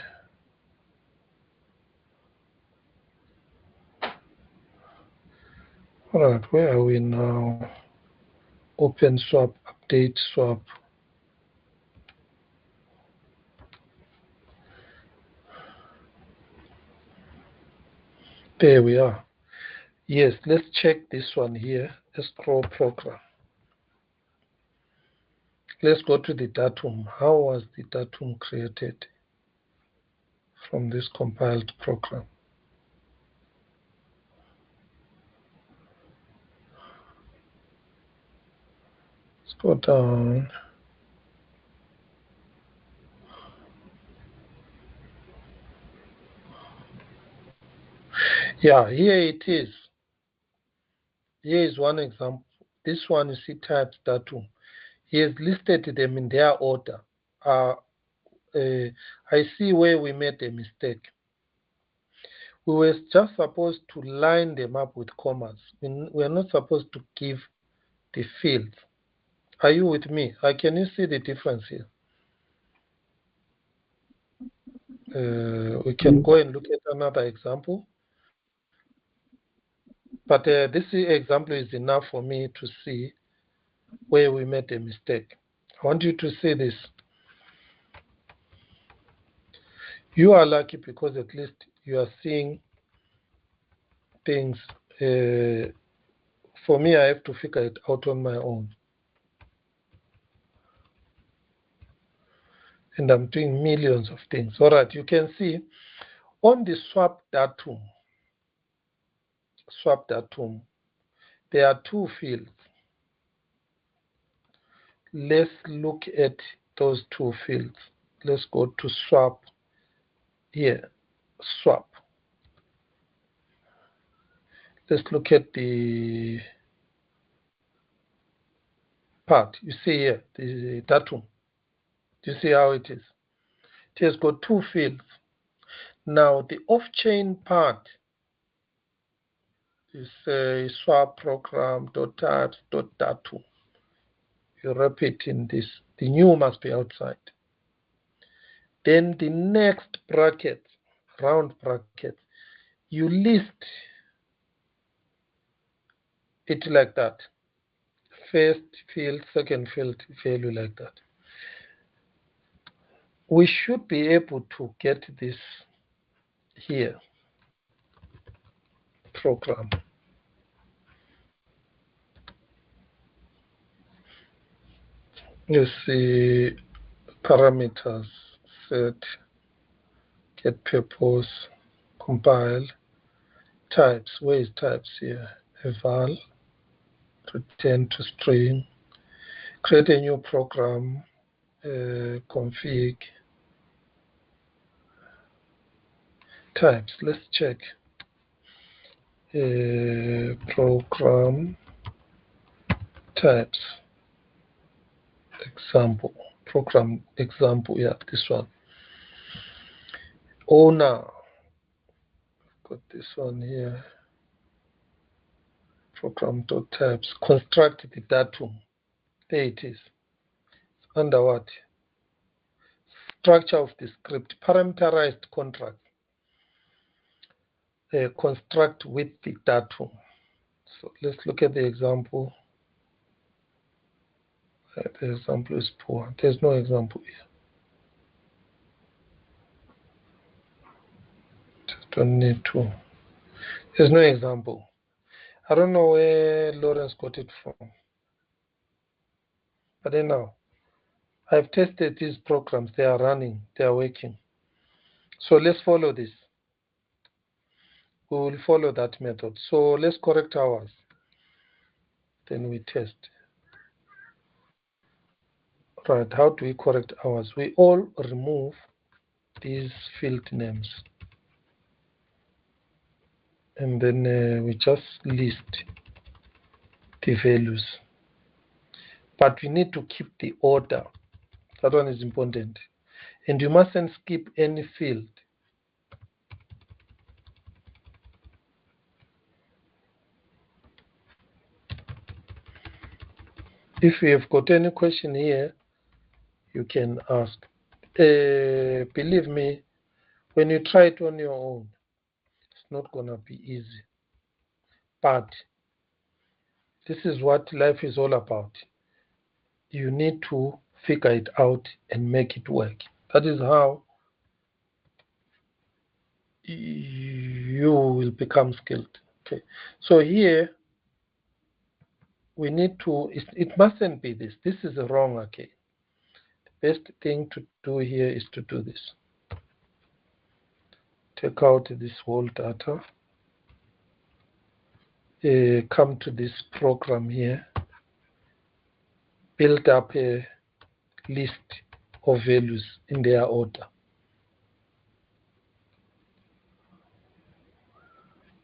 All right, where are we now? Open swap, update swap. There we are. Yes, let's check this one here, escrow program. Let's go to the datum. How was the datum created? from this compiled program. Let's go down. Yeah, here it is. Here is one example. This one you see types datum. He has listed them in their order. I see where we made a mistake. We were just supposed to line them up with commas. We are not supposed to give the fields. Are you with me? Can you see the difference here? We can go and look at another example. But this example is enough for me to see where we made a mistake. I want you to see this. You are lucky because at least you are seeing things. For me, I have to figure it out on my own. And I'm doing millions of things. All right, you can see on the swap datum, there are two fields. Let's look at those two fields. Let's go to swap here, swap. Let's look at the part. You see here, the datum. Do you see how it is? It has got two fields. Now, the off-chain part is swap program dot types dot datum. You repeat in this. The new must be outside. Then the next bracket, round bracket, you list it like that. First field, second field, value like that. We should be able to get this here. Program. You see parameters, set, get purpose, compile, types. Where is types here? Eval, return to string, create a new program, config, types. Let's check. Program types. Example. Program example. Yeah, this one. Owner. Got this one here. Program.types. Construct the datum. There it is. Under what? Structure of the script. Parameterized contract. Construct with the datum. So let's look at the example. The example is poor. There's no example here. Just don't need to. There's no example. I don't know where Lawrence got it from. But then now, I've tested these programs. They are running. They are working. So let's follow this. We will follow that method. So let's correct ours. Then we test. Right, how do we correct ours? We all remove these field names. And then we just list the values. But we need to keep the order. That one is important. And you mustn't skip any field. If you have got any question here, you can ask. Believe me, when you try it on your own, it's not going to be easy. But this is what life is all about. You need to figure it out and make it work. That is how you will become skilled. Okay. So here, we need to, it mustn't be this. This is wrong, okay. The best thing to do here is to do this. take out this whole data, come to this program here, build up a list of values in their order.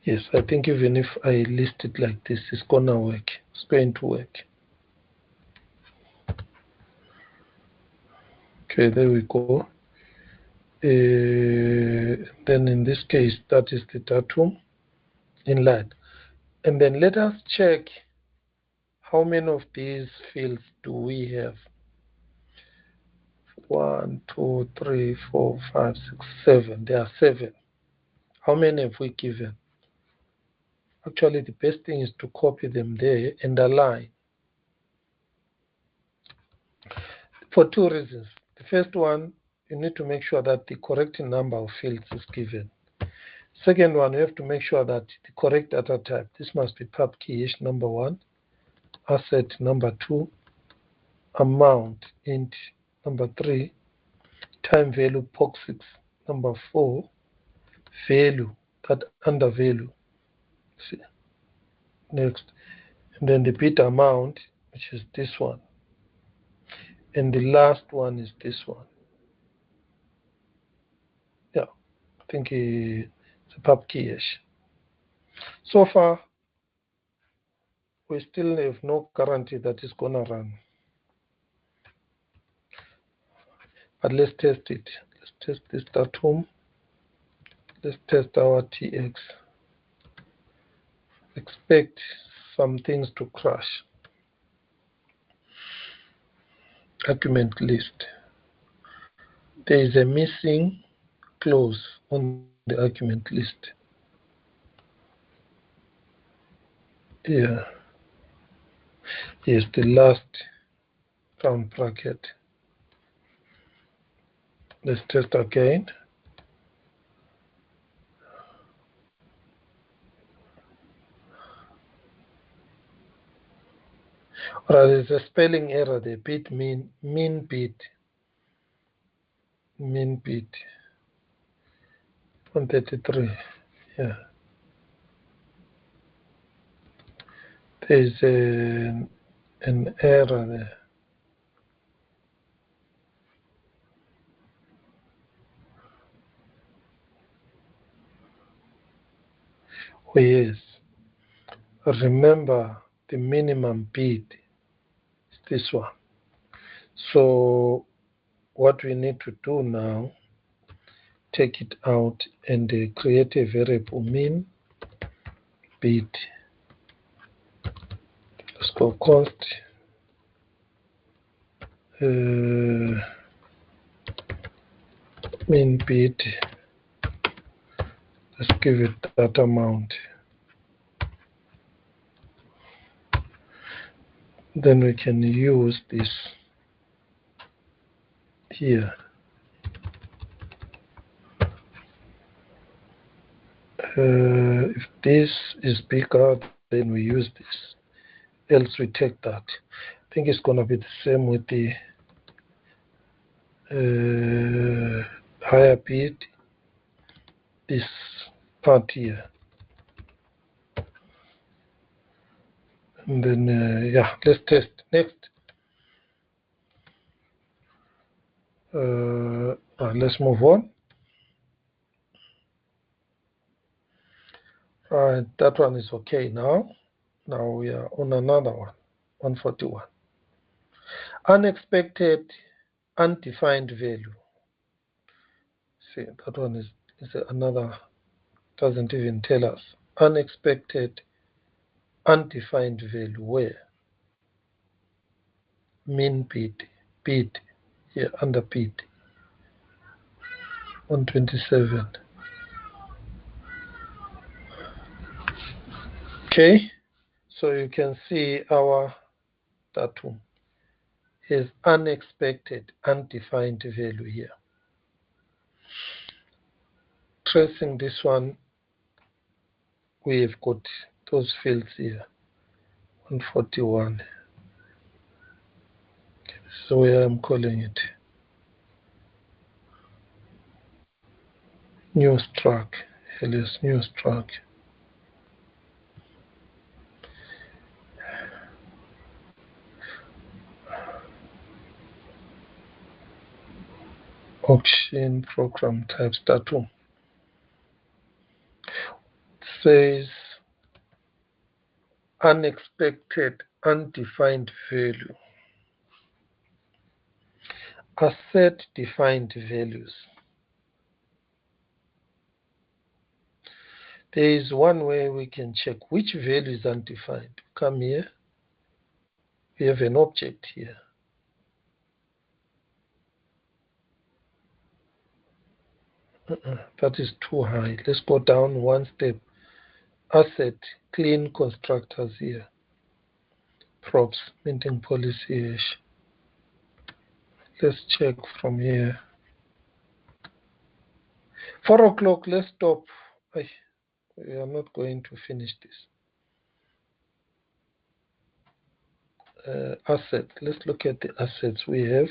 Yes, I think even if I list it like this, it's gonna work. It's going to work. Okay, there we go. Then in this case, that is the datum in line. And then let us check how many of these fields do we have. 1, 2, 3, 4, 5, 6, 7. There are 7. How many have we given? Actually, the best thing is to copy them there and align. For 2 reasons. The first one, you need to make sure that the correct number of fields is given. Second one, you have to make sure that the correct data type, this must be pub key number 1, asset number 2, amount int number 3, time value POC6 number 4, value, that under value. See. Next. And then the bit amount, which is this one. And the last one is this one. Yeah, I think it's a pub key-ish. So far, we still have no guarantee that it's going to run. But let's test it. Let's test this datum. Let's test our TX. Expect some things to crash. Argument list. There is a missing clause on the argument list. Yeah. Yes, the last round bracket. Let's test again. Or there's a spelling error there. Bit mean bit. Mean bit. 133. Yeah. There's an error there. Oh yes. Remember the minimum bit is this one. So what we need to do now, take it out and create a variable mean bit. Let's go const mean bit. Let's give it that amount. Then we can use this here. If this is bigger, then we use this. Else we take that. I think it's going to be the same with the higher bit. This part here. And then, yeah, let's test. Next. Let's move on. Alright, that one is okay now. Now we are on another one, 141. Unexpected, undefined value. See, that one is another, doesn't even tell us. Unexpected, undefined value, where? Mean bit, yeah, under bit. 127. Okay, so you can see our datum is unexpected, undefined value here. Tracing this one, we have got those fields here. 141. Okay, this is where I'm calling it. News track. Helios news track. Auction program type status. Says unexpected undefined value. Asset defined values. There is one way we can check which value is undefined. Come here. We have an object here. That is too high. Let's go down one step. Asset, clean constructors here. Props, minting policy hash. Let's check from here. 4 o'clock, let's stop. We are not going to finish this. Asset, let's look at the assets we have.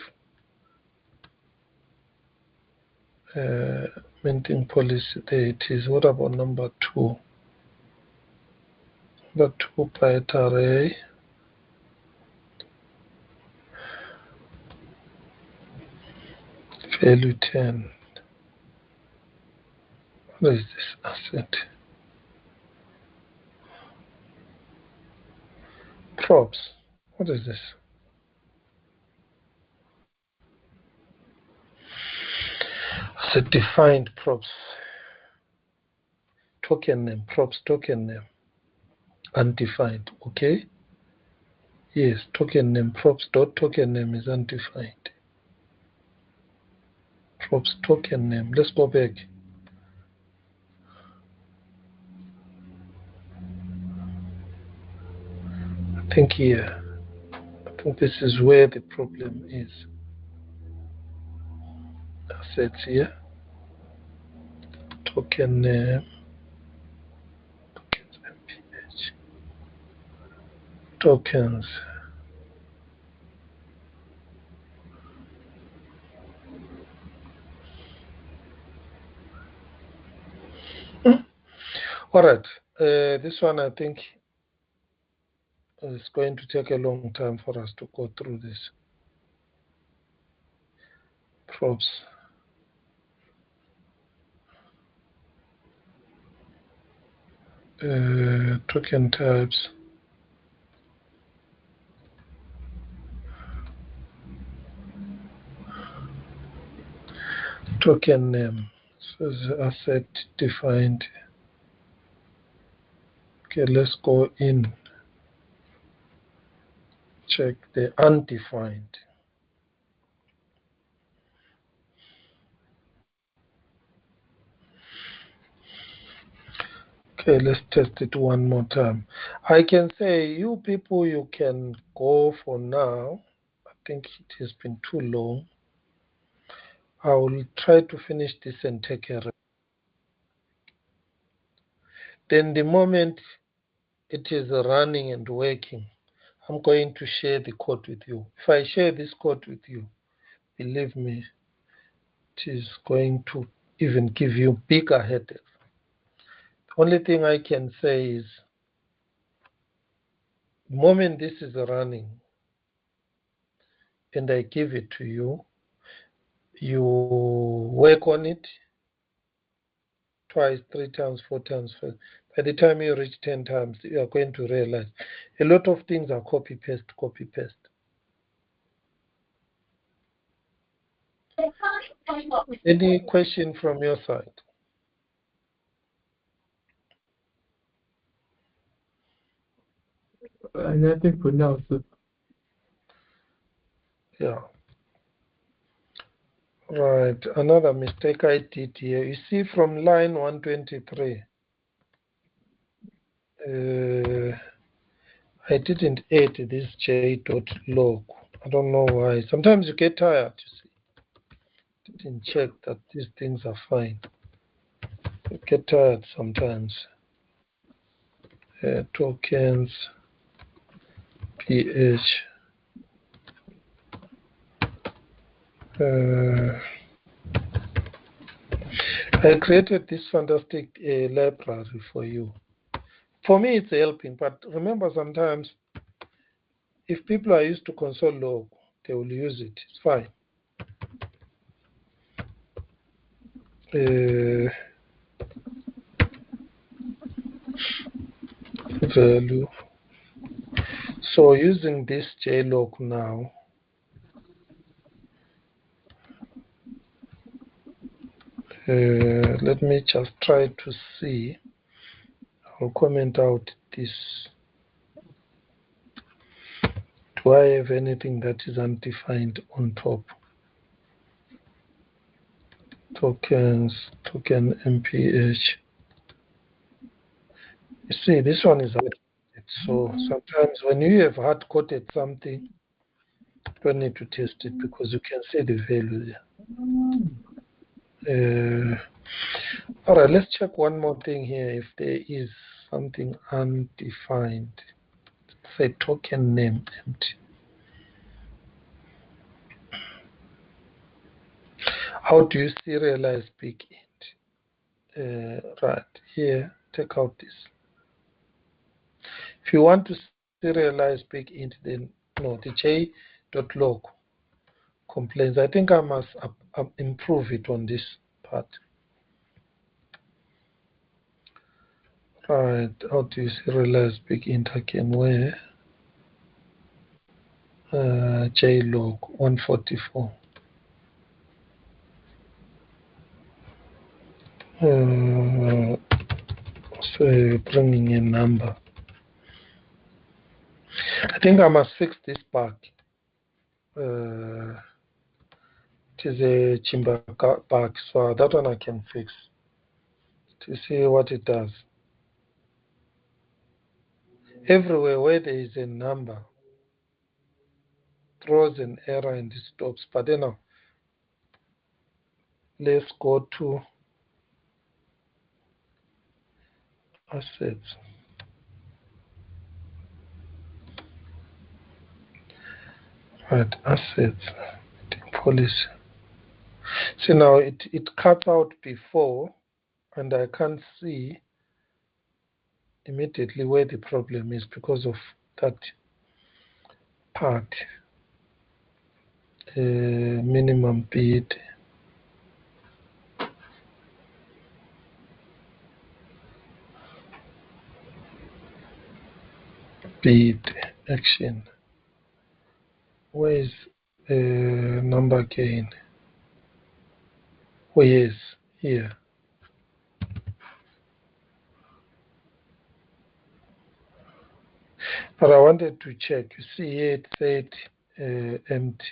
Minting policy, there it is. What about number 2? Number 2 byte array. Value 10. What is this asset? Props. What is this? Asset defined props. Token name, props token name. Undefined. Okay? Yes, token name, props dot token name is undefined. Props token name. Let's go back. I think here. I think this is where the problem is. Assets here. Token name. Tokens MPH. Tokens. All right. This one I think is going to take a long time for us to go through this. Props. Token types. Token name. So the asset defined. Okay, let's go in. Check the undefined. Okay, let's test it one more time. I can say, you people, you can go for now. I think it has been too long. I will try to finish this and take a rest. Then the moment it is running and working, I'm going to share the code with you. If I share this code with you, believe me, it is going to even give you bigger headaches. The only thing I can say is, the moment this is running and I give it to you, you work on it twice, 3 times, 4 times. By the time you reach 10 times, you are going to realize a lot of things are copy paste, copy paste. Any question from your side? Nothing for now, sir. Yeah. Right. Another mistake I did here. You see from line 123, I didn't add this j.log. I don't know why. Sometimes you get tired, you see. Didn't check that these things are fine. You get tired sometimes. Tokens, ph. I created this fantastic library for you. For me, it's helping, but remember sometimes if people are used to console log, they will use it. It's fine. Value. So using this JLog now, let me just try to see. I'll comment out this. Do I have anything that is undefined on top? Tokens, token MPH. You see, this one is hard. So sometimes when you have hard coded something, you don't need to test it because you can see the value there. All right, let's check one more thing here. If there is something undefined, say token name empty. How do you serialize big int? Right here, take out this. If you want to serialize big int, then no, the j.log complains. I think I must improve it on this part. Right, how do you serialize big int again? Where? JLog 144. So bringing a number. I think I must fix this bug. It is a Chimba bug, so that one I can fix to see what it does. Everywhere where there is a number, throws an error and it stops. But then now, let's go to assets. Right, assets, policy. See now it cuts out before, and I can't see immediately where the problem is because of that part. Minimum bid. Bid action. Where is number gain? Oh yes, here. But I wanted to check. You see here it said empty,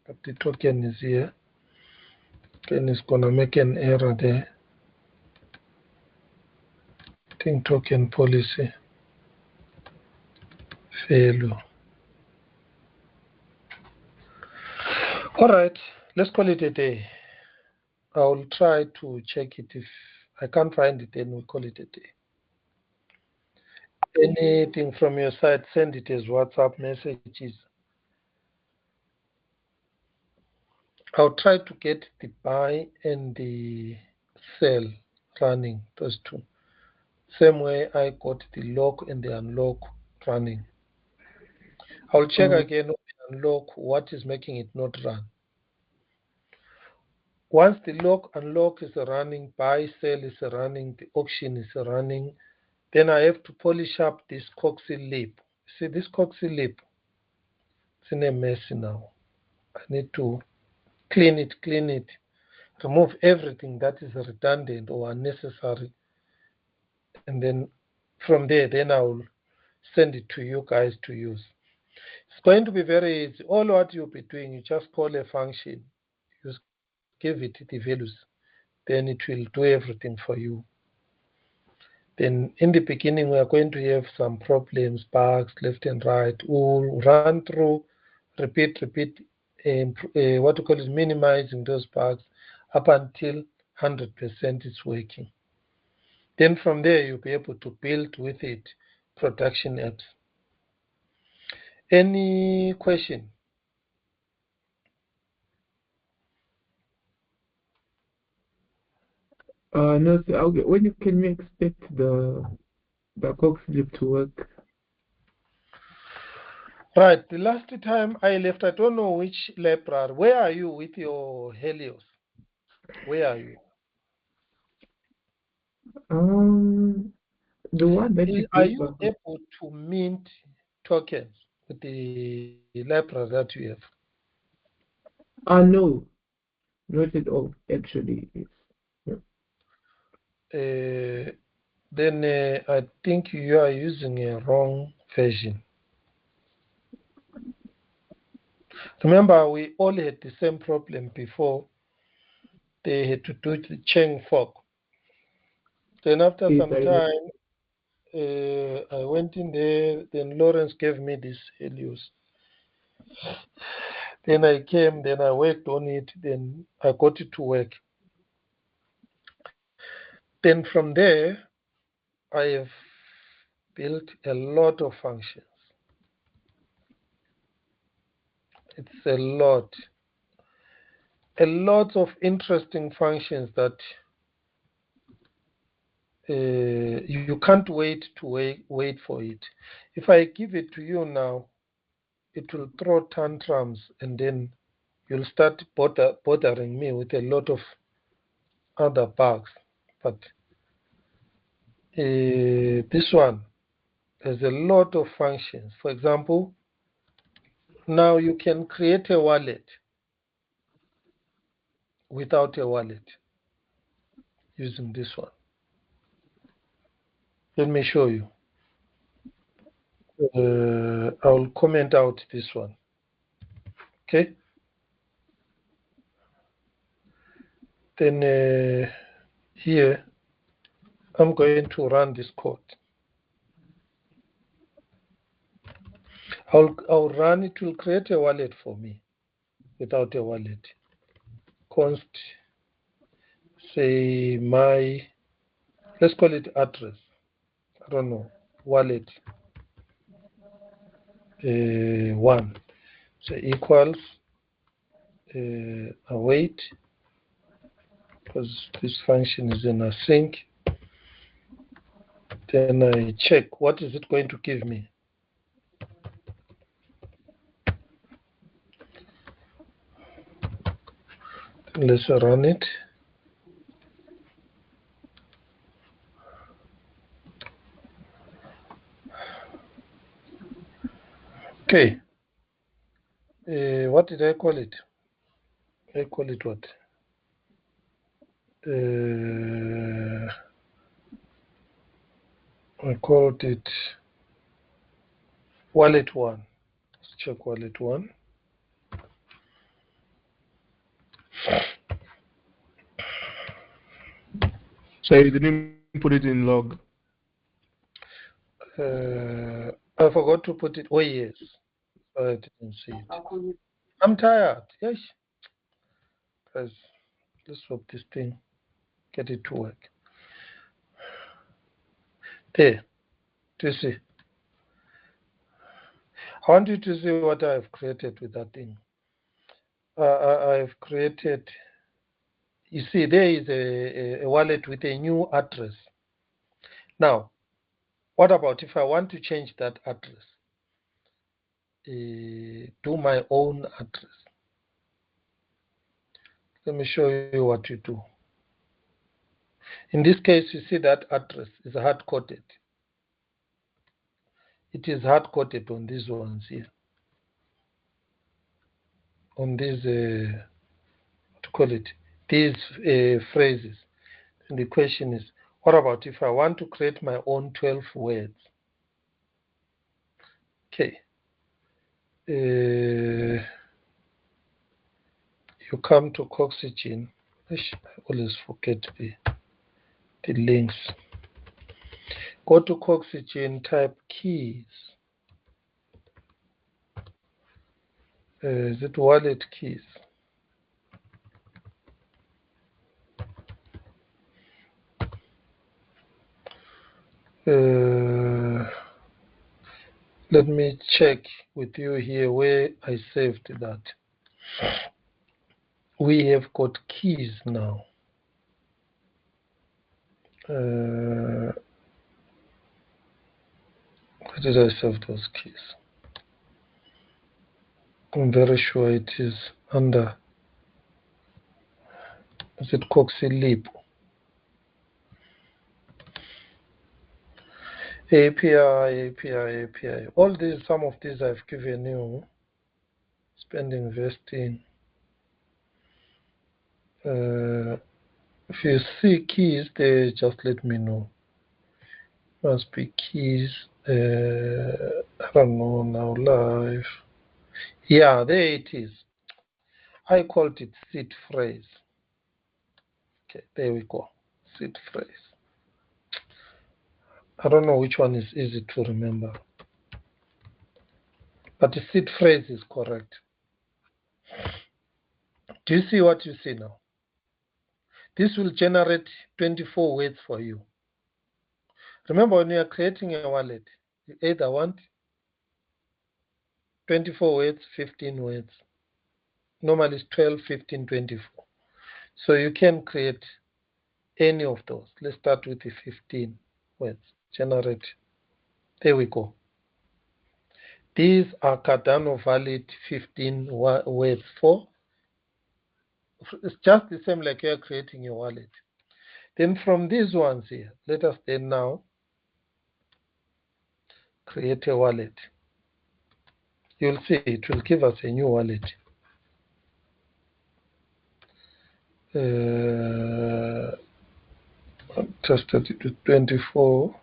but the token is here. Then it's gonna make an error there. I think token policy failure. All right, let's call it a day. I'll try to check it. If I can't find it, then we'll call it a day. Anything from your side, send it as WhatsApp messages. I'll try to get the buy and the sell running, those two. Same way I got the lock and the unlock running. I'll check again on the unlock what is making it not run. Once the lock unlock is running, buy sell is running, the auction is running, then I have to polish up this coxie lip. See this coxie lip? It's in a mess now. I need to clean it, remove everything that is redundant or unnecessary. And then from there, then I will send it to you guys to use. It's going to be very easy. All what you'll be doing, you just call a function, you give it the values, then it will do everything for you. Then in the beginning, we are going to have some problems, bugs, left and right. We'll run through, repeat, what we call is minimizing those bugs up until 100% is working. Then from there, you'll be able to build with it production apps. Any question? No, so when can we expect the Cox slip to work? Right. The last time I left, I don't know which library. Where are you with your Helios? Where are you? The one that you Are gave you us. able to mint tokens with the library that you have? No, not at all. Actually, no. Then I think you are using a wrong version. Remember, we all had the same problem before. They had to do the Cheng fork. Then after Yes, some I know. time, I went in there. Then Lawrence gave me this Helios. Then I came. Then I worked on it. Then I got it to work. Then from there, I have built a lot of functions. It's a lot of interesting functions that you can't wait to wait for it. If I give it to you now, it will throw tantrums, and then you'll start bothering me with a lot of other bugs. But this one has a lot of functions. For example, now you can create a wallet without a wallet using this one. Let me show you. I'll comment out this one. Okay. Then here, I'm going to run this code. I'll run it. Will create a wallet for me without a wallet. Const, say let's call it address. I don't know, wallet 1. So equals await, because this function is in async. Then I check what is it going to give me. Let's run it. Okay. What did I call it? I call it what? I called it wallet 1. Let's check wallet 1. So you didn't put it in log. I forgot to put it. Oh, yes. I didn't see it. I'm tired. Yes. Guys, let's hope this thing get it to work. There. Do you see? I want you to see what I've created with that thing. I've created, you see, there is a wallet with a new address. Now, what about if I want to change that address? Do my own address. Let me show you what you do. In this case, you see that address is hard-coded. It is hard-coded on these ones here. On these, what to call it? These phrases. And the question is, what about if I want to create my own 12 words? Okay. You come to Coxygen. I always forget the links. Go to Coxygen, type keys. Is it wallet keys? Let me check with you here where I saved that. We have got keys now. Where did I save those keys? I'm very sure it is under. Is it CoxyLib? API. All these, some of these I've given you. Spend, investing. If you see keys there, just let me know. Must be keys. I don't know now. Live. Yeah, there it is. I called it seed phrase. Okay, there we go. Seed phrase. I don't know which one is easy to remember, but the seed phrase is correct. Do you see what you see now? This will generate 24 words for you. Remember, when you are creating a wallet, you either want 24 words, 15 words. Normally it's 12, 15, 24. So you can create any of those. Let's start with the 15 words. Generate. There we go. These are Cardano valid 15 words for. It's just the same like you're creating your wallet. Then from these ones here, let us then now create a wallet. You'll see it will give us a new wallet. Tested it with 24.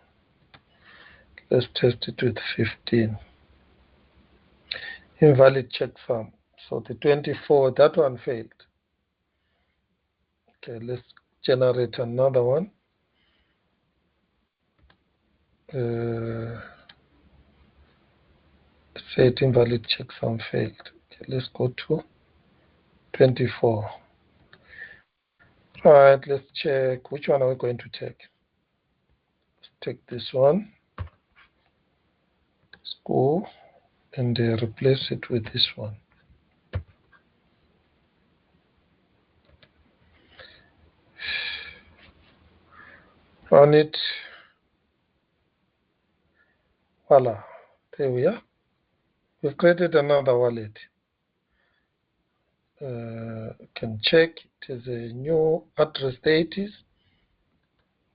Let's test it with 15. Invalid checksum. So the 24, that one failed. Okay, let's generate another one. Said invalid checksum failed. Okay, let's go to 24. All right, let's check. Which one are we going to take? Let's take this one. Let's go and replace it with this one. Run it. Voila. There we are. We've created another wallet. Can check. It is a new address. There it is.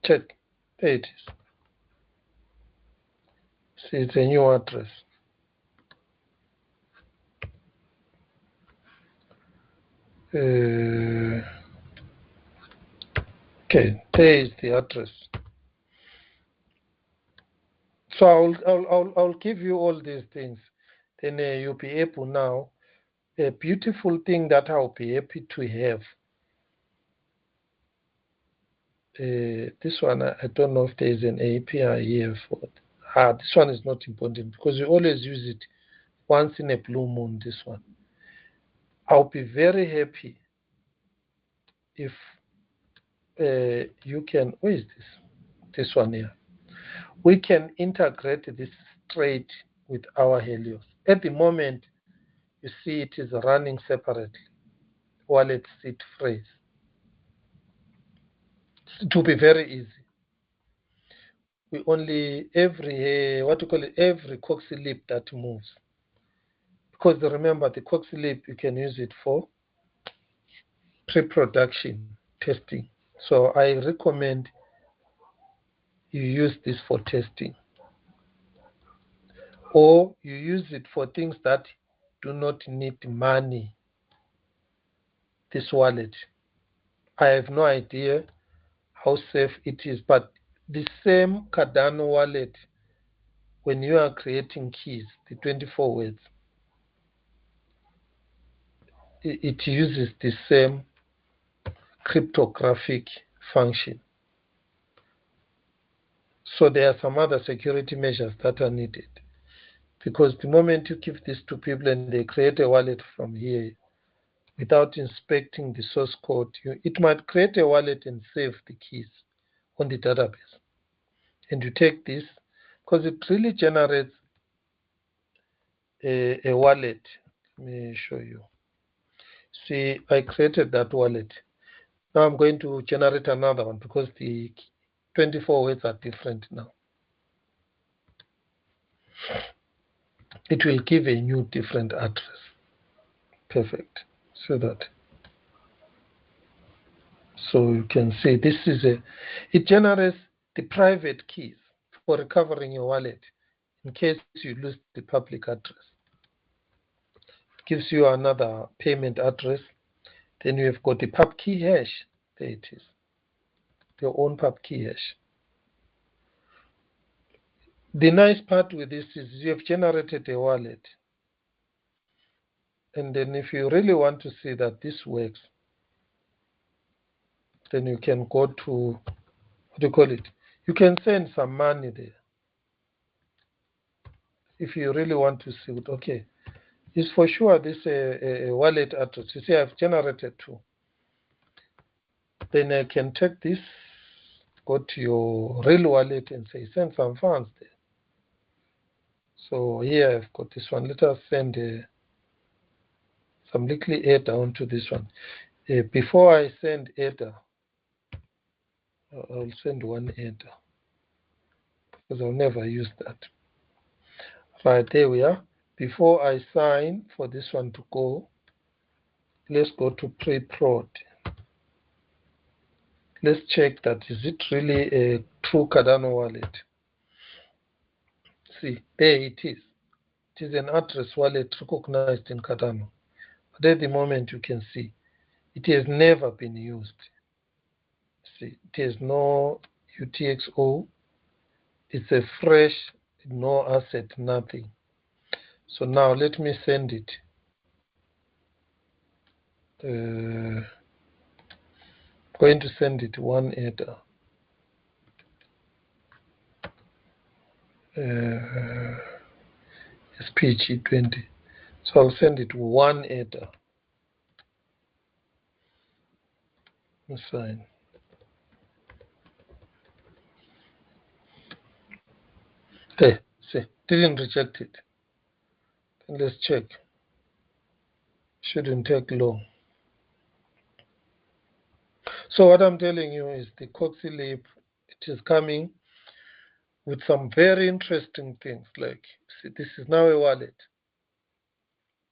Check. There it is. See, it's a new address. Okay, there is the address. So I'll give you all these things. Then you'll be able now. A beautiful thing that I'll be happy to have. This one, I don't know if there is an API here for it. This one is not important because we always use it once in a blue moon, this one. I'll be very happy if you can, where is this? This one here. We can integrate this straight with our Helios. At the moment, you see it is running separately. Wallet seed phrase. It will be very easy. We only, every CoxyLib that moves. Because remember, the CoxyLib, you can use it for pre-production testing. So I recommend you use this for testing. Or you use it for things that do not need money. This wallet. I have no idea how safe it is, but the same Cardano wallet, when you are creating keys, the 24 words, it uses the same cryptographic function. So there are some other security measures that are needed. Because the moment you give this to people and they create a wallet from here, without inspecting the source code, it might create a wallet and save the keys on the database. And you take this, because it really generates a wallet. Let me show you. See, I created that wallet. Now I'm going to generate another one because the 24 words are different now. It will give a new different address. Perfect. So that. So you can see this is it generates the private keys for recovering your wallet in case you lose the public address. It gives you another payment address. Then you have got the pub key hash. There it is. Your own pub key hash. The nice part with this is you have generated a wallet. And then if you really want to see that this works, then you can go to, what do you call it? You can send some money there. If you really want to see it, okay. It's for sure this a wallet address. You see, I've generated two. Then I can take this, go to your real wallet and say, send some funds there. So here I've got this one. Let us send some little ADA onto this one. Before I send ADA, I'll send one ADA because I'll never use that. Right, there we are. Before I sign for this one to go, let's go to pre-prod. Let's check that is it really a true Cardano wallet. See, there it is. It is an address wallet recognized in Cardano. But at the moment you can see it has never been used. See, it has no UTXO. It's a fresh, no asset, nothing. So now let me send it. Going to send it one ADA. SPG20. So I'll send it one ADA. Sign. Hey, see, didn't reject it. Then let's check. Shouldn't take long. So what I'm telling you is the CoxiLib, it is coming with some very interesting things. Like, see, this is now a wallet.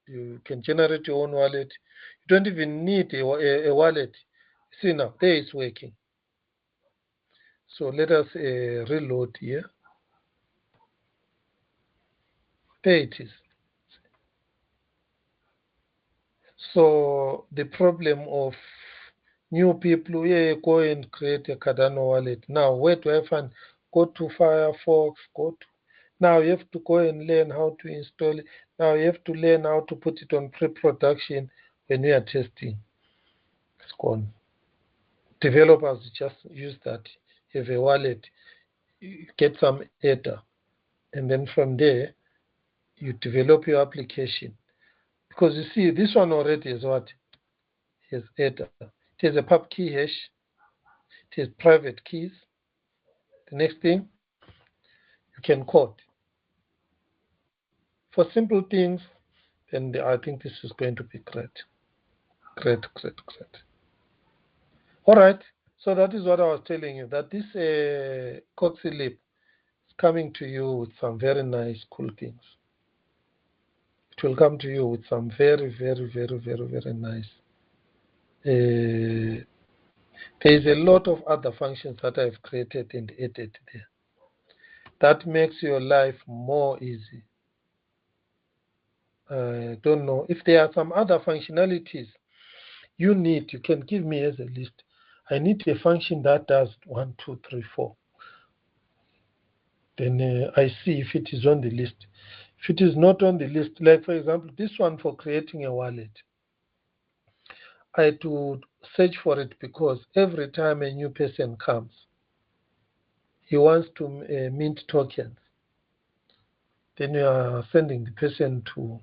You can generate your own wallet. You don't even need a wallet. See now, there it's working. So let us reload here. There it is. So the problem of new people, go and create a Cardano wallet. Now, where do I find? Go to Firefox, now you have to go and learn how to install it. Now you have to learn how to put it on pre-production when we are testing. It's gone. Developers just use that. You have a wallet, you get some ADA, and then from there, you develop your application. Because you see, this one already is what? Has ADA. It has a pub key hash. It has private keys. The next thing, you can code. For simple things, then I think this is going to be great. Great. All right. So that is what I was telling you, that this CoxiLib is coming to you with some very nice, cool things. It will come to you with some very, very, very, very, very nice. There is a lot of other functions that I've created and added there. That makes your life more easy. I don't know. If there are some other functionalities you need, you can give me as a list. I need a function that does 1, 2, 3, 4. Then I see if it is on the list. If it is not on the list, like for example, this one for creating a wallet, I had to search for it because every time a new person comes, he wants to mint tokens. Then you are sending the person to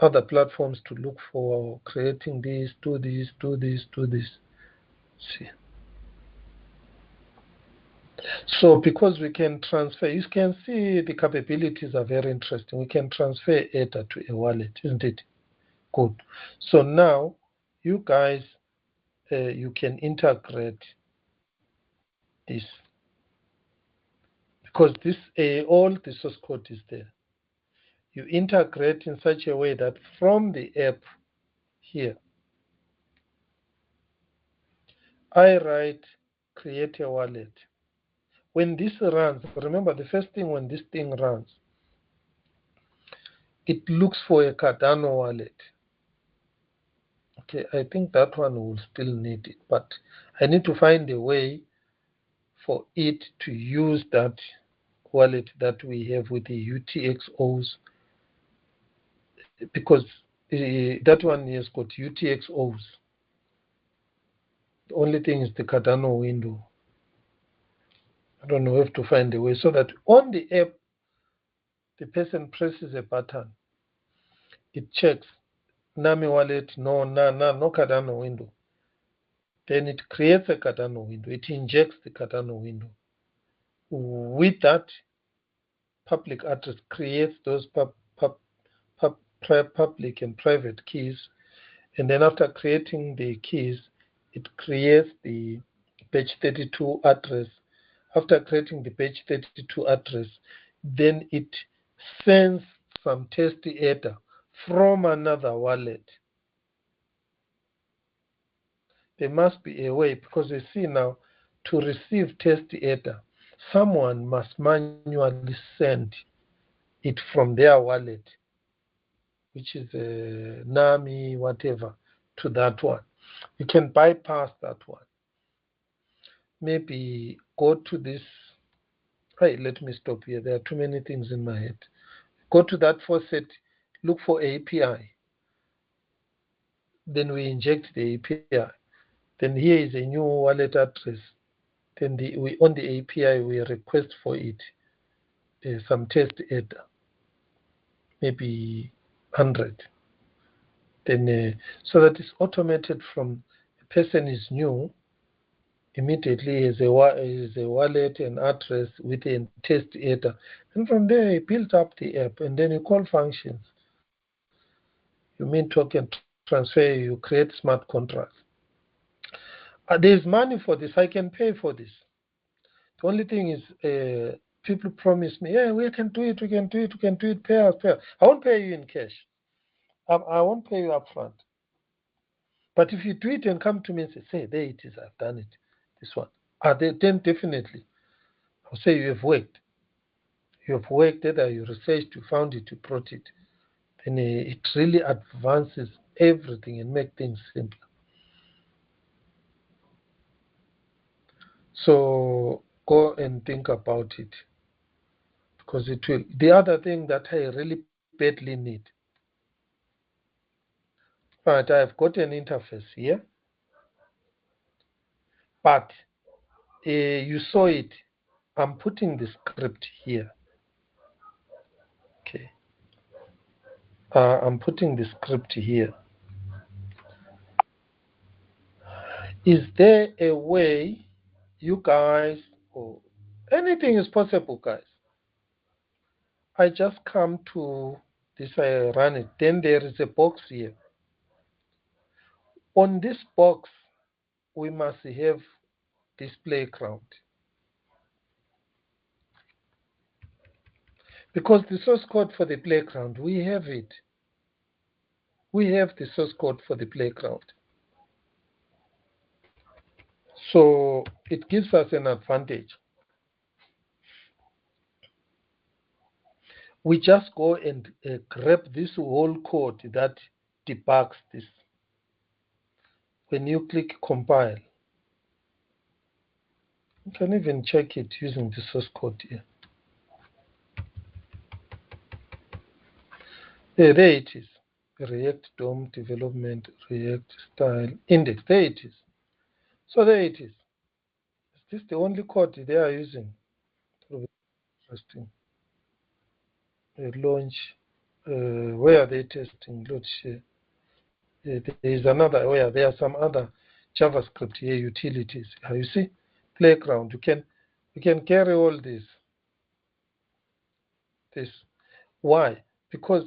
other platforms to look for creating this, do this, do this, do this. See. So because we can transfer, you can see the capabilities are very interesting. We can transfer ADA to a wallet, isn't it? Good. So now you guys, you can integrate this, because this all the source code is there. You integrate in such a way that from the app here, I write create a wallet. When this runs, remember the first thing when this thing runs, it looks for a Cardano wallet. Okay, I think that one will still need it, but I need to find a way for it to use that wallet that we have with the UTXOs, because that one has got UTXOs. The only thing is the Cardano window. I don't know, we have to find a way so that on the app, the person presses a button, it checks NAMI wallet, no Cardano window. Then it creates a Cardano window. It injects the Cardano window. With that, public address creates those public and private keys. And then after creating the keys, it creates the page 32 address. After creating the page 32 address, then it sends some test data from another wallet. There must be a way, because we see now, to receive test data, someone must manually send it from their wallet, which is NAMI, whatever, to that one. You can bypass that one. Maybe go to this. Hey, let me stop here. There are too many things in my head. Go to that faucet, look for API. Then we inject the API. Then here is a new wallet address. Then on the API, we request for it some test data, maybe 100. Then so that it's automated from a person is new, immediately is a wallet and address with a test data. And from there, you build up the app, and then you call functions. You mean token transfer, you create smart contracts. There's money for this. I can pay for this. The only thing is, people promise me, yeah, we can do it, pay us. I won't pay you in cash. I won't pay you upfront. But if you do it and come to me and say, there it is, I've done it, this one, then definitely, I'll say you have worked. You have worked, either you researched, you found it, you brought it. Then it really advances everything and makes things simpler. So go and think about it, because it will. The other thing that I really badly need. Right, I've got an interface here, but you saw it. I'm putting the script here. Okay. I'm putting the script here. Is there a way you guys, or anything is possible, guys? I just come to this, I run it. Then there is a box here. On this box, we must have this playground. Because the source code for the playground, we have it. We have the source code for the playground. So it gives us an advantage. We just go and grab this whole code that debugs this. When you click compile, you can even check it using the source code here. There it is. React DOM development, React style, index. There it is. So there it is. Is this the only code they are using? Interesting. Launch. Where are they testing? Let's share. There is another where there are some other JavaScript here, utilities. You see? Playground. You can carry all this. Why? Because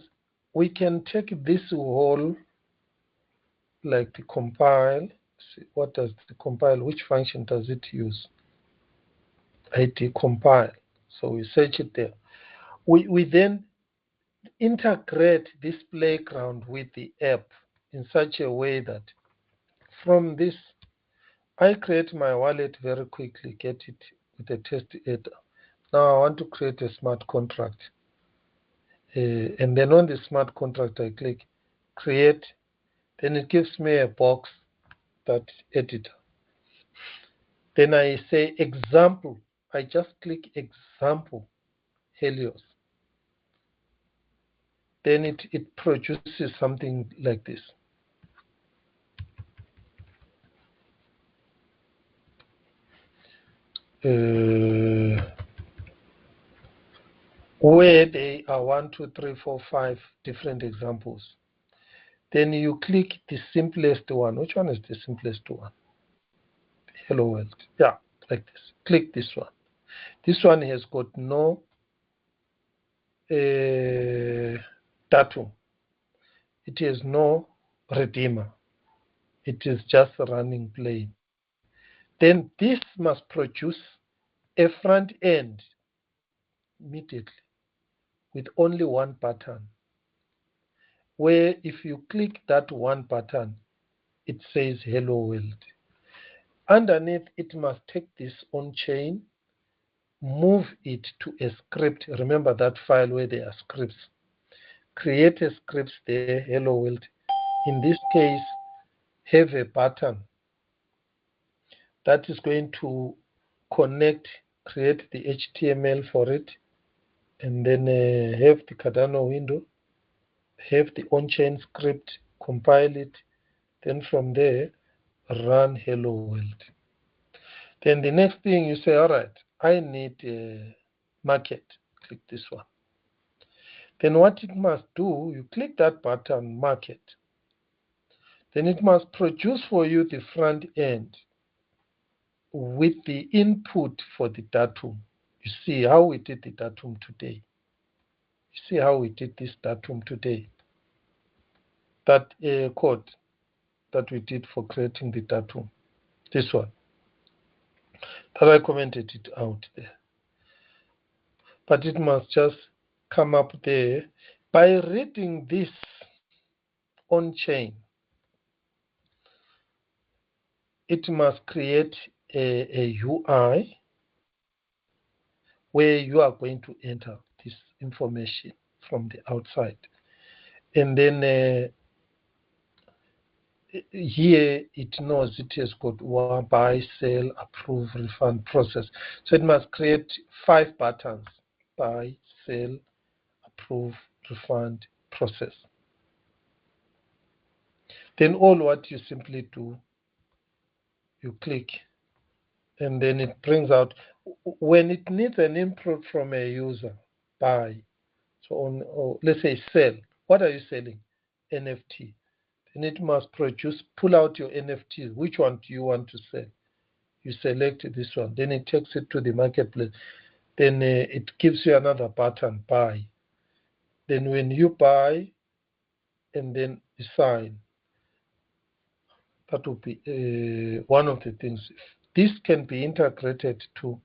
we can take this whole, like the compile. See, what does the compile, which function does it use? I decompile. So we search it there. We then integrate this playground with the app in such a way that from this, I create my wallet very quickly, get it with a test editor. Now I want to create a smart contract. And then on the smart contract, I click create. Then it gives me a box, that editor. Then I say example. I just click example, Helios. Then it produces something like this. Where they are 1, 2, 3, 4, 5 different examples. Then you click the simplest one. Which one is the simplest one? Hello world. Yeah, like this. Click this one. This one has got no datum. It has no redeemer. It is just running plain. Then this must produce a front end immediately with only one button, where if you click that one button, it says hello world. Underneath, it must take this on chain, move it to a script. Remember that file where there are scripts. Create a script there, hello world. In this case, have a button that is going to connect, create the HTML for it, and then have the Cardano window, have the on-chain script, compile it, then from there, run hello world. Then the next thing you say, all right, I need a market. Click this one. Then what it must do, you click that button, market. Then it must produce for you the front end with the input for the datum. You see how we did the datum today. You see how we did this datum today. That code that we did for creating the datum. This one. That I commented it out there. But it must just come up there by reading this on chain. It must create a UI where you are going to enter this information from the outside. And then here it knows it has got one buy, sell, approve, refund, process. So it must create 5 buttons: buy, sell, approve, refund, process. Then all what you simply do, you click, and then it brings out, when it needs an input from a user, buy. So on, or let's say sell. What are you selling? NFT. Then it must produce, pull out your NFTs. Which one do you want to sell? You select this one. Then it takes it to the marketplace. Then it gives you another button, buy. Then when you buy, and then you sign, that will be one of the things. This can be integrated to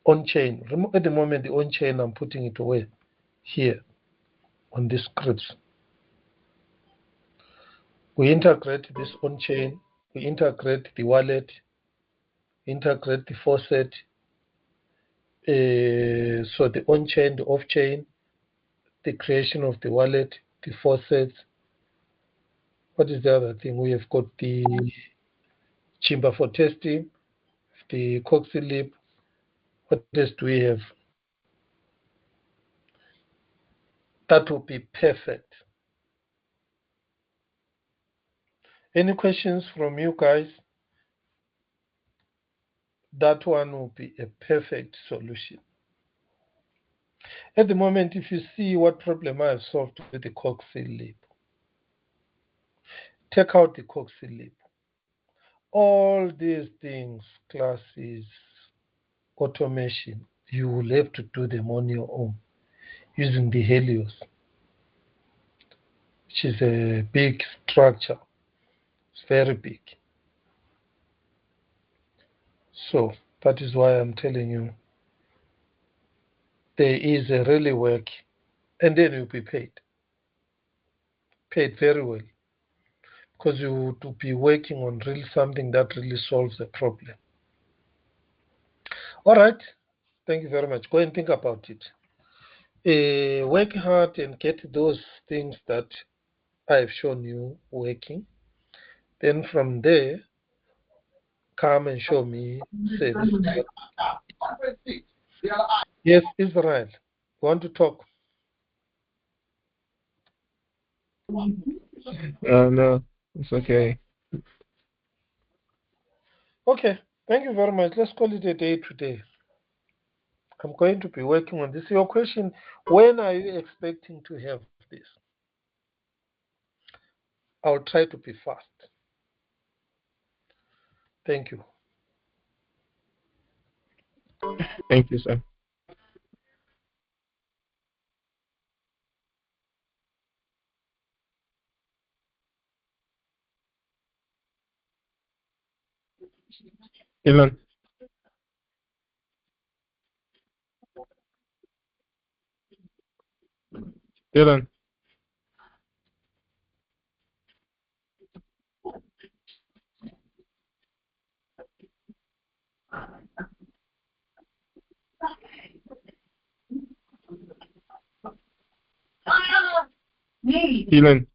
on-chain. At the moment, the on-chain, I'm putting it away here on the scripts. We integrate this on-chain, we integrate the wallet, integrate the faucet, so the on-chain, the off-chain, the creation of the wallet, the faucets. What is the other thing? We have got the chamber for testing, the coxie lip. What else do we have? That will be perfect. Any questions from you guys? That one will be a perfect solution. At the moment, if you see what problem I have solved with the coxie lip, take out the coxie lip. All these things, classes, automation, you will have to do them on your own using the Helios, which is a big structure. It's very big. So That is why I'm telling you there is a really work, and then you'll be paid very well, because you would be working on really something that really solves a problem. All right, thank you very much. Go and think about it. Work hard and get those things that I've shown you working. Then from there, come and show me service. Yes, Israel, want to talk? No, it's okay. Okay, thank you very much. Let's call it a day today. I'm going to be working on this. Your question, when are you expecting to have this? I'll try to be fast. Thank you. Thank you, sir. Dylan. Dylan. Dylan.